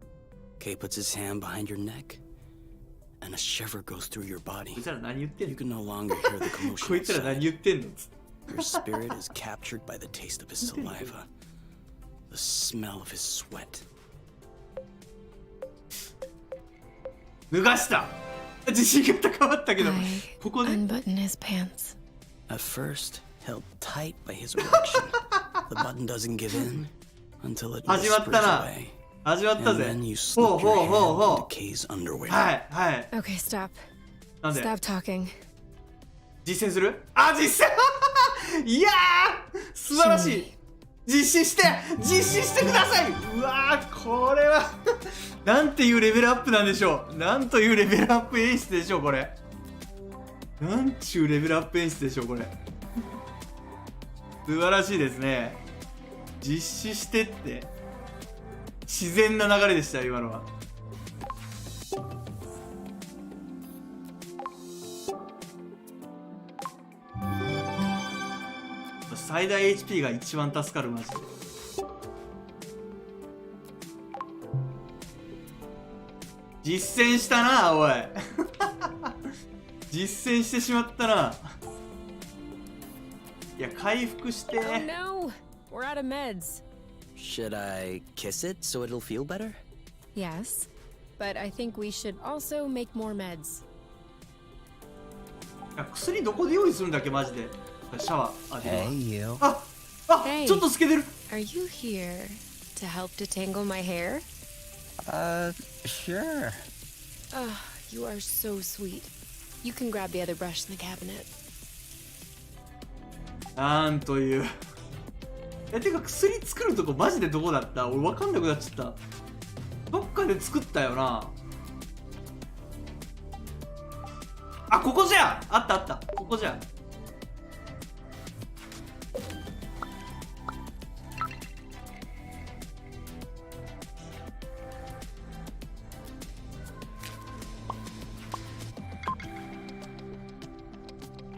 Kay puts his hand behind your neck, and a shiver goes through your body. こいつら何言ってん You の can no longer hear the commotion こいつら outside. 何言ってんの Your spirit is captured by the taste of his saliva, the smell of his sweat. 脱がした自信が高まったけど I ここで unbutton his pants. At first, held tight by his erection, the button doesn't give in until it 始まっ whispers たな away. 始まった And ぜ then you ほう slip ほ your うほう hand ほ into Kay's underwear. うはいはい Okay, stop. なんで Stop talking. 実践するあ実践いやー素晴らしい実施してくださいうわーこれはなんていうレベルアップなんでしょうなんというレベルアップ演出でしょうこれなんちゅうレベルアップ演出でしょうこれ素晴らしいですね実施してって自然な流れでしたよ今のは最大 HP が一番助かるマジで実践したなおい実践してしまったないや回復して Oh no! We're out of meds. Should I kiss it so it'll feel better? Yes. But I think we should also make more meds. いや薬どこで用意するんだっけマジでシャワー Hey, you. あ Hey. ちょっと透けてる Are you here to help detangle my hair? Sure. You are so sweet. You can grab the other brush in the cabinet. なんというてか薬作るとこマジでどこだった俺分かんなくなっちゃったどっかで作ったよなあここじゃあったあったここじゃ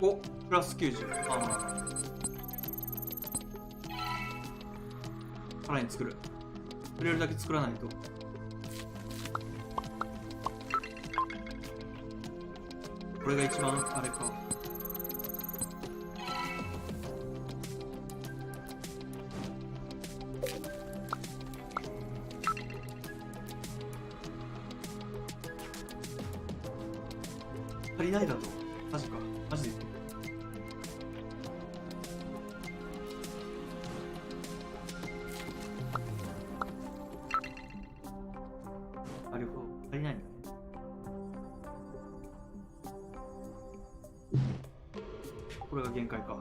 おプラス90あさらに作る作れるだけ作らないとこれが一番あれか足りないだとマジかマジでなるほど足りないんだねこれが限界か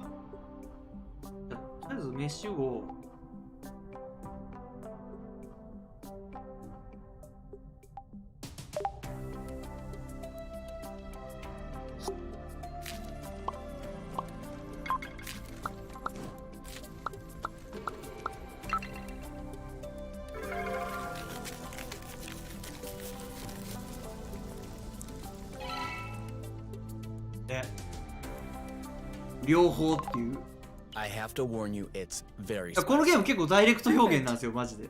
じゃあとりあえずメッシュを両方っていう I have to warn you, it's very このゲー spicy. ム結構ダイレクト表現なんですよマジで。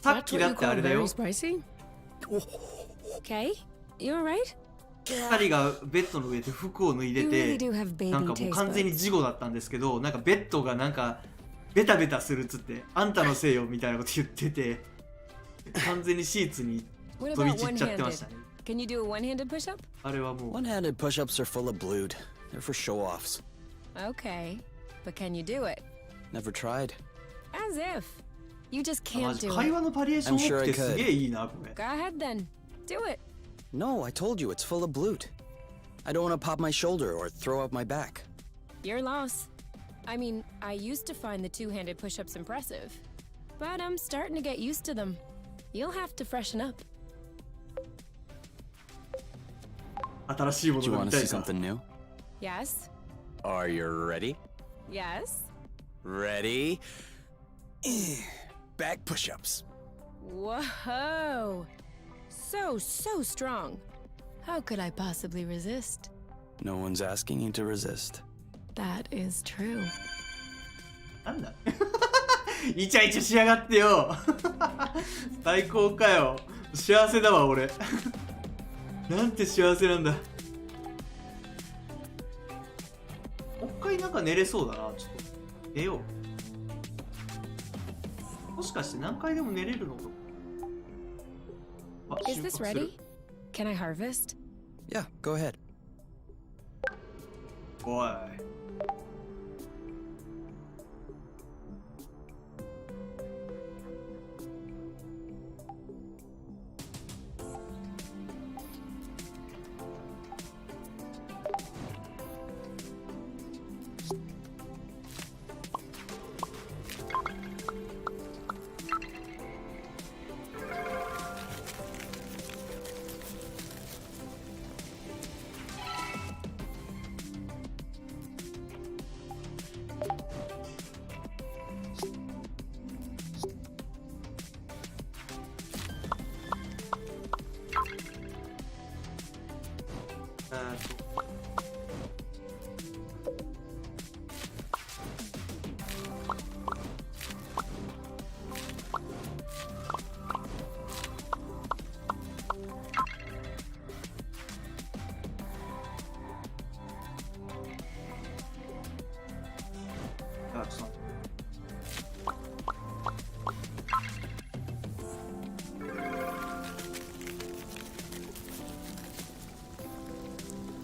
さっきだってあれだよ。 spicy? Okay, you alright? 二人がベッドの上で服を脱いで You really て do have baby なんかもう taste 完全に buds. 事故だったんですけど、なんかベッドがなんかベタベタするっつってあんたのせいよみたいなこと言ってて完全にシーツに What 飛び about 散っちゃってま one-handed? したね。 Can you do a one-handed push-up? あれはもう One-handed push-ups are full of blood. They're for show-offs. Okay, but can you do it? Never tried. As if. You just マ can't ジ do 会 it. 話のバリエーション I'm sure 多く I てす could. げえいいなこれ。 Go ahead then. Do it. No, I told you, it's full of blood. I don't want to pop my shoulder or throw out my back. Your loss. I mean, I used to find the two-handed push-ups impressive, but I'm starting to get used to them. You'll have to freshen up. 新しいも Do の you が want 見 to た see いか。 something new? Yes? Are you ready? Yes? Ready? Back push-ups. Whoa! So strong. How could I possibly resist? No one's asking you to resist. That is true. なんだイチャイチャしやがってよ最高かよ。幸せだわ俺なんて幸せなんだ。もう一回なんか寝れそうだな。ちょっと寝よう。もしかして何回でも寝れるのか。あ、 Is 収 this 穫する ready? Can I harvest? Yeah, go ahead. おい。あ、ちょっと待って。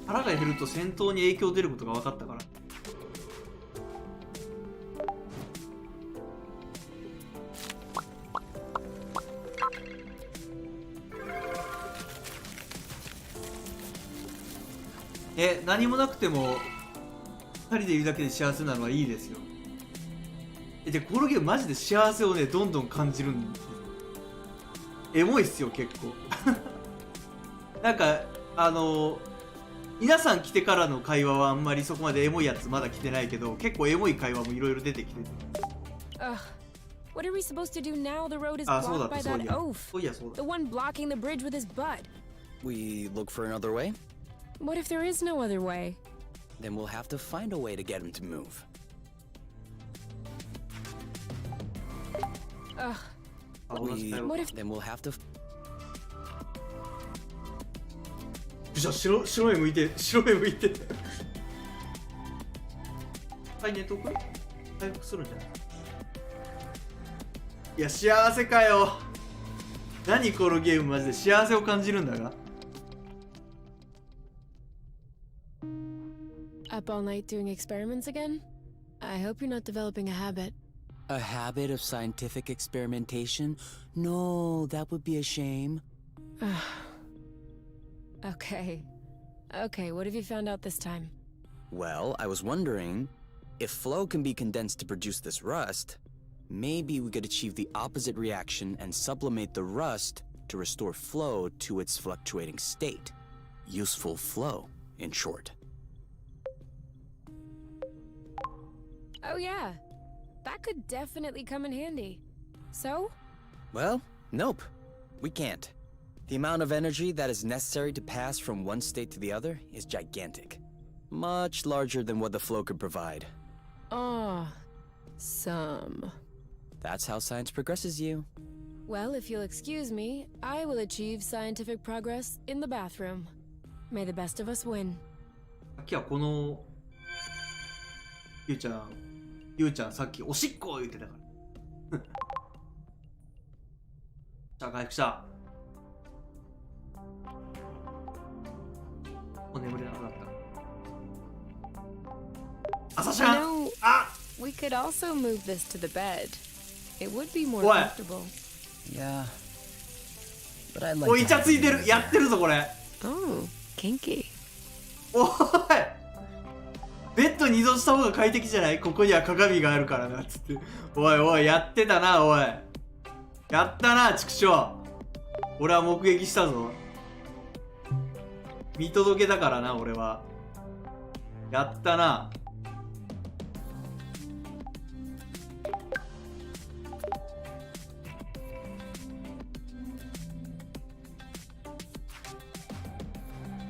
腹が減ると戦闘に影響出ることが分かったから。何もなくても2人でいるだけで幸せなのはいいですよ。でこのゲームマジで幸せをねどんどん感じるんですよ。エモいっすよ結構なんか皆さん来てからの会話はあんまりそこまでエモいやつまだ来てないけど、結構エモい会話もいろいろ出てきてて。 Ugh. What are we supposed to do now? The road is あ、そうだ blocked った by そう that いや。 oaf. そういやそうだ。 The one blocking the bridge with his butt. We look for another way? What if there is no other way? Then we'll have to find a way to get him to move. Ugh. あ、同じだよ。 What if Then we'll have to じゃあ白目向いて白目向いてはい、寝とく回復するんじゃない。いや幸せかよ。何このゲームマジで幸せを感じるんだが。 Up all night doing experiments again? I hope you're not developing a habit. A habit of scientific experimentation? No, that would be a shame. Okay. Okay, what have you found out this time? Well, I was wondering, if flow can be condensed to produce this rust, maybe we could achieve the opposite reaction and sublimate the rust to restore flow to its fluctuating state. Useful flow, in short. Oh yeah. That could definitely come in handy. So? Well, nope. We can't. The amount of energy that is necessary to pass from one state to the other is gigantic. Much larger than what the flow could provide. Some. That's how science progresses you. Well, if you'll excuse me, I will achieve scientific progress in the bathroom. May the best of us win. さっきはこのゆうちゃんさっきおしっこ言ってたからさあ回復したもう眠れなくなった朝シャン あ We could also move this to the bed. It would be more What? comfortable. Yeah. But I like おい to イチャ have ついて it る in やってるぞこれ Oh, kinky. おいベッドに移動した方が快適じゃない？ここには鏡があるからなつっておいおいやってたなおいやったな畜生俺は目撃したぞ見届けだからな俺はやったな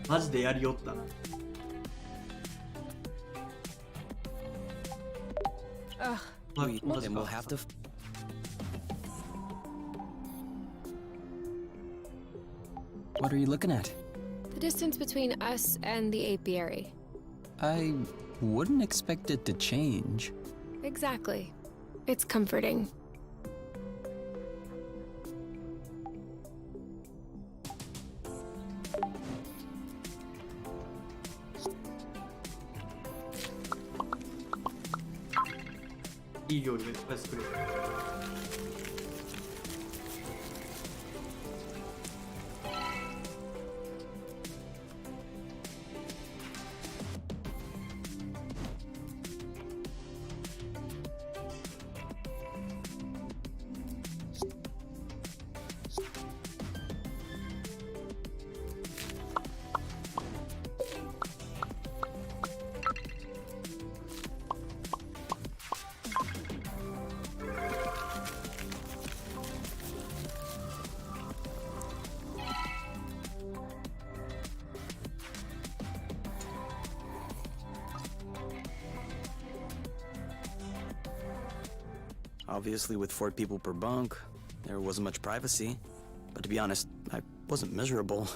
マジでやりよったなWait, then we'll have to. What are you looking at? The distance between us and the apiary. I wouldn't expect it to change. Exactly. It's comforting.いい料理がいっぱい作れるObviously, with 4 people per bunk, there wasn't much privacy. But to be honest, I wasn't miserable.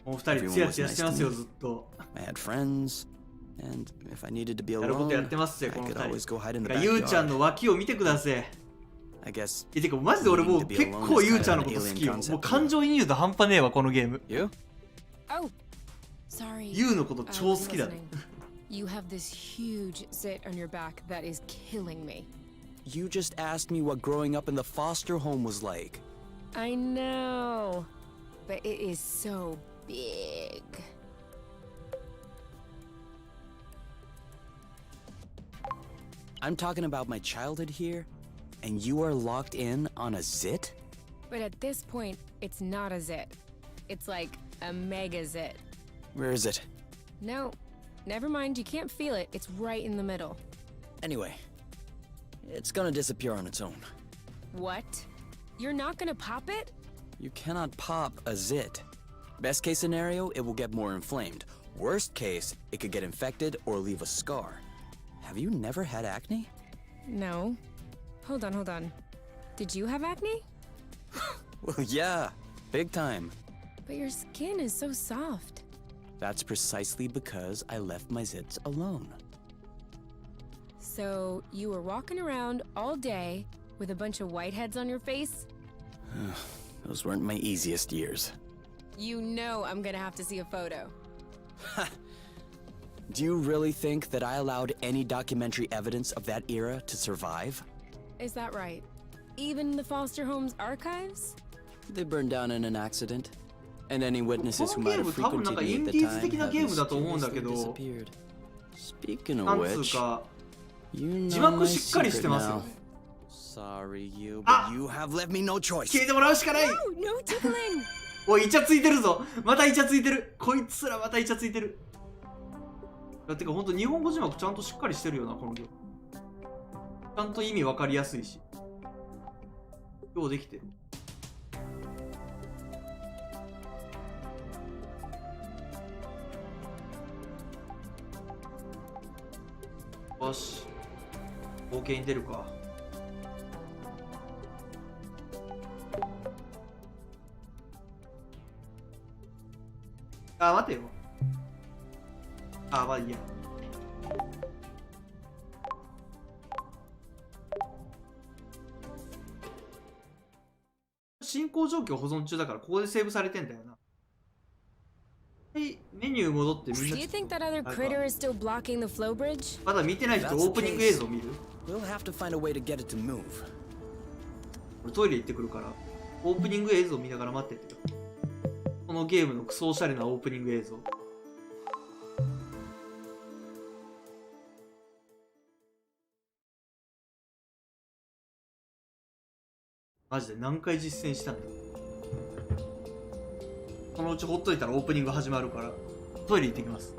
もう二人ツヤツヤしてますよずっと I had friends, and if I needed to be やることやっ alone, てます I よこの could 二 always 人 go hide in the ゆうちゃん backyard. の脇を見てください I guess. てかマジで俺もう結構ゆうちゃんのこと好きよもう感情移入度半端ねえわこのゲーム You? Oh, sorry. ゆうのこと I 超 was 好きだ listening. You have this huge zit on your back that is killing me. You just asked me what growing up in the foster home was like. I know, but it is so big. I'm talking about my childhood here, and you are locked in on a zit? But at this point, it's not a zit. It's like a mega zit. Where is it? No, never mind, you can't feel it. It's right in the middle. Anyway, it's gonna disappear on its own. What? You're not gonna pop it? You cannot pop a zit. Best case scenario, it will get more inflamed. Worst case, it could get infected or leave a scar. Have you never had acne? No. Hold on. Did you have acne? Well, yeah, big time. But your skin is so soft. That's precisely because I left my zits alone. So you were walking around all day with a bunch of whiteheads on your face? Those weren't my easiest years. You know I'm gonna have to see a photo. Do you really think that I allowed any documentary evidence of that era to survive? Is that right? Even the foster home's archives? They burned down in an accident. And any こ witnesses の who ゲ might ー have ム多分なん frequented か me イ at ン the ディーズ time 的な have ゲームだと思うんだ mysteriously けど disappeared. Speaking な of んつ which, うか you 字 know 幕 my しっかりして secret ますよ now. ね Sorry, you, Ah! but you have left me no choice. 消えてもらうしかない No tickling! おいイチャついてるぞまたイチャついてるこいつらまたイチャついてるいやてかほんと日本語字幕ちゃんとしっかりしてるよなこのゲームちゃんと意味わかりやすいしようできてるよし冒険に出るか。あ、待てよ。あ、まあいいや。進行状況保存中だからここでセーブされてんだよな。はい、メニュー戻ってみん Do な you think that other critter is still blocking the flow bridge? まだ見てない人オープニング映像見る？ We'll have to find a way to get it to move. 俺トイレ行ってくるからオープニング映像見ながら待っててよ。このゲームのクソおしゃれなオープニング映像。マジで何回実践したんだよ。そのうちほっといたらオープニング始まるからトイレ行ってきます。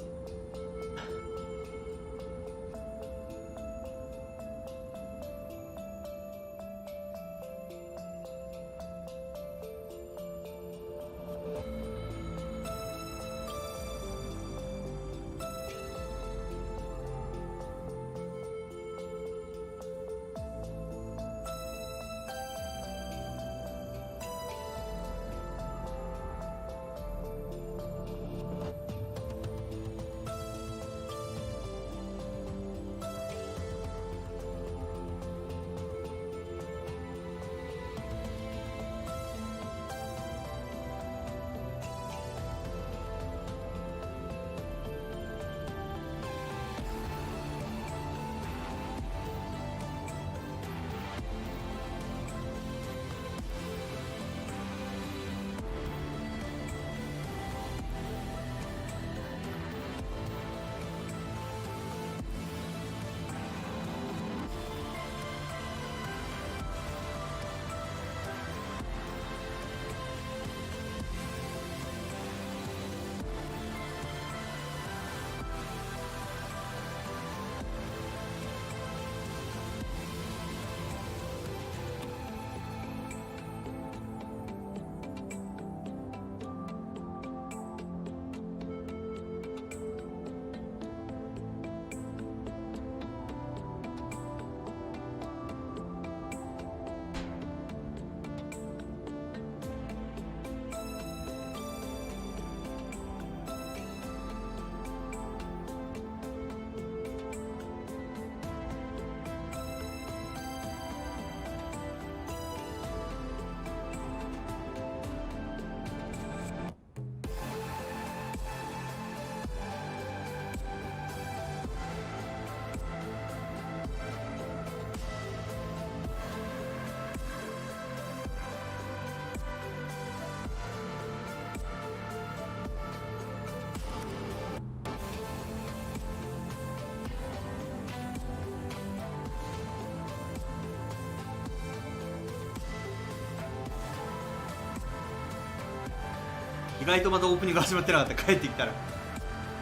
意外とまたオープニング始まってなかった。帰ってきたら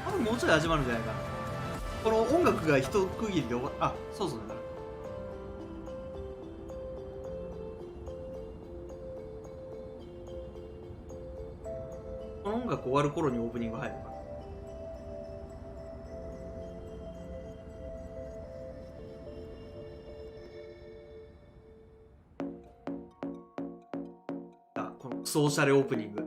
多分もうちょい始まるんじゃないかな。この音楽が一区切りで終わる。あ、そうそうだからこの音楽終わる頃にオープニング入るからこのソーシャルオープニング。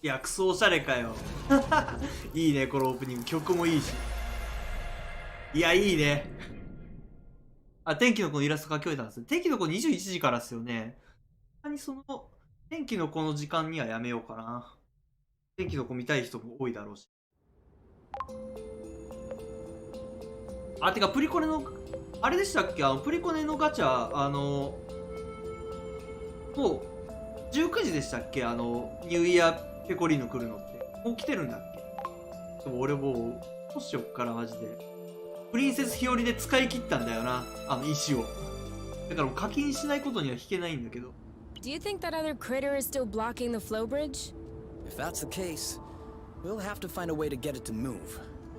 いやクソおしゃれかよいいねこのオープニング、曲もいいし、いやいいね。あ、天気の子のイラスト描き終えたんですね。天気の子21時からですよね。その天気の子の時間にはやめようかな。天気の子見たい人も多いだろうし。あ、てかプリコネのあれでしたっけ、プリコネのガチャ、もう19時でしたっけ、ニューイヤーペコリーノ来るのって。もう来てるんだっけ。でも俺もうどうしよっかなマジで。プリンセス日和で使い切ったんだよな、石を。だからもう課金しないことには引けないんだけど。Do you think that other critter is still blocking the flow bridge? If that's the case, we'll have to find a way to get it to move.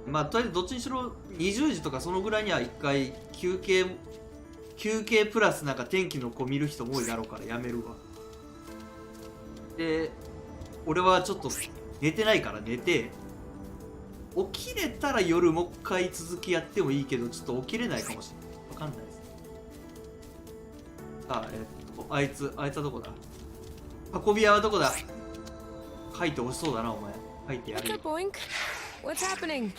まあとりあえずどっちにしろ20時とかそのぐらいには一回休憩プラスなんか天気の子見る人も多いだろうからやめるわ。で俺はちょっと寝てないから寝て、起きれたら夜もう一回続きやってもいいけど、ちょっと起きれないかもしれない。わかんないです。さあ、あいつはどこだ。運び屋はどこだ。書いて押しそうだなお前。書いてや What's る。 up, Oink? What's happening?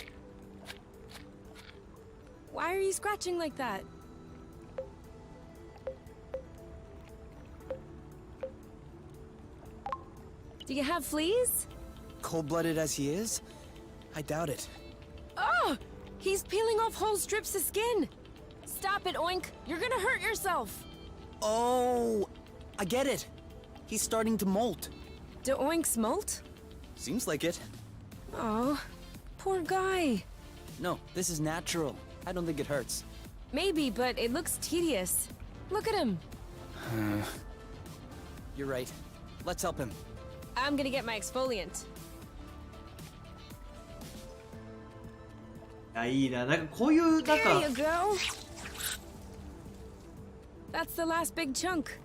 Why are you scratching like that? Do you have fleas? Cold-blooded as he is, I doubt it. Oh! He's peeling off whole strips of skin! Stop it, Oink! You're gonna hurt yourself! Oh, I get it. He's starting to molt. Do Oinks molt? Seems like it. Oh, poor guy. No, this is natural. I don't think it hurts. Maybe, but it looks tedious. Look at him. You're right. Let's help him. I'm gonna get my exfoliant. いやいいな、なんかこういうなんか There you go. That's the last big chunk.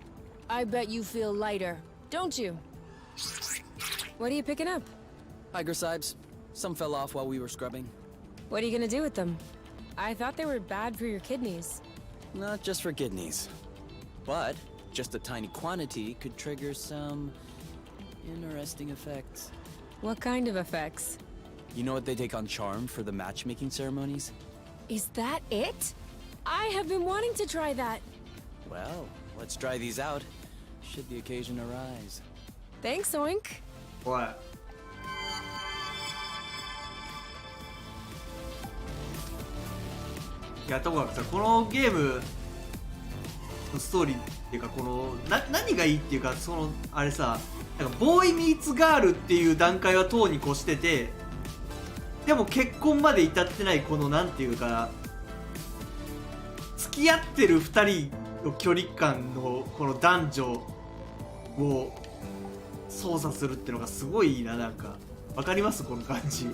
I bet you feel lighter, don't you? What are you picking up? Tiger sibes. Some fell off while we were scrubbing. What are you gonna do with them? I thought they were bad for your kidneys. Not just for kidneys. But just a tiny quantity could trigger some interesting effects. What kind of effects? You know what they take on charm for the matchmaking ceremonies? Is that it? I have been wanting to try that. Well, let's try these out, should the occasion arise. Thanks, Oink. おい。いやともかくさ、このゲームのストーリーっていうか、この何がいいっていうか、そのあれさ、なんかボーイミーツガールっていう段階はとうに越してて、でも結婚まで至ってないこのなんていうか、付き合ってる2人の距離感のこの男女を操作するってのがすごいいいな。なんかわかりますこの感じ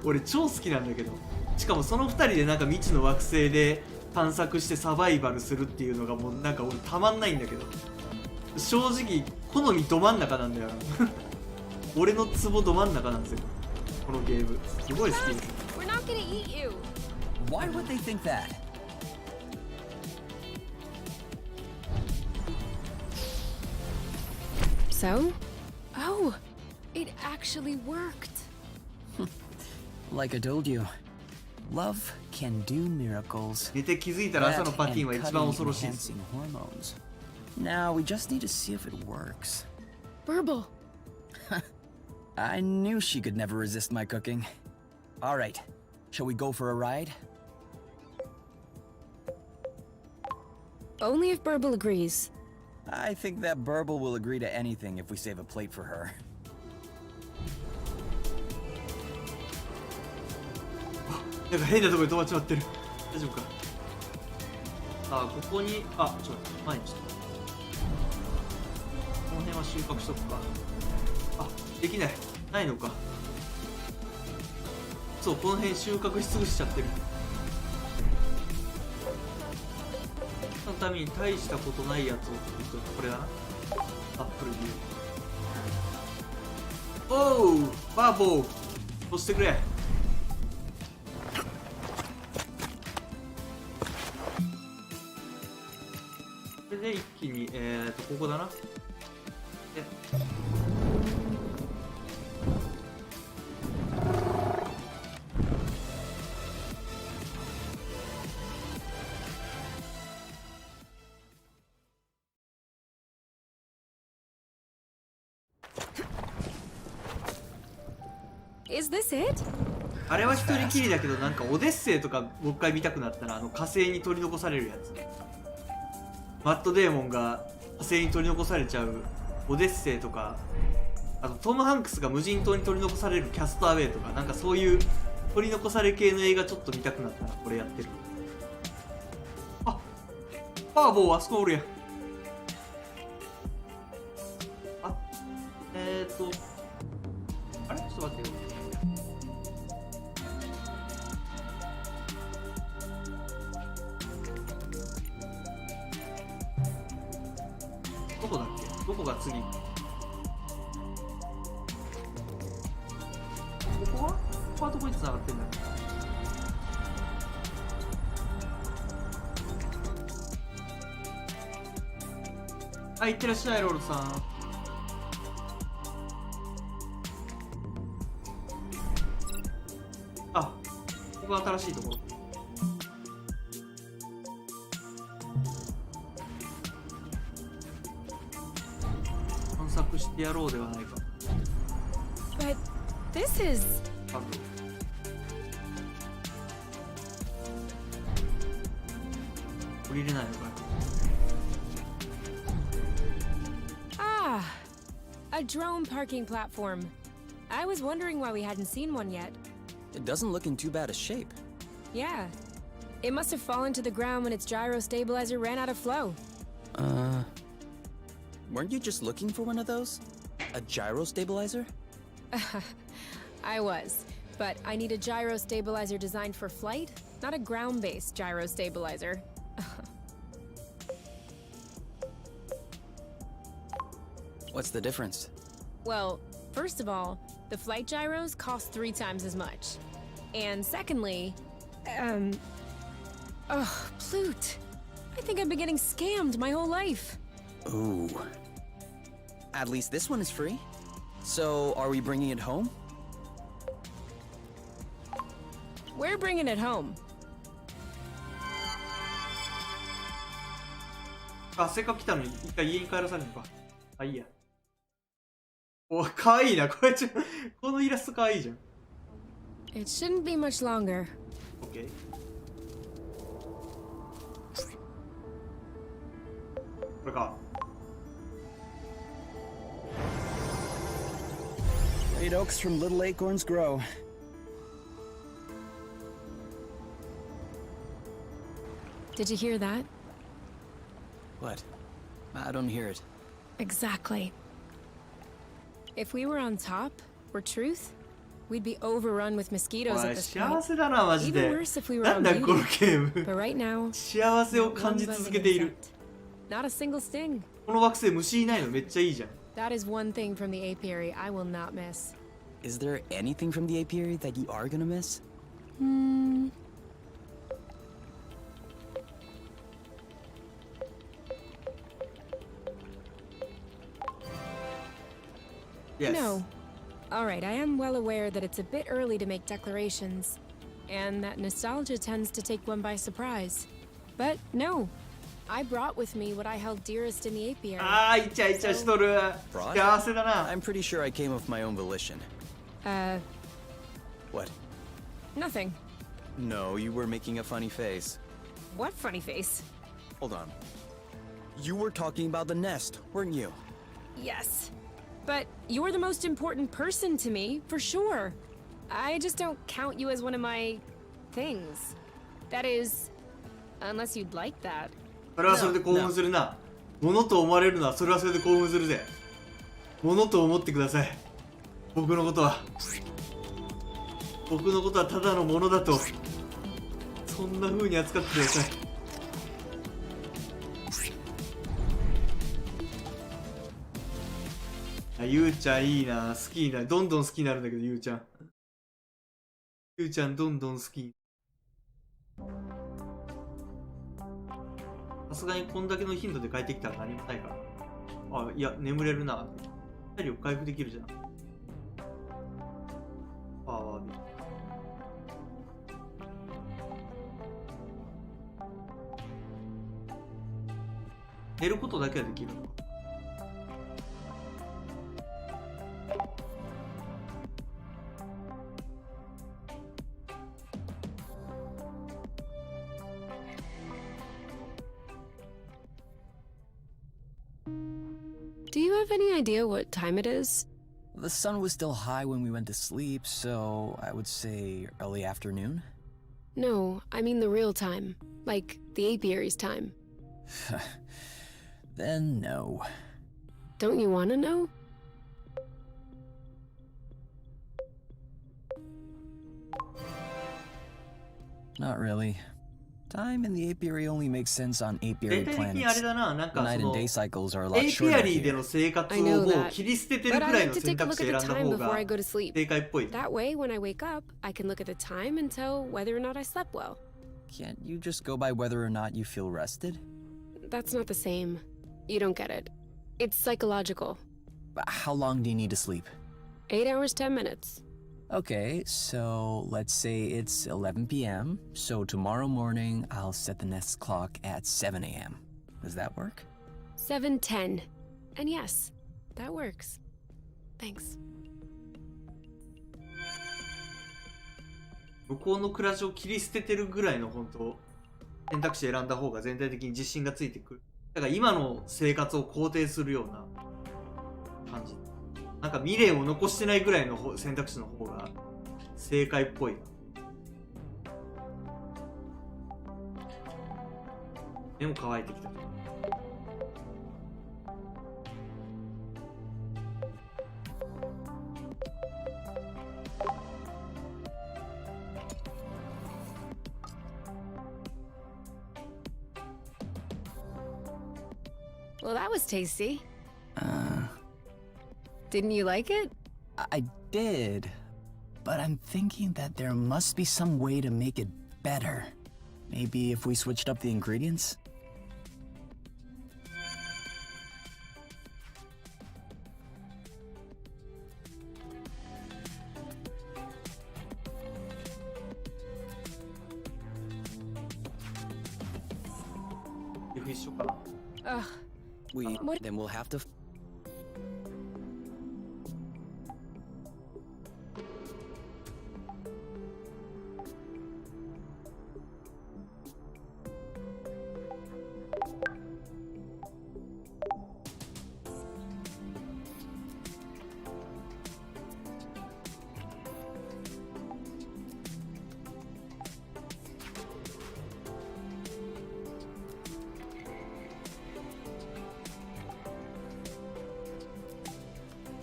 俺超好きなんだけど、しかもその2人でなんか未知の惑星で探索してサバイバルするっていうのがもうなんか俺たまんないんだけど、正直好みど真ん中なんだよ俺のツボど真ん中なんですよこのゲーム。すごい好きです。 We're not gonna eat you. Why would they think that? So? Oh, it actually worked. Like I told you, love can do miracles. 寝て気づいたら朝のパティンは一番恐ろしいです。 hormones. Now we just need to see if it works. Burble. I knew she could never resist my cooking. All right, shall we go for a ride? Only if Burble agrees. I think that Burble will agree to anything if we save a plate for her. なんか変なところで止まっちまってる。大丈夫か。さあここにちょっと待って、前にちょっとこの辺は収穫しとくか。できないのか。そう、この辺収穫し尽くしちゃってる。そのために大したことないやつを作っとく。これだな、アップルビュー。おうバーボー押してくれ。これで一気にここだな。で Is this it? あれは一人きりだけど、なんかオデッセイとかもう一回見たくなったら、火星に取り残されるやつ。マット・デーモンが火星に取り残されちゃうオデッセイとか、あとトム・ハンクスが無人島に取り残されるキャストアウェイとか、なんかそういう取り残され系の映画ちょっと見たくなったらこれやってる。あ、パーボーあそこおるやん。あ、あれちょっと待ってよ。どこだっけ？どこが次？ここは？ここはどこに繋がってんだっけ？はい、いってらっしゃい、ロールさん。あ、ここが新しいところ。探索してやろうではないか。But this is... 多分。降りれないのか。Ah, a drone parking platform. I was wondering why we hadn't seen one yet. It doesn't look in too bad a shape. Yeah. It must have fallen to the ground when its gyro stabilizer ran out of flow. Weren't you just looking for one of those? A gyro stabilizer? I was. But I need a gyro stabilizer designed for flight, not a ground-based gyro stabilizer. What's the difference? Well, first of all, the flight gyros cost 3 times as much. And secondly, Plute. I think I've been getting scammed my whole life. Ooh. At least this one is free. So, are we bringing it home? We're bringing it home. あ、せっかく来たのに一回家に帰らされるのか。あ、いいや。お、かわいいな。これこのイラストかわいいじゃん。It shouldn't be much longer. OK。これか。Great oaks from little acorns grow. Did you hear that? What? I don't hear it. Exactly. If we were on top, or truth, we'd be overrun with mosquitoes おい、 at this 幸 point. せだな、マジ Even で。 worse if we were なん on だこの beauty. ゲーム。 But right now, 幸せを not 感 one じ buzzing 続けている。 insect. Not a single sting. この惑星虫いないのめっちゃいいじゃん。That is one thing from the apiary I will not miss. Is there anything from the apiary that you are gonna miss? Yes. No. Alright, I am well aware that it's a bit early to make declarations, and that nostalgia tends to take one by surprise. But no, I brought with me what I held dearest in the apiary. あー、イチャイチャしとる。 Brought? 幸せだな。 I'm pretty sure I came of my own volition. What? Nothing. No, you were making a funny face. What funny face? Hold on. You were talking about the nest, weren't you? Yes. But you're the most important person to me, for sure. I just don't count you as one of my things. That is, unless you'd like that. それはそれで興奮するな。ものと思われるのはそれはそれで興奮するぜ。ものと思ってください。僕のことはただのものだと、そんな風に扱ってください。あ、ゆうちゃんいいな。好きになる。どんどん好きになるんだけど、ゆうちゃんどんどん好き。さすがにこんだけの頻度で帰ってきたら何もないから。あ、いや、眠れるな。体力回復できるじゃん。パワーで。寝ることだけはできるのか。Do you have any idea what time it is? The sun was still high when we went to sleep, so I would say early afternoon. No, I mean the real time. Like, the apiary's time. Then no. Don't you want to know? Not really. Time in the apiary only makes sense on 全 apiary 体的にあ planets. れだな、なんか Night そ and の day cycles are a エ lot イピ shorter アリーで here. の生活 I を know もう that. 切り捨ててる But く I らい like の to 選 take a 択 look 肢 at 選 the んだ time 方 before が I go to sleep. 正解っぽい。 That way, when I wake up, I can look at the time and tell whether or not I slept well. Can't you just go by whether or not you feel rested? That's not the same. You don't get it. It's psychological. How long do you need to sleep? 8 hours, 10 minutes. Okay, so let's say it's 11 p.m. So tomorrow morning, I'll set the nest clock at 7 a.m. Does that work? 7:10. And yes, that works. Thanks. 向こうの暮らしを切り捨ててるぐらいの本当選択肢選んだ方が全体的に自信がついてくる。だから今の生活を肯定するような感じ。なんか未練を残してないぐらいの選択肢の方が正解っぽいな。目も乾いてきた。Well, that was tasty. Uh, Didn't you like it? I did, but I'm thinking that there must be some way to make it better. Maybe if we switched up the ingredients? F 一緒かな。 Ugh. Then we'll have to.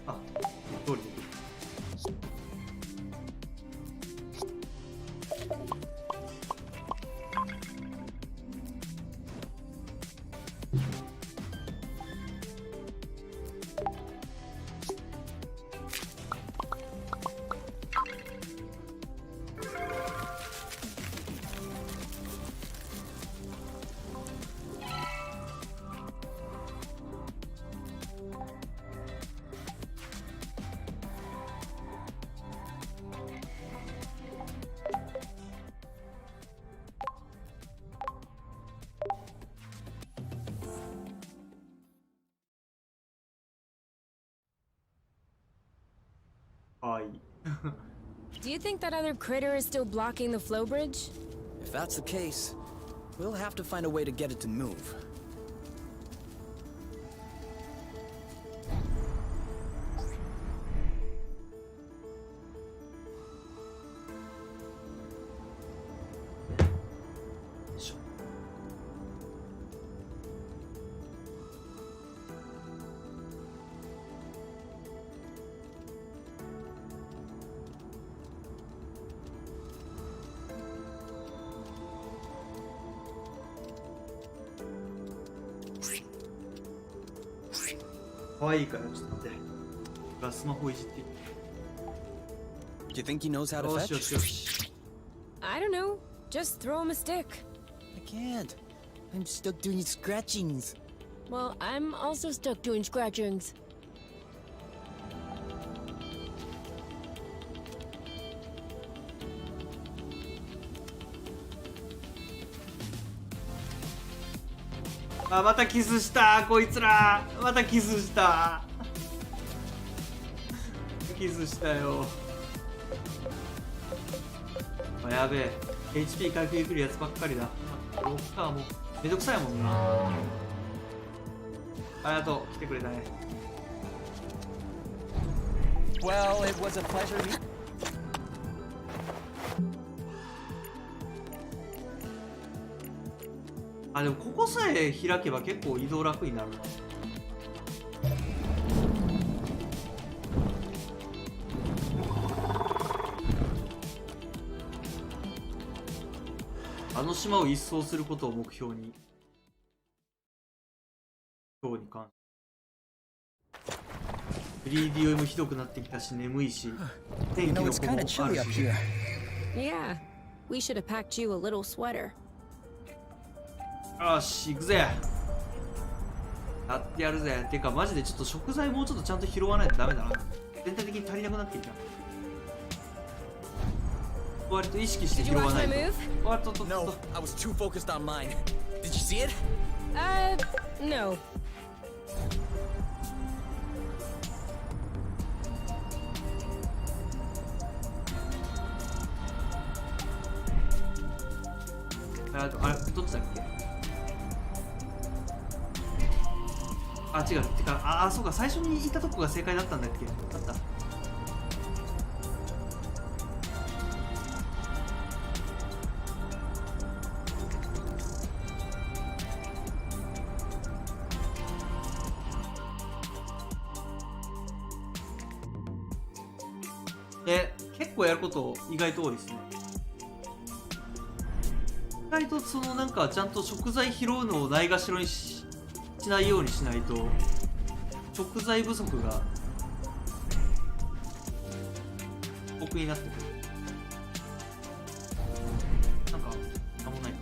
あ、通りで。はい。 Do you think that other critter is still blocking the flow bridge? If that's the case, we'll have to find a way to get it to move.かわいいからちょっと待って。スマホいじっていい。 Do you think he knows how to よしよ fetch? しよし。 I don't know. Just throw him a stick. I can't. I'm stuck doing scratchings. Well, I'm also stuck doing scratchings. あ、またキスしたこいつら。またキスした。キスしたよ。あ、やべえ。HP 回復できるやつばっかりだ。ロッカーもめんどくさいもんな。ありがとう、来てくれたね。Well, it was a pleasure. あ、でもここさえ開けば結構移動楽になるな。あの島を一掃することを目標に。今日に関して。3DO もひどくなってきたし、眠いし。天気の You know, 子 it's もあ kind る of chilly up し。 here. Yeah, we should have packed you a little sweater. よし、行くぜ。やってやるぜ。てか、マジでちょっと食材もうちょっとちゃんと拾わないとダメだな。全体的に足りなくなってきた。割と意識して Did 拾 you わ watch ない my と。 move? わっとっとっと。 No, I was too focused on mine. Did you see it? No. あれ、どっちだっけ。あ、違う。てか、そうか、最初にいたとこが正解だったんだっけ。あった。で、結構やること意外と多いですね。意外とそのなんかちゃんと食材拾うのをないがしろにしないようにしないと食材不足が僕になってくる。なんかなんもない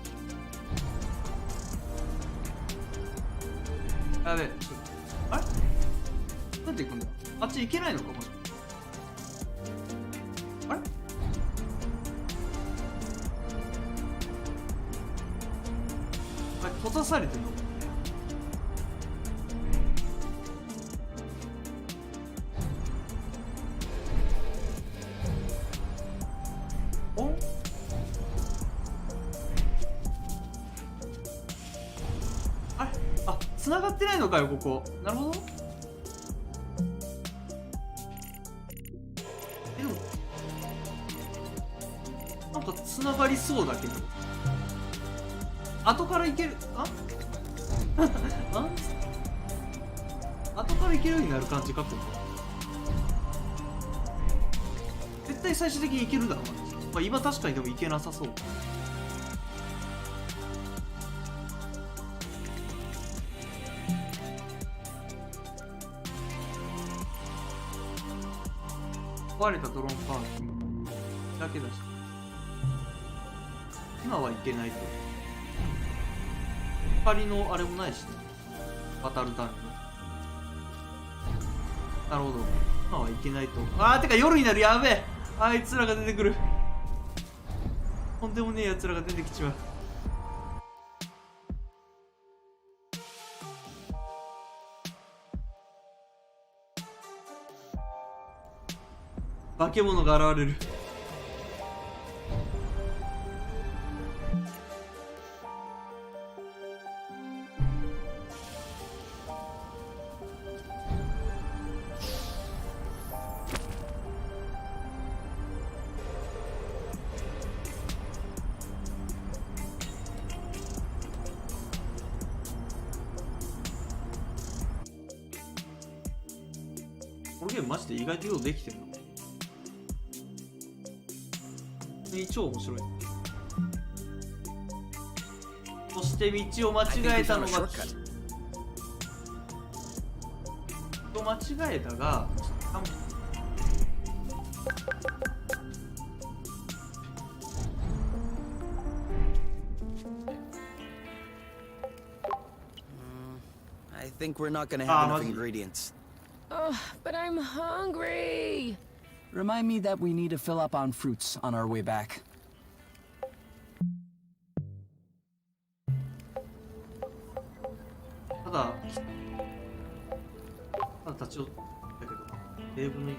か。やべえ、あれなんで行くんだ。あっち行けないのかこれ。あれ閉ざされてんの。おあれ、あ、繋がってないのかよここ。なるほど。でもなんか繋がりそうだけど後からいける。後からいけるようになる感じか。絶対最終的にいけるだろうな。まあ、今確かにでもいけなさそう。壊れたドローンパーキングだけだし今はいけないと。光のあれもないしね、渡るための。なるほど、今はいけないと。てか夜になる。やべえ、あいつらが出てくる。とんでもねえやつらが出てきちまう。化け物が現れる。このゲームマジで意外とようできてるの。超面白い。そして道を間違えたのが間違えたがI think we're not gonna have enough ingredients. Oh, but I'm hungry. Remind me that we need to fill up on fruits on our way back. ただ立ち寄ったけどテーブルに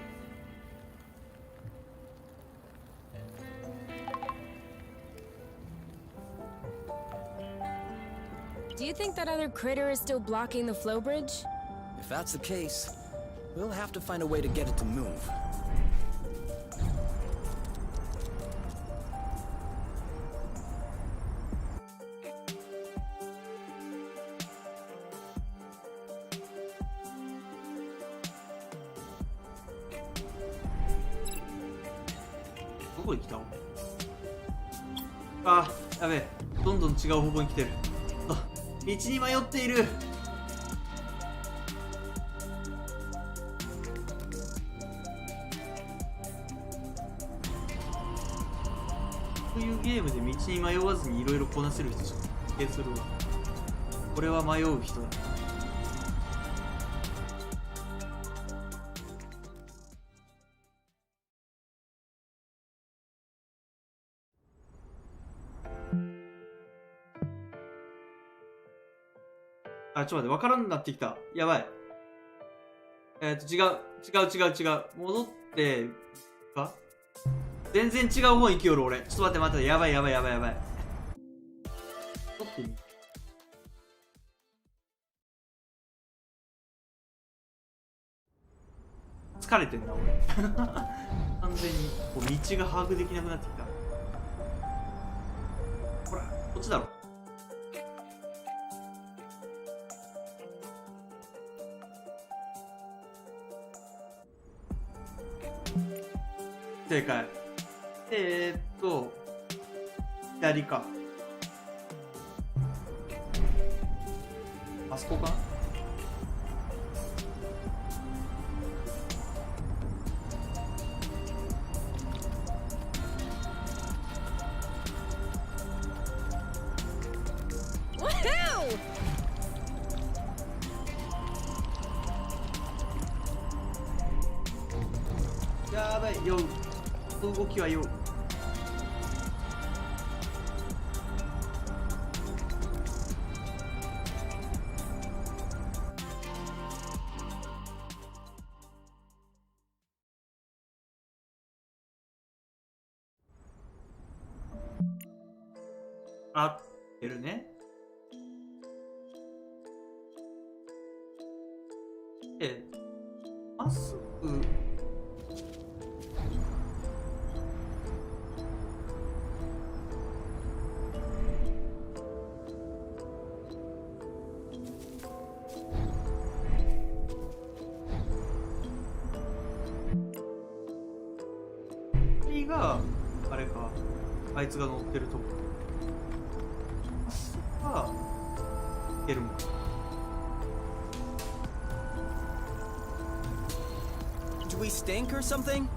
Do you think that other critter is still blocking the flow bridge? If that's the case, we'll have to find a way to get it to move. どこに来たの？あ、やべえ。どんどん違う方向に来てる。あ、道に迷っている。こういうゲームで道に迷わずにいろいろこなせる人しか経験するわ。これは迷う人だ。あ、ちょっと待って、わからんくなってきた。やばい。違う。戻って、か全然違う方に行きよる、俺。ちょっと待って。やばい。取ってみ。疲れてんな、俺。完全に、こう、道が把握できなくなってきた。ほら、こっちだろ。正解。左か。あそこかな。Woohoo! やばいよ。動きはよ。合ってるね。まっすぐ。があれか、あいつが乗ってるとこがいけるもん。Do we stink or something?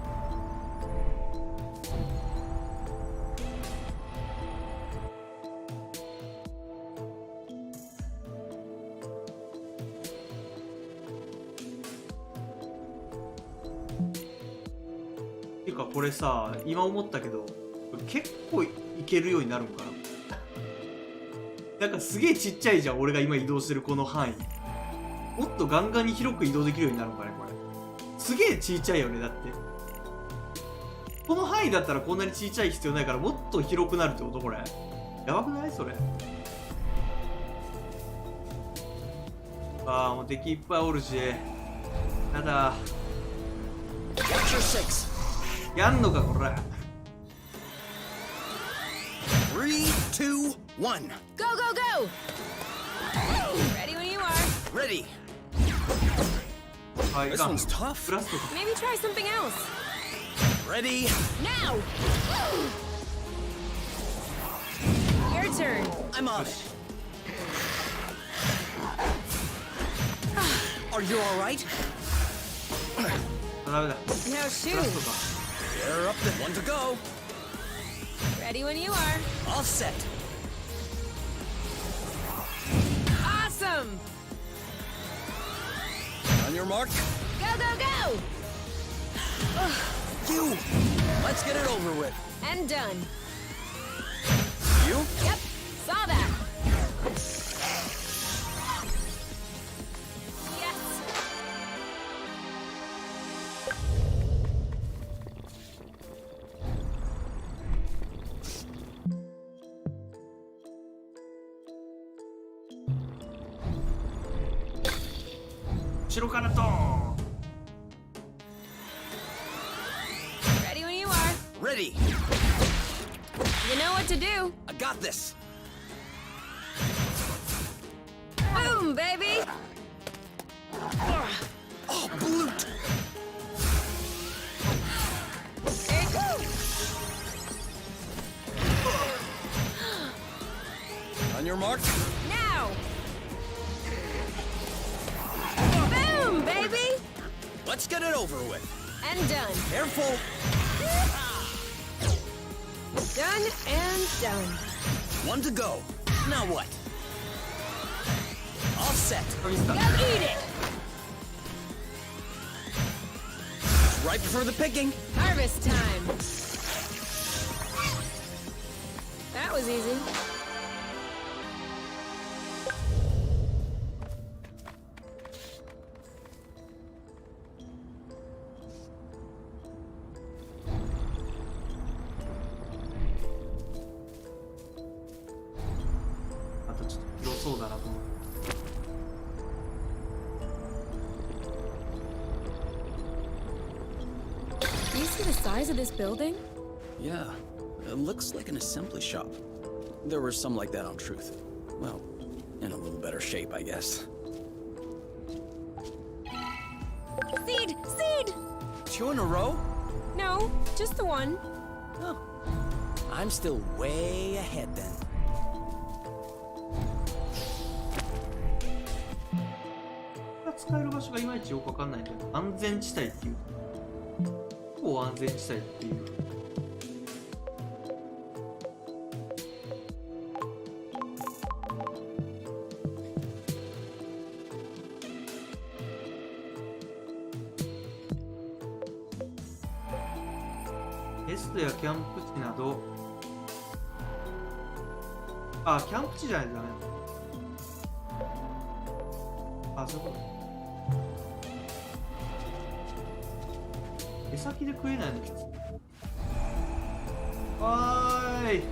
ていうかこれさ、今思ったけど結構いけるようになるんかな。なんかすげえちっちゃいじゃん、俺が今移動してるこの範囲。もっとガンガンに広く移動できるようになるんかね、これ。すげえちっちゃいよね。だってこの範囲だったらこんなにちっちゃい必要ないから、もっと広くなるってこと？これやばくない？それ。ああ、もう敵いっぱいおるし、やだ。やんのかこれ。3, 2, 1. Go, go, go! Ready when you are. Ready. はい、 This one's tough. プラスとか。 Maybe try something else. Ready. Now! Your turn. I'm on it. Are you all right? ダメだ。 Now プラ shoot. スとか。 You're up to one to go. Ready when you are. All set. Awesome! On your mark. Go, go, go! You. Let's get it over with. And done. You. Yep, saw that. Yes. 2後ろからドーン。 Ready when you are. Ready! You know what to do. I got this! Boom, baby. Oh, Bloot! There you go. On your mark. Now. Boom, baby. Let's get it over with. And done. Careful! Done and done. One to go. Now what? All set. Go eat it. Ripe for the picking. Harvest time. That was easy. Do you see the size of this building? Yeah, it looks like an assembly shop. There were some like that on Truth. Well, in a little better shape, I guess. Seed! Seed! 2 in a row? No, just the one. Oh. I'm still way ahead then. 使える場所がいまいちよくわかんないけど、安全地帯っていう。ほぼ安全地帯っていう。テストやキャンプ地など、あ、キャンプ地じゃないとダメだ。あ、そういうこと。手先で食えないのきつい。わーい。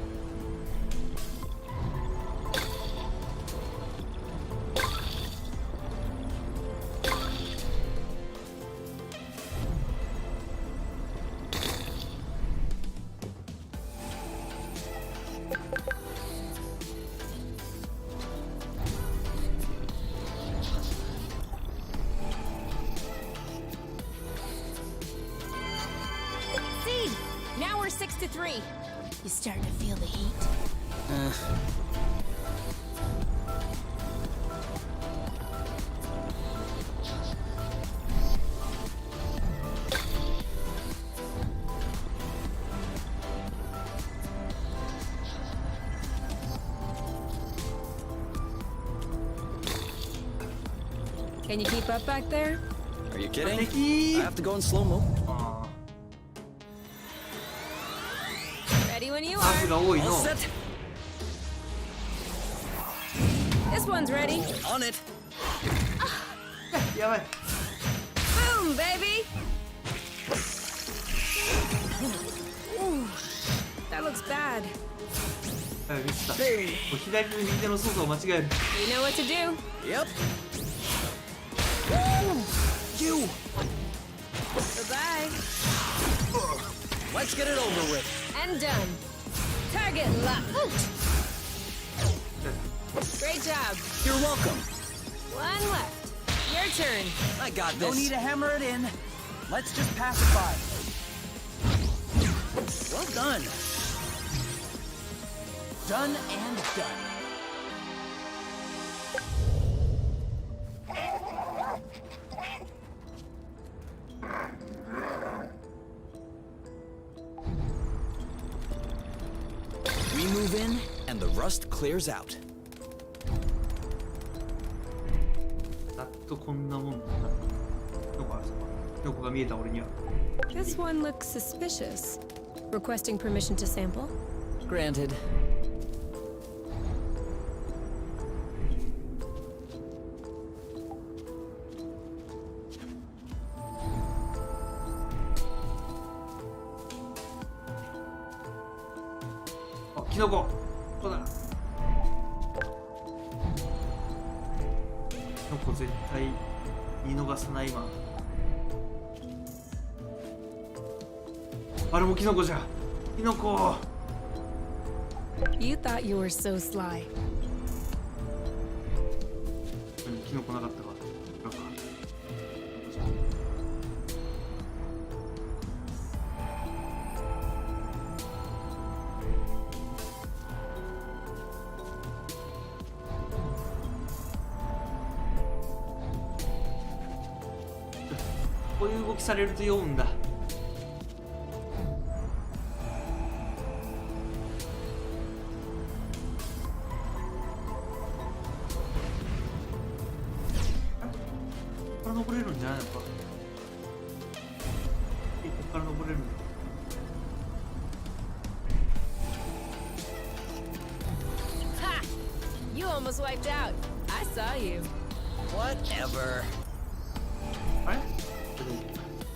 Now we're 6-3. You starting to feel the heat? Can you keep up back there? Are you kidding? 敵 I have to go in slow-mo. あ Ready when you ー、数 are. が多い All の。 set. This one's ready. On it. やばい。 Boom, baby. Ooh, that looks bad. あ、ミスった。もう左と右手の操作を間違える。 You know what to do. Yep. You. Bye-bye. Let's get it over with. And done. Target locked. Great job. You're welcome. One left. Your turn. I got No this. need to hammer it in. Let's just pacify. Well done. Done and done. We move in, and the rust clears out. ざっとこんなもんだな。どこあるさ。どこが見えた俺には。 This one looks suspicious. Requesting permission to sample? Granted. あ、キノコ。そうだ。キノコ絶対見逃さない今。あれもキノコじゃ。キノコ。 You thought you were so sly. キノコなかったか。こういう動きされると酔うんだ。ここから登れるんじゃないのか。ここから登れるんだ。Ha! You almost wiped out. I saw you. Whatever. あれ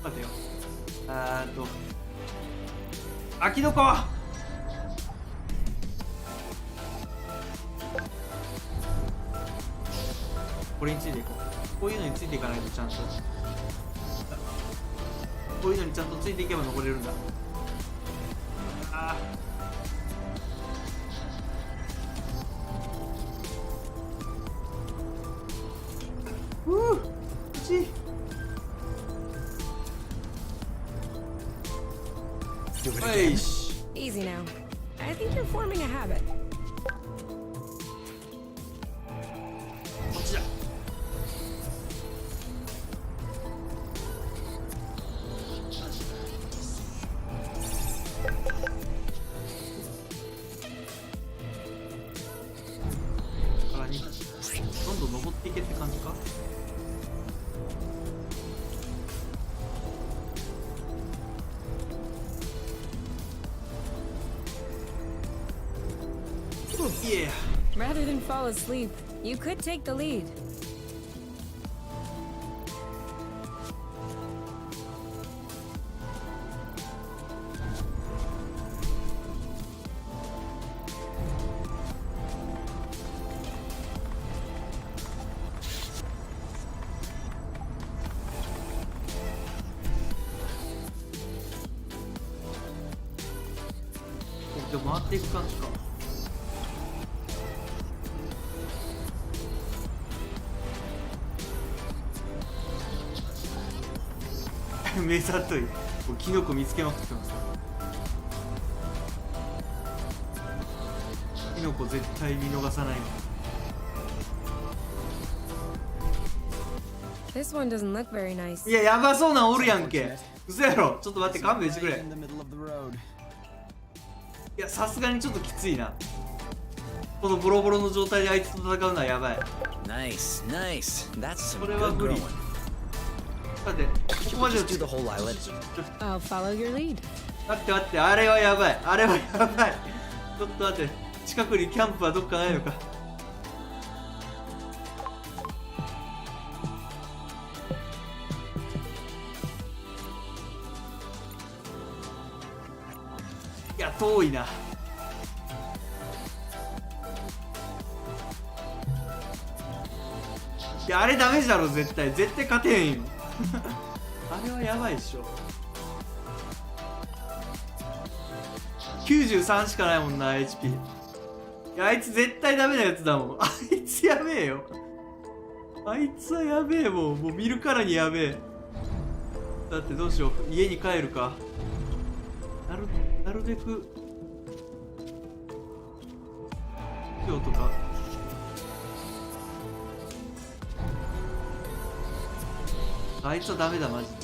待てよ。あ、キノコ。これについていこう。こういうのについていかないとちゃんと。こういうのにちゃんとついていけば登れるんだ。あー。惜しい。はいし。 Easy now. I think you're forming a habit. こっちだ。からにどんどん登っていけって感じか。Yeah. Rather than fall asleep, you could take the lead. で回っていく感じか。目ざとい。もうキノコ見つけまくってます。キノコ絶対見逃さない。 This one doesn't look very nice. いや、やばそうなんおるやんけ。嘘やろ。ちょっと待って、勘弁してくれ。 In the middle of the road. いや、さすがにちょっときついな。このボロボロの状態であいつと戦うのはやばい。 Nice, nice. That's some これは good 無理。 growing. だって、こ Should こま we で just do the whole islet? I'll follow your lead. 待って待って、あれはやばい。あれはやばい。ちょっと待って、近くにキャンプはどっかないのか。いや、遠いな。いや、あれダメだろ、絶対。絶対勝てへんよ。あれはやばいっしょ。93しかないもんな、HP。いや、あいつ絶対ダメなやつだもん。あいつやべえよ。あいつはやべえもん。もう見るからにやべえ。だってどうしよう。家に帰るか。なるべく今日とかあいつはダメだマジで。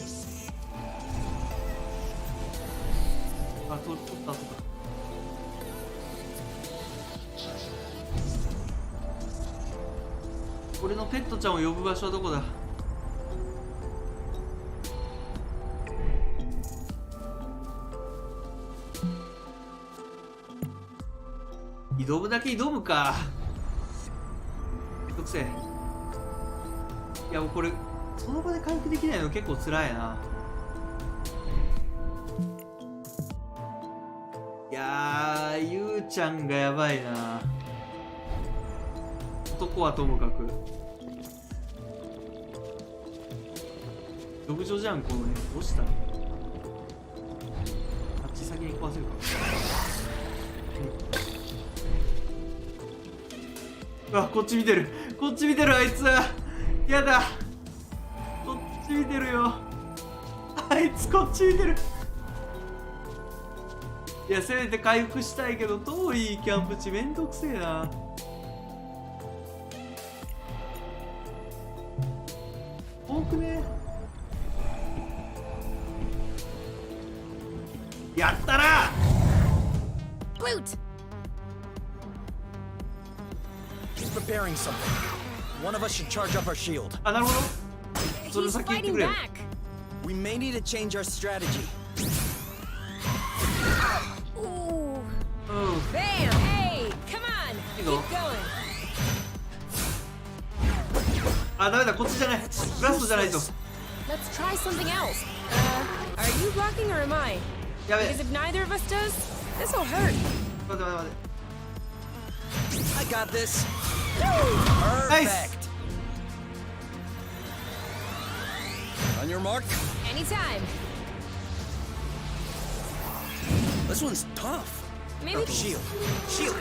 あ、取ったとか。俺のペットちゃんを呼ぶ場所はどこだ。挑むだけ挑むか。めんどくせえ。いやもうこれその場で回復できないの結構辛いな。いやー、ゆうちゃんがやばいな。男はともかく。独女じゃんこのね。どうしたの。あっち先に壊せるか。うわ、こっち見てる、こっち見てる、あいつやだ、こっち見てるよ、あいつこっち見てる。いや、せめて回復したいけど遠いキャンプ地めんどくせえな。遠くね。やったな。 Loot! He's preparing something. One of us should charge up our shield. あ、なるほど。それ He's 先言って fighting くれよ。 back. We may need to change our strategy. Ooh. うん。 Bam! Hey! Come on! You Keep go. going. あ、ダメだ、こっちじゃない。ブラストじゃないと。 Let's try something else. Are you blocking or am I? やべえ。 Because if neither of us does, this will hurt. 待て待て待て。 I got this. Nice. Perfect. On your mark. Anytime. This one's tough. Maybe Shield. Shield.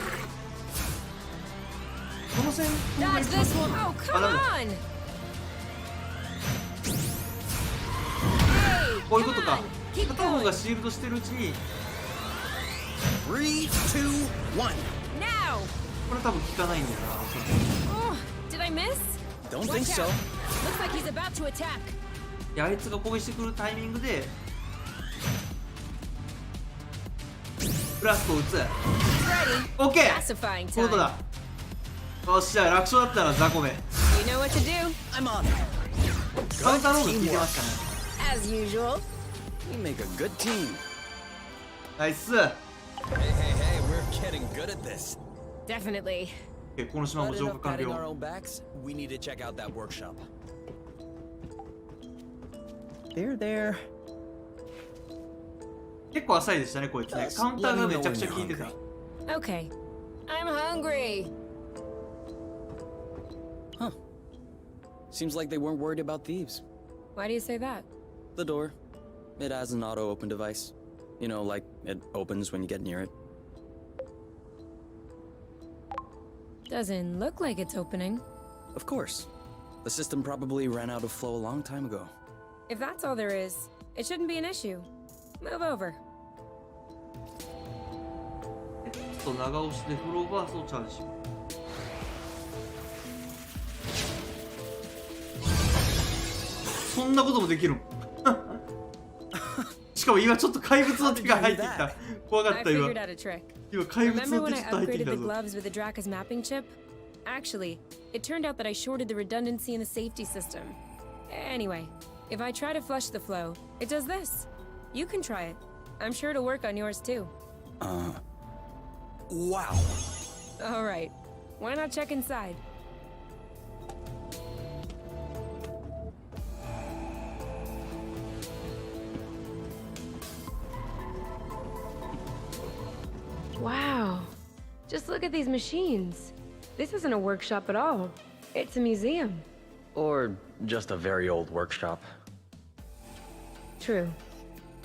この線 dodge this one. Oh, come Another. on! Hey, こういうこ come とか。 on. Keep 片方 going. がシールドしてるうちに、 3, 2, 1. Now! これ多分効かないんだよな、おそらく。 Oh, did I miss? Don't Watch think so. out. Looks like he's about to attack. いや、あいつが攻撃してくるタイミングでブラストを撃つ。 Ready? オッケー。 Pacifying こういうこと time. だ。よっしゃ、楽勝だったな、雑魚め。 You know what to do. I'm on it. カウンターの方が効いてましたね。 As usual. We make a good team. ナイス。 Hey, hey, we're getting good at this. Definitely. この島も But 浄 enough 化完 patting our 了。 own backs. We need to check out that workshop. There. 結構浅いでしたね、こいつね。カウンターがめちゃくちゃ効いてた。 Okay. I'm hungry. Huh. Seems like they weren't worried about thieves. Why do you say that? The door. It has an auto-open device. You know, like it opens when you get near it. Doesn't look like it's opening. Of course. The system probably ran out of flow a long time ago. If that's all there is, it shouldn't be an issue. Move over. ちょっと長押しでフローバースをチャージしよう。そんなこともできるの。しかも今ちょっっと怪物の手が入ってきた。怖かっ I た今。 figured out a trick. 今怪物 Remember の when 手 I ちょっと入ってき upgraded た the ぞ。 gloves with the Draka's mapping chip? Actually, it turned out that I shorted the redundancy in the safety system. Anyway, if I try to flush the flow, it does this. You can try it. I'm sure it'll work on yours too. Wow. Alright, why not check inside? Wow, just look at these machines. This isn't a workshop at all. It's a museum. Or just a very old workshop. True.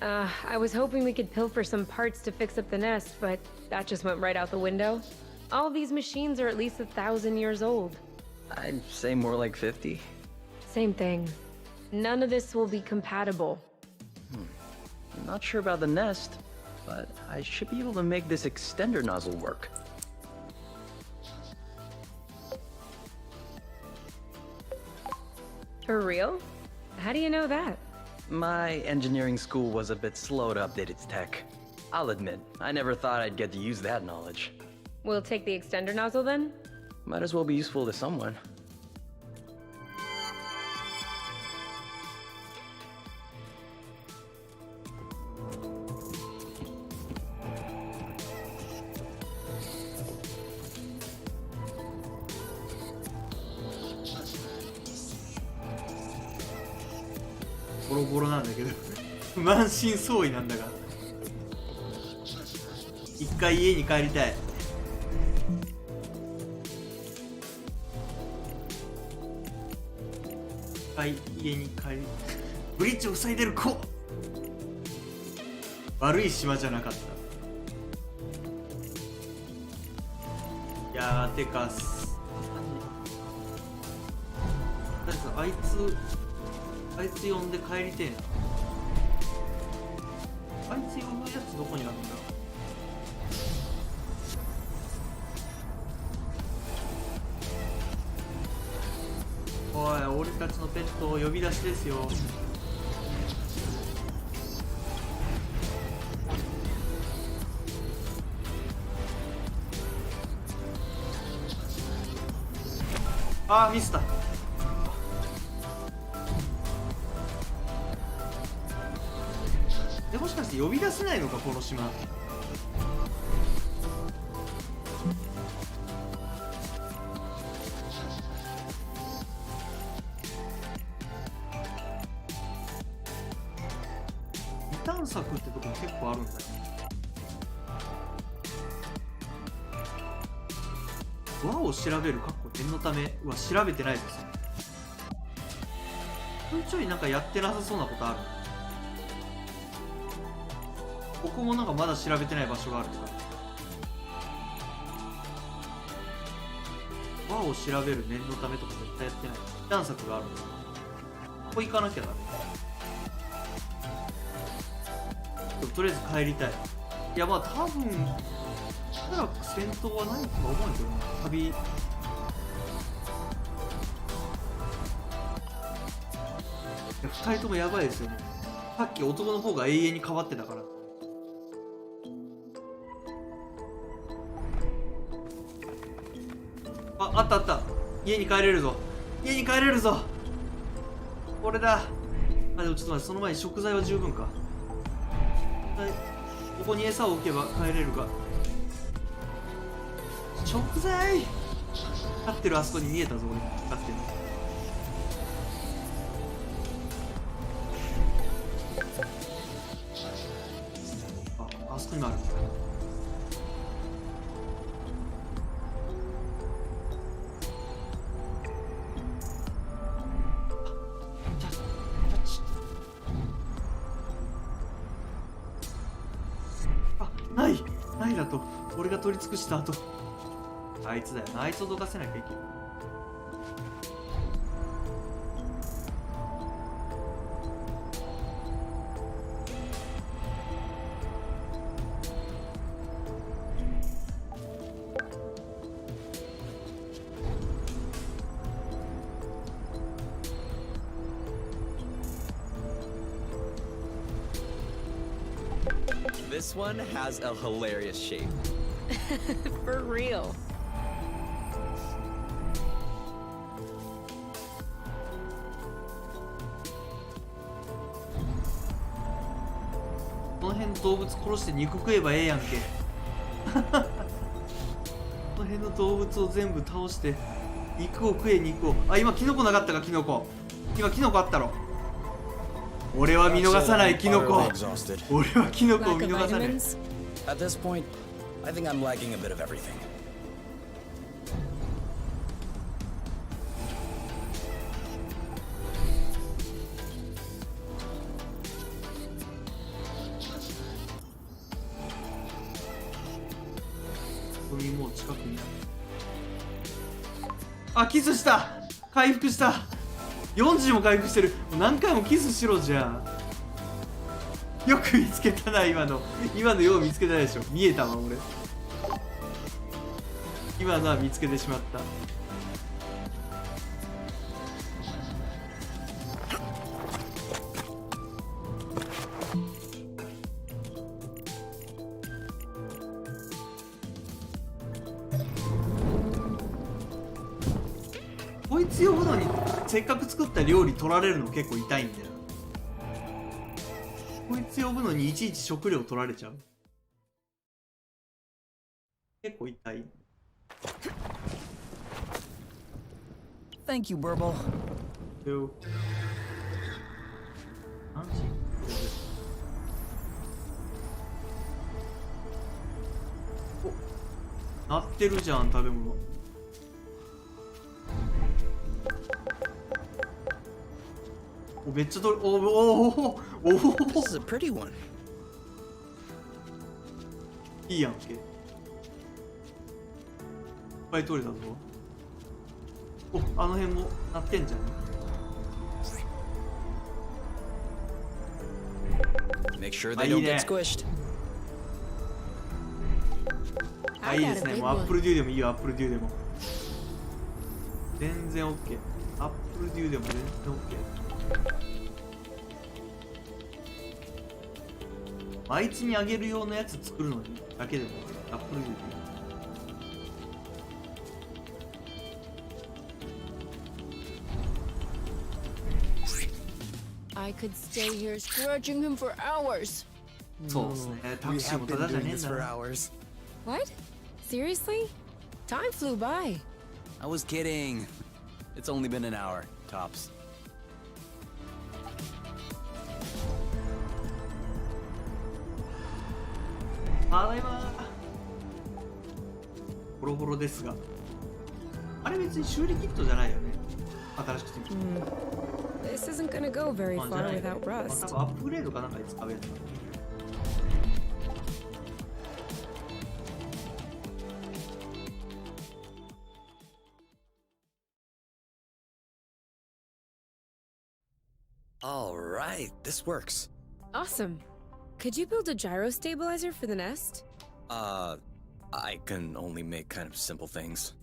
I was hoping we could pilfer some parts to fix up the nest, but that just went right out the window. All these machines are at least 1,000 years old. I'd say more like 50. Same thing. None of this will be compatible. I'm not sure about the nest, but I should be able to make this extender nozzle work. For real? How do you know that? My engineering school was a bit slow to update its tech. I'll admit, I never thought I'd get to use that knowledge. We'll take the extender nozzle then? Might as well be useful to someone. .ボロボロなんだけど満身創痍なんだが一回家に帰りたい。一回家に帰りブリッジを塞いでる子。悪い島じゃなかった。いやー、てか何かあいつ呼んで帰りてえな。あいつ呼ぶやつどこにあるんだ。おい、俺たちのペットを呼び出しですよ。あー、ミスった。もしかして呼び出せないのか、この島。未探索ってとこも結構あるんだよ。輪を調べるかっこ念のためは調べてないですよ。ちょいちょいなんかやってなさそうなことある。ここもなんかまだ調べてない場所があるとか。輪を調べる念のためとか絶対やってない。探索がある。ここ行かなきゃだね。とりあえず帰りたい。いやまあ多分しばらく戦闘はないとは思うんだけどな。旅2人ともやばいですよね。さっき男の方が永遠に変わってたから。あったあった。家に帰れるぞ。家に帰れるぞ。これだ。あ、でもちょっと待って、その前に食材は十分か。はい、ここに餌を置けば帰れるが。食材立ってるあそこに見えたぞ、俺。立ってる。あそこにもある。ないだと俺が取り尽くした後、あいつだよな。あいつをどかせなきゃいけない。This one has a hilarious shape. For real. この辺の動物殺して肉食えばええやんけ。この辺の動物を全部倒して肉を食え、肉を。あ、今キノコなかったか。キノコ今キノコあったろ。俺は見逃さない。キノコ。俺はキノコを見逃さない。 At this point, I think I'm lacking a bit of everything. ここにもう近くにあ、キスした。回復した。40も回復してる。もう何回もキスしろじゃん。よく見つけたな。今のよう見つけたでしょ。見えたわ俺。今のは見つけてしまった。こいつ呼ぶのにせっかく作った料理取られるの結構痛いんだよ。こいつ呼ぶのにいちいち食料取られちゃう。結構痛い。Thank you, Burble. 安心。お、鳴ってるじゃん食べ物。お、めっちゃ取る。おお This is a pretty one. いいやんけ。いっぱい取れたぞ。お、あの辺もなってんじゃん。Make sure they don't get squished. あ、いいですね。もうアップルデューでもいいよ、アップルデューでも。全然 OK。アップルデューでも全然 OK。あいつにあげるようなやつ作るのにだけでもアップルデューでいい。I could stay here scratching him for hours. そうですね。タク We シー have も been ただじゃ doing ねえん this だ for な。 hours. What? Seriously? Time flew by. I was kidding. It's only been an hour, tops. ただいま。ボロボロですが。あれ別に修理キットじゃないよね。新しくても。This isn't gonna go very あ、じゃ far ないよね。 without まあ、多 rust. 分アップグレードかなんかで使うやつだね。All right, this works. Awesome. Could you build a gyro stabilizer for the nest? I can only make kind of simple things,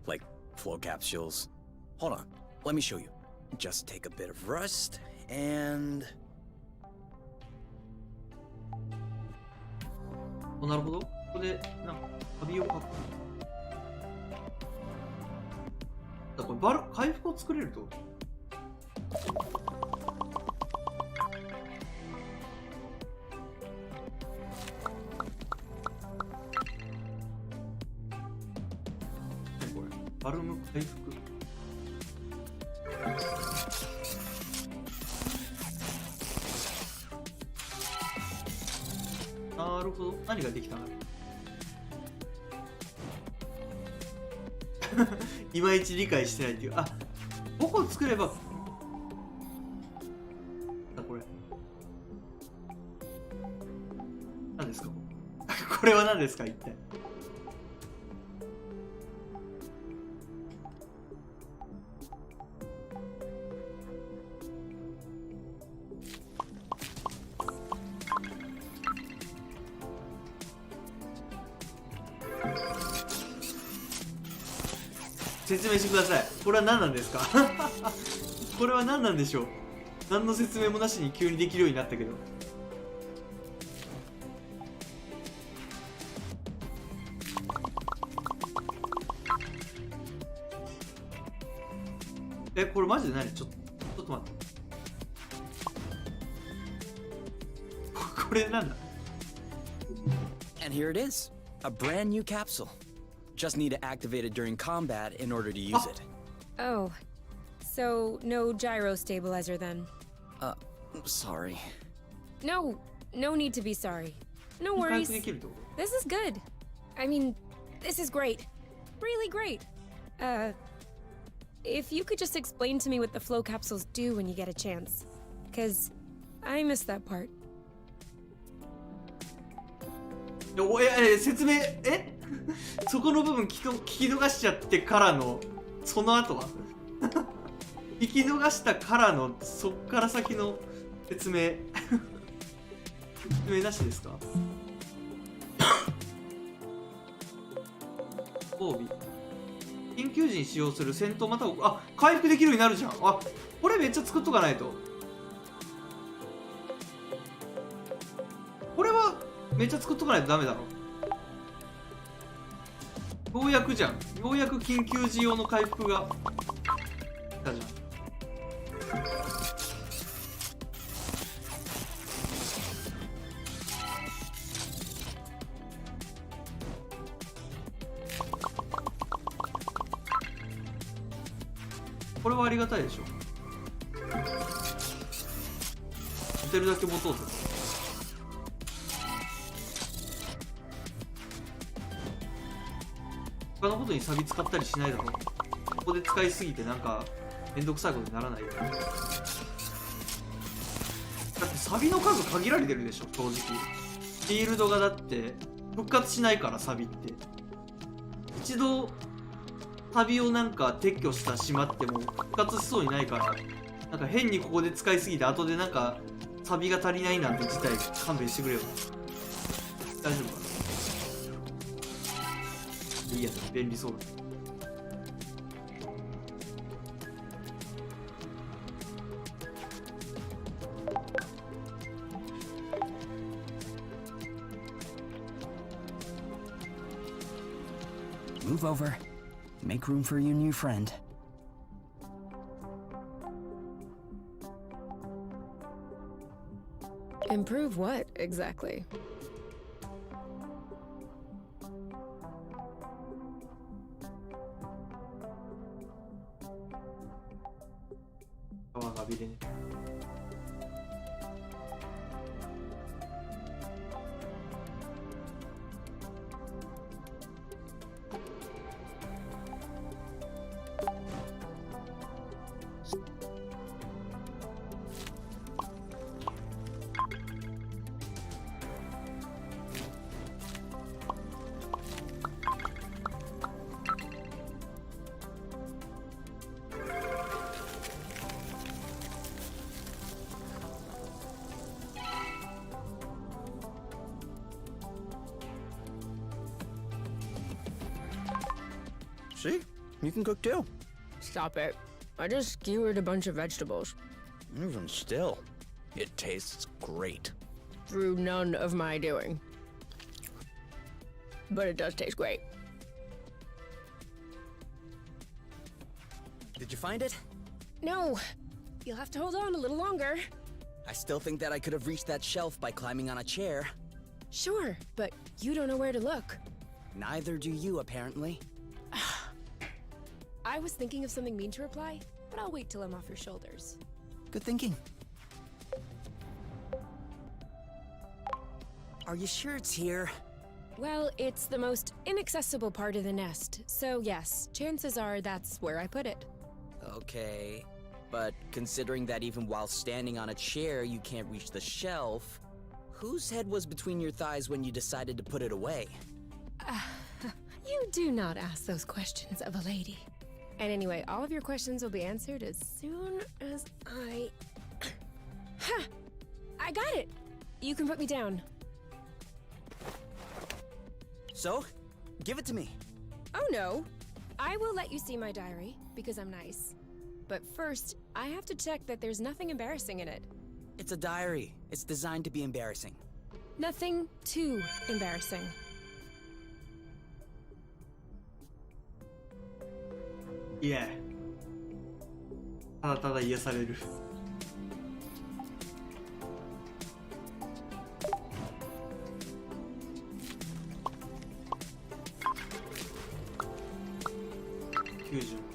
like flow capsules. Hold on, let me show you. Just take a bit of rust and... お、なるほど。ここで、なんか、カビを描く。だからこれ回復を作れるってこと？これバルム回復。なるほど。何ができたの？いまいち理解してないっていう。あ、5個作れば。あ、これ。何ですか？これは何ですか一体。説明してください。これは何なんですか？これは何なんでしょう？何の説明もなしに急にできるようになったけど。え、これマジで何？ちょっと待って。これなんだ？ And here it is, a brand new capsule. Just need to activate it during combat in order to use it. Oh. So, no gyro stabilizer then? Sorry. No need to be sorry. No 回 worries. 復できるってこと？ This is good. I mean, this is great. Really great. If you could just explain to me what the flow capsules do when you get a chance. Because I missed that part. 説明、そこの部分聞き逃しちゃってからのその後は聞き逃したからのそっから先の説明説明なしですか？装備緊急時に使用する戦闘または回復できるようになるじゃん。あ、これめっちゃ作っとかないと。これはめっちゃ作っとかないとダメだろ。ようやくじゃん。ようやく緊急時用の回復が来たじゃん。これはありがたいでしょ。持てるだけ持とうぜ。他のことに錆び使ったりしないだろう。ここで使いすぎてなんかめんどくさいことにならないよ。サビの数限られてるでしょ正直。フィールドがだって復活しないからサビって。一度旅をなんか撤去した島ってもう復活しそうにないから、なんか変にここで使いすぎて後でなんかサビが足りないなんて事態勘弁してくれよ。大丈夫かな。いいやつ便利そうだ。Move over. Make room for your new friend. Improve what, exactly? 皮が浴びれね。See? You can cook too. Stop it. I just skewered a bunch of vegetables. Even still, it tastes great. Through none of my doing. But it does taste great. Did you find it? No. You'll have to hold on a little longer. I still think that I could have reached that shelf by climbing on a chair. Sure, but you don't know where to look. Neither do you, apparently. I was thinking of something mean to reply, but I'll wait till I'm off your shoulders. Good thinking. Are you sure it's here? Well, it's the most inaccessible part of the nest, so yes, chances are that's where I put it. Okay, but considering that even while standing on a chair you can't reach the shelf, whose head was between your thighs when you decided to put it away? You do not ask those questions of a lady. And anyway, all of your questions will be answered as soon as I... Ha! I got it! You can put me down. So, give it to me. Oh no! I will let you see my diary, because I'm nice. But first, I have to check that there's nothing embarrassing in it. It's a diary. It's designed to be embarrassing. Nothing too embarrassing. いえ。ただただ癒される。90。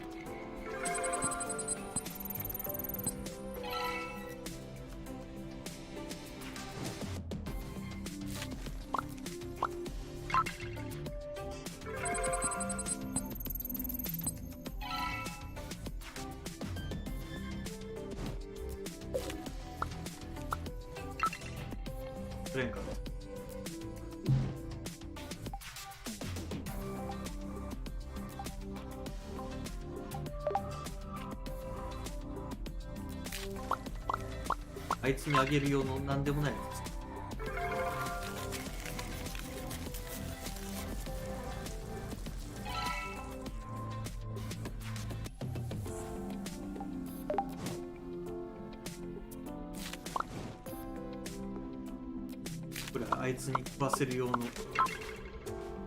取れんかな。あいつにあげる用のなんでもないやつ。これはあいつに食わせる用の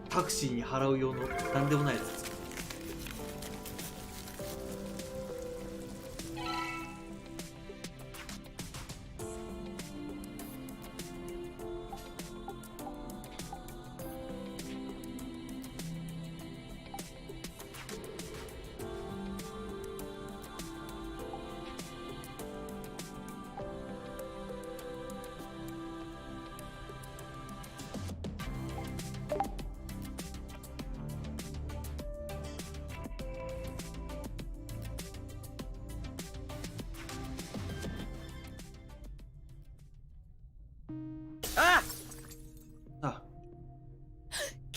タクシーに払う用のなんでもないやつ。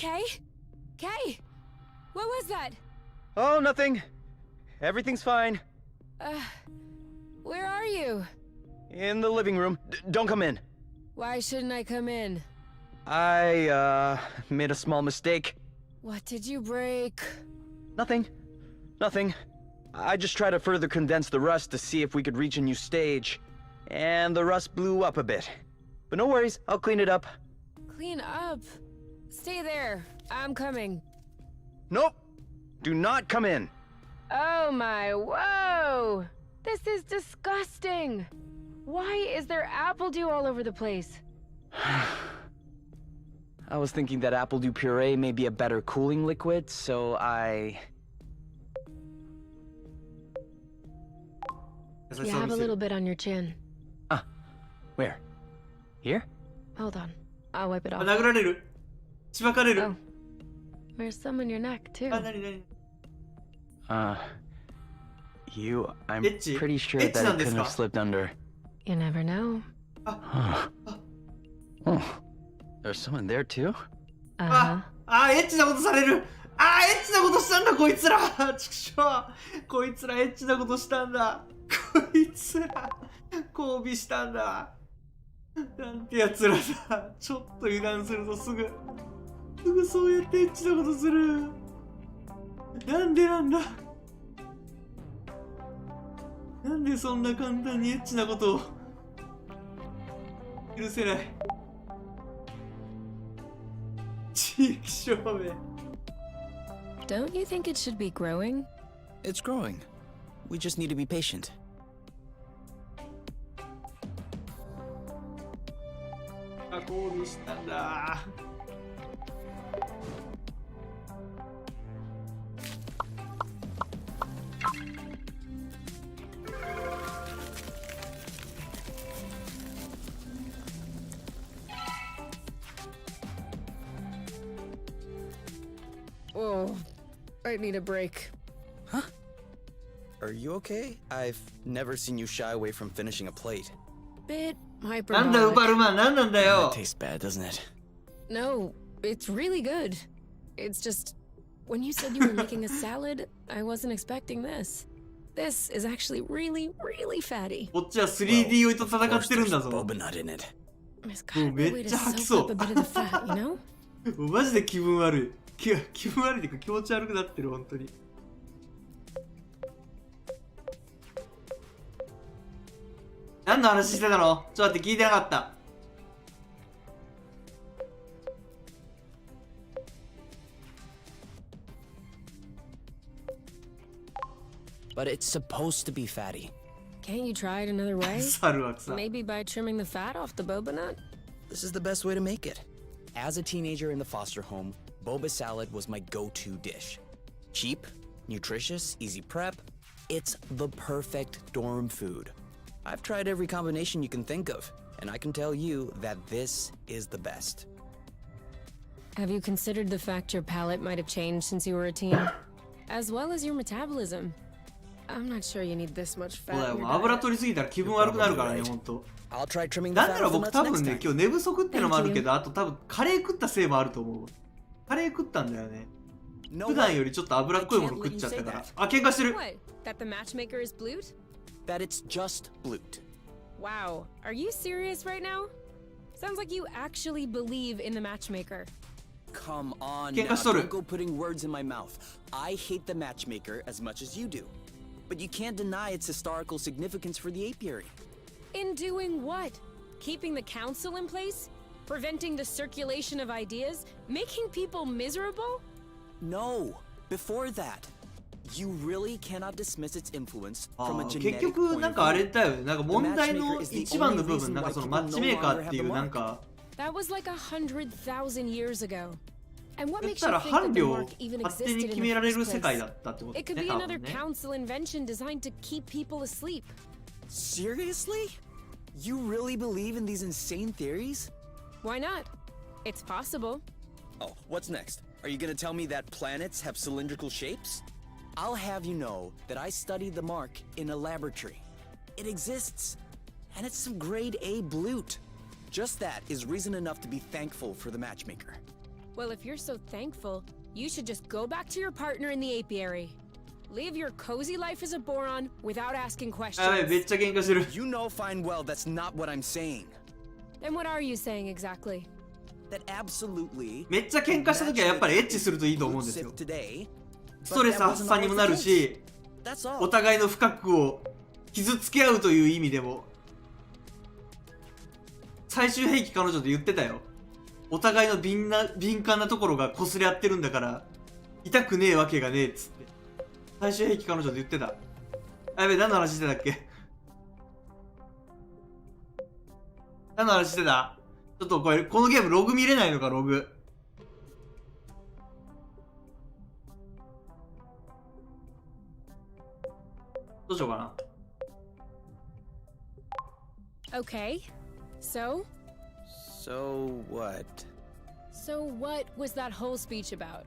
okay? Kay, what was that? Oh, nothing. Everything's fine. Where are you? In the living room. Don't come in. Why shouldn't I come in? I, made a small mistake. What did you break? Nothing. Nothing. I just tried to further condense the rust to see if we could reach a new stage. And the rust blew up a bit. But no worries, I'll clean it up. Clean up. Stay there. I'm coming. Nope. Do not come in. Oh my, whoa! This is disgusting! Why is there apple dew all over the place? I was thinking that apple dew puree may be a better cooling liquid, so I... You have a little bit on your chin. Where? Here? Hold on. I'll wipe it あ、 off. 殴られる。しばかれる。 Oh. There's some in your neck, too. あ、なになに。 I'm Itchy. pretty sure Itchy that な it んですか？ couldn't have slipped under. You never know. Oh. There's someone there too? Uh-huh. エッチなことされる。エッチなことしたんだ、こいつら。ちくしょう。こいつらエッチなことしたんだ。こいつら、交尾したんだ。なんてやつらだ。ちょっと油断するとすぐそうやってエッチなことする。なんでなんだ。なんでそんな簡単にエッチなことを許せない。地域証明。 Don't you think it should be growing? It's growing. We just need to be patient. 交尾したんだ。Oh, I need a break. Huh? Are you okay? I've never seen you shy away from finishing a plate. Bit なんだウパ hyperbolic. ルマン、なんなんだ That よ。 tastes bad, doesn't it? No, it's really good. It's just, when you said you were making a salad, I wasn't expecting this. This is actually really, really fatty. こっちは 3D 酔いと戦 Of っ course てるん there's だぞ。 boba nut in it. It's kind of a way to soak up a bit of the fat, you know? マジで気分悪い。気分悪いっていうか気持ち悪くなってる、本当に。何の話してたの？ちょっと待って聞いてなかった。But it's supposed to be fatty. Can't you try it another way? 猿はさ。 Maybe by trimming the fat off the boba nut? This is the best way to make it. As a teenager in the foster home, boba salad was my go-to dish. Cheap, nutritious, easy prep. It's the perfect dorm food. I've tried every combination you can think of, and I can tell you that this is the best. Have you considered the fact your palate might have changed since you were a teen? As well as your metabolism. I'm not sure you need this much そうだ fat よ、 in も your う油 diet. 取りすぎたら気分悪くなるからね、ほんと。 I'll try trimming the なん fat なら off the 僕 nuts 多 next 分ね、 time. 今日寝不足ってのもあるけど、 Thank あと多分カレー食ったせいもあると思う。カレー食ったんだよね。 No 普段 way よりちょっと脂っこいもの食っちゃったから。あ、喧嘩してる。 What? That the matchmaker is blute? that it's just blute. Wow. Are you serious right now? Sounds like you actually believe in the matchmaker. Come on Can't now, go don't go putting words in my mouth. I hate the matchmaker as much as you do. But you can't deny its historical significance for the apiary. In doing what? Keeping the council in place? Preventing the circulation of ideas? Making people miserable? No, before that. You really cannot dismiss its influence あ from a ー結 genetic 局 point なん of かあれ view. だよね。なんか問題の一番の部分、なんかそのマッチメーカーっていうなんか、 That was like 100,000 years ago. And what 言っ makes た you ら think 伴 that the 侶を mark even 勝手に existed 決 in め the られ first る世界 place? だったってこと It ね、 could be 多 another 分ね。 council invention designed to keep people asleep. Seriously? You really believe in these insane theories? Why not? It's possible. Oh, what's next? Are you gonna tell me that planets have cylindrical shapes? I'll have you know that I studied the mark in a laboratory. It exists, and it's some grade A blute. Just that is reason enough to be thankful for the matchmaker. Well, if you're so thankful, you should just go back to your partner in the apiary. Live your cozy life as a boron without asking やべえ、めっ questions. ちゃ喧嘩してる。 You know fine well that's not what I'm saying. Then what are you saying exactly? That absolutely. めっちゃ喧嘩した時はやっぱりエッチするといいと思うんですよ。 Today, ストレス発散にもなるし、 that's all. お互いの深くを傷つけ合うという意味でも。最終兵器彼女と言ってたよ。お互いの敏感なところが擦れ合ってるんだから痛くねえわけがねえっつって。最終兵器彼女と言ってた。やべえ、何の話してたっけ。何の話してた。ちょっとこれ、このゲームログ見れないのか、ログ。どうしようかな。 Okay. So? So what? So what was that whole speech about?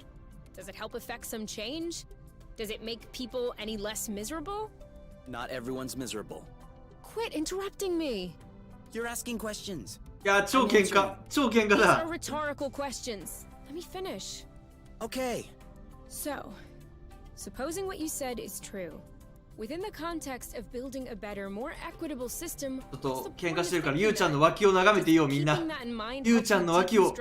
Does it help effect some change? Does it make people any less miserable? Not everyone's miserable. Quit interrupting me. You're asking questions. いや、超喧嘩。超喧嘩 These だ are。rhetorical questions. Let me finish. Okay. So, supposing what you said is true, within the context of building a better, more equitable system, ちょっと喧嘩してるから、ゆうちゃんの脇を眺めていいよ、みんな。ゆうちゃんの脇を。あの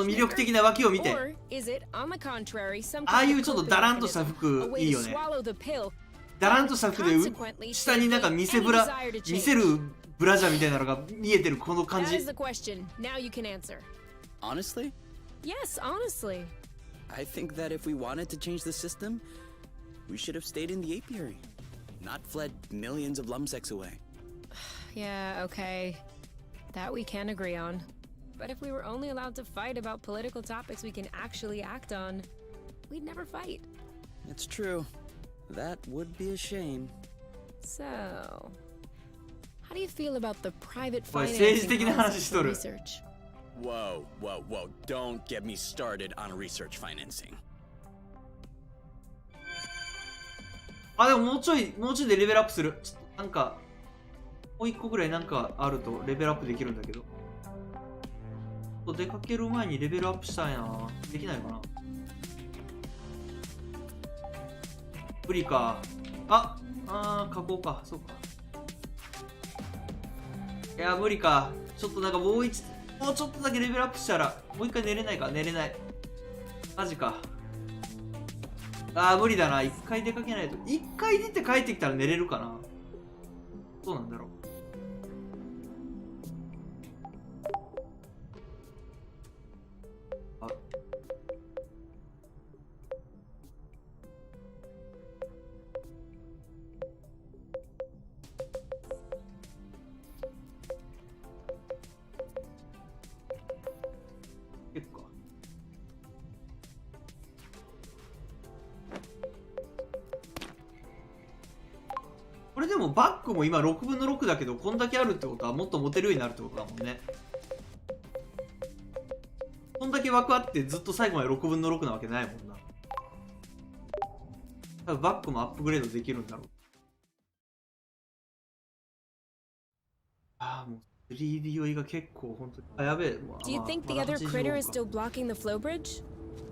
魅力的な脇を見て。ああいうちょっとダランとした服いいよね。ダランとした服で下になんか見せるブラジャーみたいなのが見えてるこの感じ。 Honestly, Yes, honestly. I think that if we wanted to change the system, we should have stayed in the apiary, not fled millions of lumsecks away. Yeah, okay. That we can agree on. But if we were only allowed to fight about political topics we can actually act on, we'd never fight. It's true. That would be a shame. So, how do you feel about the private おい、政治 financing 的な話 policy し for とる。 research? Whoa, whoa, whoa. Don't get me started on research financing. あ、でももうちょいでレベルアップする。ちょっとなんか、もう一個ぐらいなんかあるとレベルアップできるんだけど。ちょっと出かける前にレベルアップしたいな。できないかな。無理か。加工か。そうか。いや、無理か。ちょっとなんかもうちょっとだけレベルアップしたら、もう一回寝れないか。寝れない。マジか。無理だな。一回出かけないと。一回出て帰ってきたら寝れるかな。どうなんだろう。結構か。これでもバックも今6分の6だけど、こんだけあるってことはもっと持てるようになるってことだもんね。こんだけ枠あってずっと最後まで6分の6なわけないもんな。多分バックもアップグレードできるんだろう。もう 3D 酔いが結構本当に。やべえ。Do you think the other critter is still blocking the flow bridge?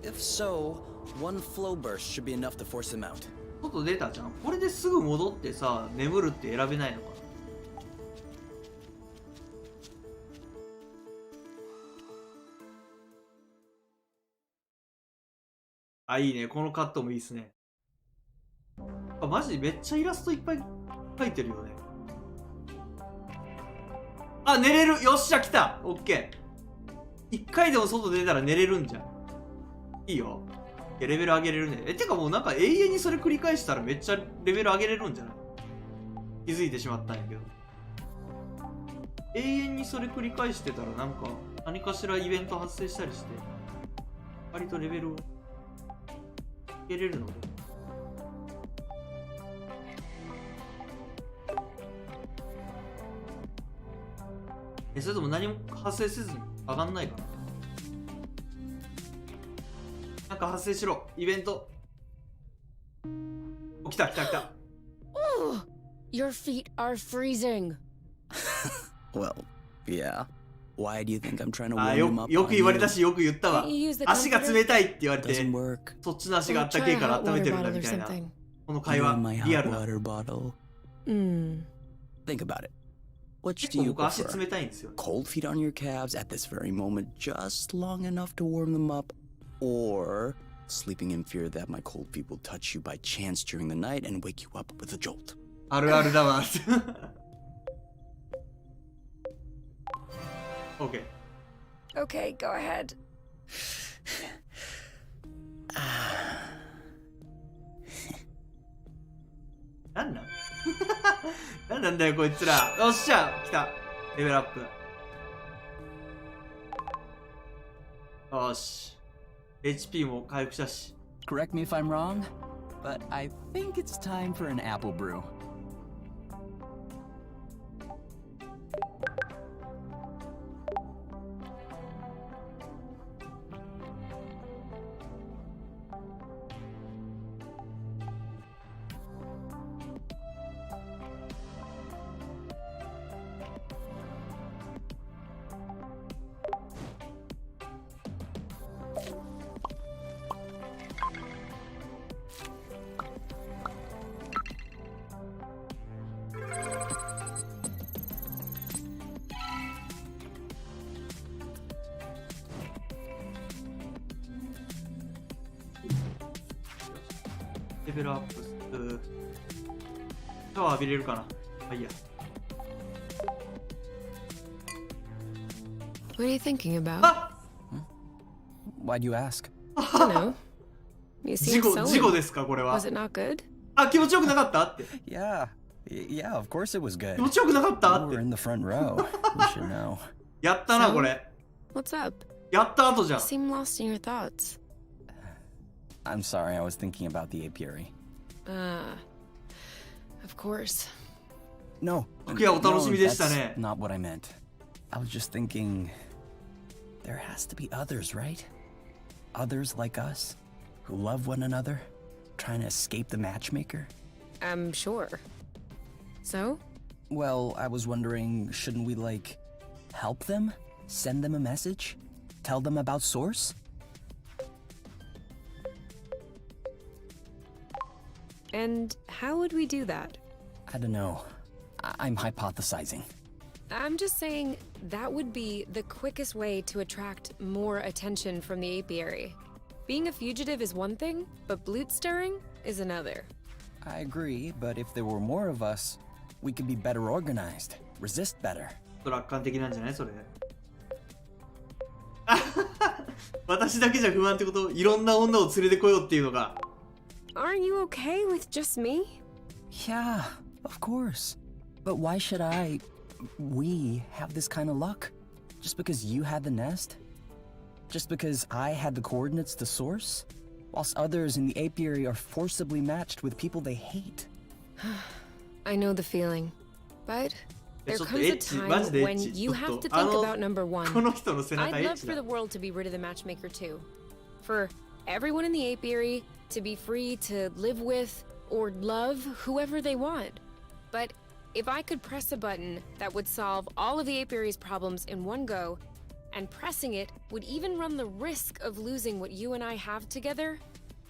If so, one flow burst should be enough to force him out. 外出たじゃん。これですぐ戻ってさ、眠るって選べないのかな。いいね。このカットもいいっすね。マジでめっちゃイラストいっぱい描いてるよね。寝れる。よっしゃ、来た。オッケー。一回でも外出たら寝れるんじゃん。いいよ。レベル上げれるね。てかもうなんか永遠にそれ繰り返したらめっちゃレベル上げれるんじゃない？気づいてしまったんやけど。永遠にそれ繰り返してたらなんか何かしらイベント発生したりして、割とレベルを上げれるので。それとも何も発生せずに上がんないかな。なんか発生しろ。イベント。来た。Oh, your feet are freezing. Well, yeah. Why do you think I'm trying to あ warm よ them up よく on 言われ you? たし、よく言ったわ Can't you use the。足が冷たいって言われて、 Doesn't work. そっちの足があ Or ったけ try え a から hot 温め water てるんだ bottle み or たいな。 something. この会 You 話 want my リア hot ルだ。 water bottle? Hmm. Think about it. Which 結 do 構 you 僕足 prefer? 冷たいんですよ。 Cold feet on your calves at this very moment, just long enough to warm them up, or sleeping in fear that my cold feet will touch you by chance during the night and wake you up with a jolt. あるあるだわ。OK。Okay, go ahead. なんなんなんなんだよこいつら。よっしゃ来た。レベルアップ。よし。HP も回復したし。 Correct me if I'm wrong, but I think it's time for an apple brew.レベルアップする。シャワー浴びれるかな。まあいいや。 What are you thinking about? あ Why'd you ask? Dunno. You 事 seem 故、 so. 事故ですかこれは。 Was it not good? あ、気持ちよくなかったって。 Yeah. Yeah, of course it was good. 気持ちよくなかったっ You were て。 in the front row. You should know. やったな、 So？ これ。 What's up? やった後じゃ You ん。 seem lost in your thoughts. I'm sorry, I was thinking about the apiary. Of course. No. いや、お楽しみでした that's ね。 not what I meant. I was just thinking there has to be others, right? Others like us who love one another, trying to escape the matchmaker. I'm sure. So? Well, I was wondering, shouldn't we like help them? Send them a message? Tell them about Source? And how would we do that? I don't know. I'm hypothesizing. I'm just saying that would be the quickest way to attract more attention from the apiary. Being a fugitive is one thing, but bloot stirring is another. I agree, but if there were more of us, we could be better organized, resist better. ちょっと楽観的なんじゃないそれ。私だけじゃ不安ってこと？いろんな女を連れてこようっていうのが。 Aren't you okay with just me? Yeah, of course. But why should we have this kind of luck? Just because you had the nest? Just because I had the coordinates to Source? Whilst others in the apiary are forcibly matched with people they hate. I know the feeling. But there ちょっと comes エ a ッチ、マジ time でエッ when チ。ち you ょっ have と to think about number こ one. の人の背中 I'd エッ love チ for だ the。world to be rid of the matchmaker too. For everyone in the apiary to be free to live with or love whoever they want. But if I could press a button that would solve all of the apiary's problems in one go, and pressing it would even run the risk of losing what you and I have together,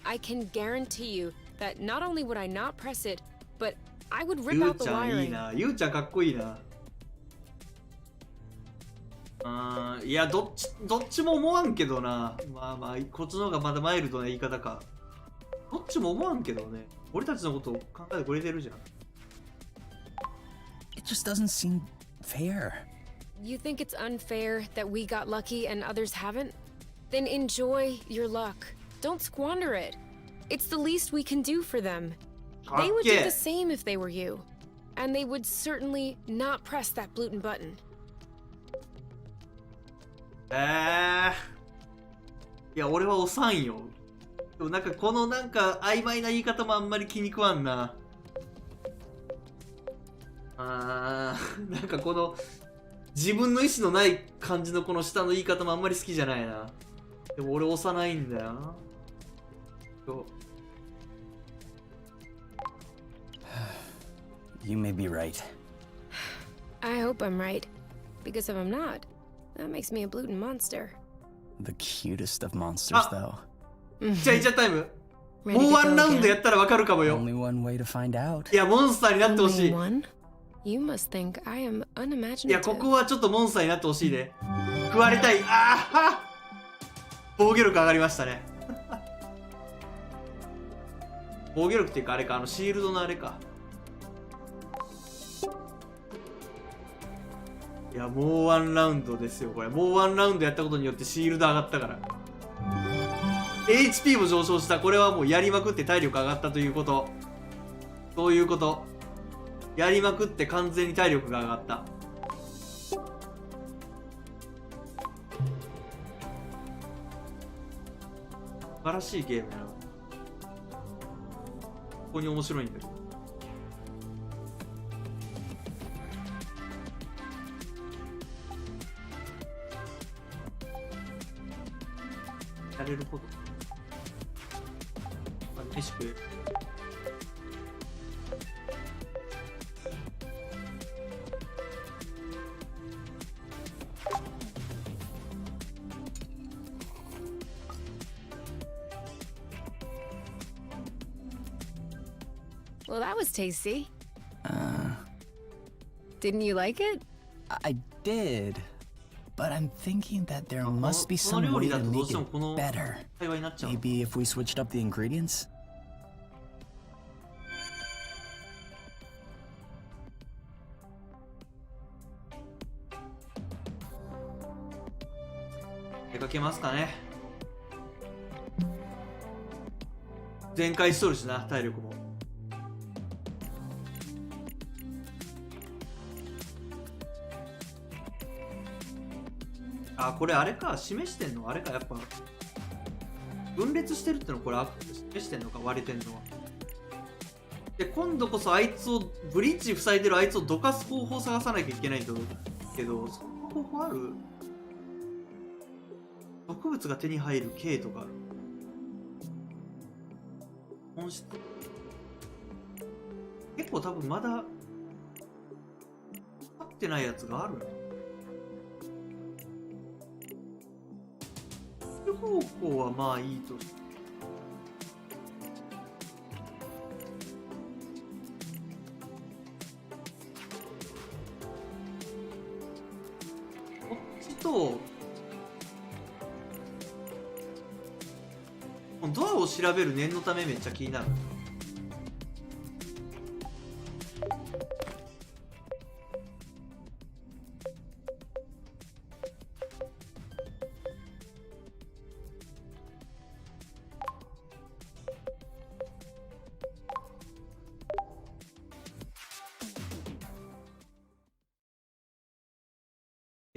I can guarantee you that not only would I not press it, but I would rip ゆう out the ちゃんいい wiring. な。ゆうちゃんかっこいいな。いや、どっちも思わんけどな。まあまあ、こっちの方がまだマイルドな言い方か。どっちも思わんけどね。俺たちのことを考えてくれてるじゃん。It just doesn't seem fair. You think it's unfair that we got lucky and others haven't? Then enjoy your luck. Don't squander it. It's the least we can do for them. They would do the same if they were you. And they would certainly not press that gluten button. いや、俺はおさんよ。でもなんかこのなんか曖昧な言い方もあんまり気に食わんな。なんかこの自分の意思のない感じのこの下の言い方もあんまり好きじゃないな。でも俺押さないんだよな。You may be right. I hope I'm right. Because if I'm not, That makes me a gluten monster. The cutest of monsters, though. じゃあイチャタイム。 Ready もう to ワン go ラウンド again? やったらわかるかもよ。 Only one way to find out. いや、モンスターになってほし Only い。 one? You must think I am いや、こ unimaginative. こはちょっとモンスターになってほしいね。食われたい。ああ防御力上がりましたね。防御力っていうかあれか、シールドのあれか。いや、もうワンラウンドですよ、これ。もうワンラウンドやったことによってシールド上がったから。HP も上昇した。これはもうやりまくって体力上がったということ。そういうこと。やりまくって完全に体力が上がった。素晴らしいゲームやな。ここに面白いんだよ。やれること。あ、飯食え。Well, that was tasty. Didn't you like it? I did. But I'm thinking that there must be この some 料理 way だ to とどう make しても it この better. 会話になっちゃう。 Maybe if we switched up the ingredients? 出かけますかね。全開しとるしな、体力も。あ、これあれか、示してんのあれか、やっぱ分裂してるってのこれ示してんのか、割れてんのは。で、今度こそあいつをブリッジ塞いでるあいつをどかす方法を探さなきゃいけないんだけど、そんな方法ある？植物が手に入るケイとかある。本質結構多分まだ分かってないやつがあるな。方向はまあいいとして、こっちとドアを調べる念のためめっちゃ気になる。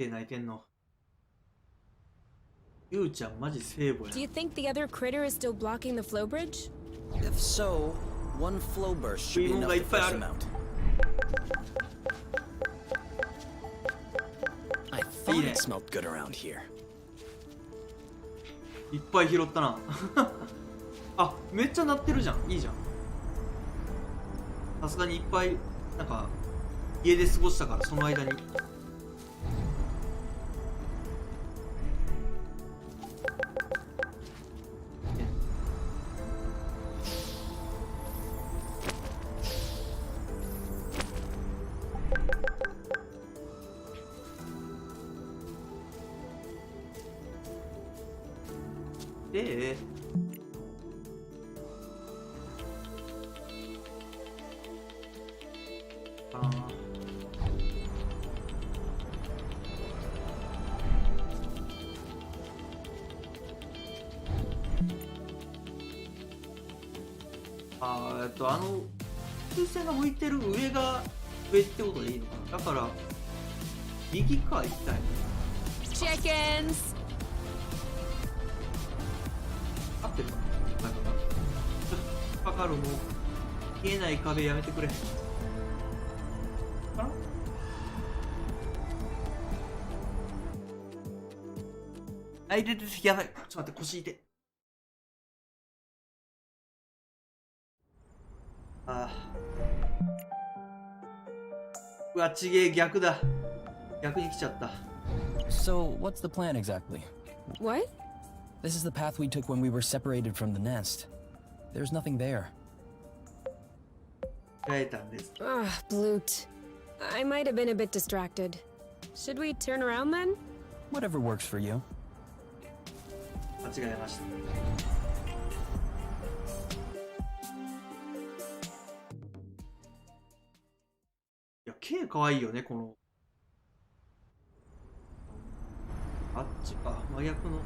泣いてんの。ゆうちゃんマジ聖母や。 Do you think the other critter is still blocking the flow bridge? If so, one flow burst should be enough to push him out. I thought it smelled good around here. いっぱい拾ったな。あ、めっちゃ鳴ってるじゃん。いいじゃん。さすがにいっぱいなんか家で過ごしたからその間に。で、あの風船が向いてる上が上ってことでいいのかな。だから右か行きたい。 Chickens! 合ってるかな。かかる。もう見えない壁やめてくれ。かな。あ、いてて、やばい。ちょっと待って、腰痛い。ああ。うわ、ちげえ、逆だ。逆に来ちゃった。So, what's the plan exactly? What? This is the path we took when we were separated from the nest. There's nothing there. 開いたんです。Ugh, Blute. I might have been a bit distracted. Should we turn around then? Whatever works for you. 間違えました。いや、K かわいいよね、この。あっちか、真逆の。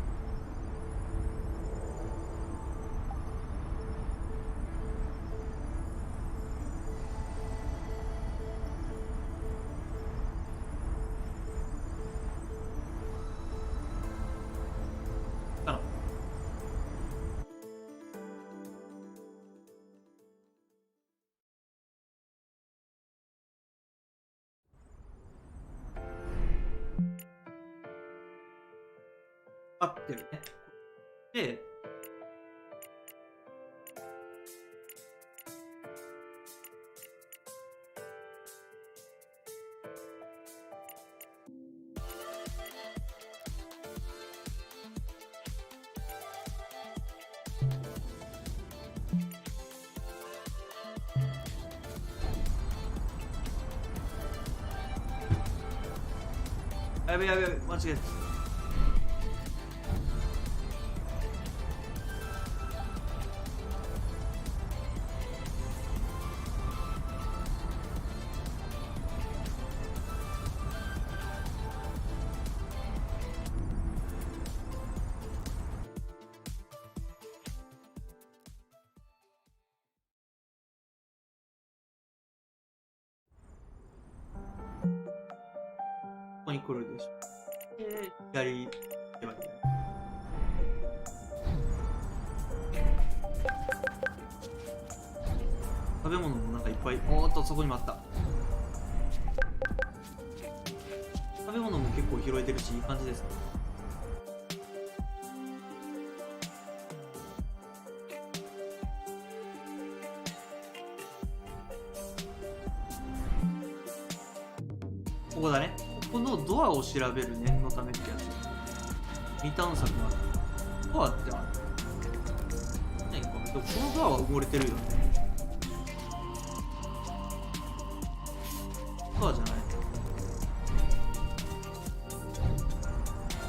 あら。合ってるね。で、やべやべやべ、間違えた。ここに来るでしょ。左手まで。食べ物もなんかいっぱい。おーっと、そこにもあった。食べ物も結構拾えてるし、いい感じですね。ここだね。このドアを調べる念のためってやつ。未探索がある。ドアってある。何か。でもこのドアは埋もれてるよね。ドアじゃない。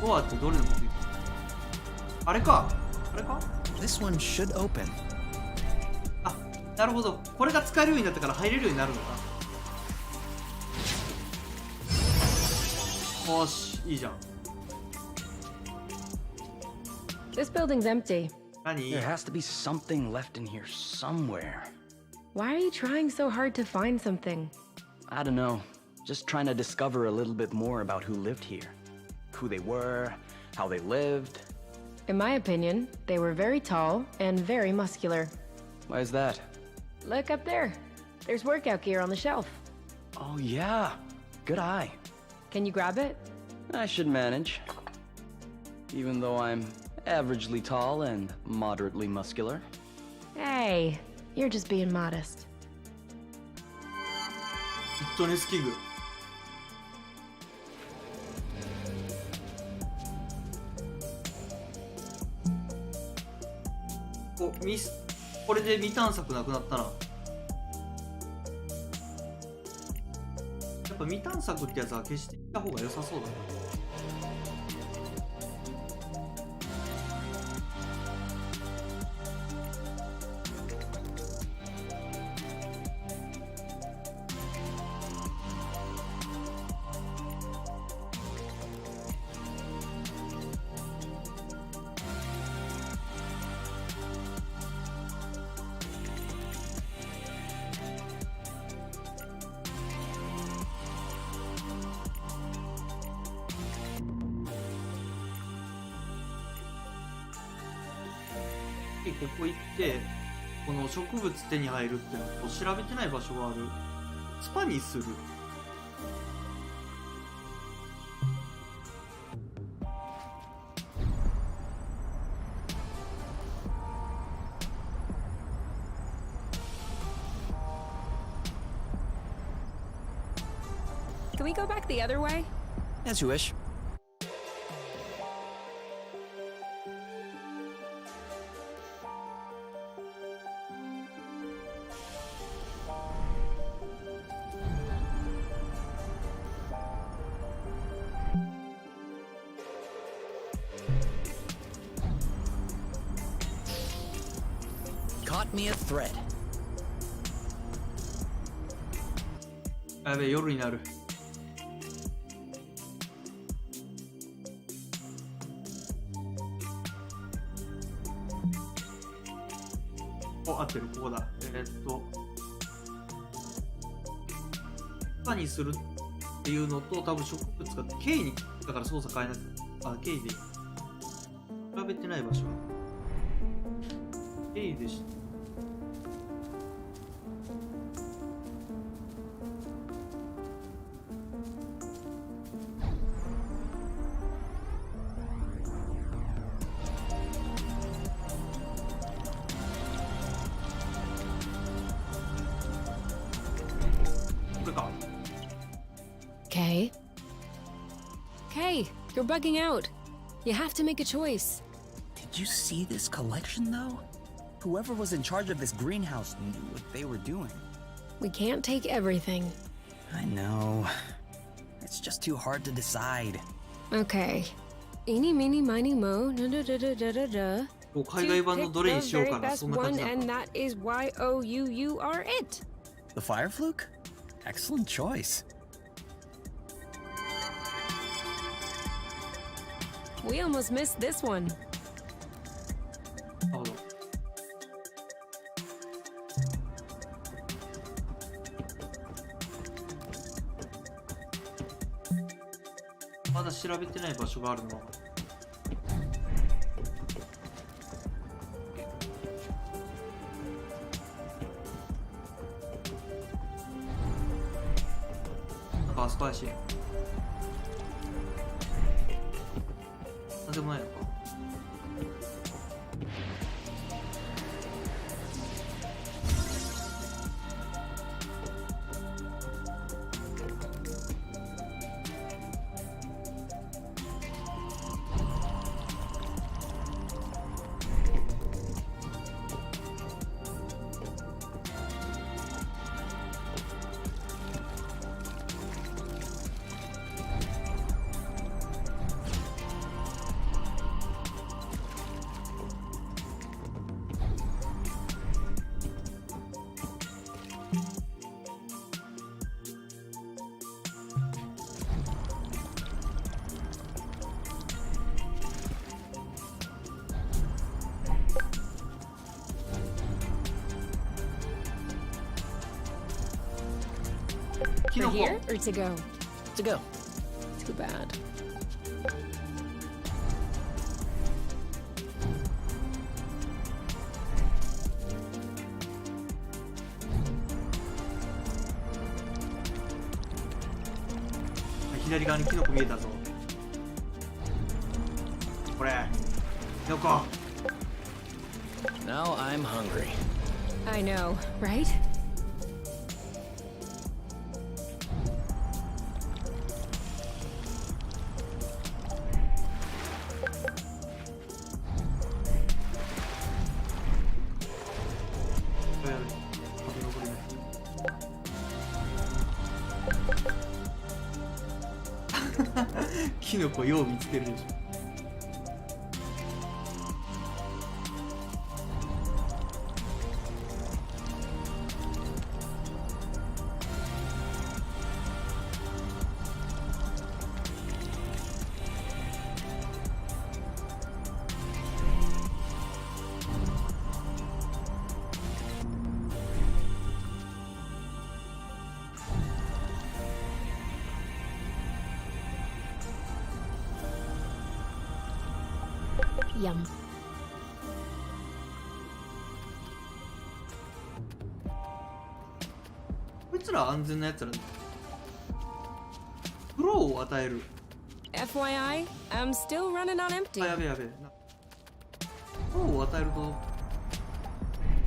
ドアってどれのこと言う？あれか。あれか？ This one should open. あ、なるほど。これが使えるようになったから入れるようになるのか。よし、いいじゃん。 This building's empty. 何？ There has to be something left in here somewhere. Why are you trying so hard to find something? I don't know. Just trying to discover a little bit more about who lived here. Who they were, how they lived. In my opinion, they were very tall and very muscular. Why is that? Look up there. There's workout gear on the shelf. Oh yeah, good eye. Can you grab it? I should manage. Even though I'm averagely tall and moderately muscular. Hey, you're just being modest. フィットネス器具。これで未探索なくなったな。やっぱ未探索ってやつは消していった方が良さそうだな。ここ行ってこの植物手に入るっていうのを調べてない場所がある。スパにする。Can we go back the other way? As you wish. sent me a thread. やべえ、夜になる。お、合ってる、ここだ。にするっていうのと、多分植物がケイにだから操作変えなくて、あ、ケイでいい。比べてない場所。ケイでした。これか。Kay? Kay, you're bugging out. You have to make a choice. Did you see this collection, though? Whoever was in charge of this greenhouse knew what they were doing. We can't take everything. I know. It's just too hard to decide. Okay. Eeny, meeny, miny, mo, da da da da da da da. もう海外版のどれにしようか The な、 very そ best んな感 one, じだった and that is YOU are it. The fire fluke? Excellent choice. We almost missed this one. なるほど。まだ調べてない場所があるの。なんかあそこやし。なんでもないのか。キ For ノコ。 here or to go? To go. Too bad. 左側にキノコ見えたぞ。これキノコ。 Now I'm hungry. I know, right? Kinoco キノコよう見つけるでしょ。Yum. こいつら安全なやつらだ。フローを与える。 FYI, I'm still running on empty. あ、やべえやべえ。フローを与えると合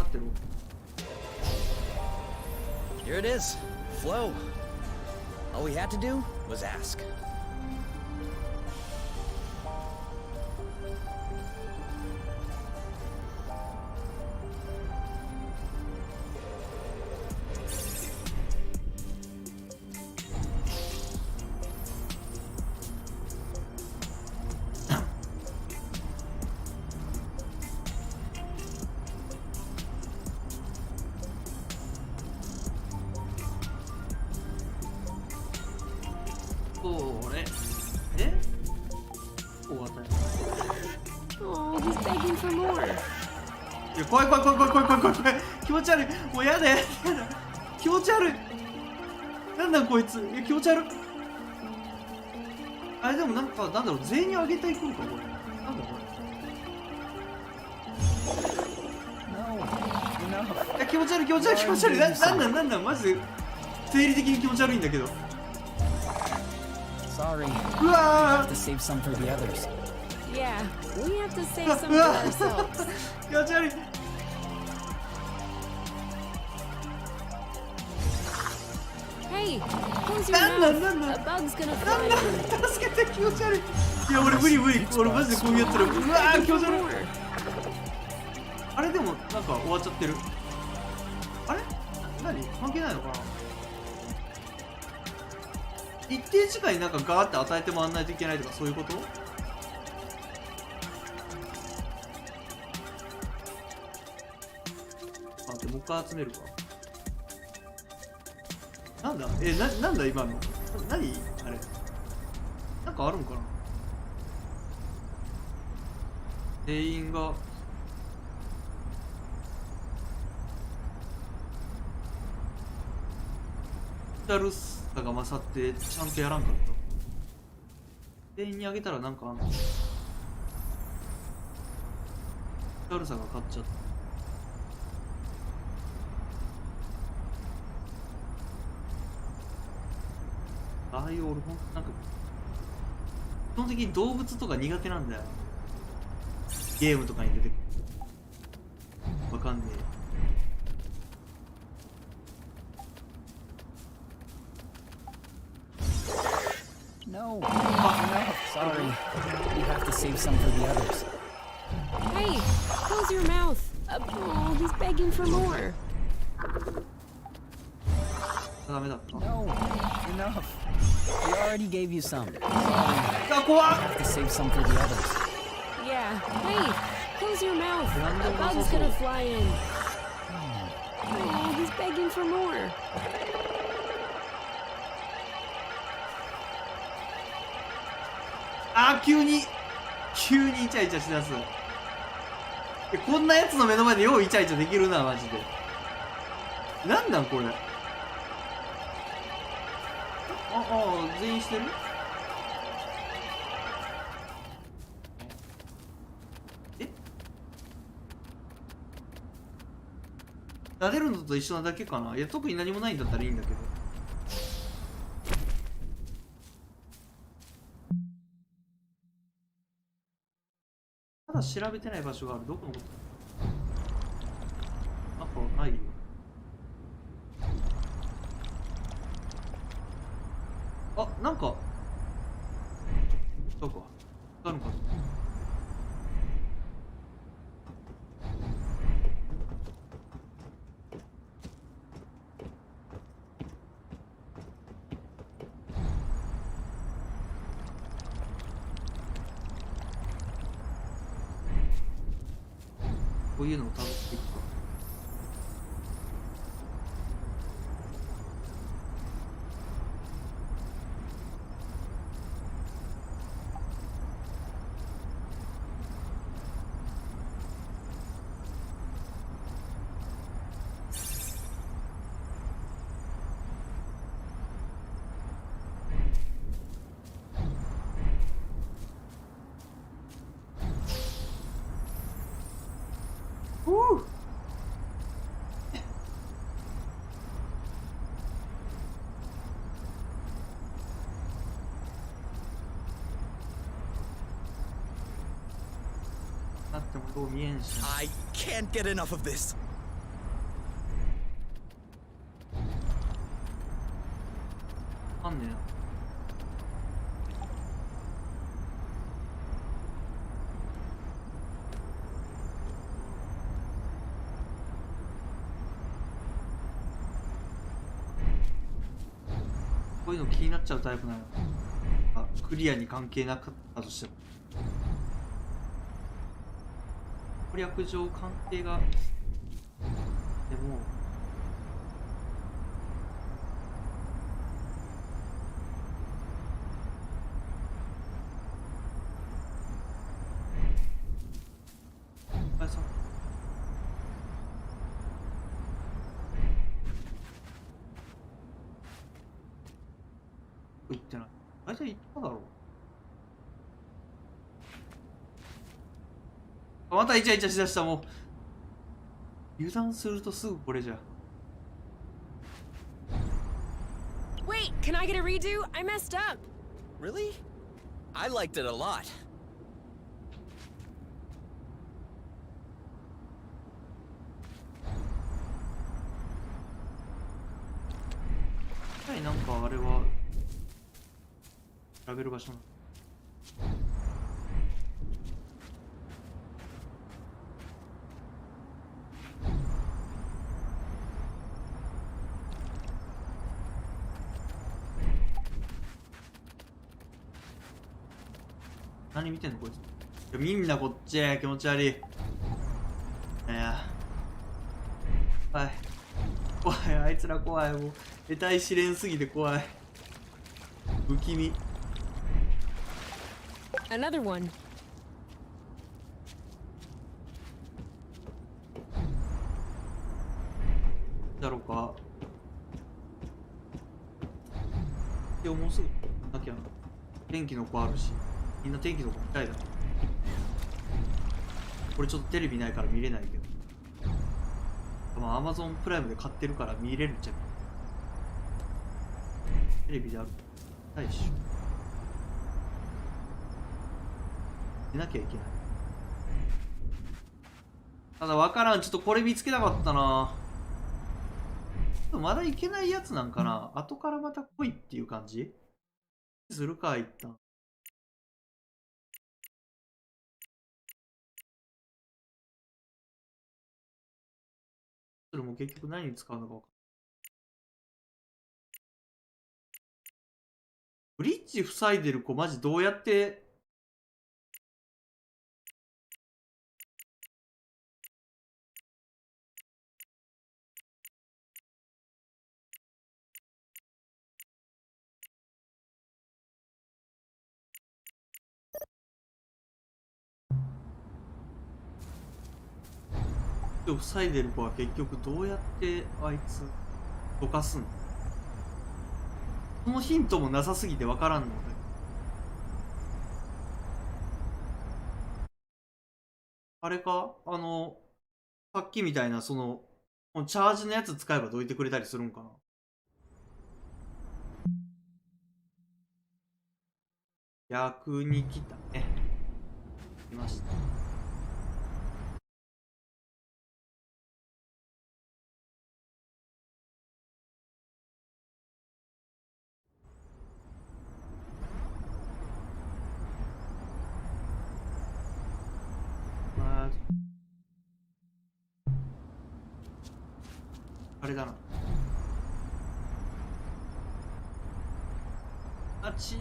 ってる。 Here it is. Flow. All we had to do was ask. これ終わったよ。 Oh, he's begging for more. いや、怖い怖い怖い怖い怖い怖い怖い怖い、気持ち悪い、もうやだやだやだ、気持ち悪い、なんだこいつ、いや気持ち悪い。あれでもなんか、なんだろう、全員上げたいくんかこれ、なんだこれ。いや気持ち悪い気持ち悪い気持ち悪い、なんだマジで生理的に気持ち悪いんだけど。 Sorry. うわ To save some for the others. Yeah, we have to save ー some う for わ ourselves. 気持ち悪い。 Hey, close your なんだ mouth. なんだ A bug's gonna な fly ん in. だ助けて、気持ち悪い。いや俺無理無理、俺マジでこういうやつら、うわー気持ち悪い。 More. あれでもなんか終わっちゃってる。あれ何関係ないのかな。一定時間になんかガーって与えて回らないといけないとかそういうこと。あ、でもう一回集めるか。なんだなんだ今の何あれ、なんかあるんかな。全員がだるさが勝ってちゃんとやらんかった。全員にあげたらなんかあんの。だるさが勝っちゃった。ああいう俺ほんとなんか基本的に動物とか苦手なんだよ。ゲームとかに出てくる。わかんねえ。 No. No. Sorry. We have to save some for the others. Hey, close your mouth. Oh, he's begging for more. ダメだった。 No. Enough. We already gave you some. Sorry. あ、怖っ。 To save some for the others. Yeah. Hey, close your mouth. A bug's gonna fly in. Oh, he's begging for more. あー、急にイチャイチャしだす。こんなやつの目の前でようイチャイチャできるなマジで。なんなんこれ。全員してる。撫でるのと一緒なだけかな。いや特に何もないんだったらいいんだけど。まだ調べてない場所がある。どこのことなんかないよ。あ、なんかどこあるのかな。こういうのを試していくか。なってもどう見えんし。 I can't get enough of this. わかんねえな。こういうの気になっちゃうタイプなの。あ、クリアに関係なかったとしても。攻略上関係が。でも。くってない。大体行っただろう。またイチャイチャしだした。もう油断するとすぐこれじゃ。 Wait, can I get a redo? I messed up. Really? I liked it a lot. はい、なんかあれは調べる場所なの。何見てんのこいつ。いやみんなこっちや。気持ち悪い。いや怖い怖い。あいつら怖い。もう得体知れんすぎて怖い。不気味。 Another one. だろうか。いやもうすぐなきゃな。天気の子あるし、みんな天気の子見たいだろ。これちょっとテレビないから見れないけど、まあ Amazon プライムで買ってるから見れるっちゃう。テレビであるないっしょ。出なきゃいけない。ただ分からん。ちょっとこれ見つけたかったな。まだいけないやつなんかな。後からまた来いっていう感じするか一旦。それも結局何に使うのか分かんない。ブリッジ塞いでる子マジどうやって塞いでる子は結局どうやってあいつどかすんの。そのヒントもなさすぎて分からんので。あれかさっきみたいなそのチャージのやつ使えばどいてくれたりするんかな。逆に来たね。来ました。あれだな。ちょっ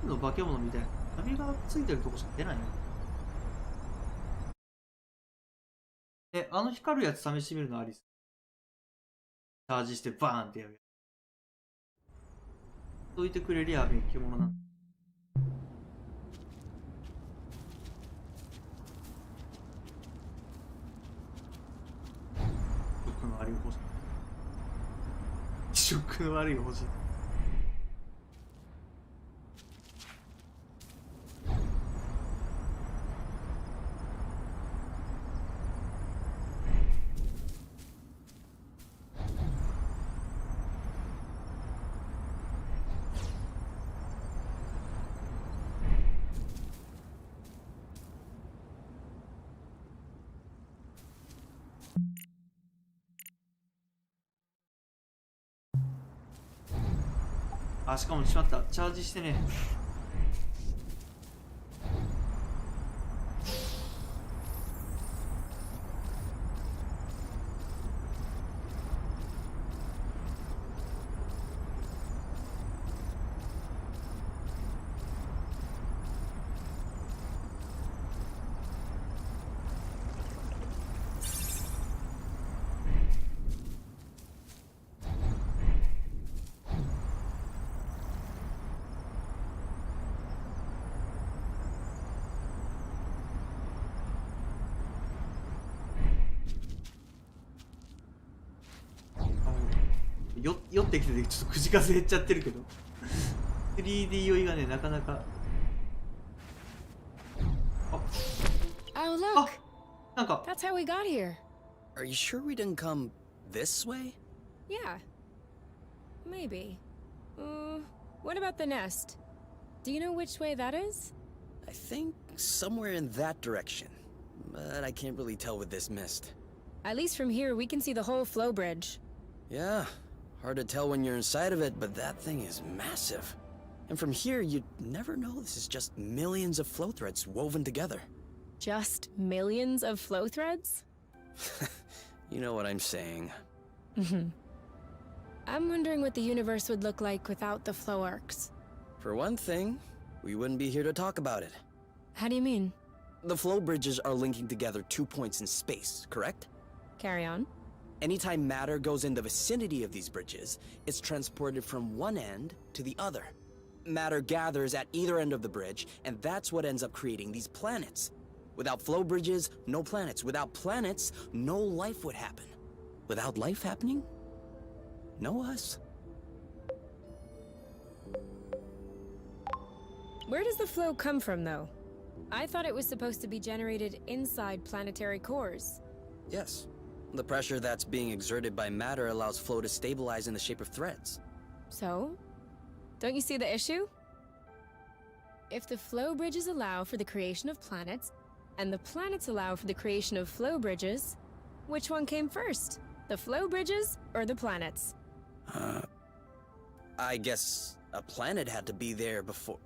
との化け物みたいな紙がついてるとこしか出ないの。あの光るやつ試してみるのありっす。チャージしてバーンってやる。どいてくれりゃ勉強物なんだ。食の悪い星。食の悪い星。あ、しかもしまった。チャージしてね。酔ってきててちょっと口数減っちゃってるけど3D 酔いがねなかなか。 Oh, あ look! なんか That's how we got here. Are you sure we didn't come this way? Yeah. Maybe. What about the nest? Do you know which way that is? I think somewhere in that direction. But I can't really tell with this mist. At least from here, we can see the whole flow bridge. Yeah, hard to tell when you're inside of it, but that thing is massive. And from here, you'd never know this is just millions of flow threads woven together. Just millions of flow threads? You know what I'm saying. I'm wondering what the universe would look like without the flow arcs. For one thing, we wouldn't be here to talk about it. How do you mean? The flow bridges are linking together 2 points in space, correct? Carry on. Anytime matter goes in the vicinity of these bridges, it's transported from one end to the other. Matter gathers at either end of the bridge, and that's what ends up creating these planets. Without flow bridges, no planets. Without planets, no life would happen. Without life happening, no us. Where does the flow come from, though? I thought it was supposed to be generated inside planetary cores. Yes. The pressure that's being exerted by matter allows flow to stabilize in the shape of threads. So? Don't you see the issue? If the flow bridges allow for the creation of planets, and the planets allow for the creation of flow bridges, which one came first? The flow bridges or the planets? I guess a planet had to be there before...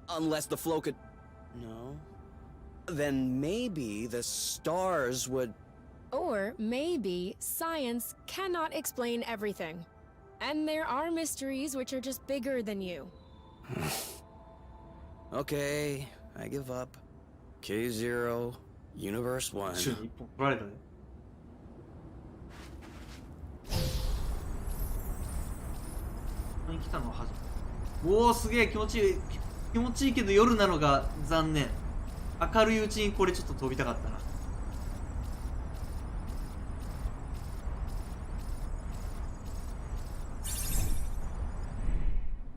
Unless the flow could... No. Then maybe the stars would... Or maybe science cannot explain everything. And there are mysteries which are just bigger than you. Okay, I give up. K0, Universe 1. 一本取られたね。ここに来たのは初めて。おお、すげえ気持ちいい。気持ちいいけど夜なのが残念。明るいうちにこれちょっと飛びたかったな。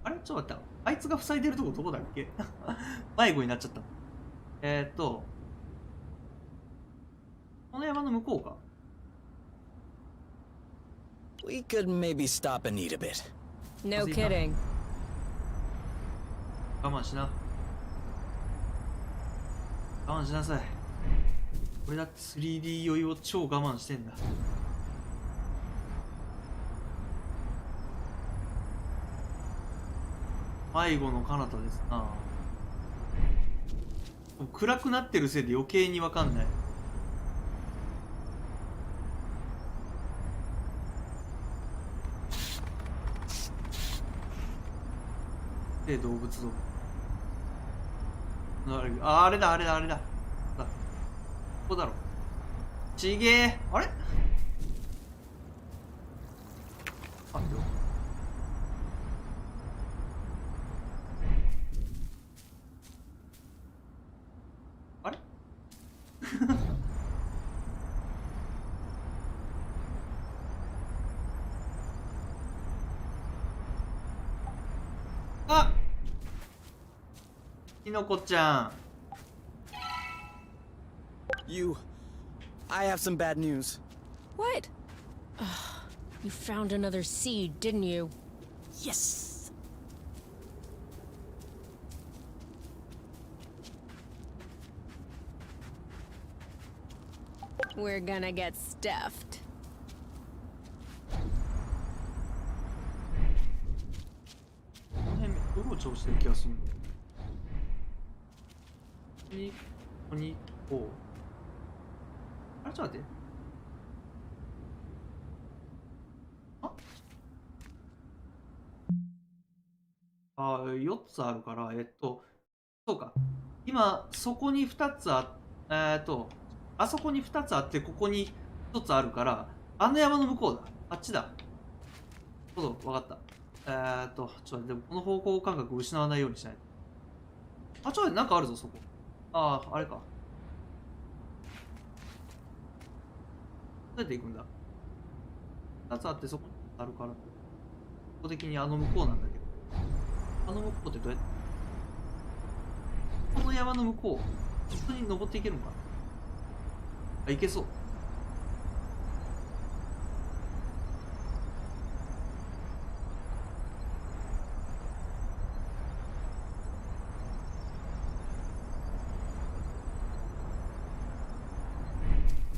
あれちょっと待って。あいつが塞いでるとこどこだっけ迷子になっちゃった。この山の向こうか。 We could maybe stop and eat a bit. No Is he kidding. 我慢しな。我慢しなさい。俺だって 3D 酔いを超我慢してんだ。迷子の彼方ですな。暗くなってるせいで余計にわかんない。で動物動物。あれだあれだあれだ。ここだろ。ちげえ。あれ？あよ。あれ？あ、きのこちゃん。I have some bad news. What? Ugh, you found another seed, didn't you? Yes! We're gonna get stuffed. この辺うろちょろしてる気がする。ここにこう。あれちょっと待って。4つあるから、そうか。今、そこに2つあそこに2つあって、ここに1つあるから、あの山の向こうだ。あっちだ。わかった。ちょっと待って、でもこの方向感覚を失わないようにしないと。あ、ちょっと待って、なんかあるぞ、そこ。あれか。どうやって行くんだ？ 2つあって、そこ、あるから。法的にあの向こうなんだけど。あの向こうってどうやって、この山の向こう、普通に登っていけるのかな。あ、いけそう。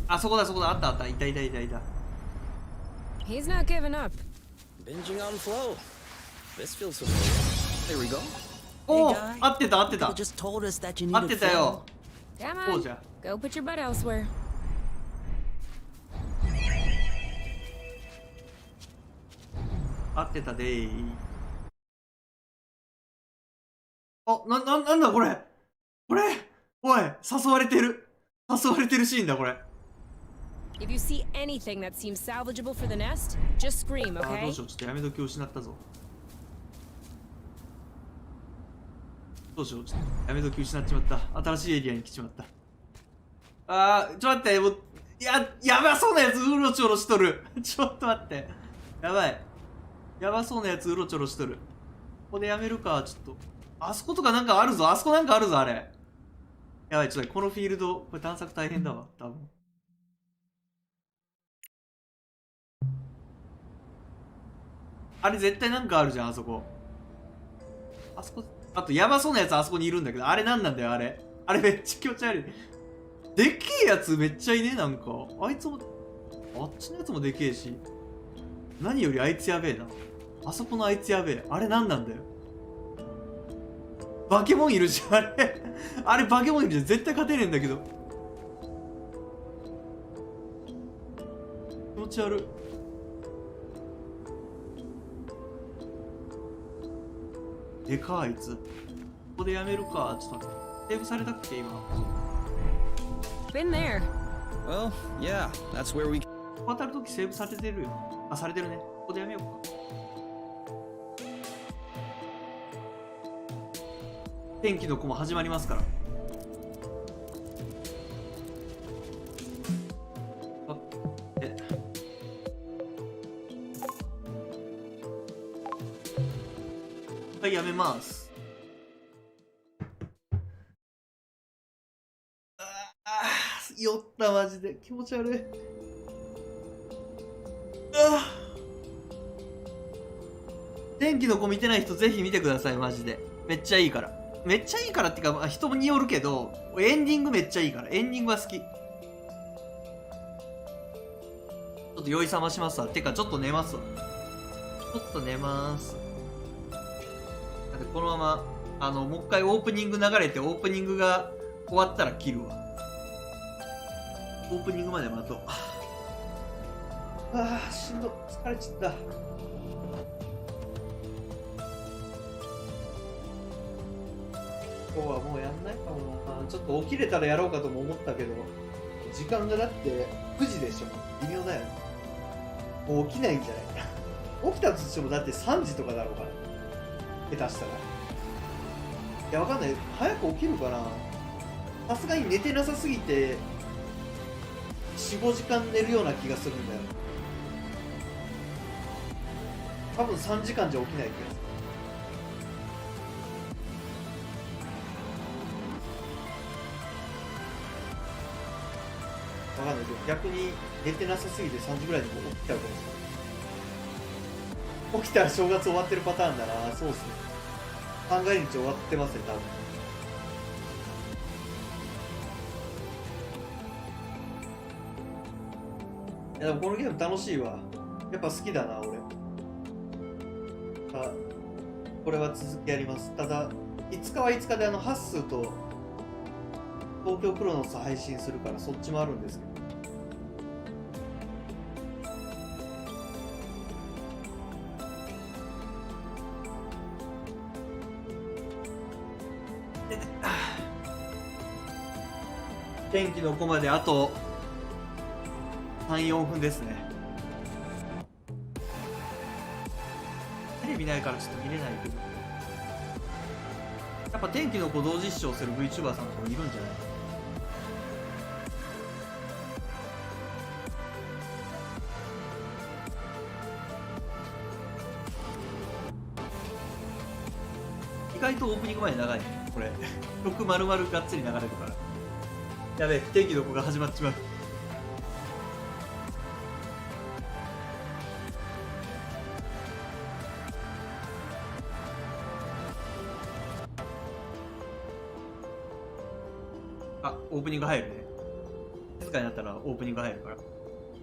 あ、そこだそこだ、あったあった、いたいたいたいた。 He's not giving up. Binging on flow. This feels familiar. There we go. おお、 guy. 合ってた合ってた You just told us that you 合って needed た flow. よ。 Come こう on, じゃ。 go put your butt elsewhere. 合ってたでー。あ、なんだこれ。これ、おい、誘われてる。誘われてるシーンだこれ。 If you see anything that seems salvageable for the nest, just scream, あー、どう okay? しよう、ちょっとやめ時を失ったぞ。どうしよう、ちょっとやめ時失っちまった。新しいエリアに来ちまった。あー、ちょっと待って、もう、やばそうなやつうろちょろしとる。ちょっと待って。やばい。やばそうなやつうろちょろしとる。ここでやめるか、ちょっと。あそことかなんかあるぞ、あそこなんかあるぞ、あれ。やばい、ちょっとこのフィールド、これ探索大変だわ、多分。あれ絶対なんかあるじゃん、あそこ。あそこ、あとやばそうなやつあそこにいるんだけど、あれなんなんだよ、あれ。あれめっちゃ気持ち悪い。でっけえやつめっちゃいね、なんか。あいつも、あっちのやつもでけえし。何よりあいつやべえな。あそこのあいつやべえ。あれなんなんだよ。バケモンいるじゃん、あれ。あれバケモンいるじゃん。絶対勝てねえんだけど。気持ち悪い。でかあいつ。ここでやめるか。ちょっと待って。セーブされたっけ今。 Been there. Well, yeah, that's where we. 渡るときセーブされてるよ。あ、されてるね。ここでやめようか。天気の子も始まりますから。あえはい、やめます。酔ったマジで気持ち悪い。天気の子見てない人ぜひ見てください、マジで。めっちゃいいから。めっちゃいいからってか、まあ、人によるけど、エンディングめっちゃいいから。エンディングは好き。ちょっと酔い覚ましますわ。てか、ちょっと寝ますわ。ちょっと寝ます。だってこのまま、もう一回オープニング流れて、オープニングが終わったら切るわ。オープニングまで待とう。ああ、しんど。疲れちゃった。今日はもうやんないかもな。ちょっと起きれたらやろうかとも思ったけど、時間がだって9時でしょ。微妙だよね。もう起きないんじゃないかな。起きたとしてもだって3時とかだろうから。下手したら。いや、わかんない。早く起きるかな。さすがに寝てなさすぎて、4、5時間寝るような気がするんだよ。多分3時間じゃ起きない気がする。わかんないけど、逆に寝てなさすぎて3時ぐらいにも起きちゃうかもしれない。起きたら正月終わってるパターンだな。そうっすね。考える道終わってますね、多分。いやでもこのゲーム楽しいわ。やっぱ好きだな、俺。あ、これは続きやります。ただ、5日は5日でハッスーと東京クロノス配信するからそっちもあるんですけど。天気の子まであと3、4分ですね。テレビないからちょっと見れないけど、やっぱ天気の子同時視聴する VTuber さんとかいるんじゃない？外とオープニングまで長いねこれ。曲丸々がっつり流れるから。やべえ、天気の子が始まっちまう。あ、オープニング入るね。静かになったらオープニング入るから。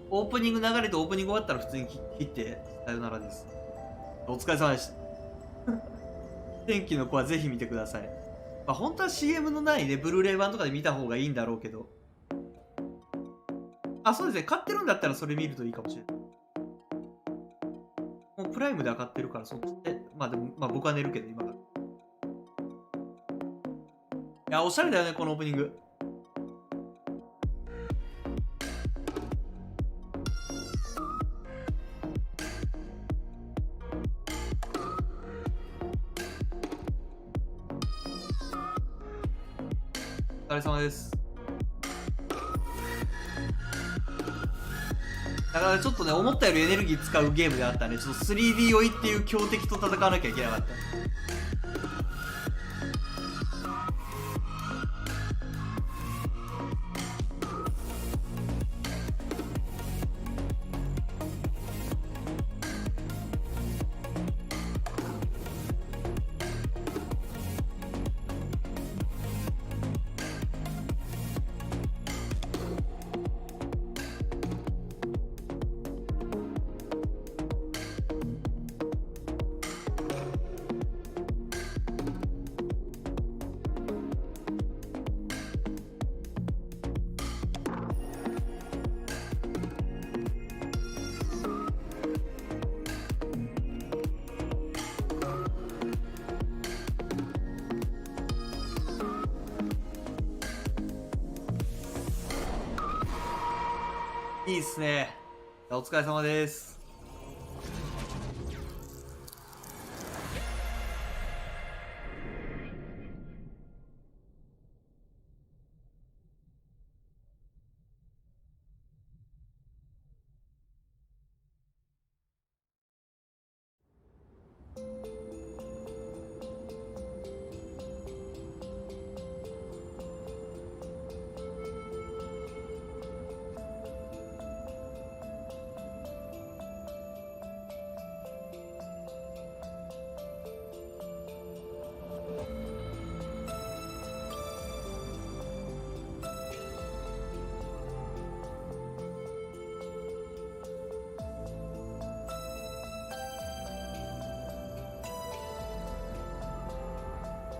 オープニング流れてオープニング終わったら普通に切ってさよならです。お疲れ様でした。天気の子はぜひ見てください。まあ本当は CM のないね、ブルーレイ版とかで見た方がいいんだろうけど。あ、そうですね。買ってるんだったらそれ見るといいかもしれない。もうプライムでは買ってるから、そっちで。まあでも、まあ僕は寝るけど、今から。いや、おしゃれだよね、このオープニング。お疲れ様です。だからちょっとね、思ったよりエネルギー使うゲームであったね。ちょっと 3D 追いっていう強敵と戦わなきゃいけなかった。いいっすね。お疲れ様です。